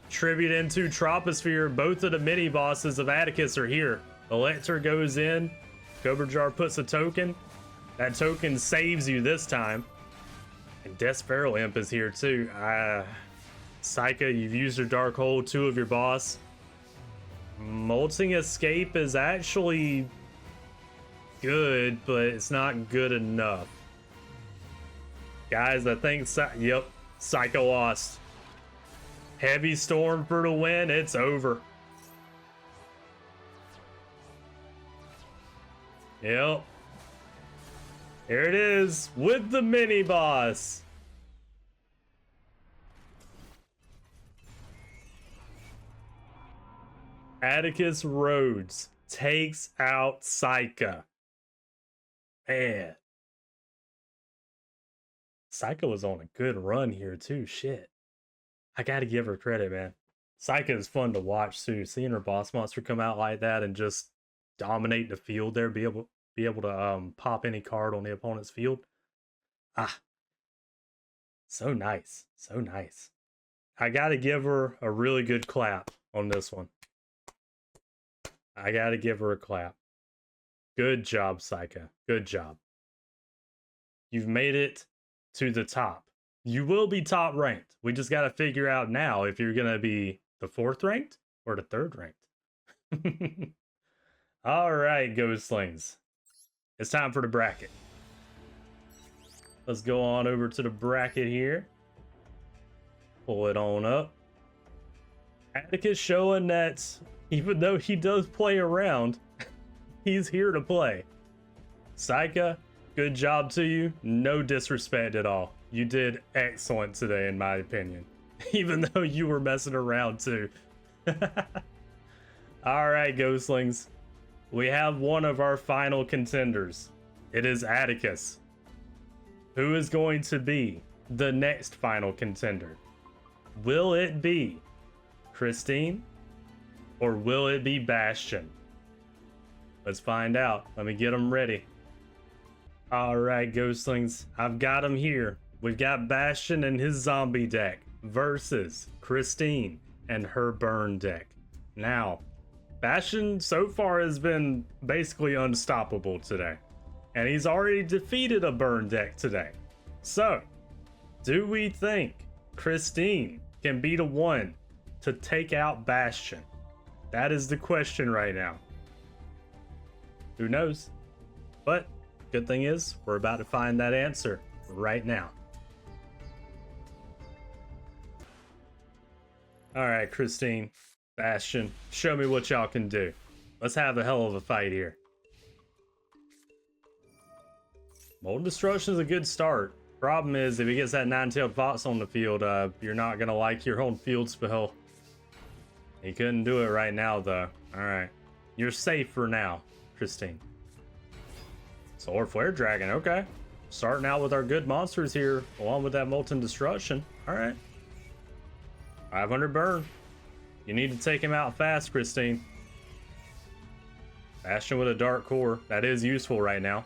Tribute into Troposphere. Both of the mini bosses of Atticus are here. Elector goes in. Cobra Jar puts a token. That token saves you this time. And Death Sparrow Imp is here too. Seika, you've used your Dark Hole, 2 of your boss. Molting Escape is actually good, but it's not good enough. Guys, I think, yep, Seika lost. Heavy Storm for the win. It's over. Yep. Here it is with the mini boss. Atticus Rhodes takes out Seika. Man. Seika was on a good run here too. Shit. I gotta give her credit, man. Seika is fun to watch too. Seeing her boss monster come out like that and just dominate the field there, be able to pop any card on the opponent's field. So nice. So nice. I gotta give her a really good clap on this one. I gotta give her a clap. Good job, Seika. Good job. You've made it to the top. You will be top ranked. We just gotta figure out now if you're gonna be the 4th ranked or the 3rd ranked. All right, Ghostlings. It's time for the bracket. Let's go on over to the bracket here. Pull it on up. Atticus showing that even though he does play around, he's here to play. Seika, good job to you. No disrespect at all. You did excellent today, in my opinion. Even though you were messing around too. All right, Ghostlings. We have one of our final contenders. It is Atticus. Who is going to be the next final contender? Will it be Christine or will it be Bastion? Let's find out. Let me get them ready. All right, Ghostlings. I've got them here. We've got Bastion and his zombie deck versus Christine and her burn deck. Now, Bastion so far has been basically unstoppable today. And he's already defeated a burn deck today. So, do we think Christine can be the one to take out Bastion? That is the question right now. Who knows? But, good thing is, we're about to find that answer right now. Alright, Christine, Bastion, show me what y'all can do. Let's have a hell of a fight here. Mold Destruction is a good start. Problem is, if he gets that nine-tailed fox on the field, you're not gonna like your own field spell. He couldn't do it right now, though. Alright. You're safe for now, Christine. Solar Flare Dragon, okay. Starting out with our good monsters here, along with that Molten Destruction. Alright. 500 burn. You need to take him out fast, Christine. Bastion with a Dark Core. That is useful right now.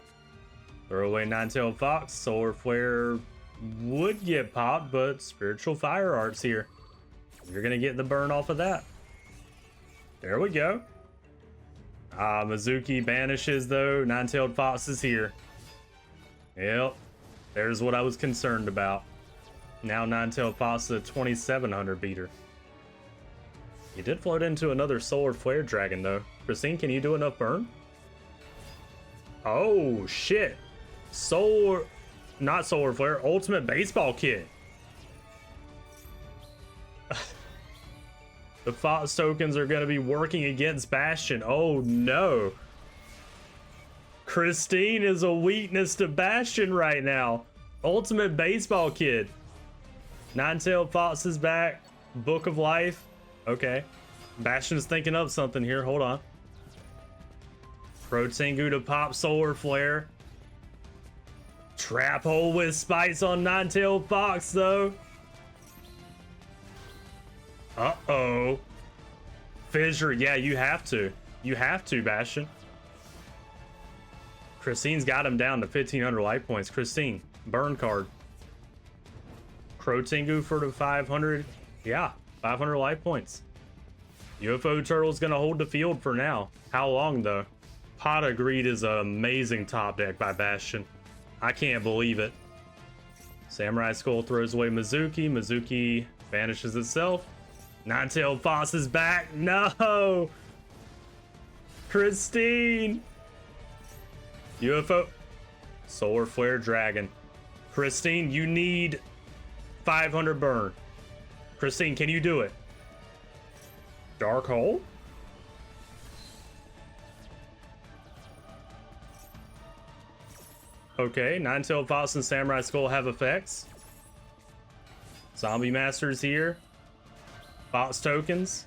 Throw away Nine-Tailed Fox. Solar Flare would get popped, but Spiritual Fire Art's here. You're going to get the burn off of that. There we go. Mizuki banishes, though. Nine-Tailed Fox is here. Yep. There's what I was concerned about. Now Nine-Tailed Fox is a 2700 beater. He did float into another Solar Flare Dragon, though. Christine, can you do enough burn? Oh, shit. Not Solar Flare, Ultimate Baseball Kit. The Fox tokens are going to be working against Bastion. Oh, no. Christine is a weakness to Bastion right now. Ultimate Baseball Kid. Nine-Tailed Fox is back. Book of Life. Okay. Bastion's thinking of something here. Hold on. Protengu to pop Solar Flare. Trap Hole with Spice on Nine-Tailed Fox, though. Uh-oh. Fissure. Yeah, you have to. You have to, Bastion. Christine's got him down to 1500 life points. Christine, burn card. Protengu for the 500. Yeah, 500 life points. UFO Turtle's gonna hold the field for now. How long, though? Pot of Greed is an amazing top deck by Bastion. I can't believe it. Samurai Skull throws away Mizuki. Mizuki vanishes itself. Nine-Tailed Fox is back. No! Christine! UFO. Solar Flare Dragon. Christine, you need 500 burn. Christine, can you do it? Dark Hole? Okay, Nine-Tailed Fox and Samurai Skull have effects. Zombie Master's here. Fox tokens.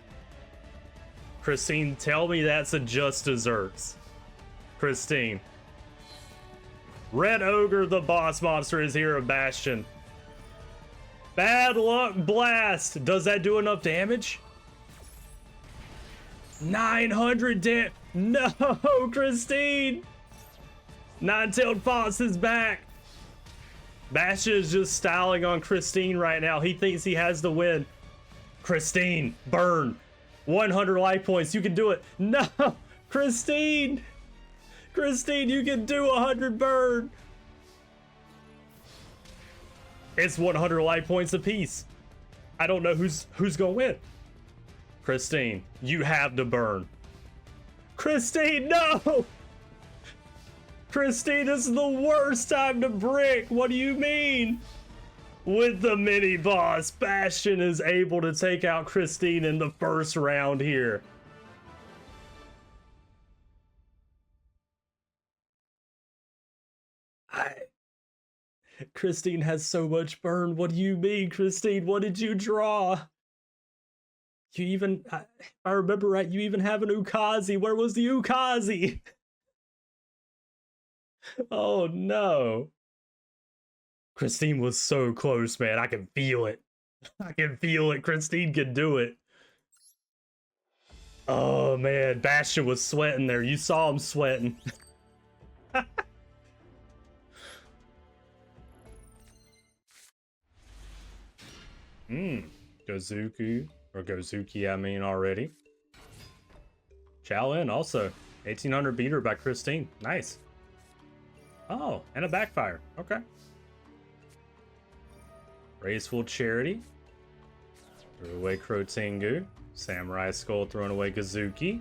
Christine, tell me that's a Just Desserts. Christine. Red Ogre, the boss monster, is here of Bastion. Bad Luck Blast. Does that do enough damage? 900 damage. No, Christine. Nine-Tailed Fox is back. Bastion is just styling on Christine right now. He thinks he has the win. Christine, burn. 100 life points. You can do it. No, Christine. Christine, you can do 100 burn. It's 100 life points apiece. I don't know who's gonna win. Christine, you have to burn. Christine, no! Christine, this is the worst time to brick. What do you mean? With the mini boss, Bastion is able to take out Christine in the first round here. Christine has so much burn. What do you mean, Christine? What did you draw? You even, if I remember right, you even have an Ukazi. Where was the Ukazi? Oh no. Christine was so close, man. I can feel it. I can feel it. Christine can do it. Oh man, Bastion was sweating there. You saw him sweating. Gozuki, I mean, already. Shaolin also. 1800 beater by Christine. Nice. Oh, and a backfire. Okay. Graceful Charity. Threw away Crotengu. Samurai Skull throwing away Gozuki.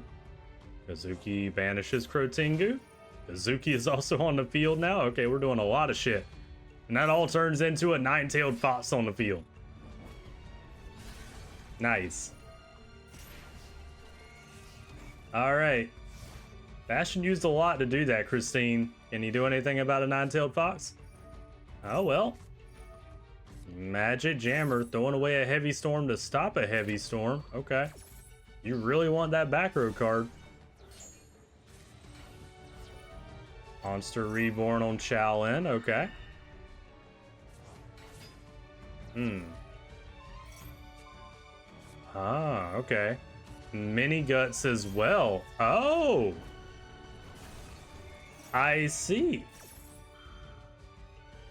Gozuki banishes Crotengu. Gozuki is also on the field now. Okay, we're doing a lot of shit. And that all turns into a nine-tailed fox on the field. Nice. All right. Bastion used a lot to do that, Christine. Can you do anything about a nine-tailed fox? Oh, well. Magic Jammer throwing away a heavy storm to stop a heavy storm. Okay. You really want that back row card. Monster Reborn on Shaolin. Okay. Ah, okay. Mini Guts as well. Oh! I see.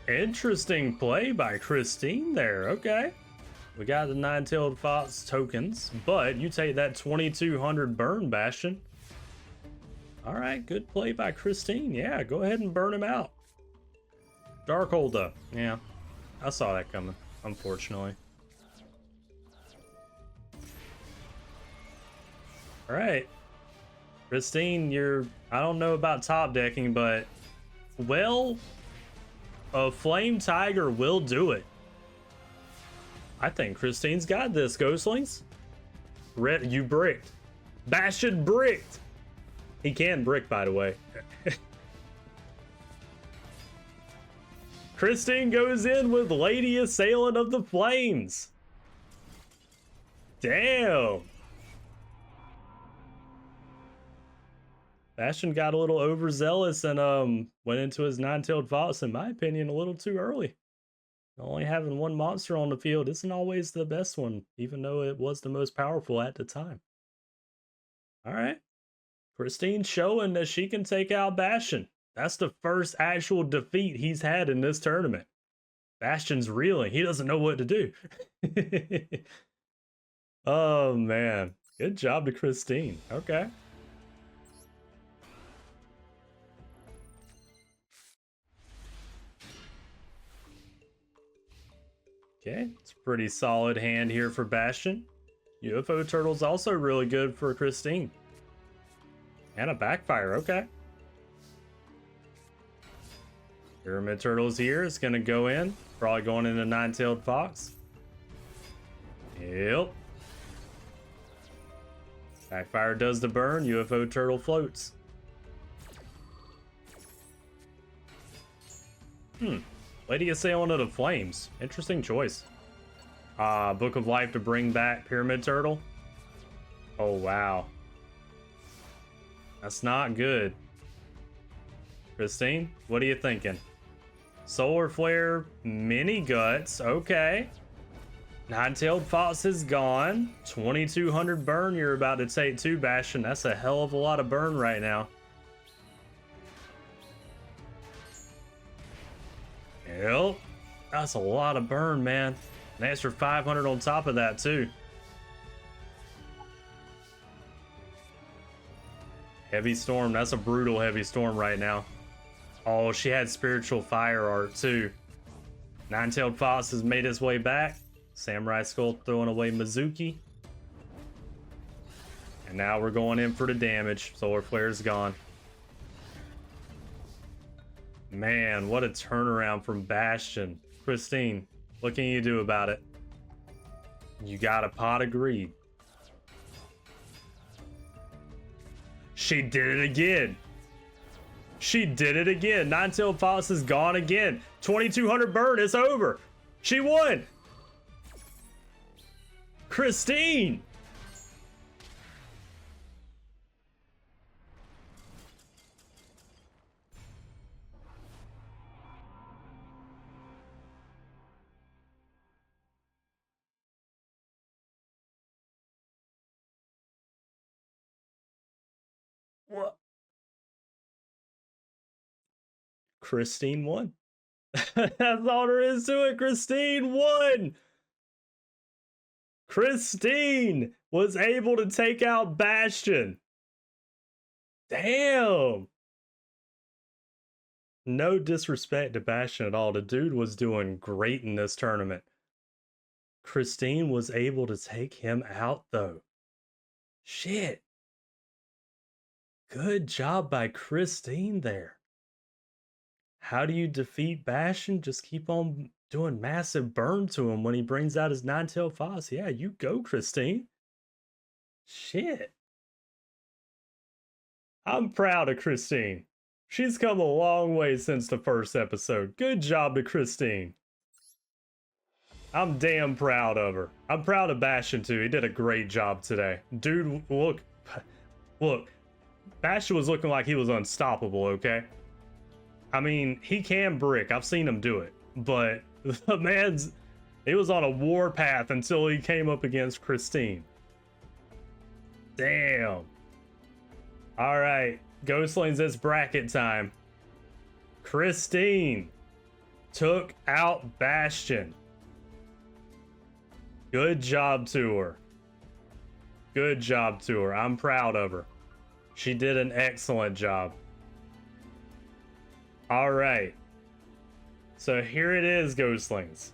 Interesting play by Christine there. Okay. We got the nine-tailed fox tokens, but you take that 2200 burn, Bastion. All right, good play by Christine. Yeah, go ahead and burn him out. Darkhold up. Yeah, I saw that coming, unfortunately. All right. Christine, I don't know about top decking, but, well, a Flame Tiger will do it. I think Christine's got this, Ghostlings. You bricked. Bastion bricked. He can brick, by the way. Christine goes in with Lady Assailant of the Flames. Damn. Bastion got a little overzealous and went into his nine-tailed fox, in my opinion, a little too early. Only having one monster on the field isn't always the best one, even though it was the most powerful at the time. All right. Christine showing that she can take out Bastion. That's the first actual defeat he's had in this tournament. Bastion's reeling. He doesn't know what to do. Oh, man. Good job to Christine. Okay. Okay, it's a pretty solid hand here for Bastion. UFO Turtle's also really good for Christine. And a backfire, okay. Pyramid Turtle's here. It's going to go in. Probably going into nine-tailed fox. Yep. Backfire does the burn. UFO Turtle floats. Lady Assailant of the Flames. Interesting choice. Book of Life to bring back Pyramid Turtle. Oh, wow. That's not good. Christine, what are you thinking? Solar Flare, Mini Guts. Okay. Nine-tailed fox is gone. 2200 burn you're about to take too, Bastion. That's a hell of a lot of burn right now. Yep, that's a lot of burn, man. An extra 500 on top of that, too. Heavy Storm, that's a brutal Heavy Storm right now. Oh, she had Spiritual Fire Art, too. Nine-tailed fox has made its way back. Samurai Skull throwing away Mizuki. And now we're going in for the damage. Solar Flare's gone. Man, what a turnaround from Bastion. Christine, what can you do about it? You got a pot of greed. She did it again. She did it again. Nine-tailed fox is gone again. 2200 burn, it's over. She won. Christine. What? Christine won. That's all there is to it. Christine won. Christine was able to take out Bastion. Damn. No disrespect to Bastion at all. The dude was doing great in this tournament. Christine was able to take him out, though. Shit. Good job by Christine there. How do you defeat Bastion? Just keep on doing massive burn to him when he brings out his nine-tailed fox. Yeah, you go, Christine. Shit. I'm proud of Christine. She's come a long way since the first episode. Good job to Christine. I'm damn proud of her. I'm proud of Bastion too. He did a great job today. Dude, look. Bastion was looking like he was unstoppable, okay? I mean, he can brick. I've seen him do it. But the he was on a war path until he came up against Christine. Damn. All right, Ghostlings, it's bracket time. Christine took out Bastion. Good job to her. Good job to her. I'm proud of her. She did an excellent job. All right. So here it is, Ghostlings.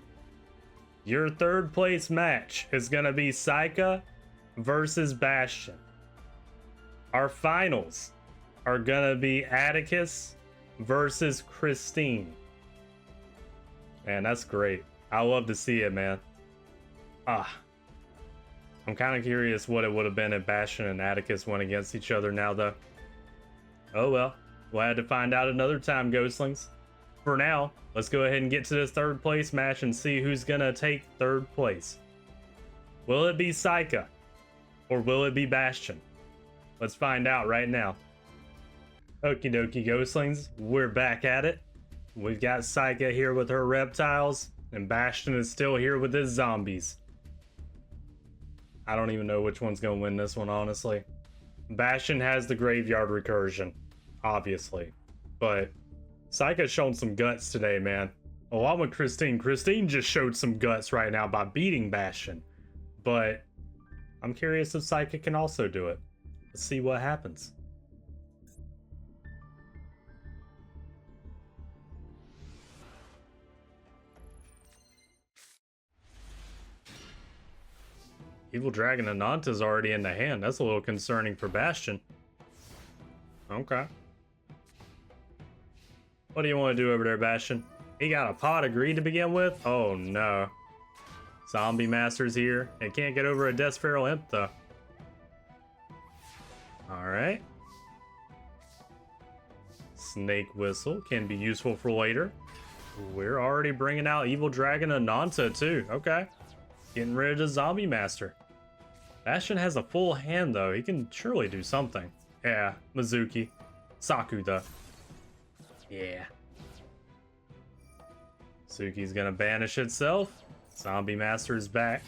Your third place match is going to be Seika versus Bastion. Our finals are going to be Atticus versus Christine. Man, that's great. I love to see it, man. I'm kind of curious what it would have been if Bastion and Atticus went against each other now, though. Oh well, we'll have to find out another time, Ghostlings. For now, let's go ahead and get to this third place match and see who's gonna take third place. Will it be Seika? Or will it be Bastion? Let's find out right now. Okie dokie, Ghostlings, we're back at it. We've got Seika here with her reptiles, and Bastion is still here with his zombies. I don't even know which one's gonna win this one, honestly. Bastion has the graveyard recursion, obviously, but Seika's shown some guts today, man. Along with Christine. Christine just showed some guts right now by beating Bastion, but I'm curious if Seika can also do it. Let's see what happens. Evil Dragon Ananta's already in the hand. That's a little concerning for Bastion. Okay. What do you want to do over there, Bastion? He got a pot agreed to begin with? Oh no. Zombie Master's here. And can't get over a Death Feral Imp though. Alright. Snake Whistle can be useful for later. We're already bringing out Evil Dragon Ananta too. Okay. Getting rid of the Zombie Master. Bastion has a full hand though. He can surely do something. Yeah, Mizuki. Saku though. Yeah. Suki's gonna banish itself. Zombie Master is back.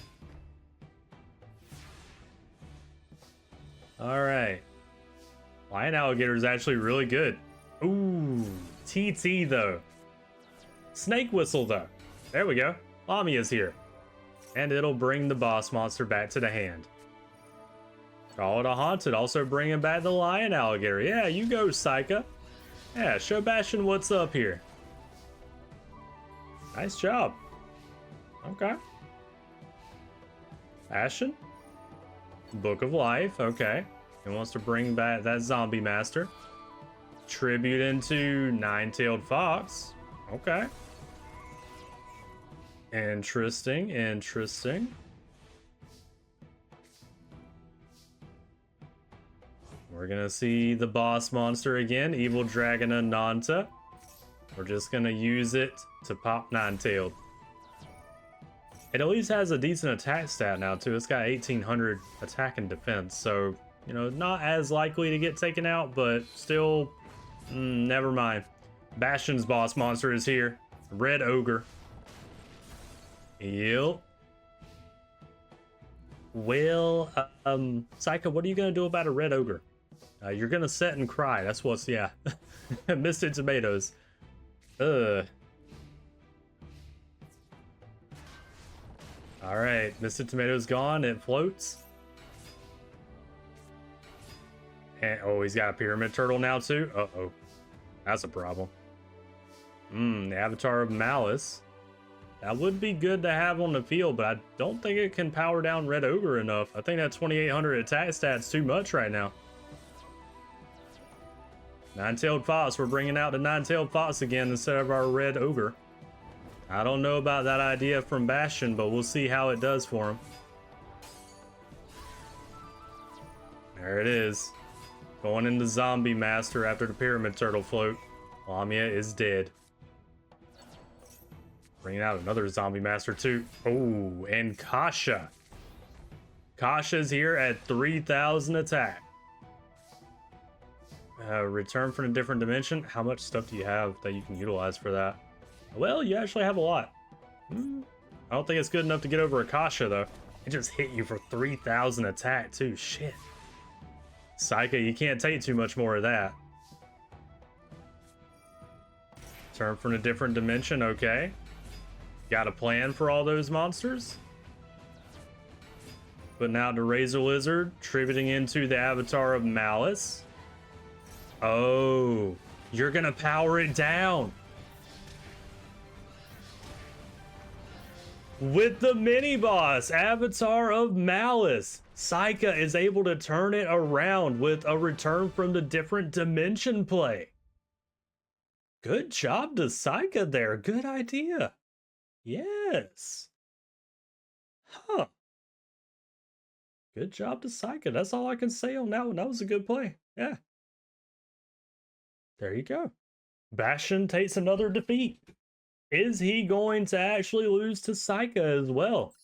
Alright. Lion Alligator is actually really good. Ooh, TT though. Snake Whistle though. There we go. Lamia's here. And it'll bring the boss monster back to the hand. Call it a haunted, also bringing back the Lion Alligator. Yeah, you go, Seika. Yeah, show Bastion what's up here. Nice job. Okay. Bastion. Book of Life, okay. He wants to bring back that Zombie Master. Tribute into Nine-Tailed Fox. Okay. Interesting, interesting. We're gonna see the boss monster again, Evil Dragon Ananta. We're just gonna use it to pop Nine-Tailed. It at least has a decent attack stat now too. It's got 1800 attack and defense, so you know, not as likely to get taken out, but still, never mind. Bastion's boss monster is here, Red Ogre. Yep. Well, Seika, what are you gonna do about a Red Ogre? You're gonna sit and cry. That's what's, yeah. Mr. Tomatoes. Alright, Mr. Tomatoes gone. It floats. And, oh, he's got a pyramid turtle now too? Uh-oh. That's a problem. The Avatar of Malice. That would be good to have on the field, but I don't think it can power down Red Ogre enough. I think that 2800 attack stat's too much right now. Nine-Tailed Fox. We're bringing out the Nine-Tailed Fox again instead of our Red Ogre. I don't know about that idea from Bastion, but we'll see how it does for him. There it is. Going into Zombie Master after the Pyramid Turtle float. Lamia is dead. Bringing out another Zombie Master too. Oh, and Kasha. Kasha's here at 3,000 attack. Return from a different dimension. How much stuff do you have that you can utilize for that? Well, you actually have a lot. I don't think it's good enough to get over Akasha though. It just hit you for 3,000 attack too. Shit. Seika, you can't take too much more of that. Turn from a different dimension, okay. Got a plan for all those monsters? Putting out the Razor Lizard, tributing into the Avatar of Malice. Oh, you're gonna power it down. With the mini-boss, Avatar of Malice, Seika is able to turn it around with a return from the different dimension play. Good job to Seika there. Good idea. Yes. Huh. Good job to Seika. That's all I can say on that one. That was a good play. Yeah. There you go. Bastion takes another defeat. Is he going to actually lose to Seika as well?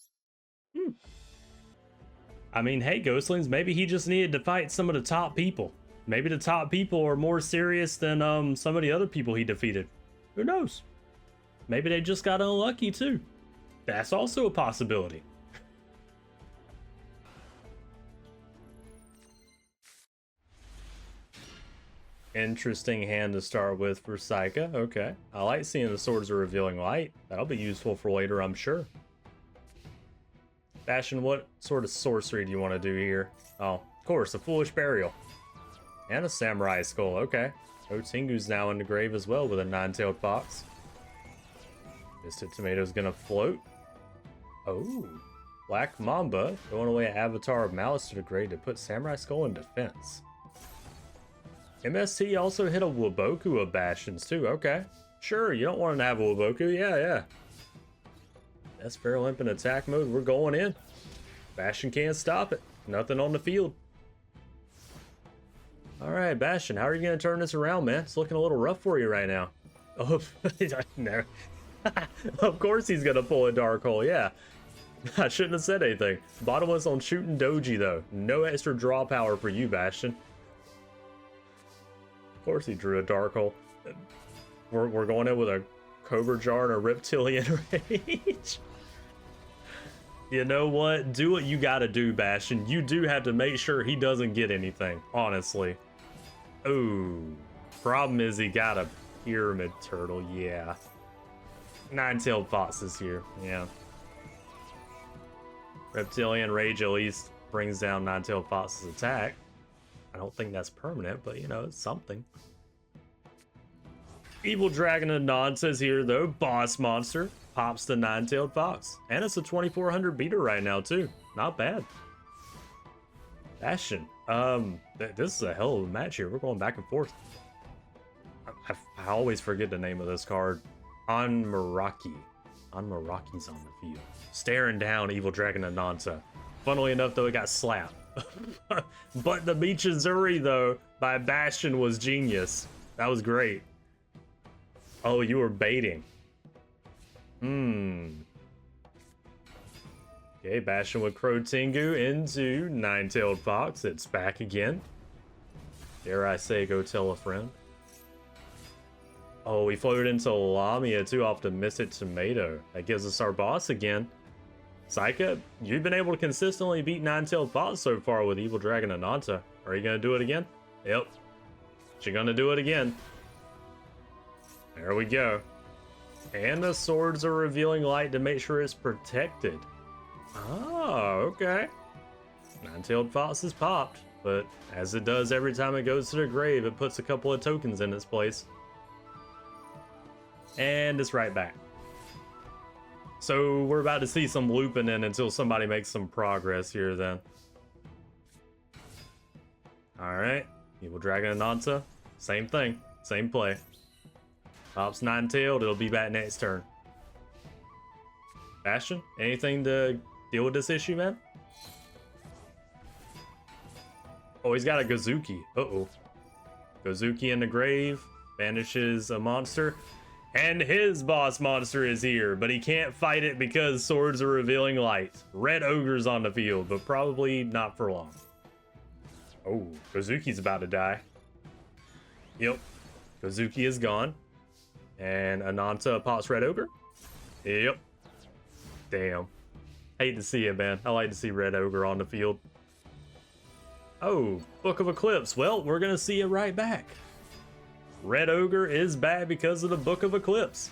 I mean, hey, Ghostlings, maybe he just needed to fight some of the top people. Maybe the top people are more serious than some of the other people he defeated. Who knows? Maybe they just got unlucky too. That's also a possibility. Interesting hand to start with for Seika. Okay. I like seeing the Swords of Revealing Light. That'll be useful for later, I'm sure. Bastion, what sort of sorcery do you want to do here? Oh, of course, a Foolish Burial. And a Samurai Skull. Okay. Otengu's now in the grave as well with a Nine-Tailed Fox. Mystic Tomato's gonna float. Oh. Black Mamba going away at Avatar of Malice to the grave to put Samurai Skull in defense. MST also hit a Waboku of Bastions too. Okay. Sure, you don't want to have a Waboku. Yeah. That's Feral Imp in attack mode. We're going in. Bastion can't stop it. Nothing on the field. Alright, Bastion, how are you going to turn this around, man? It's looking a little rough for you right now. Oh, no. Of course he's going to pull a Dark Hole, yeah. I shouldn't have said anything. Bottomless on shooting Doji, though. No extra draw power for you, Bastion. Of course he drew a Dark Hole. We're going in with a Cobra Jar and a Reptilian Rage. You know what? Do what you gotta do, Bastion. You do have to make sure he doesn't get anything, honestly. Ooh. Problem is he got a Pyramid Turtle, yeah. Nine-Tailed Fox is here, yeah. Reptilian Rage at least brings down Nine-Tailed Fox's attack. I don't think that's permanent, but you know, it's something. Evil Dragon of Nonsense here, though. Boss monster. Pops the Nine-Tailed Fox. And it's a 2400 beater right now, too. Not bad. Bastion. This is a hell of a match here. We're going back and forth. I always forget the name of this card. Anmaraki. Anmaraki's on the field. Staring down Evil Dragon of Nonsense. Funnily enough, though, it got slapped. But the Michizuri, though, by Bastion was genius. That was great. Oh, you were baiting. Okay, Bastion with Crow Tengu into Nine-Tailed Fox. It's back again. Dare I say, go tell a friend. Oh, we floated into Lamia too off the Mystic Tomato. That gives us our boss again. Seika, you've been able to consistently beat Nine-Tailed Fox so far with Evil Dragon Ananta. Are you going to do it again? Yep. She's going to do it again. There we go. And the Swords are revealing light to make sure it's protected. Oh, okay. Nine-Tailed Fox is popped, but as it does every time it goes to the grave, it puts a couple of tokens in its place. And it's right back. So we're about to see some looping in until somebody makes some progress here then. Alright, Evil Dragon Ananta, same thing, same play. Pops Nine-Tailed, it'll be back next turn. Bastion, anything to deal with this issue, man? Oh, he's got a Gozuki. Uh-oh. Gozuki in the grave. Banishes a monster. And his boss monster is here, but he can't fight it because swords are revealing light. Red ogre's on the field, but probably not for long. Oh, Gozuki's about to die. Yep. Gozuki is gone. And Ananta pops Red Ogre. Yep. Damn. Hate to see it, man. I like to see Red Ogre on the field. Oh, Book of Eclipse. Well, we're going to see it right back. Red Ogre is bad because of the Book of Eclipse.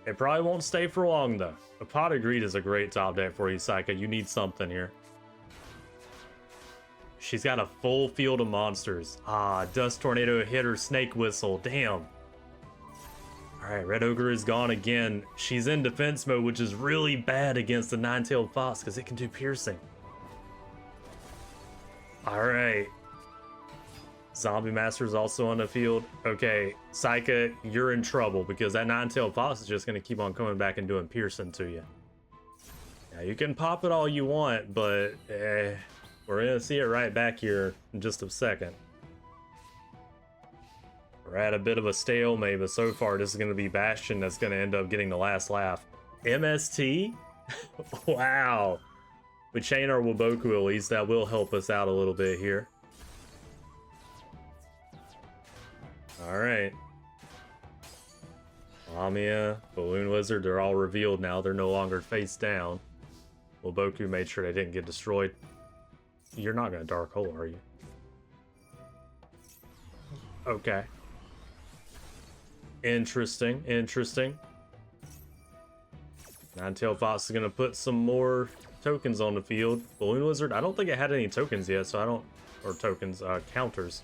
It probably won't stay for long, though. A Pot of Greed is a great top deck for you, Seika. You need something here. She's got a full field of monsters. Ah, Dust Tornado hit her Snake Whistle. Damn. Alright, Red Ogre is gone again. She's in defense mode, which is really bad against the Nine-Tailed Fox because it can do piercing. Alright. Zombie Master is also on the field. Okay, Seika, you're in trouble because that Nine-Tailed Fox is just going to keep on coming back and doing piercing to you. Now, you can pop it all you want, but we're going to see it right back here in just a second. We're at a bit of a stalemate, but so far this is going to be Bastion that's going to end up getting the last laugh. MST? Wow. We chain our Waboku at least. That will help us out a little bit here. Alright. Lamia, Balloon Lizard, they're all revealed now. They're no longer face down. Waboku made sure they didn't get destroyed. You're not going to Dark Hole, are you? Okay. Interesting, interesting. Nine-Tailed Fox is going to put some more tokens on the field. Balloon Lizard, I don't think it had any tokens yet, so I don't... Or tokens, counters.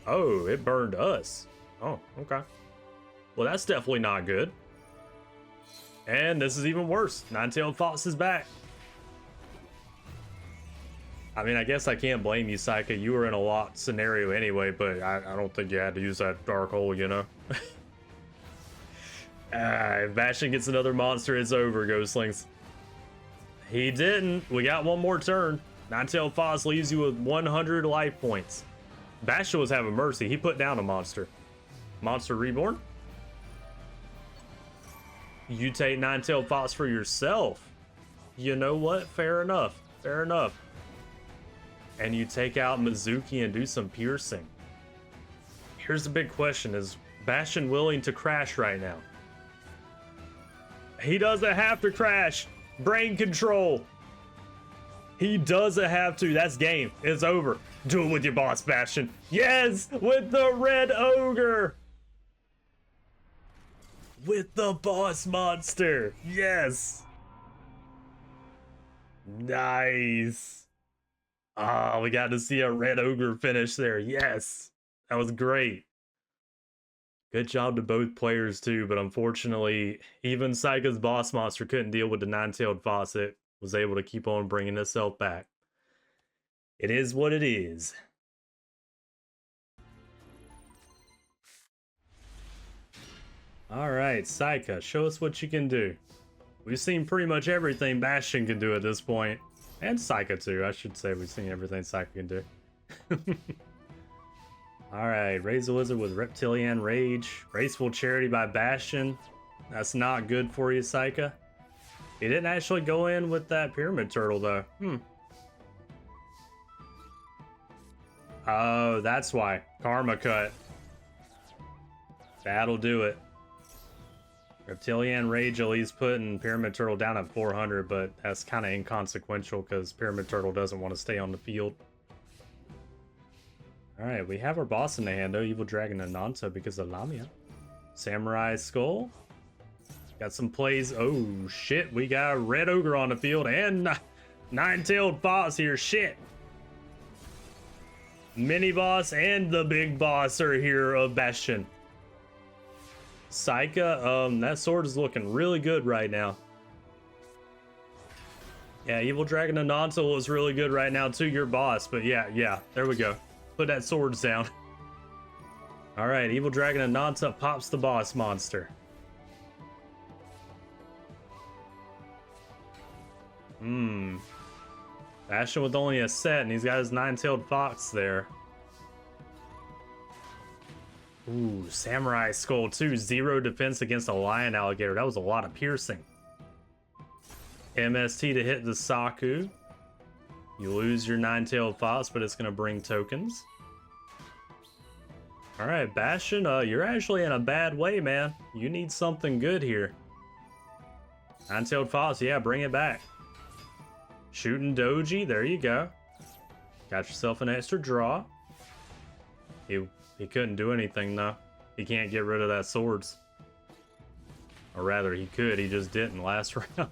Oh, it burned us. Oh, okay. Well, that's definitely not good. And this is even worse. Nine-Tailed Fox is back. I mean, I guess I can't blame you, Seika. You were in a lot scenario anyway, but I don't think you had to use that Dark Hole, you know? If Bastion gets another monster, it's over, Ghostlings. He didn't. We got one more turn. Nine-Tailed Fox leaves you with 100 life points. Bastion was having mercy. He put down a monster. Monster Reborn? You take Nine-Tailed Fox for yourself. You know what? Fair enough. Fair enough. And you take out Mizuki and do some piercing. Here's the big question. Is Bastion willing to crash right now? He doesn't have to crash. Brain control. He doesn't have to. That's game. It's over. Do it with your boss, Bastion. Yes! With the Red Ogre! With the boss monster. Yes! Nice. Ah, we got to see a Red Ogre finish there. Yes. That was great. Good job to both players too, but unfortunately, even Seika's boss monster couldn't deal with the Nine-Tailed Faucet. Was able to keep on bringing itself back. It is what it is. All right, Seika, show us what you can do. We've seen pretty much everything Bastion can do at this point. And Seika too, I should say we've seen everything Seika can do. Alright, Raise the Wizard with Reptilian Rage. Graceful Charity by Bastion. That's not good for you, Seika. He didn't actually go in with that Pyramid Turtle though. Oh, that's why. Karma Cut. That'll do it. Reptilian Rage at least putting Pyramid Turtle down at 400, but that's kind of inconsequential because Pyramid Turtle doesn't want to stay on the field. Alright, we have our boss in the hand though, Evil Dragon Ananta because of Lamia. Samurai Skull. Got some plays. Oh shit, we got a Red Ogre on the field and Nine-Tailed Fox here. Shit. Mini boss and the big boss are here of Bastion. Seika, that sword is looking really good right now. Yeah, Evil Dragon Ananta was really good right now too, your boss, but yeah, there we go. Put that swords down. All right, Evil Dragon Ananta pops the boss monster. Bastion with only a set, and he's got his nine-tailed fox there. Ooh, Samurai Skull 2, 0 defense against a lion alligator. That was a lot of piercing. MST to hit the Saku. You lose your nine-tailed fox, but it's going to bring tokens. All right, Bastion, you're actually in a bad way, man. You need something good here. Nine-tailed fox, yeah, bring it back. Shooting Doji, there you go. Got yourself an extra draw. He couldn't do anything, though. He can't get rid of that swords. Or rather, he could, he just didn't last round.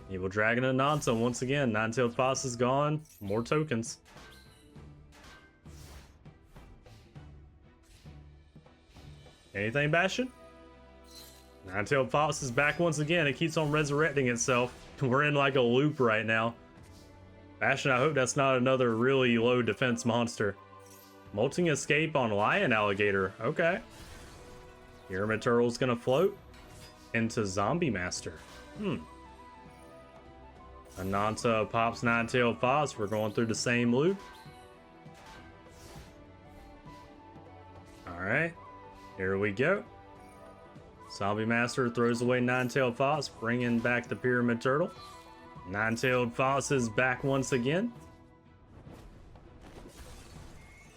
Evil Dragon and Nanta once again. Nine-tailed fox is gone. More tokens. Anything, Bastion? Nine-tailed fox is back once again. It keeps on resurrecting itself. We're in like a loop right now. Bastion, I hope that's not another really low defense monster. Molting Escape on Lion Alligator. Okay. Pyramid Turtle's gonna float into Zombie Master. Ananta pops Nine-tailed fox. We're going through the same loop. Alright. Here we go. Zombie Master throws away Nine-tailed fox, bringing back the Pyramid Turtle. Nine-tailed fox is back once again.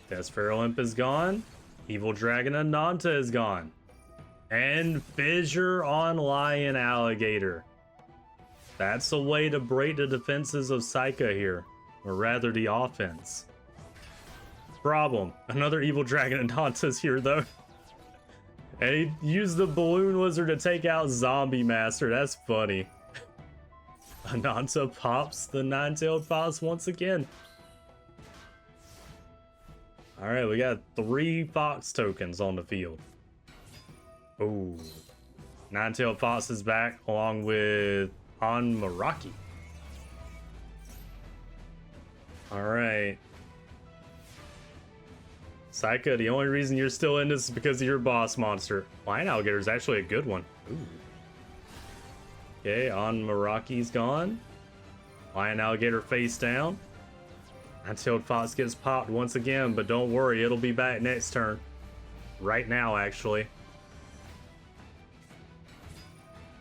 Deathsphere Imp is gone. Evil Dragon Ananta is gone. And Fissure on Lion Alligator. That's a way to break the defenses of Seika here. Or rather, the offense. Problem. Another Evil Dragon Ananta's here, though. And he used the Balloon Wizard to take out Zombie Master. That's funny. Ananta pops the Nine-tailed fox once again. Alright, we got 3 fox tokens on the field. Ooh. Nine-tailed fox is back along with Meraki. Alright. Seika, the only reason you're still in this is because of your boss monster. Lion Alligator is actually a good one. Ooh. Okay, Meraki's gone. Lion Alligator face down. Nine-tailed fox gets popped once again, but don't worry, it'll be back next turn. Right now, actually.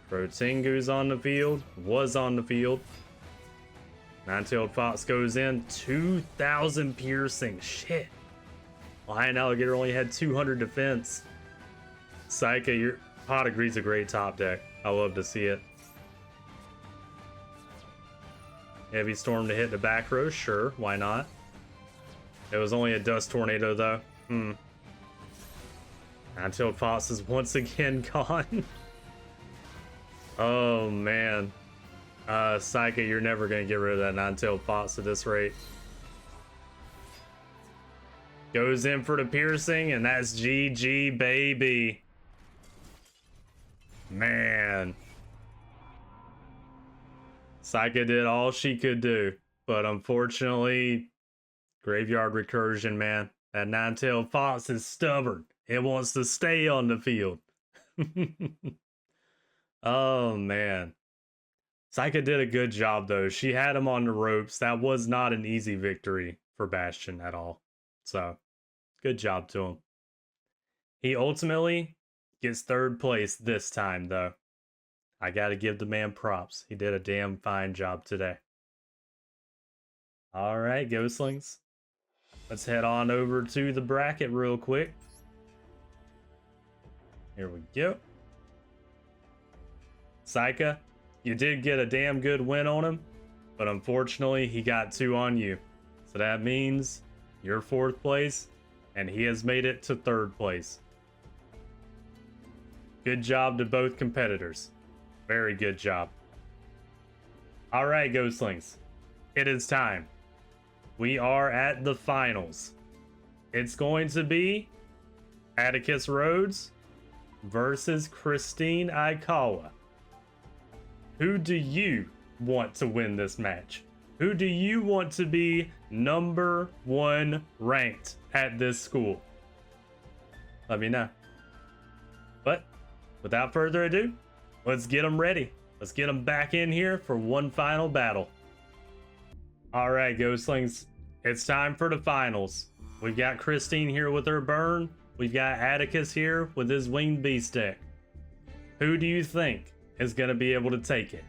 Rotengu's on the field. Was on the field. Nine-tailed fox goes in. 2,000 piercing. Shit. Lion Alligator only had 200 defense. Seika, your Pot agree's a great top deck. I love to see it. Heavy Storm to hit the back row, sure, why not? It was only a Dust Tornado though. Nine-tailed fox is once again gone. Oh man. Seika, you're never gonna get rid of that nine-tailed fox at this rate. Goes in for the piercing, and that's GG, baby. Man. Seika did all she could do, but unfortunately, Graveyard Recursion, man. That nine-tailed fox is stubborn. It wants to stay on the field. Oh, man. Seika did a good job, though. She had him on the ropes. That was not an easy victory for Bastion at all. So, good job to him. He ultimately gets third place this time, though. I gotta give the man props. He did a damn fine job today. Alright, Ghostlings. Let's head on over to the bracket real quick. Here we go. Seika, you did get a damn good win on him, but unfortunately he got 2 on you. So that means you're 4th place, and he has made it to 3rd place. Good job to both competitors. Very good job. Alright, Ghostlings. It is time. We are at the finals. It's going to be Atticus Rhodes versus Christine Aikawa. Who do you want to win this match? Who do you want to be number 1 ranked at this school? Let me know. But without further ado, let's get them ready. Let's get them back in here for one final battle. All right, ghostlings, it's time for the finals. We've got Christine here with her burn. We've got Atticus here with his winged beast deck. Who do you think is going to be able to take it?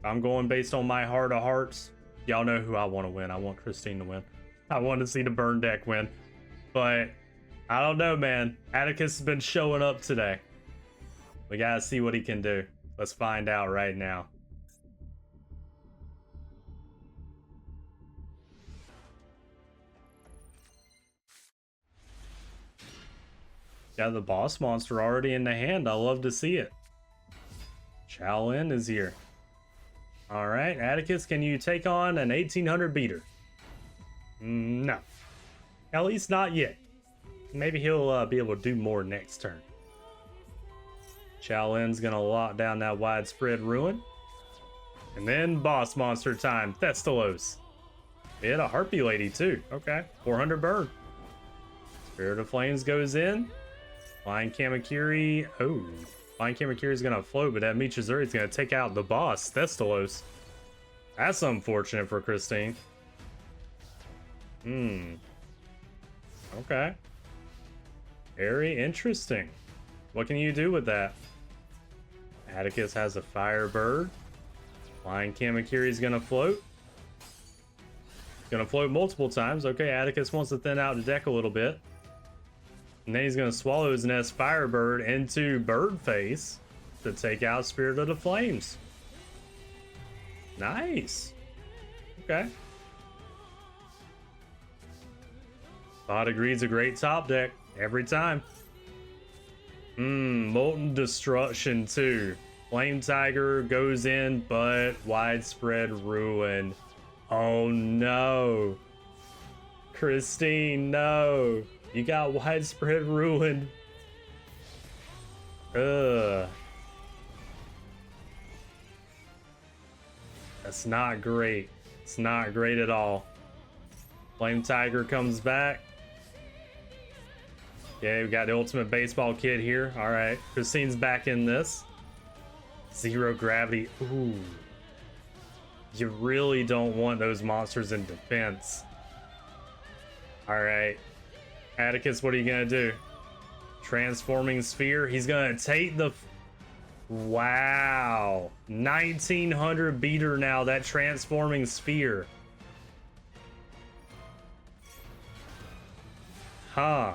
I'm going based on my heart of hearts. Y'all know who I want to win. I want Christine to win. I want to see the burn deck win. But I don't know, man. Atticus has been showing up today. We got to see what he can do. Let's find out right now. Got the boss monster already in the hand. I love to see it. Shaolin is here. All right, Atticus, can you take on an 1800 beater? No. At least not yet. Maybe he'll be able to do more next turn. Shaolin's gonna lock down that widespread ruin. And then boss monster time, Thestalos. We had a harpy lady too. Okay, 400 burn. Spirit of Flames goes in. Flying Kamakiri. Oh, Flying Kamakiri is gonna float, but that Michizuri is gonna take out the boss, Thestalos. That's unfortunate for Christine. Okay. Very interesting. What can you do with that? Atticus has a Firebird. Flying Kamakiri is gonna float. Gonna float multiple times. Okay, Atticus wants to thin out the deck a little bit. And then he's going to swallow his nest Firebird into Bird Face to take out Spirit of the Flames. Nice. Okay. Bot agrees, a great top deck every time. Molten Destruction too. Flame Tiger goes in, but Widespread Ruin. Oh no. Christine, no. You got Widespread Ruin. Ugh. That's not great. It's not great at all. Flame Tiger comes back. Yeah, we got the Ultimate Baseball Kid here. All right, Christine's back in this. Zero gravity. Ooh. You really don't want those monsters in defense. All right. Atticus, what are you gonna do? Transforming Sphere. He's gonna take the... Wow. 1900 beater now, that Transforming Sphere. Huh.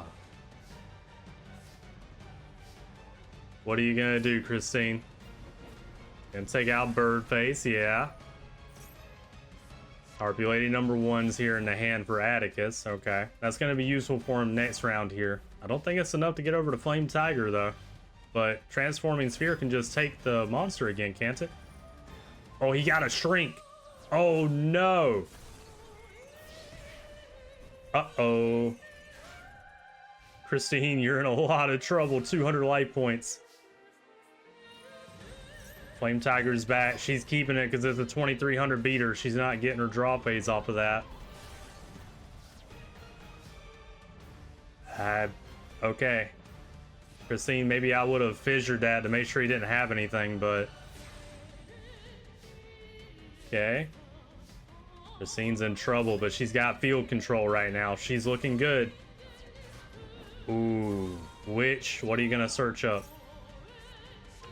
What are you gonna do, Christine? Gonna take out Birdface, yeah. Harpy Lady number one's here in the hand for Atticus. Okay, that's going to be useful for him next round here. I don't think it's enough to get over to Flame Tiger though. But Transforming Sphere can just take the monster again, can't it? Oh, he got a shrink. Oh no. Uh-oh. Christine, you're in a lot of trouble. 200 life points. Flame Tiger's back. She's keeping it because it's a 2300 beater. She's not getting her draw phase off of that. Okay. Christine, maybe I would have fissured that to make sure he didn't have anything, but... Okay. Christine's in trouble, but she's got field control right now. She's looking good. Ooh. Which? What are you going to search up?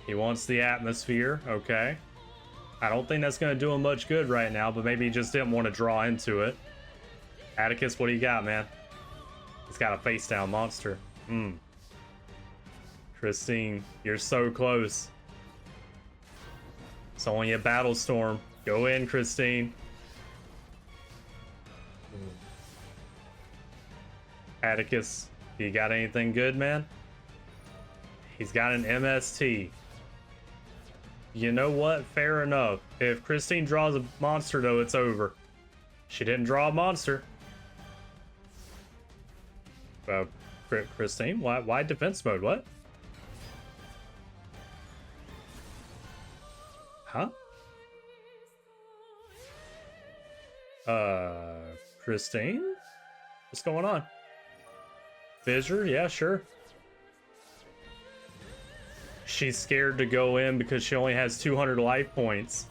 He wants the atmosphere. Okay. I don't think that's going to do him much good right now, but maybe he just didn't want to draw into it. Atticus, what do you got, man? He's got a face down monster. Christine, you're so close. It's only a battle storm. Go in, Christine. Atticus, you got anything good, man? He's got an MST. You know what? Fair enough. If Christine draws a monster, though, it's over. She didn't draw a monster. Christine, why defense mode? What? Huh? Christine? What's going on? Fissure? Yeah, sure. She's scared to go in because she only has 200 life points.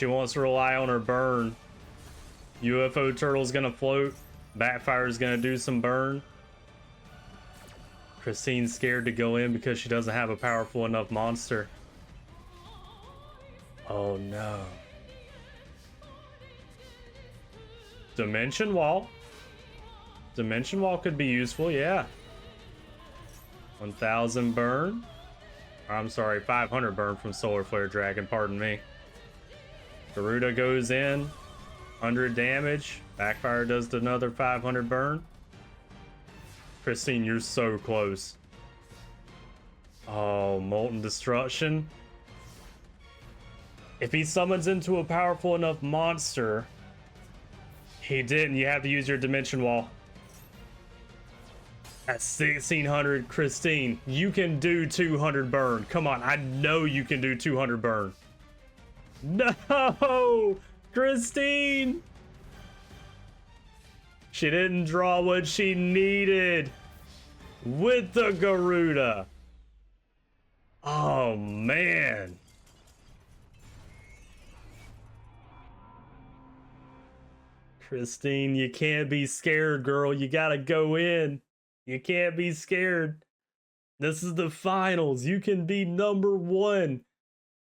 She wants to rely on her burn. UFO turtle's gonna float. Backfire's gonna do some burn. Christine's scared to go in because she doesn't have a powerful enough monster. Oh no. Dimension Wall. Dimension Wall could be useful, yeah. 1000 burn. I'm sorry, 500 burn from Solar Flare Dragon, pardon me. Garuda goes in. 100 damage. Backfire does another 500 burn. Christine, you're so close. Oh, Molten Destruction. If he summons into a powerful enough monster... He didn't. You have to use your Dimension Wall. At 1600, Christine, you can do 200 burn. Come on, I know you can do 200 burn. No! Christine! She didn't draw what she needed with the Garuda. Oh, man. Christine, you can't be scared, girl. You gotta go in. You can't be scared. This is the finals. You can be #1.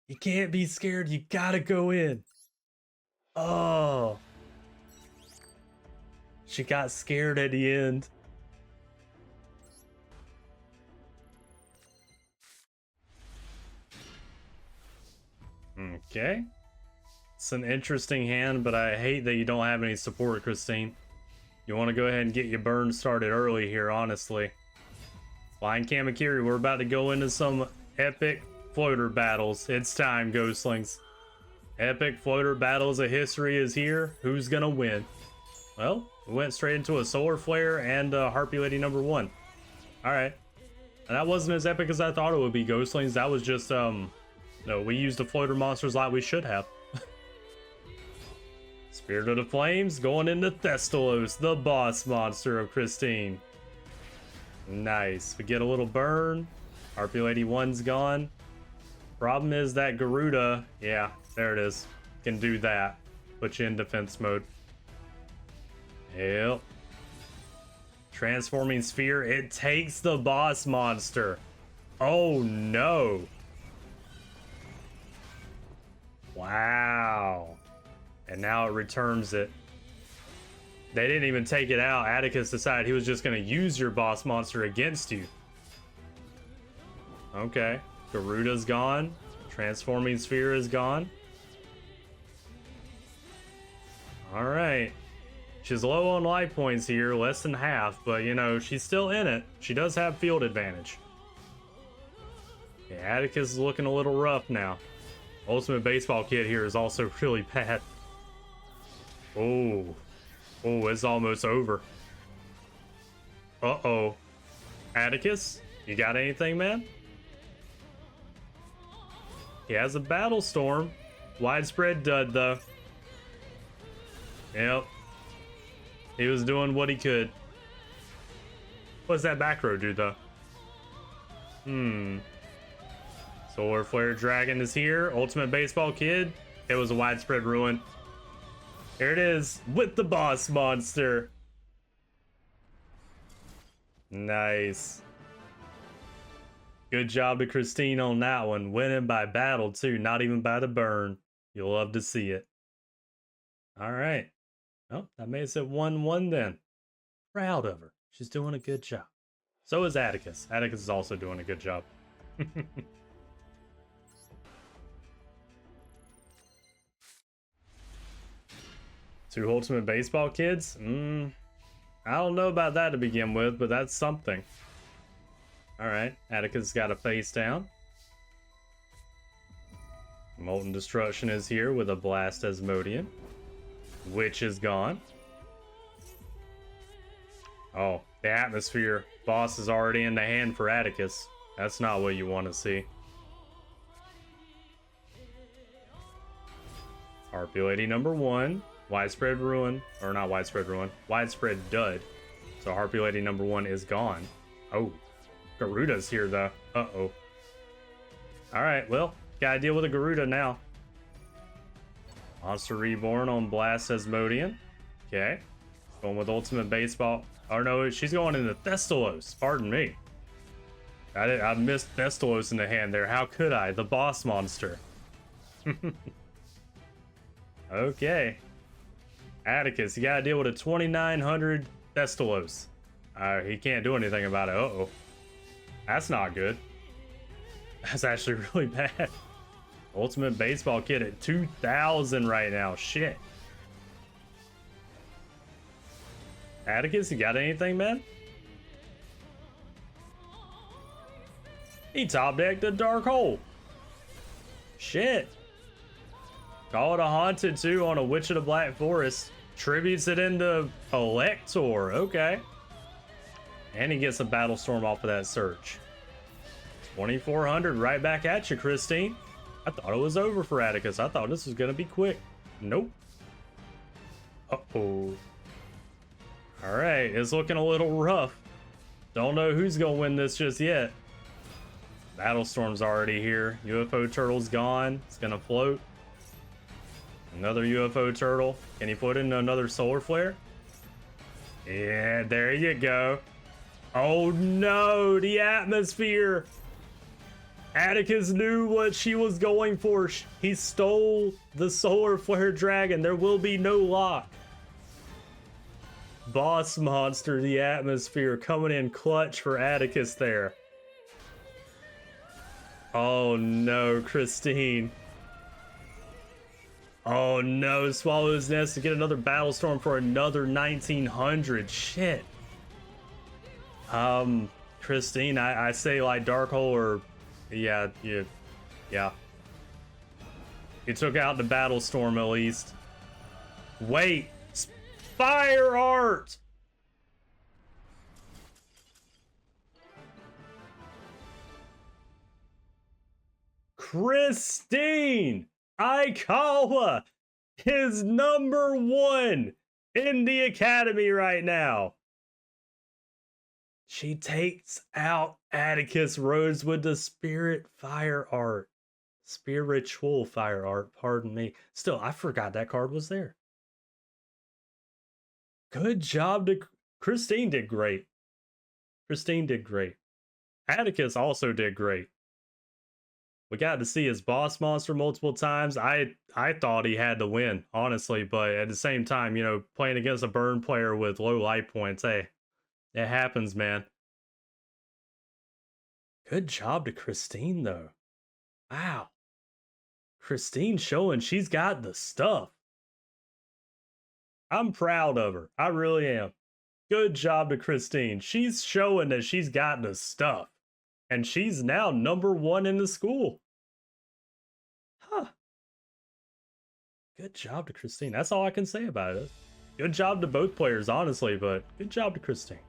You can't be scared. You gotta go in. Oh. She got scared at the end. Okay. It's an interesting hand, but I hate that you don't have any support, Christine. You want to go ahead and get your burn started early here, honestly. Flying Kamakiri, we're about to go into some epic floater battles. It's time, Ghostlings. Epic floater battles of history is here. Who's gonna win? Well, we went straight into a Solar Flare and Harpy Lady #1. Alright. That wasn't as epic as I thought it would be, Ghostlings. That was just, no, we used the floater monsters like we should have. Spirit of the Flames going into Thestalos, the boss monster of Christine. Nice. We get a little burn. Harpy Lady 1's gone. Problem is that Garuda, yeah, there it is. Can do that. Put you in defense mode. Yep. Transforming Sphere, it takes the boss monster. Oh no. Wow. And now it returns it. They didn't even take it out. Atticus decided he was just going to use your boss monster against you. Okay. Garuda's gone. Transforming Sphere is gone. Alright. She's low on life points here, less than half, but you know, she's still in it. She does have field advantage. Yeah, Atticus is looking a little rough now. Ultimate Baseball Kid here is also really bad. Oh. Oh, it's almost over. Uh-oh. Atticus, you got anything, man? He has a Battle Storm. Widespread dud, though. Yep. He was doing what he could. What's that back row do, though? Solar Flare Dragon is here. Ultimate Baseball Kid. It was a Widespread Ruin. Here it is with the boss monster. Nice. Good job to Christine on that one. Winning by battle, too. Not even by the burn. You'll love to see it. All right. Well, that makes it 1-1 then. Proud of her. She's doing a good job. So is Atticus. Atticus is also doing a good job. Two Ultimate Baseball Kids? I don't know about that to begin with, but that's something. Alright, Atticus got a face down. Molten Destruction is here with a Blast Asmodean. Witch is gone. Oh, the Atmosphere. Boss is already in the hand for Atticus. That's not what you want to see. Harpy Lady #1. Widespread Ruin. Or not Widespread Ruin. Widespread Dud. So Harpy Lady #1 is gone. Oh. Garuda's here, though. Uh-oh. Alright, well, gotta deal with a Garuda now. Monster Reborn on Blast Asmodian. Okay. Going with Ultimate Baseball. Oh no, she's going into Thestalos. Pardon me. I missed Thestalos in the hand there. How could I? The boss monster. Okay. Atticus, you gotta deal with a 2900 Thestalos. He can't do anything about it. Uh-oh. That's not good. That's actually really bad. Ultimate Baseball Kid at 2000 right now. Shit. Atticus, you got anything, man? He top decked a Dark Hole. Shit. Call it a Haunted too on a Witch of the Black Forest. Tributes it into Elector. Okay. And he gets a Battle Storm off of that search. 2400 right back at you, Christine. I thought it was over for Atticus. I thought this was going to be quick. Nope. Uh-oh. Alright, it's looking a little rough. Don't know who's going to win this just yet. Battlestorm's already here. UFO Turtle's gone. It's going to float. Another UFO Turtle. Can he put in another Solar Flare? Yeah, there you go. Oh no, the atmosphere. Atticus knew what she was going for. He stole the Solar Flare Dragon. There will be no lock. Boss Monster, the atmosphere, coming in clutch for Atticus there. Oh no, Christine. Oh no, Swallow's Nest to get another Battle Storm for another 1900. Shit. Christine, I say like Dark Hole or yeah. You took out the Battle Storm at least. Wait, Fire Art. Christine Aikawa is #1 in the Academy right now. She takes out Atticus Rhodes with the Spiritual Fire Art, pardon me. Still, I forgot that card was there. Good job to Christine did great. Atticus also did great. We got to see his boss monster multiple times. I thought he had to win, honestly, but at the same time, you know, playing against a burn player with low life points, hey, it happens, man. Good job to Christine, though. Wow. Christine showing she's got the stuff. I'm proud of her. I really am. Good job to Christine. She's showing that she's got the stuff. And she's now #1 in the school. Huh. Good job to Christine. That's all I can say about it. Good job to both players, honestly, but good job to Christine.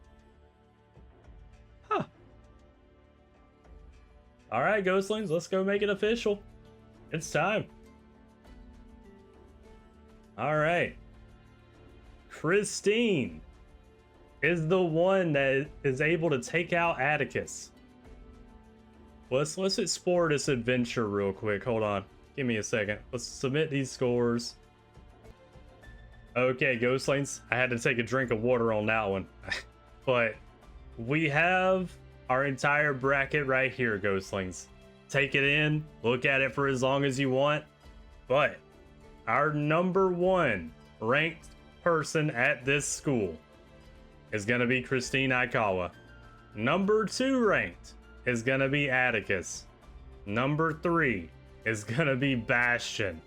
Huh. Alright, Ghostlings, let's go make it official. It's time. Alright. Christine is the one that is able to take out Atticus. Let's explore this adventure real quick. Hold on. Give me a second. Let's submit these scores. Okay, Ghostlings. I had to take a drink of water on that one. But we have our entire bracket right here, Ghostlings. Take it in. Look at it for as long as you want. But our #1 ranked person at this school is going to be Christine Aikawa. #2 ranked is gonna be Atticus. #3 is gonna be Bastion.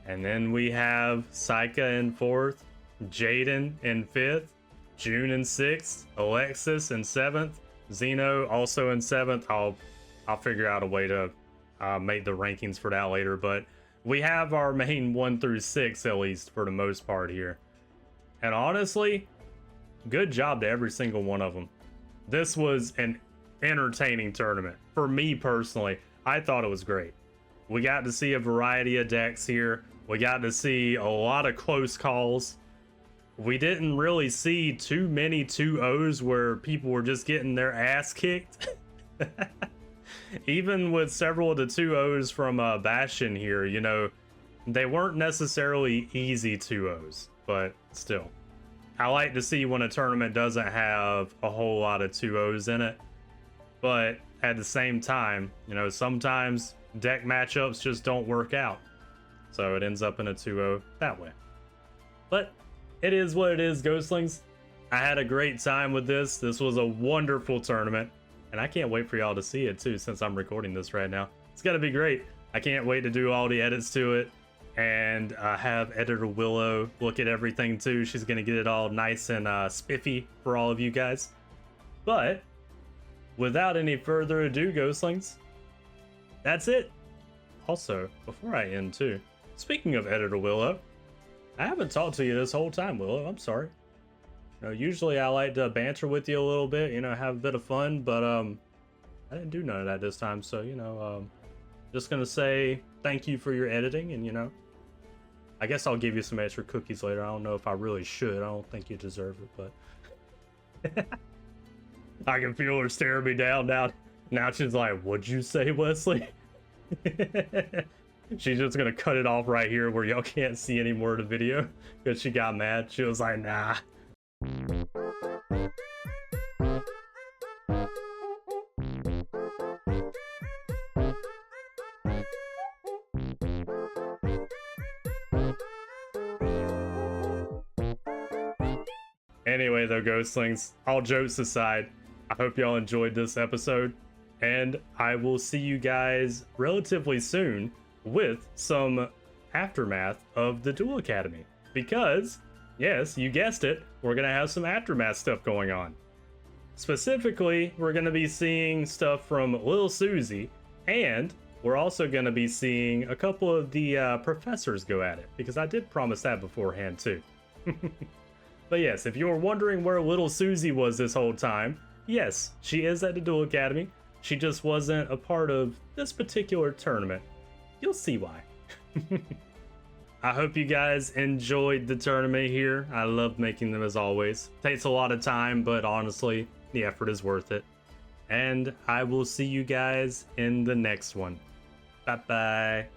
And then we have Seika in 4th, Jaden in 5th, June in 6th, Alexis in 7th, Zeno also in 7th. I'll figure out a way to make the rankings for that later, but we have our main 1 through 6 at least for the most part here. And honestly, good job to every single one of them. This was an entertaining tournament for me personally. I thought it was great. We got to see a variety of decks here. We got to see a lot of close calls. We didn't really see too many 2-0s where people were just getting their ass kicked. Even with several of the 2-0s from Bastion here, you know, they weren't necessarily easy 2-0s, but still. I like to see when a tournament doesn't have a whole lot of 2-0s in it, but at the same time, you know, sometimes deck matchups just don't work out. So it ends up in a 2-0 that way. But it is what it is, Ghostlings. I had a great time with this. This was a wonderful tournament, and I can't wait for y'all to see it too, since I'm recording this right now. It's gonna be great. I can't wait to do all the edits to it, and have editor Willow look at everything too. She's gonna get it all nice and spiffy for all of you guys. But without any further ado, Ghostlings, that's it. Also, before I end too, speaking of editor Willow, I haven't talked to you this whole time, Willow. I'm sorry. You know, usually I like to banter with you a little bit, you know, have a bit of fun, but I didn't do none of that this time. So, you know, just gonna say thank you for your editing, and you know, I guess I'll give you some extra cookies later. I don't know if I really should. I don't think you deserve it, but I can feel her staring me down now. Now she's like, "What'd you say, Wesley?" She's just gonna cut it off right here where y'all can't see any more of the video because she got mad. She was like, "Nah." Anyway though, Ghostlings, all jokes aside, I hope y'all enjoyed this episode, and I will see you guys relatively soon with some aftermath of the Duel Academy. Because, yes, you guessed it, we're gonna have some aftermath stuff going on. Specifically, we're gonna be seeing stuff from Lil Susie, and we're also gonna be seeing a couple of the professors go at it, because I did promise that beforehand too. But yes, if you were wondering where little Susie was this whole time, yes, she is at the Duel Academy. She just wasn't a part of this particular tournament. You'll see why. I hope you guys enjoyed the tournament here. I love making them as always. Takes a lot of time, but honestly, the effort is worth it. And I will see you guys in the next one. Bye-bye.